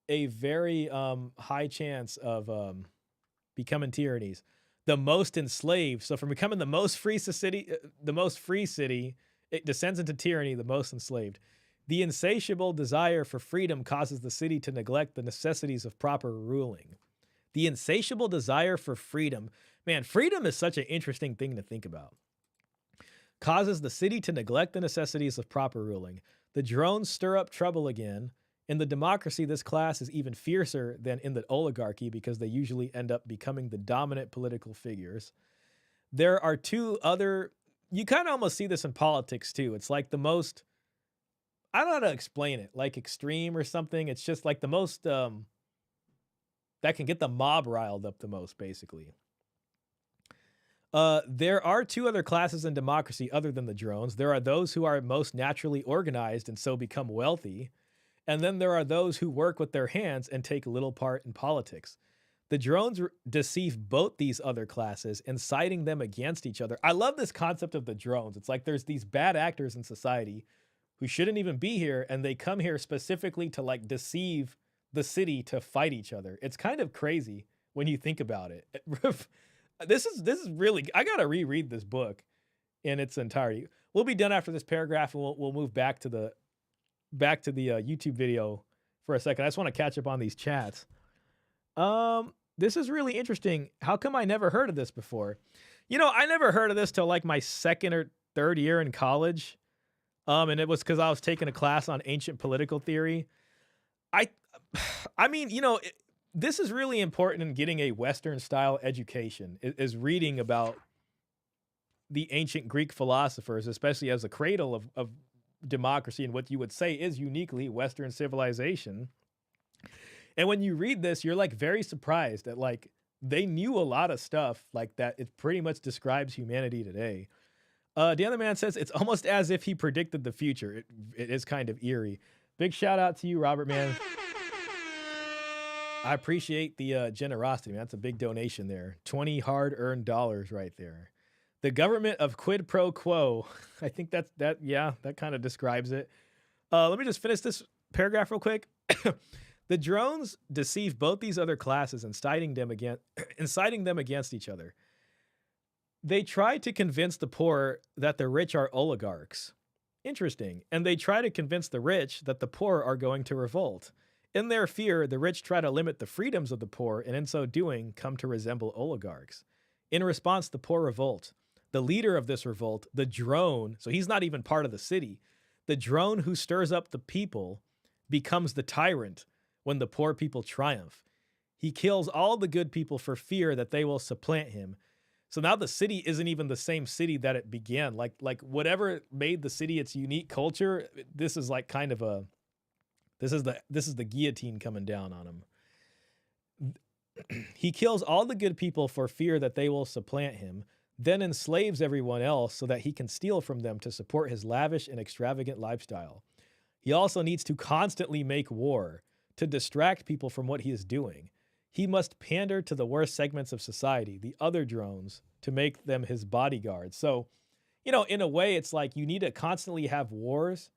very high chance of becoming tyrannies. The most enslaved. So from becoming the most free city, it descends into tyranny, the most enslaved. The insatiable desire for freedom causes the city to neglect the necessities of proper ruling. The insatiable desire for freedom. Man, freedom is such an interesting thing to think about. Causes the city to neglect the necessities of proper ruling. The drones stir up trouble again. In the democracy, this class is even fiercer than in the oligarchy because they usually end up becoming the dominant political figures. There are two other, you kind of almost see this in politics too. It's like the most, I don't know how to explain it, like extreme or something. It's just like the most, that can get the mob riled up the most, basically. There are two other classes in democracy other than the drones. There are those who are most naturally organized and so become wealthy. And then there are those who work with their hands and take little part in politics. The drones deceive both these other classes, inciting them against each other. I love this concept of the drones. It's like there's these bad actors in society who shouldn't even be here, and they come here specifically to like deceive the city to fight each other. It's kind of crazy when you think about it. This is really, I gotta reread this book in its entirety. We'll be done after this paragraph, and we'll move back to the YouTube video for a second. I just want to catch up on these chats. This is really interesting. How come I never heard of this before? I never heard of this till like my second or third year in college. And it was because I was taking a class on ancient political theory. This is really important in getting a Western style education, is reading about the ancient Greek philosophers, especially as a cradle of democracy and what you would say is uniquely Western civilization. And when you read this, you're like very surprised that like they knew a lot of stuff like that. It pretty much describes humanity today. The other man says it's almost as if he predicted the future. It is kind of eerie. Big shout out to you, Robert, man. I appreciate the generosity, man. That's a big donation there. 20 hard-earned dollars right there. The government of quid pro quo. I think that kind of describes it. Let me just finish this paragraph real quick. The drones deceive both these other classes, inciting them against each other. They try to convince the poor that the rich are oligarchs. Interesting. And they try to convince the rich that the poor are going to revolt. In their fear, the rich try to limit the freedoms of the poor, and in so doing, come to resemble oligarchs. In response, the poor revolt. The leader of this revolt, the drone, so he's not even part of the city, the drone who stirs up the people becomes the tyrant when the poor people triumph. He kills all the good people for fear that they will supplant him. So now the city isn't even the same city that it began. Like whatever made the city its unique culture, this is like kind of this is the guillotine coming down on him. He kills all the good people for fear that they will supplant him, then enslaves everyone else so that he can steal from them to support his lavish and extravagant lifestyle. He also needs to constantly make war to distract people from what he is doing. he must pander to the worst segments of society, the other drones, to make them his bodyguards. So, in a way, it's like you need to constantly have wars,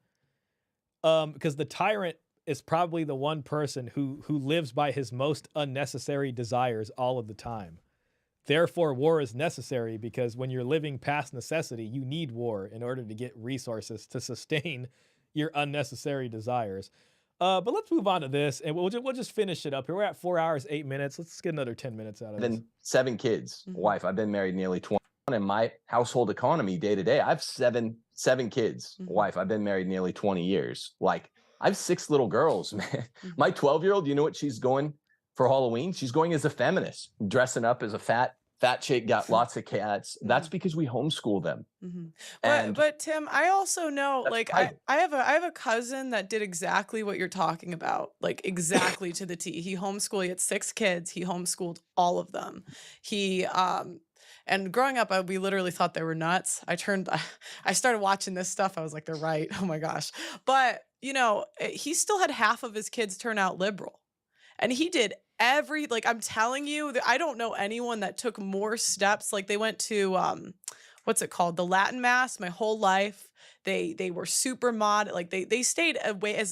because the tyrant is probably the one person who lives by his most unnecessary desires all of the time. Therefore, war is necessary, because when you're living past necessity, you need war in order to get resources to sustain your unnecessary desires. But let's move on to this, and we'll just finish it up here. We're at 4 hours, 8 minutes. Let's get another 10 minutes out of this. Then 7 kids, wife. I've been married nearly 20. In my household economy day to day, I have seven kids, wife. I've been married nearly 20 years. Like, I have 6 little girls, man. My 12-year-old, you know what she's going for Halloween? She's going as a feminist, dressing up as a fat chick, got lots of cats. That's because we homeschool them. But Tim, I also know, That's like, private. I have a cousin that did exactly what you're talking about, like exactly to the T. He homeschooled. He had 6 kids. He homeschooled all of them. He and growing up, we literally thought they were nuts. I started watching this stuff. I was like, they're right. Oh my gosh. But he still had half of his kids turn out liberal, and he did like, I'm telling you, I don't know anyone that took more steps. Like, they went to what's it called, the Latin Mass, my whole life. They were super like they stayed away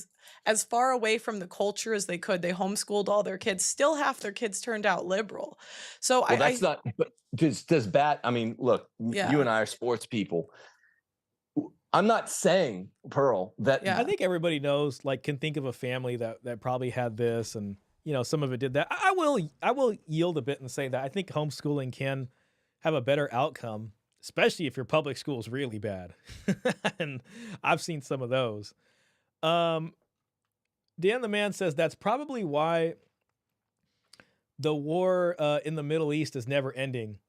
as far away from the culture as they could. They homeschooled all their kids. Still half their kids turned out liberal. So Well, that's not, but does bat, I mean, look, Yeah. you and I are sports people. I'm not saying, Pearl, that I think everybody knows, like, can think of a family that probably had this, and some of it did that. I will yield a bit and say that I think homeschooling can have a better outcome, especially if your public school is really bad. And I've seen some of those. Dan the Man says that's probably why the war in the Middle East is never ending.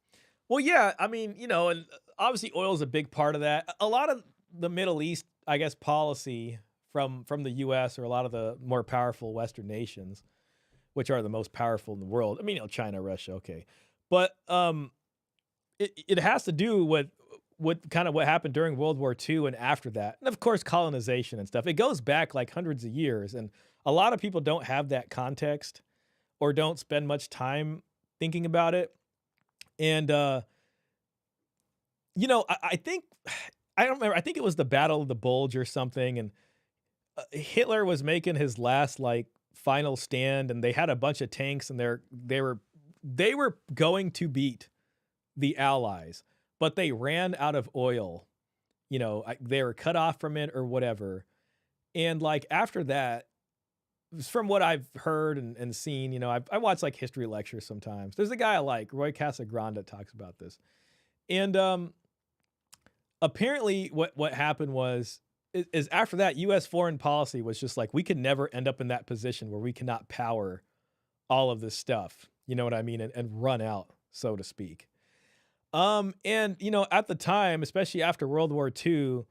Well, yeah, I mean, and obviously oil is a big part of that. A lot of the Middle East, I guess, policy from the U.S. or a lot of the more powerful Western nations, which are the most powerful in the world. I mean, China, Russia, okay. But it has to do with kind of what happened during World War II and after that. And of course, colonization and stuff. It goes back like hundreds of years. And a lot of people don't have that context or don't spend much time thinking about it. And, I think, I don't remember, I think it was the Battle of the Bulge or something. And Hitler was making his last, like, final stand, and they had a bunch of tanks, and they were going to beat the Allies, but they ran out of oil. They were cut off from it or whatever. And like after that, from what I've heard and seen, I watch like history lectures sometimes. There's a guy I like, Roy Casagrande, that talks about this. And apparently what happened is after that, U.S. foreign policy was just like, we could never end up in that position where we cannot power all of this stuff. You know what I mean? And run out, so to speak. And, at the time, especially after World War II,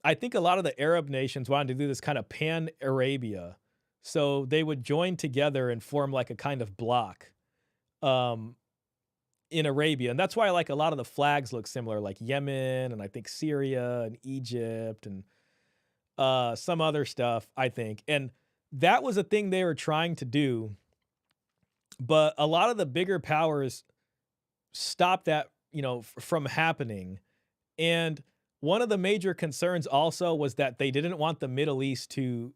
I think a lot of the Arab nations wanted to do this kind of pan-Arabia. So they would join together and form like a kind of bloc in Arabia. And that's why like a lot of the flags look similar, like Yemen and I think Syria and Egypt and some other stuff, I think. And that was a thing they were trying to do. But a lot of the bigger powers stopped that, from happening. And one of the major concerns also was that they didn't want the Middle East to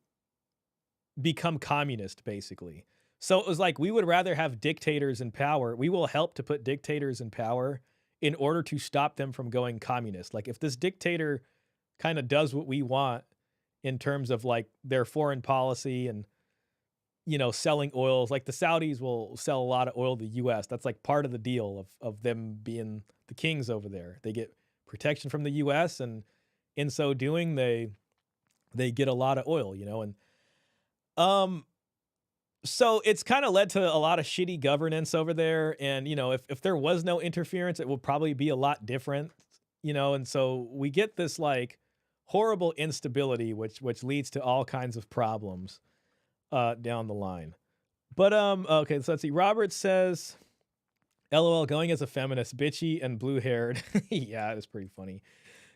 become communist, basically. So it was like, we would rather have dictators in power. We will help to put dictators in power in order to stop them from going communist. Like, if this dictator kind of does what we want in terms of like their foreign policy and, selling oils, like the Saudis will sell a lot of oil to the U.S. That's like part of the deal of them being the kings over there. They get protection from the U.S. and in so doing, they get a lot of oil, and so it's kind of led to a lot of shitty governance over there. And, if there was no interference, it would probably be a lot different, and so we get this like horrible instability, which leads to all kinds of problems down the line. But okay, so let's see. Robert says, LOL, going as a feminist, bitchy and blue-haired. Yeah, it's pretty funny.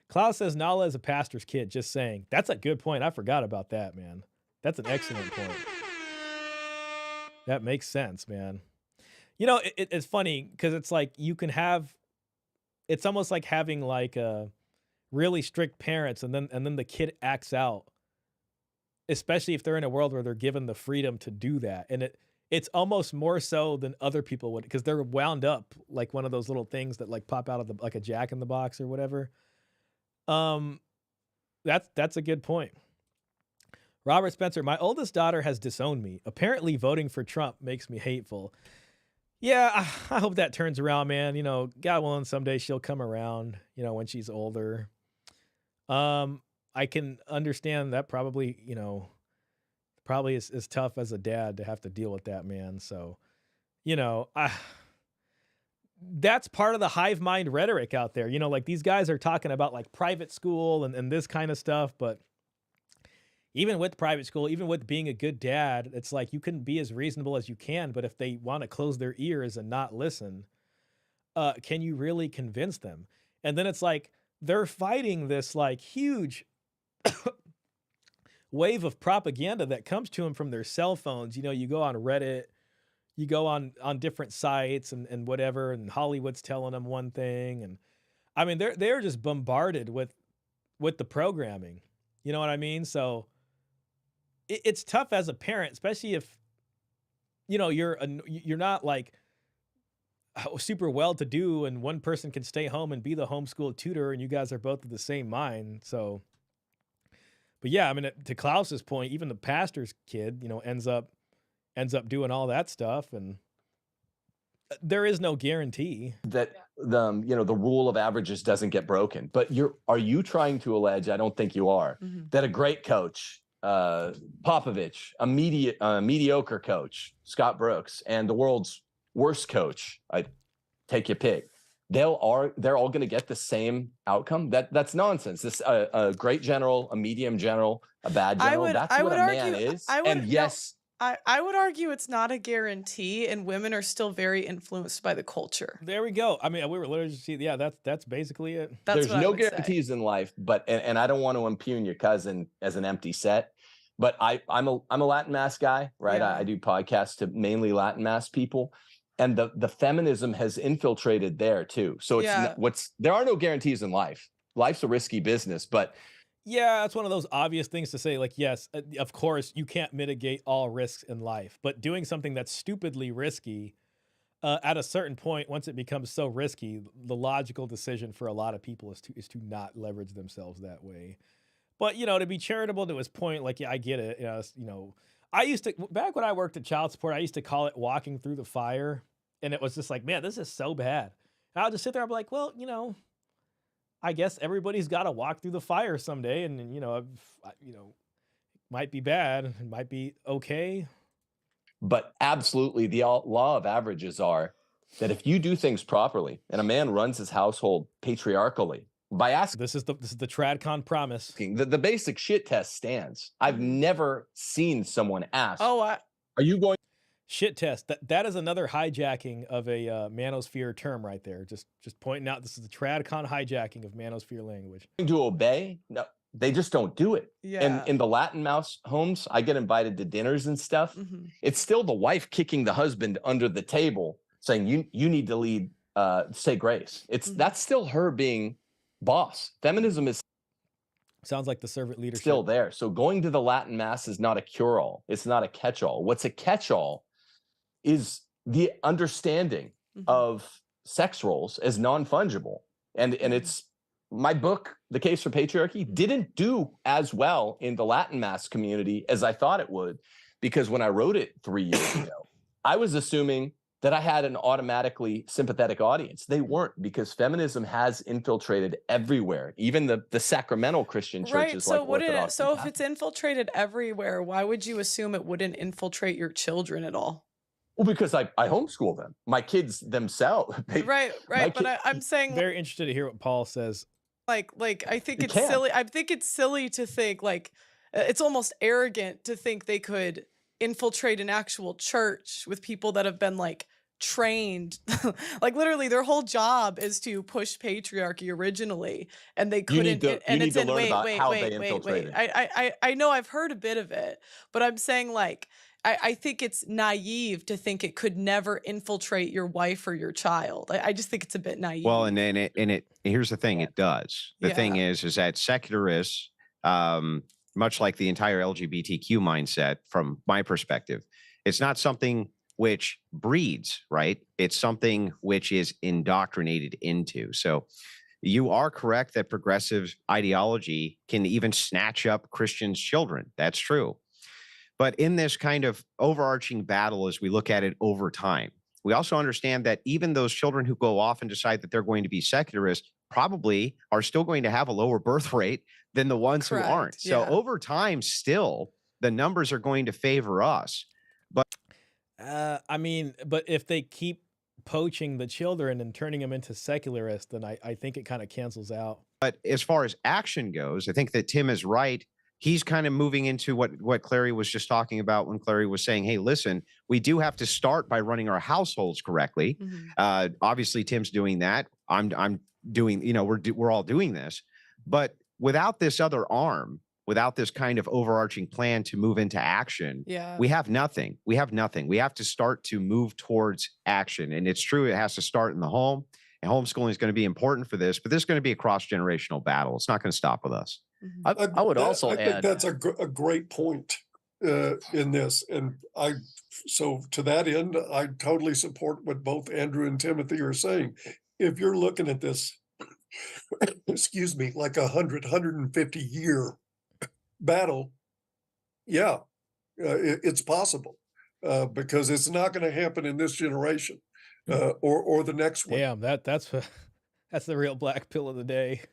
Klaus says, Nala is a pastor's kid, just saying. That's a good point. I forgot about that, man. That's an excellent point. That makes sense, man. You know, it's funny because it's like you can have. It's almost like having like a really strict parents, and then the kid acts out, especially if they're in a world where they're given the freedom to do that, and it's almost more so than other people would because they're wound up like one of those little things that like pop out of the like a Jack in the Box or whatever. Um, that's a good point. Robert Spencer, my oldest daughter has disowned me. Apparently, voting for Trump makes me hateful. Yeah, I hope that turns around, man. You know, God willing, someday she'll come around. You know, when she's older. I can understand that probably. You know, probably is tough as a dad to have to deal with that, man. So, you know, that's part of the hive mind rhetoric out there. You know, like these guys are talking about like private school and this kind of stuff, but even with private school, even with being a good dad, it's like you can be as reasonable as you can, but if they want to close their ears and not listen, can you really convince them? And then it's like they're fighting this like huge wave of propaganda that comes to them from their cell phones. You know, you go on Reddit, you go on different sites and whatever, and Hollywood's telling them one thing, and I mean they're just bombarded with the programming. You know what I mean? So it's tough as a parent, especially if you know you're not like super well to do, and one person can stay home and be the homeschool tutor, and you guys are both of the same mind. So, but yeah, I mean, to Klaus's point, even the pastor's kid, you know, ends up doing all that stuff, and there is no guarantee that the rule of averages doesn't get broken. But are you trying to allege, I don't think you are, that a great coach, Popovich, a mediocre coach, Scott Brooks, and the world's worst coach, I take your pick, they're all going to get the same outcome? That's nonsense. This a great general, a medium general, a bad general, that's what a man is. And yes, I would argue it's not a guarantee, and women are still very influenced by the culture. There we go. I mean, we were literally just yeah, that's basically it. There's no guarantees in life, but and I don't want to impugn your cousin as an empty set, but I'm a Latin Mass guy, right? Yeah. I do podcasts to mainly Latin Mass people, and the feminism has infiltrated there too. So there are no guarantees in life. Life's a risky business, but yeah, that's one of those obvious things to say. Like, yes, of course, you can't mitigate all risks in life, but doing something that's stupidly risky, at a certain point, once it becomes so risky, the logical decision for a lot of people is to not leverage themselves that way. But you know, to be charitable to his point, like, yeah, I get it. You know, I used to, back when I worked at child support, I used to call it walking through the fire, and it was just like, man, this is so bad. And I'll just sit there and be like, well, you know, I guess everybody's got to walk through the fire someday, and you know, it might be bad, it might be okay. But absolutely, the law of averages are that if you do things properly, and a man runs his household patriarchally by asking, this is the TradCon promise. The basic shit test stands. I've never seen someone ask, are you going? Shit test. That is another hijacking of a manosphere term right there. Just pointing out, this is the TradCon hijacking of manosphere language. To obey? No, they just don't do it. Yeah. And in the Latin Mouse homes, I get invited to dinners and stuff. It's still the wife kicking the husband under the table, saying you need to lead, say grace. That's still her being boss. Feminism is sounds like the servant leadership still there. So going to the Latin Mass is not a cure-all. It's not a catch-all. What's a catch-all is the understanding of sex roles as non-fungible. And it's my book, The Case for Patriarchy, didn't do as well in the Latin Mass community as I thought it would, because when I wrote it 3 years ago, I was assuming that I had an automatically sympathetic audience. They weren't, because feminism has infiltrated everywhere, even the sacramental Christian churches like Orthodox. So if it's infiltrated everywhere, why would you assume it wouldn't infiltrate your children at all? Well, because I homeschool them. My kids themselves. Right. But I'm saying, very interested to hear what Paul says. Like I think it's silly. I think it's silly to think, like, it's almost arrogant to think they could infiltrate an actual church with people that have been like trained. Like literally their whole job is to push patriarchy originally, and they couldn't. Wait. I know I've heard a bit of it, but I'm saying, like, I think it's naive to think it could never infiltrate your wife or your child. I just think it's a bit naive. Well, and here's the thing, it does. The thing is that secularists, much like the entire LGBTQ mindset, from my perspective, it's not something which breeds, right? It's something which is indoctrinated into. So you are correct that progressive ideology can even snatch up Christians' children. That's true. But in this kind of overarching battle, as we look at it over time, we also understand that even those children who go off and decide that they're going to be secularists probably are still going to have a lower birth rate than the ones who aren't. So over time, still, the numbers are going to favor us. But I mean, but if they keep poaching the children and turning them into secularists, then I think it kind of cancels out. But as far as action goes, I think that Tim is right. He's kind of moving into what Clarey was just talking about when Clarey was saying, hey, listen, we do have to start by running our households correctly. Obviously, Tim's doing that. I'm doing, we're all doing this. But without this other arm, without this kind of overarching plan to move into action, we have nothing. We have nothing. We have to start to move towards action. And it's true, it has to start in the home. And homeschooling is going to be important for this, but this is going to be a cross-generational battle. It's not going to stop with us. I would also I add think that's a great point in this. And so to that end, I totally support what both Andrew and Timothy are saying. If you're looking at this, excuse me, like 150 year battle, it's possible because it's not going to happen in this generation or the next one. Damn, that's the real black pill of the day.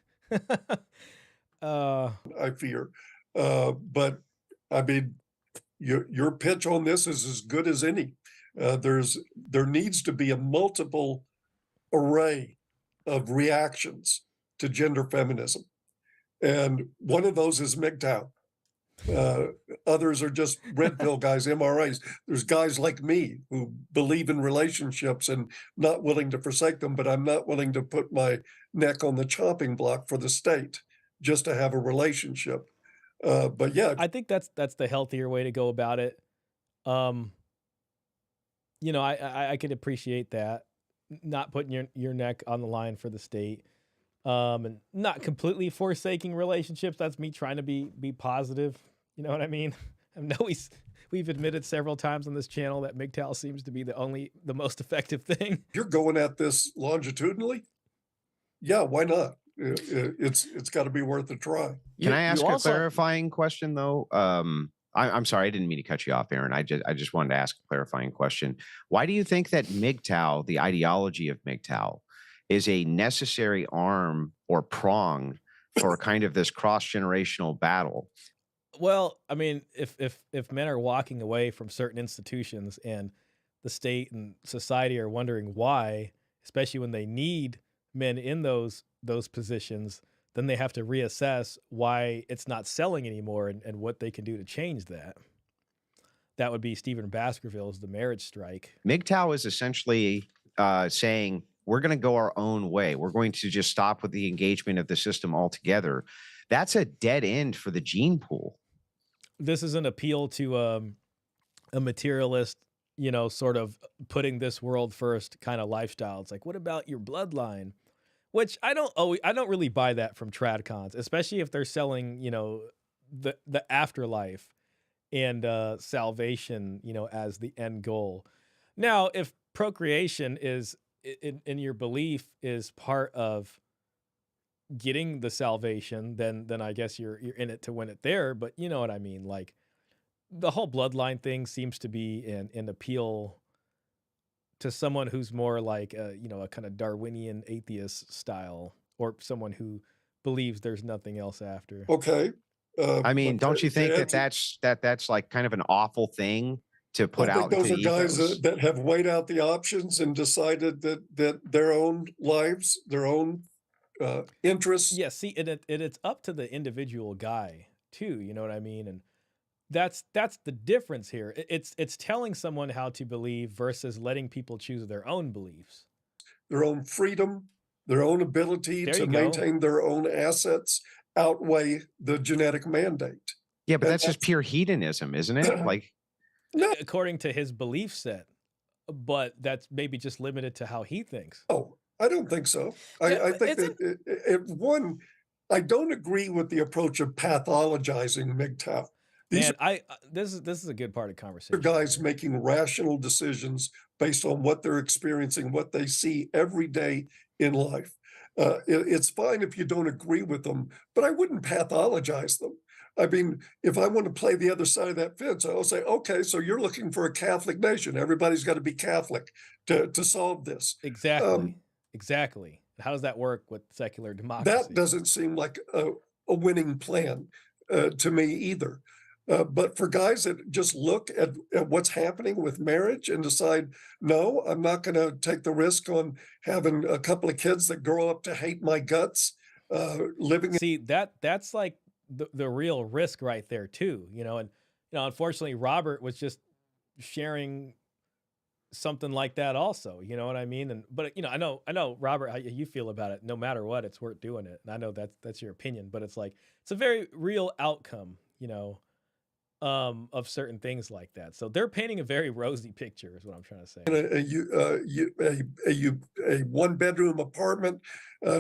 I fear, but I mean, your pitch on this is as good as any. There needs to be a multiple array of reactions to gender feminism, and one of those is MGTOW. Others are just red pill guys, MRAs. There's guys like me who believe in relationships and not willing to forsake them, but I'm not willing to put my neck on the chopping block for the state just to have a relationship. But yeah, I think that's the healthier way to go about it. I could appreciate that, not putting your neck on the line for the state, and not completely forsaking relationships. That's me trying to be positive. You know what I mean? I know we've admitted several times on this channel that MGTOW seems to be the most effective thing. You're going at this longitudinally. Yeah, why not? It's got to be worth a try. Can I ask a clarifying question though? I'm sorry, I didn't mean to cut you off, Aaron. I just wanted to ask a clarifying question. Why do you think that MGTOW, the ideology of MGTOW, is a necessary arm or prong for kind of this cross-generational battle? Well, I mean, if men are walking away from certain institutions and the state and society are wondering why, especially when they need men in those positions, then they have to reassess why it's not selling anymore and what they can do to change that. That would be Stephen Baskerville's The Marriage Strike. MGTOW is essentially saying, we're going to go our own way. We're going to just stop with the engagement of the system altogether. That's a dead end for the gene pool. This is an appeal to a materialist, sort of putting this world first kind of lifestyle. It's like, what about your bloodline? Which I don't really buy that from tradcons, especially if they're selling, the afterlife and salvation, as the end goal. Now, if procreation is in your belief is part of getting the salvation, then I guess you're in it to win it there. But you know what I mean? Like the whole bloodline thing seems to be an appeal to someone who's more like a kind of Darwinian atheist style, or someone who believes there's nothing else after. Okay. I mean, don't you think that's like kind of an awful thing to put out? Those are guys that have weighed out the options and decided that their own lives, their own interests. Yeah, see, it's up to the individual guy too. You know what I mean? And that's the difference here. It's telling someone how to believe versus letting people choose their own beliefs. Their own freedom, their own ability to maintain their own assets outweigh the genetic mandate. Yeah, but that's just pure hedonism, isn't it? Like, No, according to his belief set, but that's maybe just limited to how he thinks. I don't think so. Yeah, I think isn't- that one, I don't agree with the approach of pathologizing MGTOW. These Man, this is a good part of are conversation. guys here. making rational decisions based on what they're experiencing, what they see every day in life. It's fine if you don't agree with them, but I wouldn't pathologize them. I mean, if I want to play the other side of that fence, I'll say, okay, so you're looking for a Catholic nation. Everybody's got to be Catholic to solve this. Exactly. Exactly. How does that work with secular democracy? That doesn't seem like a winning plan to me either. But for guys that just look at what's happening with marriage and decide, no, I'm not going to take the risk on having a couple of kids that grow up to hate my guts, living. See, that's like the real risk right there too, you know. And unfortunately, Robert was just sharing something like that also, you know what I mean? And but I know Robert, how you feel about it. No matter what, it's worth doing it. And I know that's your opinion, but it's like it's a very real outcome, of certain things like that. So they're painting a very rosy picture, is what I'm trying to say. A one-bedroom apartment,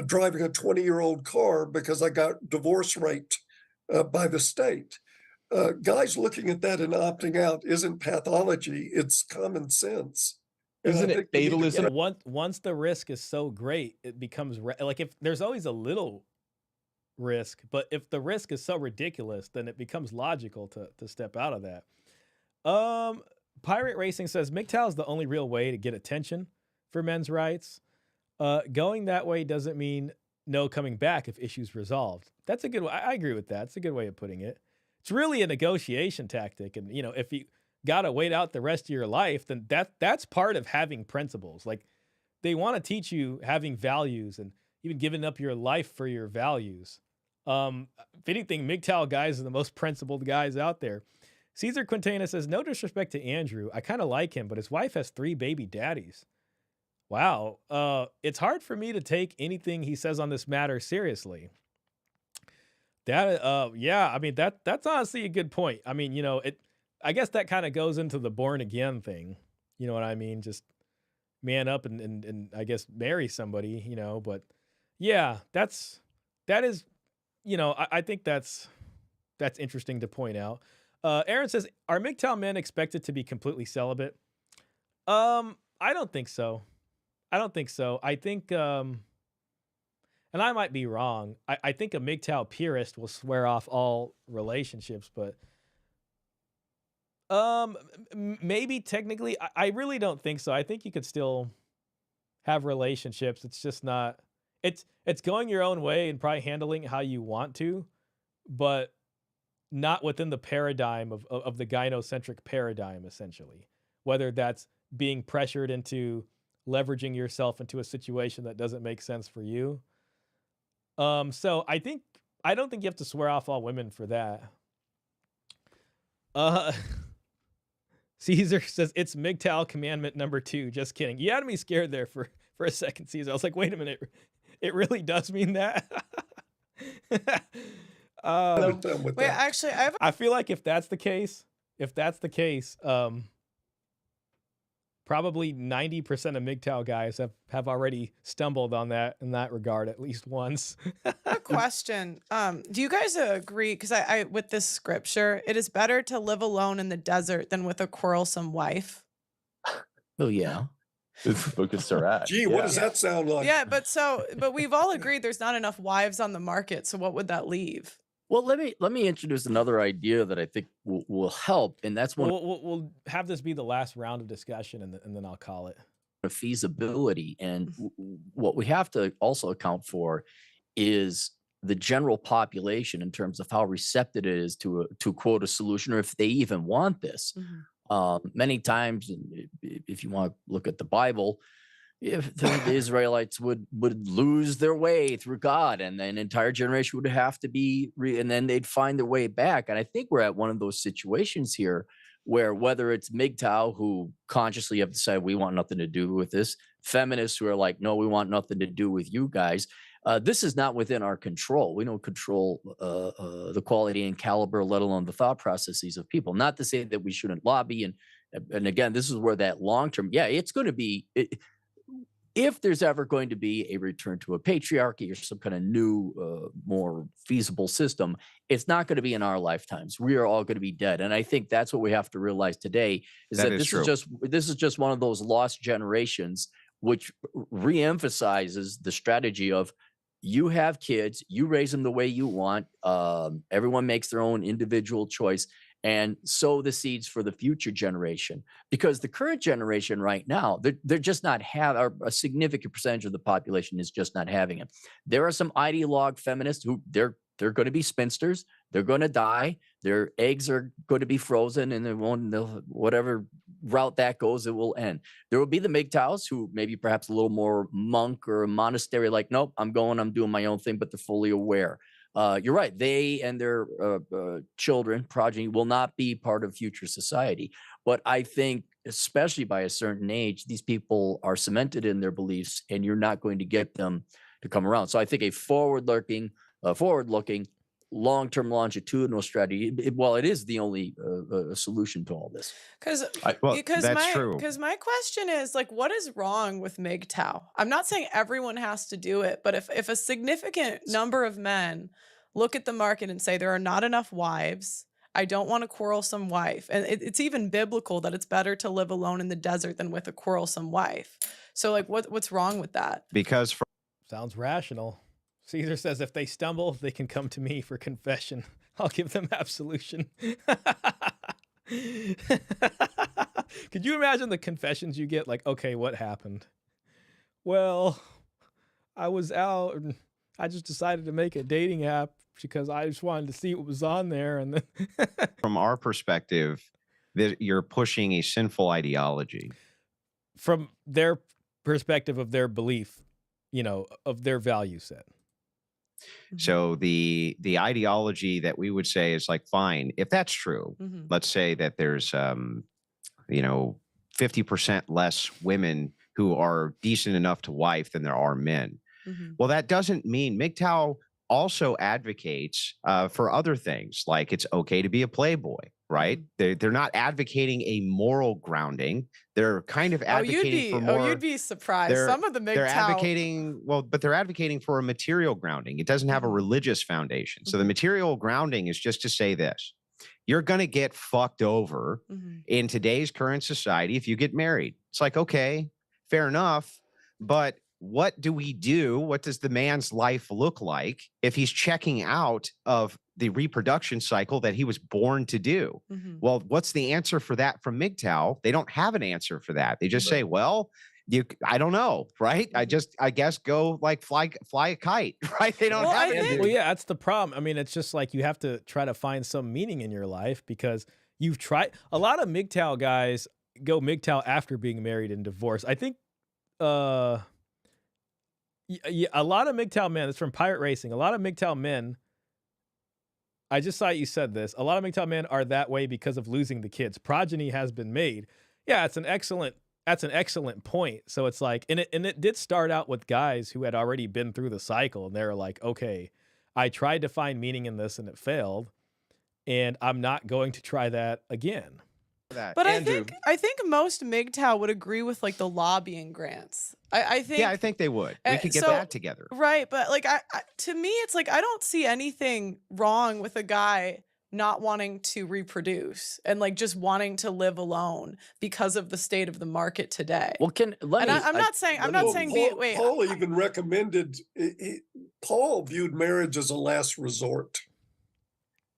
driving a 20-year-old car because I got divorce raped by the state. Guys looking at that and opting out isn't pathology, it's common sense. Isn't it fatalism? Yeah, once the risk is so great, it becomes like if there's always a little risk, but if the risk is so ridiculous, then it becomes logical to step out of that. Pirate Racing says MGTOW is the only real way to get attention for men's rights. Going that way doesn't mean no coming back if issues resolved. That's a good way. I agree with that. It's a good way of putting it. It's really a negotiation tactic. And, if you got to wait out the rest of your life, then that's part of having principles. Like they want to teach you having values and even giving up your life for your values. If anything, MGTOW guys are the most principled guys out there. Caesar Quintana says, no disrespect to Andrew. I kind of like him, but his wife has 3 baby daddies. Wow. It's hard for me to take anything he says on this matter seriously. Yeah, I mean, that's honestly a good point. I mean, I guess that kind of goes into the born again thing. You know what I mean? Just man up and I guess marry somebody, but yeah, that is, I think that's interesting to point out. Aaron says, are MGTOW men expected to be completely celibate? I don't think so. I think, and I might be wrong. I think a MGTOW purist will swear off all relationships, but maybe technically, I really don't think so. I think you could still have relationships. It's just not. It's going your own way and probably handling it how you want to, but not within the paradigm of the gynocentric paradigm, essentially. Whether that's being pressured into leveraging yourself into a situation that doesn't make sense for you. So I don't think you have to swear off all women for that. Caesar says it's MGTOW commandment number 2. Just kidding. You had me scared there for a second, Caesar. I was like, wait a minute. It really does mean that. Wait, actually, I feel like if that's the case, probably 90% of MGTOW guys have already stumbled on that in that regard at least once. a question. Do you guys agree? Because I with this scripture, it is better to live alone in the desert than with a quarrelsome wife. Oh yeah. This is book of Sirach. Gee, what does that sound like? Yeah, but we've all agreed there's not enough wives on the market. So what would that leave? Well, let me introduce another idea that I think will help, and that's one We'll have this be the last round of discussion, and then I'll call it. of feasibility. And what we have to also account for is the general population in terms of how receptive it is to quote a solution, or if they even want this. Many times, if you want to look at the Bible, if the Israelites would lose their way through God, and then an entire generation would have to be, and then they'd find their way back. And I think we're at one of those situations here where whether it's MGTOW who consciously have decided we want nothing to do with this, feminists who are like, no, we want nothing to do with you guys, This is not within our control. We don't control the quality and caliber, let alone the thought processes of people. Not to say that we shouldn't lobby. And again, this is where that long term, yeah, it's going to be. If there's ever going to be a return to a patriarchy or some kind of new, more feasible system, it's not going to be in our lifetimes. We are all going to be dead, and I think that's what we have to realize today is that this is just one of those lost generations, which reemphasizes the strategy of you have kids, you raise them the way you want. Everyone makes their own individual choice. And sow the seeds for the future generation, because the current generation right now, they're just not a significant percentage of the population is just not having it. There are some ideologue feminists who they're going to be spinsters. They're going to die. Their eggs are going to be frozen, and whatever route that goes, it will end. There will be the MGTOWs who maybe perhaps a little more monk or monastery, like, nope, I'm doing my own thing, but they're fully aware. You're right. They and their children, progeny, will not be part of future society. But I think, especially by a certain age, these people are cemented in their beliefs, and you're not going to get them to come around. So I think a forward-looking, long-term longitudinal strategy, it is the only solution to all this. Because that's true. my question is, like, what is wrong with MGTOW? I'm not saying everyone has to do it, but if a significant number of men look at the market and say there are not enough wives, I don't want a quarrelsome wife, and it's even biblical that it's better to live alone in the desert than with a quarrelsome wife. So, like, what's wrong with that? Because sounds rational. Caesar says if they stumble, they can come to me for confession. I'll give them absolution. Could you imagine the confessions you get? Like, okay, what happened? Well, I was out and I just decided to make a dating app because I just wanted to see what was on there. And then from our perspective, you're pushing a sinful ideology. From their perspective of their belief, of their value set. So the ideology that we would say is like, fine, if that's true, let's say that there's 50% less women who are decent enough to wife than there are men. Well, that doesn't mean MGTOW also advocates for other things, like it's okay to be a playboy, right? They're not advocating a moral grounding. They're kind of advocating for more. Oh, you'd be surprised. Some of the MGTOW. They're advocating, but they're advocating for a material grounding. It doesn't have a religious foundation. So the material grounding is just to say this: you're going to get fucked over in today's current society if you get married. It's like, okay, fair enough, but what do we do? What does the man's life look like if he's checking out of the reproduction cycle that he was born to do? Well, what's the answer for that from MGTOW? They don't have an answer for that. They just say, well, I don't know, right? I guess go like fly a kite, right? They don't have it. Well, yeah, that's the problem. I mean, it's just like you have to try to find some meaning in your life because you've tried. A lot of MGTOW guys go MGTOW after being married and divorced. I think yeah, a lot of MGTOW men, it's from Pirate Racing, a lot of MGTOW men, I just saw you said this, a lot of MGTOW men are that way because of losing the kids. Progeny has been made. Yeah, that's an excellent point. So it's like, and it did start out with guys who had already been through the cycle, and they're like, okay, I tried to find meaning in this and it failed, and I'm not going to try that again. But Andrew, I think most MGTOW would agree with like the lobbying grants. I think they would. We could get that together. Right. But like to me, it's like I don't see anything wrong with a guy not wanting to reproduce and like just wanting to live alone because of the state of the market today. Well, I'm not saying Paul even recommended. Paul viewed marriage as a last resort.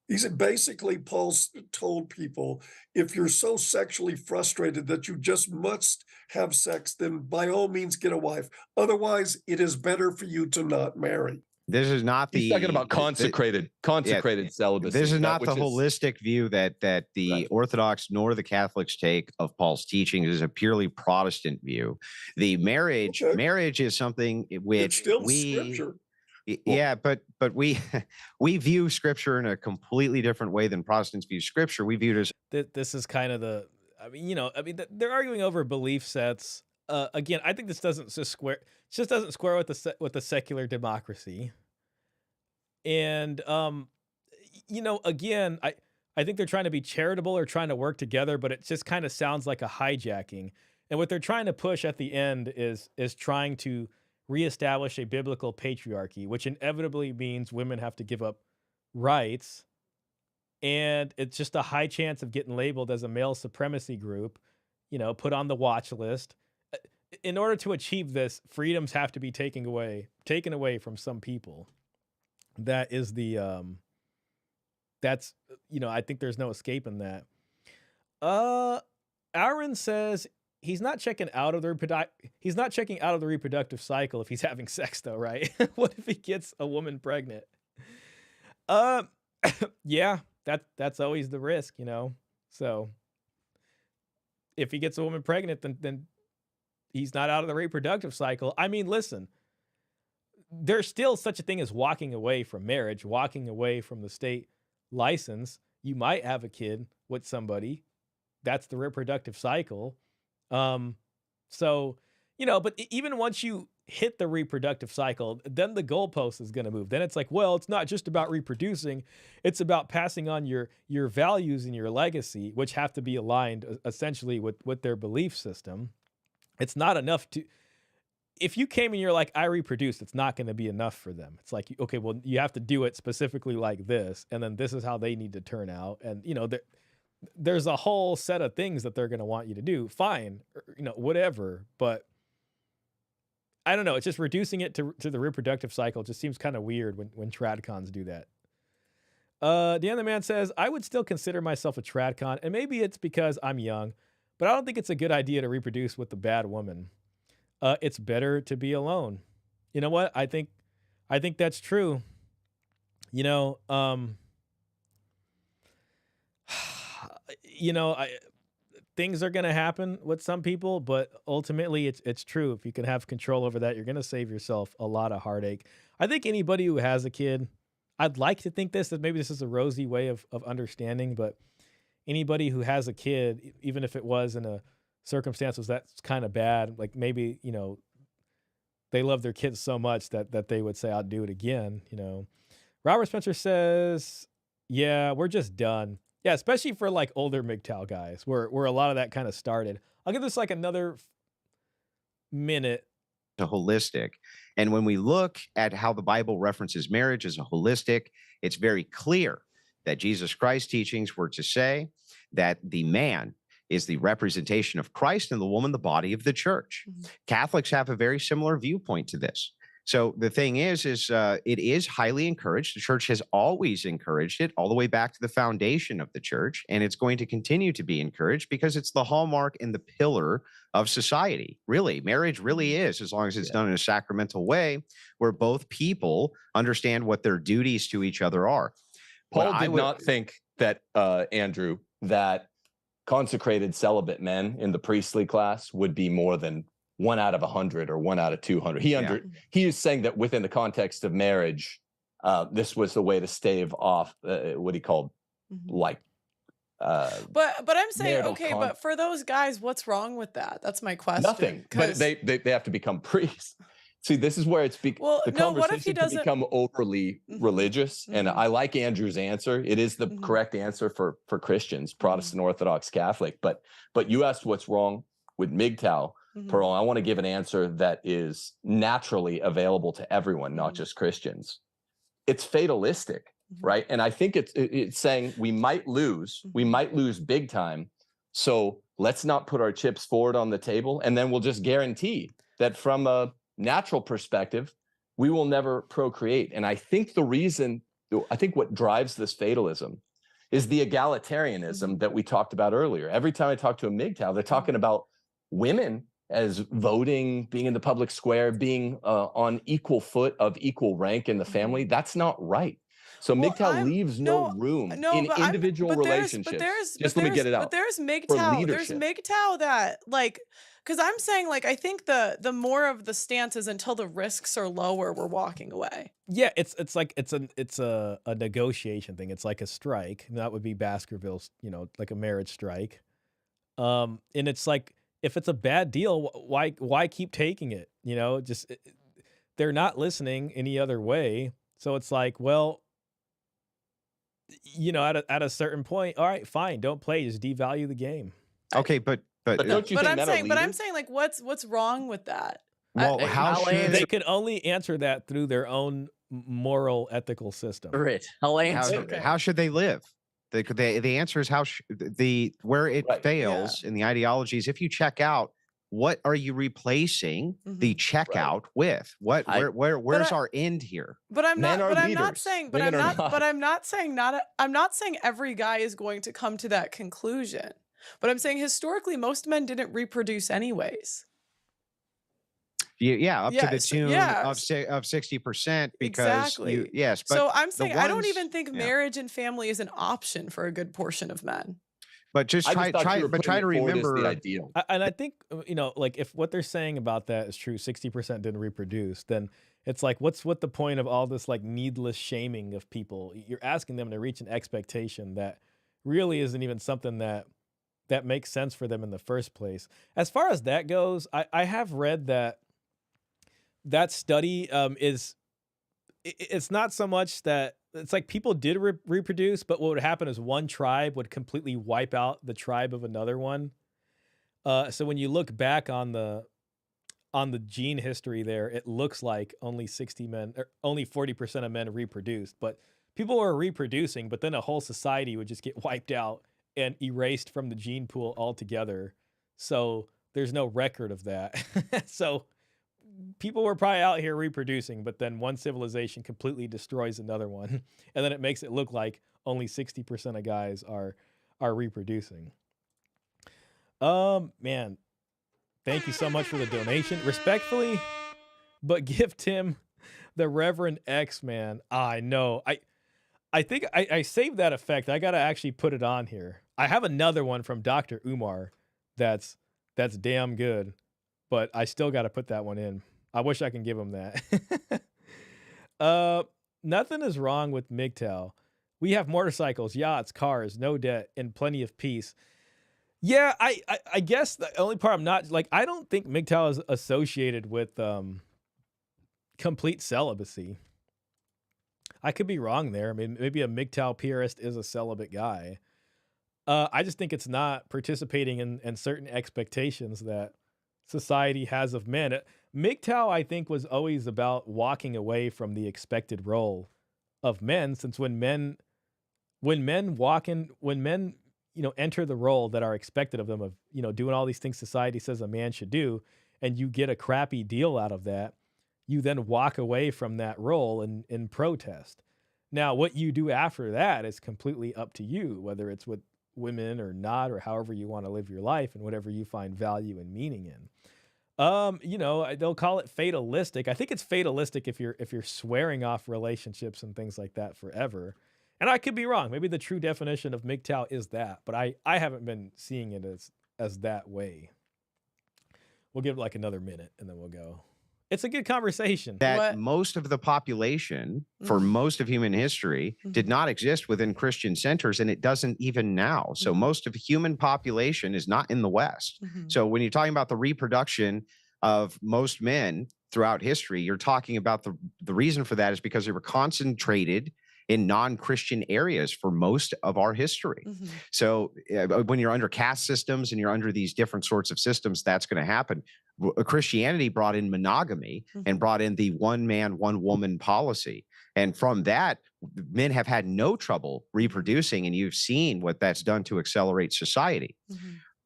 He said basically, Paul told people, if you're so sexually frustrated that you just must have sex, then by all means get a wife. Otherwise, it is better for you to not marry. This is not He's talking about consecrated celibacy. This is not the holistic view that the Right. Orthodox nor the Catholics take of Paul's teaching. It is a purely Protestant view. The marriage is something which It's still scripture. Yeah, but we view scripture in a completely different way than Protestants view scripture. We view it as This is kind of they're arguing over belief sets. again, I think this doesn't just doesn't square with the secular democracy. And again, I think they're trying to be charitable or trying to work together, but it just kind of sounds like a hijacking. And what they're trying to push at the end is trying to reestablish a biblical patriarchy, which inevitably means women have to give up rights. And it's just a high chance of getting labeled as a male supremacy group, put on the watch list. In order to achieve this, freedoms have to be taken away from some people. That is that's, I think there's no escaping that. Aaron says he's not checking out of the reproductive cycle if he's having sex though, right? What if he gets a woman pregnant? Yeah, that's always the risk, So if he gets a woman pregnant, then he's not out of the reproductive cycle. I mean, listen, there's still such a thing as walking away from marriage, walking away from the state license. You might have a kid with somebody. That's the reproductive cycle. So, but even once you hit the reproductive cycle, then the goalpost is going to move. Then it's like, well, it's not just about reproducing. It's about passing on your values and your legacy, which have to be aligned essentially with their belief system. It's not enough if you came and you're like, I reproduced, it's not going to be enough for them. It's like, okay, well, you have to do it specifically like this. And then this is how they need to turn out. And, there's a whole set of things that they're going to want you to do. Fine, whatever. But I don't know. It's just reducing it to the reproductive cycle just seems kind of weird when tradcons do that. The other man says, I would still consider myself a tradcon, and maybe it's because I'm young, but I don't think it's a good idea to reproduce with a bad woman. It's better to be alone. You know what? I think that's true. Things are going to happen with some people, but ultimately it's true. If you can have control over that, you're going to save yourself a lot of heartache. I think anybody who has a kid, I'd like to think that maybe this is a rosy way of understanding, but anybody who has a kid, even if it was in a circumstances that's kind of bad, like maybe, they love their kids so much that they would say, I'll do it again. Robert Spencer says, yeah, we're just done. Yeah, especially for like older MGTOW guys, where a lot of that kind of started. I'll give this like another minute. To holistic. And when we look at how the Bible references marriage as a holistic, it's very clear that Jesus Christ's teachings were to say that the man is the representation of Christ and the woman, the body of the church. Mm-hmm. Catholics have a very similar viewpoint to this. So the thing is it is highly encouraged. The church has always encouraged it all the way back to the foundation of the church. And it's going to continue to be encouraged because it's the hallmark and the pillar of society. Really, marriage really is, as long as it's done in a sacramental way where both people understand what their duties to each other are. Paul did not think that, Andrew, that consecrated celibate men in the priestly class would be more than 1 out of 100 or 1 out of 200. He is saying that within the context of marriage, this was the way to stave off what he called like. But I'm saying, okay, but for those guys, what's wrong with that? That's my question. Nothing. But they have to become priests. See, this is where it's the conversation can become overly religious. And I like Andrew's answer. It is the correct answer for Christians, Protestant, Orthodox, Catholic. But you asked what's wrong with MGTOW. Pearl, I want to give an answer that is naturally available to everyone, not just Christians. It's fatalistic, right? And I think it's saying we might lose big time. So let's not put our chips forward on the table, and then we'll just guarantee that from a natural perspective, we will never procreate. And I think what drives this fatalism is the egalitarianism that we talked about earlier. Every time I talk to a MGTOW, they're talking about women as voting, being in the public square, being on equal foot of equal rank in the family. That's not right. So MGTOW leaves no room in individual relationships. Let me get it out. But there's MGTOW that like, because I'm saying like, I think the more of the stance is until the risks are lower, we're walking away. Yeah, it's a negotiation thing. It's like a strike. And that would be Baskerville's, like a marriage strike. And it's like, if it's a bad deal, why keep taking it? You know, just they're not listening any other way. So it's like, well, you know, at a certain point, all right, fine, don't play, just devalue the game. Okay, but But don't you But think I'm men are saying, leaders? like, what's wrong with that? well, Hey, how I'll should answer- They can only answer that through their own moral, ethical system. Right. I'll answer. Okay. how should they live? The answer is where it Right. fails in the ideologies. If you check out, what are you replacing the checkout with? Where's But our end here? But I'm Men not. are But I'm not leaders. saying. But Women I'm are not. not. But I'm not saying not. I'm not saying every guy is going to come to that conclusion. But I'm saying historically, most men didn't reproduce anyways. Yeah, up to the Yes, tune yes. of 60% because Exactly. yes. But So I'm the saying I don't ones- even think yeah. marriage and family is an option for a good portion of men. But just I try just thought you were but try to putting it forward as remember. the ideal. And I think, you know, like if what they're saying about that is true, 60% didn't reproduce, then it's like, what the point of all this like needless shaming of people? You're asking them to reach an expectation that really isn't even something that makes sense for them in the first place. As far as that goes, I have read that study it's not so much that it's like people did reproduce, but what would happen is one tribe would completely wipe out the tribe of another one. So when you look back on the gene history there, it looks like only 40% of men reproduced, but people were reproducing, but then a whole society would just get wiped out and erased from the gene pool altogether. So there's no record of that. So people were probably out here reproducing, but then one civilization completely destroys another one. And then it makes it look like only 60% of guys are reproducing. Man, thank you so much for the donation. Respectfully, but give Tim the Reverend X, man. I know. I think I saved that effect. I got to actually put it on here. I have another one from Dr. Umar that's damn good, but I still got to put that one in. I wish I can give him that. Nothing is wrong with MGTOW. We have motorcycles, yachts, cars, no debt, and plenty of peace. Yeah, I guess the only part I'm not like, I don't think MGTOW is associated with complete celibacy. I could be wrong there. I mean, maybe a MGTOW purist is a celibate guy. I just think it's not participating in certain expectations that society has of men. MGTOW, I think, was always about walking away from the expected role of men, since when men enter the role that are expected of them, of, you know, doing all these things society says a man should do, and you get a crappy deal out of that, you then walk away from that role in protest. Now, what you do after that is completely up to you, whether it's with women or not, or however you want to live your life and whatever you find value and meaning in. You know, they'll call it fatalistic. I think it's fatalistic if you're swearing off relationships and things like that forever. And I could be wrong. Maybe the true definition of MGTOW is that, but I haven't been seeing it as that way. We'll give it like another minute and then we'll go. It's a good conversation. That most of the population for most of human history did not exist within Christian centers, and it doesn't even now. So most of human population is not in the West. So when you're talking about the reproduction of most men throughout history, you're talking about the reason for that is because they were concentrated in non-Christian areas for most of our history. So when you're under caste systems and you're under these different sorts of systems, that's going to happen. Christianity brought in monogamy and brought in the one man, one woman policy. And from that, men have had no trouble reproducing, and you've seen what that's done to accelerate society.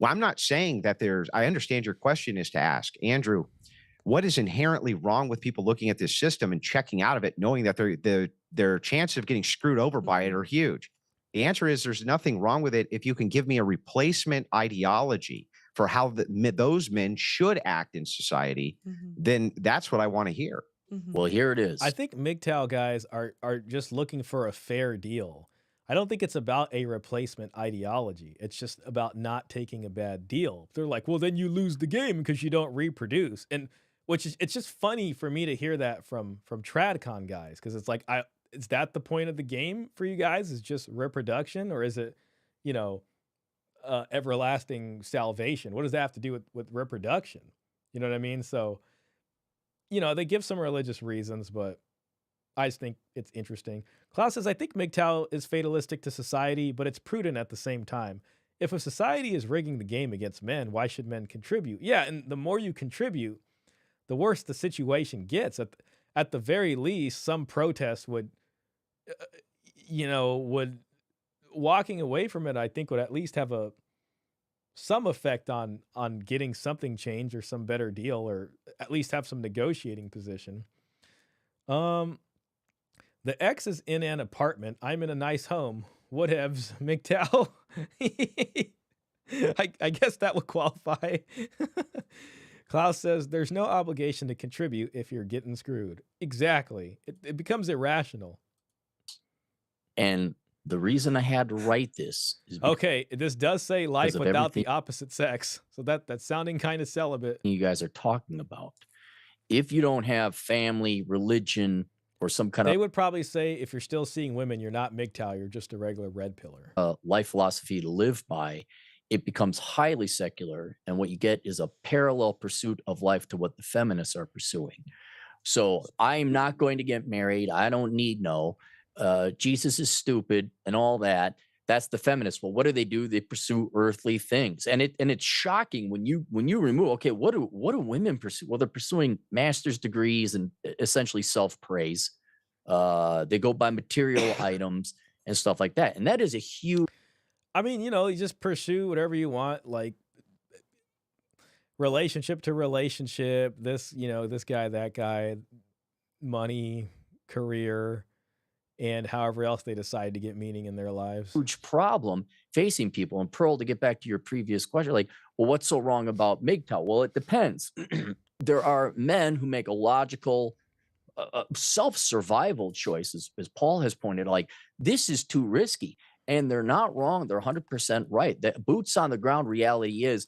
Well, I'm not saying that I understand your question is to ask, Andrew, what is inherently wrong with people looking at this system and checking out of it, knowing that their chances of getting screwed over by it are huge? The answer is there's nothing wrong with it if you can give me a replacement ideology for how those men should act in society, then that's what I want to hear. Well, here it is. I think MGTOW guys are just looking for a fair deal. I don't think it's about a replacement ideology. It's just about not taking a bad deal. They're like, well, then you lose the game because you don't reproduce. And it's just funny for me to hear that from TradCon guys, because it's like, is that the point of the game for you guys? Is just reproduction, or is it, you know, everlasting salvation. What does that have to do with reproduction? You know what I mean? So, they give some religious reasons, but I just think it's interesting. Klaus says, I think MGTOW is fatalistic to society, but it's prudent at the same time. If a society is rigging the game against men, why should men contribute? Yeah, and the more you contribute, the worse the situation gets. At the very least, some protest would, would walking away from it, I think would at least have some effect on getting something changed or some better deal, or at least have some negotiating position. The X is in an apartment. I'm in a nice home. Whatevs, MGTOW. I guess that would qualify. Klaus says, there's no obligation to contribute if you're getting screwed. Exactly. It becomes irrational. And the reason I had to write this is okay, this does say life of without the everything opposite sex. So that's sounding kind of celibate. you guys are talking about. If you don't have family, religion, or some kind They would probably say if you're still seeing women, you're not MGTOW, you're just a regular red pillar. of life philosophy to live by, it becomes highly secular. And what you get is a parallel pursuit of life to what the feminists are pursuing. So I'm not going to get married. I don't need Jesus is stupid and all that. That's the feminists. Well, what do? They pursue earthly things. And it's shocking when you remove, okay, what do women pursue? Well, they're pursuing master's degrees and essentially self-praise. They go by material items and stuff like that. And that is a huge. I mean, you just pursue whatever you want, like relationship to relationship, this guy, that guy, money, career, and however else they decide to get meaning in their lives. Huge problem facing people. And Pearl, to get back to your previous question, like, well, what's so wrong about MGTOW? Well, it depends. There are men who make a logical self-survival choices, as Paul has pointed out, like, this is too risky. And they're not wrong. They're 100% right. The boots on the ground reality is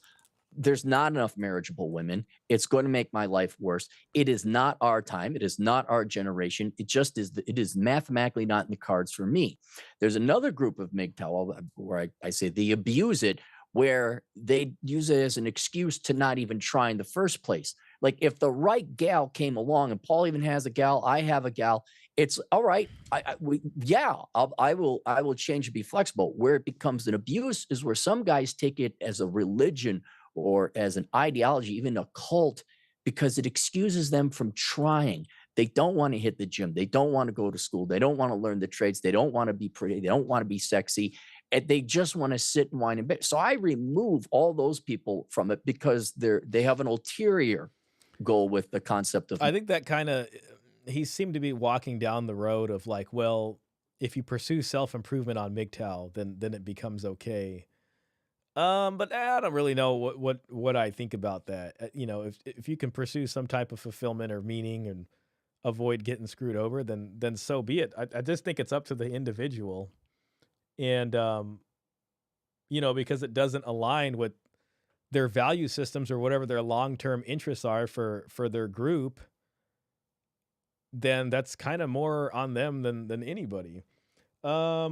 there's not enough marriageable women. It's going to make my life worse. It is not our time. It is not our generation. It just is. It is mathematically not in the cards for me. There's another group of MGTOW where I say they abuse it, where they use it as an excuse to not even try in the first place. Like, if the right gal came along, and Paul even has a gal, I have a gal, it's all right. I will change and be flexible. Where it becomes an abuse is where some guys take it as a religion or as an ideology, even a cult, because it excuses them from trying. They don't want to hit the gym. They don't want to go to school. They don't want to learn the trades. They don't want to be pretty. They don't want to be sexy. And they just want to sit and whine in bed. So I remove all those people from it because they have an ulterior goal with the concept of. I think that kind of, he seemed to be walking down the road of like, well, if you pursue self-improvement on MGTOW, then it becomes okay. But I don't really know what I think about that. If you can pursue some type of fulfillment or meaning and avoid getting screwed over, then so be it. I just think it's up to the individual, and because it doesn't align with their value systems or whatever their long-term interests are for their group, then that's kind of more on them than anybody. I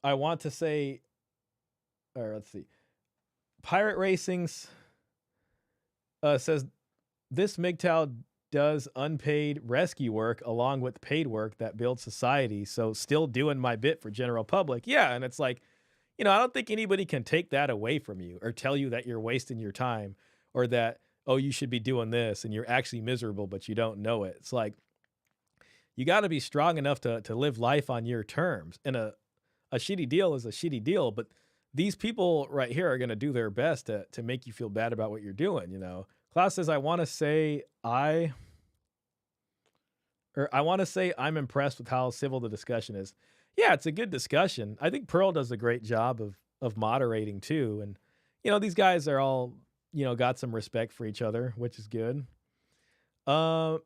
want to say. Or let's see. Pirate Racings says this MGTOW does unpaid rescue work along with paid work that builds society. So still doing my bit for general public. Yeah. And it's like, I don't think anybody can take that away from you or tell you that you're wasting your time or that, oh, you should be doing this and you're actually miserable, but you don't know it. It's like, you got to be strong enough to live life on your terms. And a shitty deal is a shitty deal, but these people right here are going to do their best to make you feel bad about what you're doing, Klaus says, I want to say I'm impressed with how civil the discussion is. Yeah, it's a good discussion. I think Pearl does a great job of moderating too. And, these guys are all, got some respect for each other, which is good. Mr.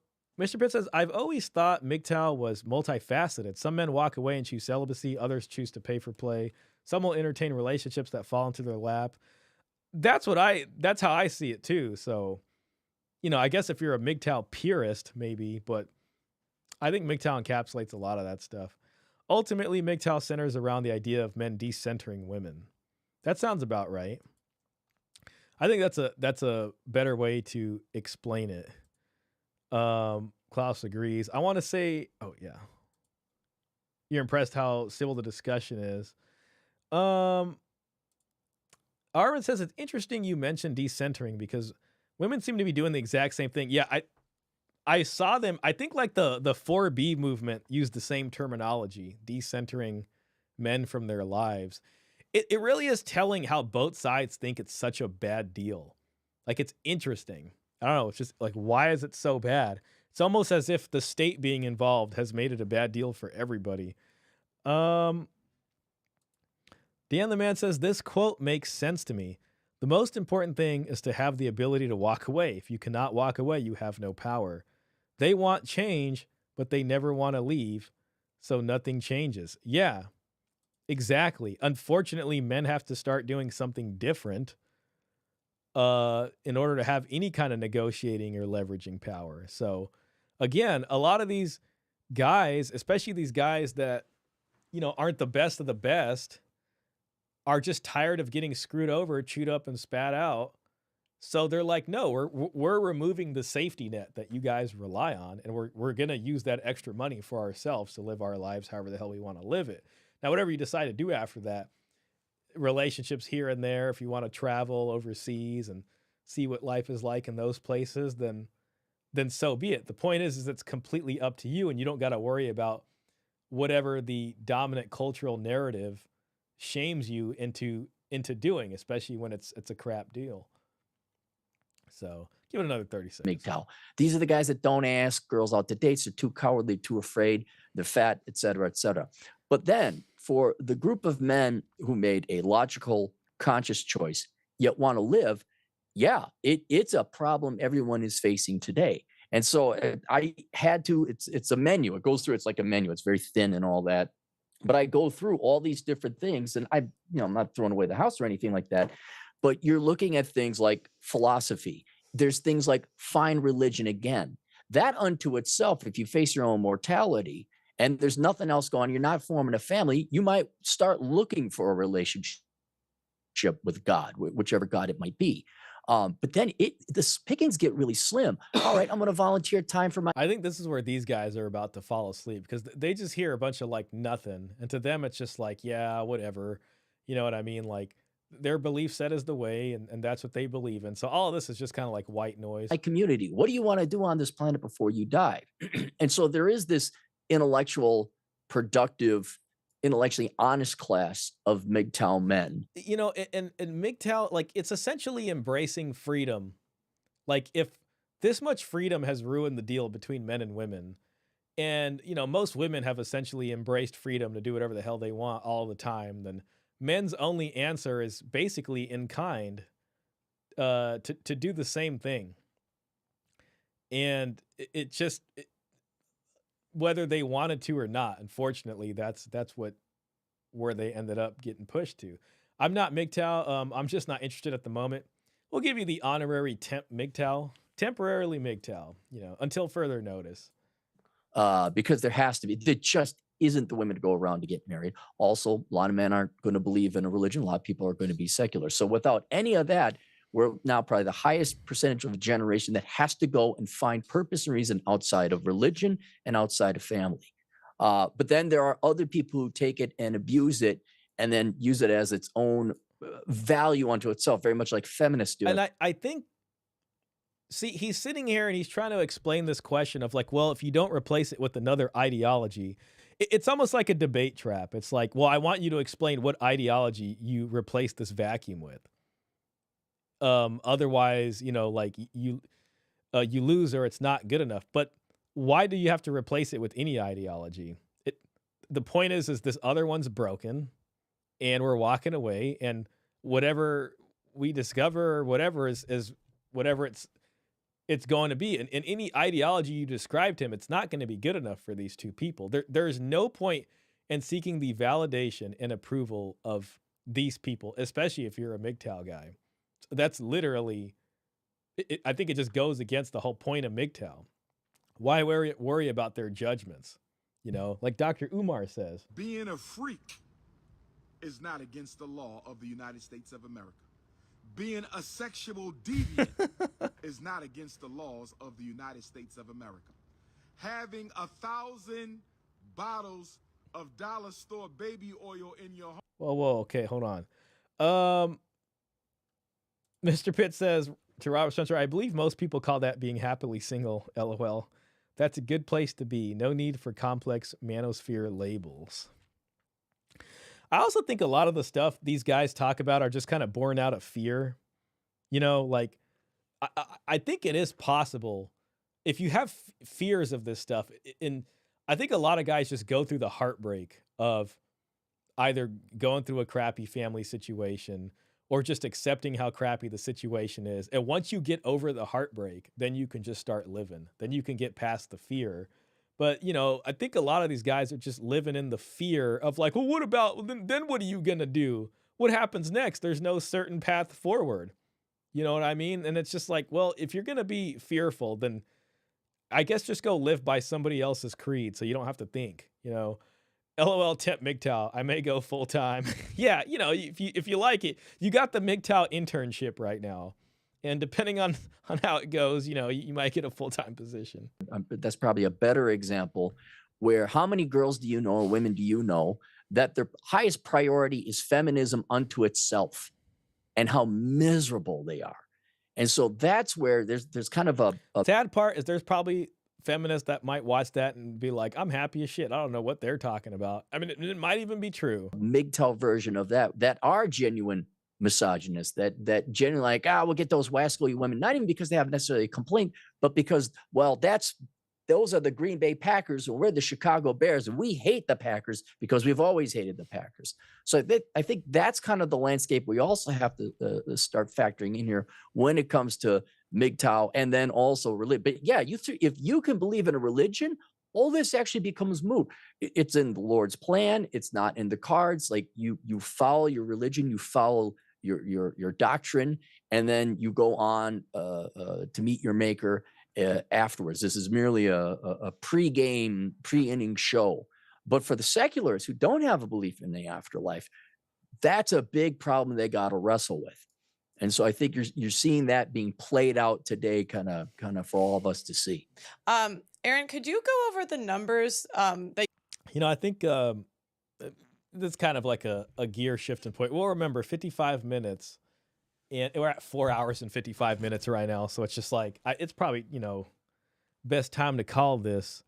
Pitt says, I've always thought MGTOW was multifaceted. Some men walk away and choose celibacy. Others choose to pay for play. Some will entertain relationships that fall into their lap. That's how I see it too. So, I guess if you're a MGTOW purist, maybe, but I think MGTOW encapsulates a lot of that stuff. Ultimately, MGTOW centers around the idea of men decentering women. That sounds about right. I think that's a better way to explain it. Klaus agrees. I want to say, oh yeah, you're impressed how civil the discussion is. Um, Arvin says it's interesting you mentioned decentering because women seem to be doing the exact same thing. Yeah, I saw them. I think like the 4B movement used the same terminology, decentering men from their lives. It really is telling how both sides think it's such a bad deal. Like it's interesting. I don't know. It's just like, why is it so bad? It's almost as if the state being involved has made it a bad deal for everybody. Dan the Man says, this quote makes sense to me. The most important thing is to have the ability to walk away. If you cannot walk away, you have no power. They want change, but they never want to leave, so nothing changes. Yeah, exactly. Unfortunately, men have to start doing something different in order to have any kind of negotiating or leveraging power. So again, a lot of these guys, especially these guys that, you know, aren't the best of the best, are just tired of getting screwed over, chewed up, and spat out. So they're like, no, we're removing the safety net that you guys rely on, and we're gonna use that extra money for ourselves to live our lives however the hell we want to live it. Now, whatever you decide to do after that, relationships here and there, if you want to travel overseas and see what life is like in those places, then so be it. The point is it's completely up to you, and you don't got to worry about whatever the dominant cultural narrative shames you into doing, especially when it's a crap deal. So give it another 30 seconds. MGTOW. These are the guys that don't ask girls out to dates. They're too cowardly, too afraid. They're fat, et cetera, et cetera. But then for the group of men who made a logical, conscious choice, yet want to live, yeah, it's a problem everyone is facing today. And so I had to, it's a menu. It goes through, it's like a menu. It's very thin and all that. But I go through all these different things, and I'm not throwing away the house or anything like that. But you're looking at things like philosophy. There's things like find religion again. That unto itself, if you face your own mortality and there's nothing else going on, you're not forming a family, you might start looking for a relationship with God, whichever God it might be. But then the pickings get really slim. All right, I'm going to volunteer time for my. I think this is where these guys are about to fall asleep because they just hear a bunch of like nothing. And to them, it's just like, yeah, whatever. You know what I mean? Like their belief set is the way, and that's what they believe in. So all of this is just kind of like white noise. My community. What do you want to do on this planet before you die? And so there is this intellectual, productive, intellectually honest class of MGTOW men. You know, and MGTOW, like it's essentially embracing freedom. Like if this much freedom has ruined the deal between men and women, and you know, most women have essentially embraced freedom to do whatever the hell they want all the time, then men's only answer is basically in kind to do the same thing. And it just whether they wanted to or not, unfortunately, that's where they ended up getting pushed to. I'm not MGTOW. I'm just not interested at the moment. We'll give you the honorary temp MGTOW, temporarily MGTOW, you know, until further notice. Because there has to be. There just isn't the women to go around to get married. Also, a lot of men aren't going to believe in a religion. A lot of people are going to be secular. So without any of that, we're now probably the highest percentage of a generation that has to go and find purpose and reason outside of religion and outside of family. But then there are other people who take it and abuse it and then use it as its own value unto itself, very much like feminists do. And I think, see, he's sitting here and he's trying to explain this question of like, well, if you don't replace it with another ideology, it's almost like a debate trap. It's like, well, I want you to explain what ideology you replace this vacuum with. Otherwise, you know, like you lose or it's not good enough. But why do you have to replace it with any ideology? The point is this other one's broken and we're walking away, and whatever we discover or whatever is whatever it's going to be. And in any ideology you described him, it's not going to be good enough for these two people. There's no point in seeking the validation and approval of these people, especially if you're a MGTOW guy. That's literally, I think it just goes against the whole point of MGTOW. Why worry about their judgments? You know, like Dr. Umar says. Being a freak is not against the law of the United States of America. Being a sexual deviant is not against the laws of the United States of America. Having 1,000 bottles of dollar store baby oil in your home. Whoa, okay, hold on. Mr. Pitt says to Robert Spencer, I believe most people call that being happily single, LOL. That's a good place to be. No need for complex manosphere labels. I also think a lot of the stuff these guys talk about are just kind of born out of fear. You know, like, I think it is possible if you have fears of this stuff. And I think a lot of guys just go through the heartbreak of either going through a crappy family situation or just accepting how crappy the situation is. And once you get over the heartbreak, then you can just start living. Then you can get past the fear. But, you know, I think a lot of these guys are just living in the fear of like, well, what about, then what are you going to do? What happens next? There's no certain path forward. You know what I mean? And it's just like, well, if you're going to be fearful, then I guess just go live by somebody else's creed so you don't have to think, you know. LOL temp MGTOW, I may go full time. Yeah, you know, if you like it, you got the MGTOW internship right now. And depending on how it goes, you know, you might get a full-time position. That's probably a better example where how many girls do you know or women do you know that their highest priority is feminism unto itself and how miserable they are. And so that's where there's kind of a sad part is there's probably feminists that might watch that and be like, I'm happy as shit. I don't know what they're talking about. I mean, it might even be true. MGTOW version of that are genuine misogynists, that genuinely like, we'll get those wascally women, not even because they have necessarily a complaint, but because, well, those are the Green Bay Packers and we're the Chicago Bears and we hate the Packers because we've always hated the Packers. So I think that's kind of the landscape we also have to start factoring in here when it comes to MGTOW and then also religion. But yeah, if you can believe in a religion, all this actually becomes moot. It's in the Lord's plan. It's not in the cards. Like you follow your religion, you follow your doctrine, and then you go on to meet your maker afterwards. This is merely a pre-game, pre-inning show. But for the secularists who don't have a belief in the afterlife, that's a big problem they got to wrestle with. And so I think you're seeing that being played out today, kind of for all of us to see. Aaron, could you go over the numbers that? You know, I think this kind of like a gear shifting point. We'll remember 55 minutes, and we're at 4 hours and 55 minutes right now. So it's just like it's probably, you know, best time to call this.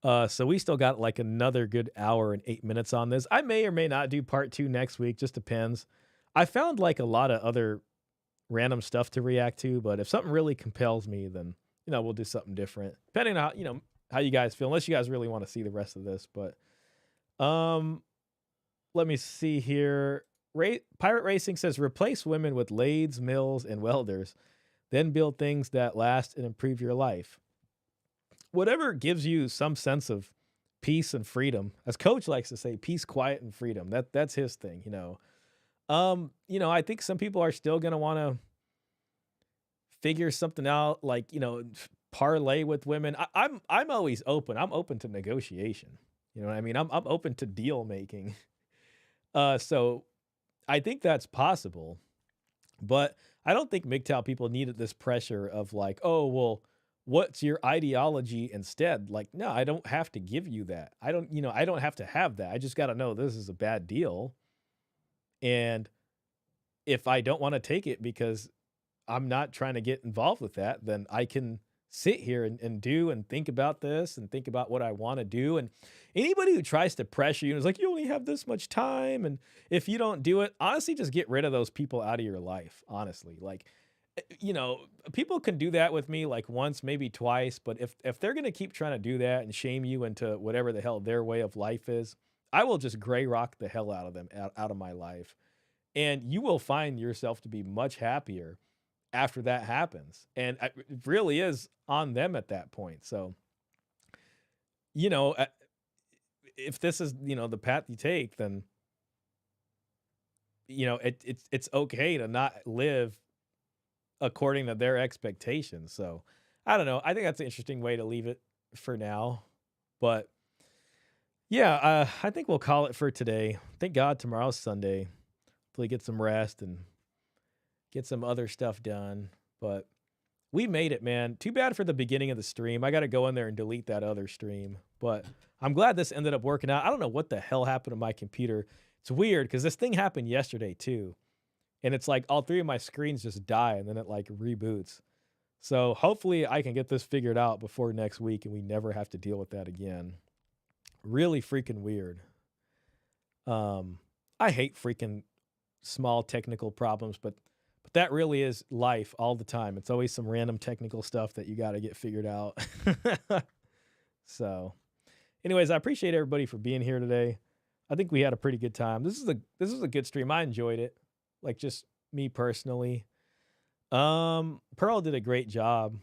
So we still got like another good hour and 8 minutes on this. I may or may not do part 2 next week. Just depends. I found like a lot of other random stuff to react to, but if something really compels me, then, you know, we'll do something different depending on how, you know, how you guys feel, unless you guys really want to see the rest of this. But let me see here. Pirate Racing says replace women with lathes, mills, and welders, then build things that last and improve your life. Whatever gives you some sense of peace and freedom, as Coach likes to say, peace, quiet, and freedom. That's his thing, you know. You know, I think some people are still gonna want to figure something out, like, you know, parlay with women. I'm always open. I'm open to negotiation. You know what I mean? I'm open to deal making. So I think that's possible, but I don't think MGTOW people needed this pressure of like, oh, well, what's your ideology instead? Like, no, I don't have to give you that. I don't have to have that. I just got to know this is a bad deal. And if I don't want to take it because I'm not trying to get involved with that, then I can sit here and do and think about this and think about what I want to do. And anybody who tries to pressure you and is like, you only have this much time, and if you don't do it, honestly, just get rid of those people out of your life. Honestly, like, you know, people can do that with me like once, maybe twice, but if they're going to keep trying to do that and shame you into whatever the hell their way of life is, I will just gray rock the hell out of them, out of my life. And you will find yourself to be much happier after that happens. And it really is on them at that point. So, you know, if this is, you know, the path you take, then, you know, it's okay to not live according to their expectations. So I don't know. I think that's an interesting way to leave it for now. But Yeah, I think we'll call it for today. Thank God tomorrow's Sunday. Hopefully get some rest and get some other stuff done. But we made it, man. Too bad for the beginning of the stream. I got to go in there and delete that other stream. But I'm glad this ended up working out. I don't know what the hell happened to my computer. It's weird because this thing happened yesterday too. And it's like all three of my screens just die and then it like reboots. So hopefully I can get this figured out before next week and we never have to deal with that again. Really freaking weird. I hate freaking small technical problems, but that really is life all the time. It's always some random technical stuff that you got to get figured out. So, anyways, I appreciate everybody for being here today. I think we had a pretty good time. This is a good stream. I enjoyed it. Like just me personally. Pearl did a great job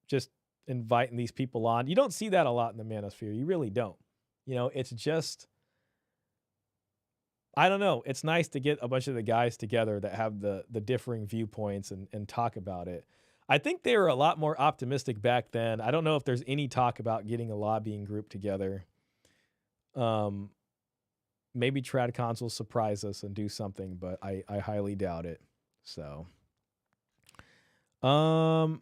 just inviting these people on. You don't see that a lot in the manosphere. You really don't. You know, it's just, I don't know. It's nice to get a bunch of the guys together that have the differing viewpoints and talk about it. I think they were a lot more optimistic back then. I don't know if there's any talk about getting a lobbying group together. Maybe Tradcons will surprise us and do something, but I highly doubt it. So, Dan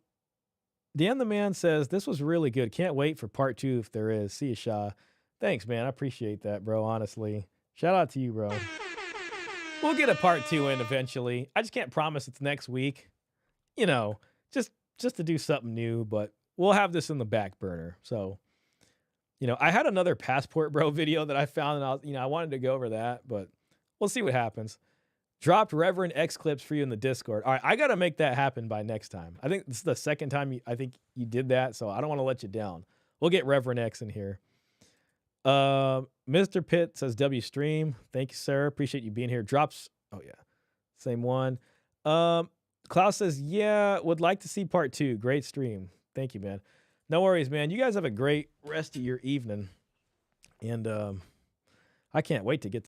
the Man says, this was really good. Can't wait for part 2 if there is. See you, Shaw. Thanks, man. I appreciate that, bro, honestly. Shout out to you, bro. We'll get a part 2 in eventually. I just can't promise it's next week. You know, just to do something new, but we'll have this in the back burner. So, you know, I had another Passport Bro video that I found, and I wanted to go over that, but we'll see what happens. Dropped Reverend X clips for you in the Discord. All right, I got to make that happen by next time. I think this is the second time I think you did that, so I don't want to let you down. We'll get Reverend X in here. Mr. Pitt says W stream. Thank you, sir. Appreciate you being here. Drops. Oh yeah, same one. Klaus says, yeah, would like to see part 2. Great stream. Thank you, man. No worries, man. You guys have a great rest of your evening. And I can't wait to get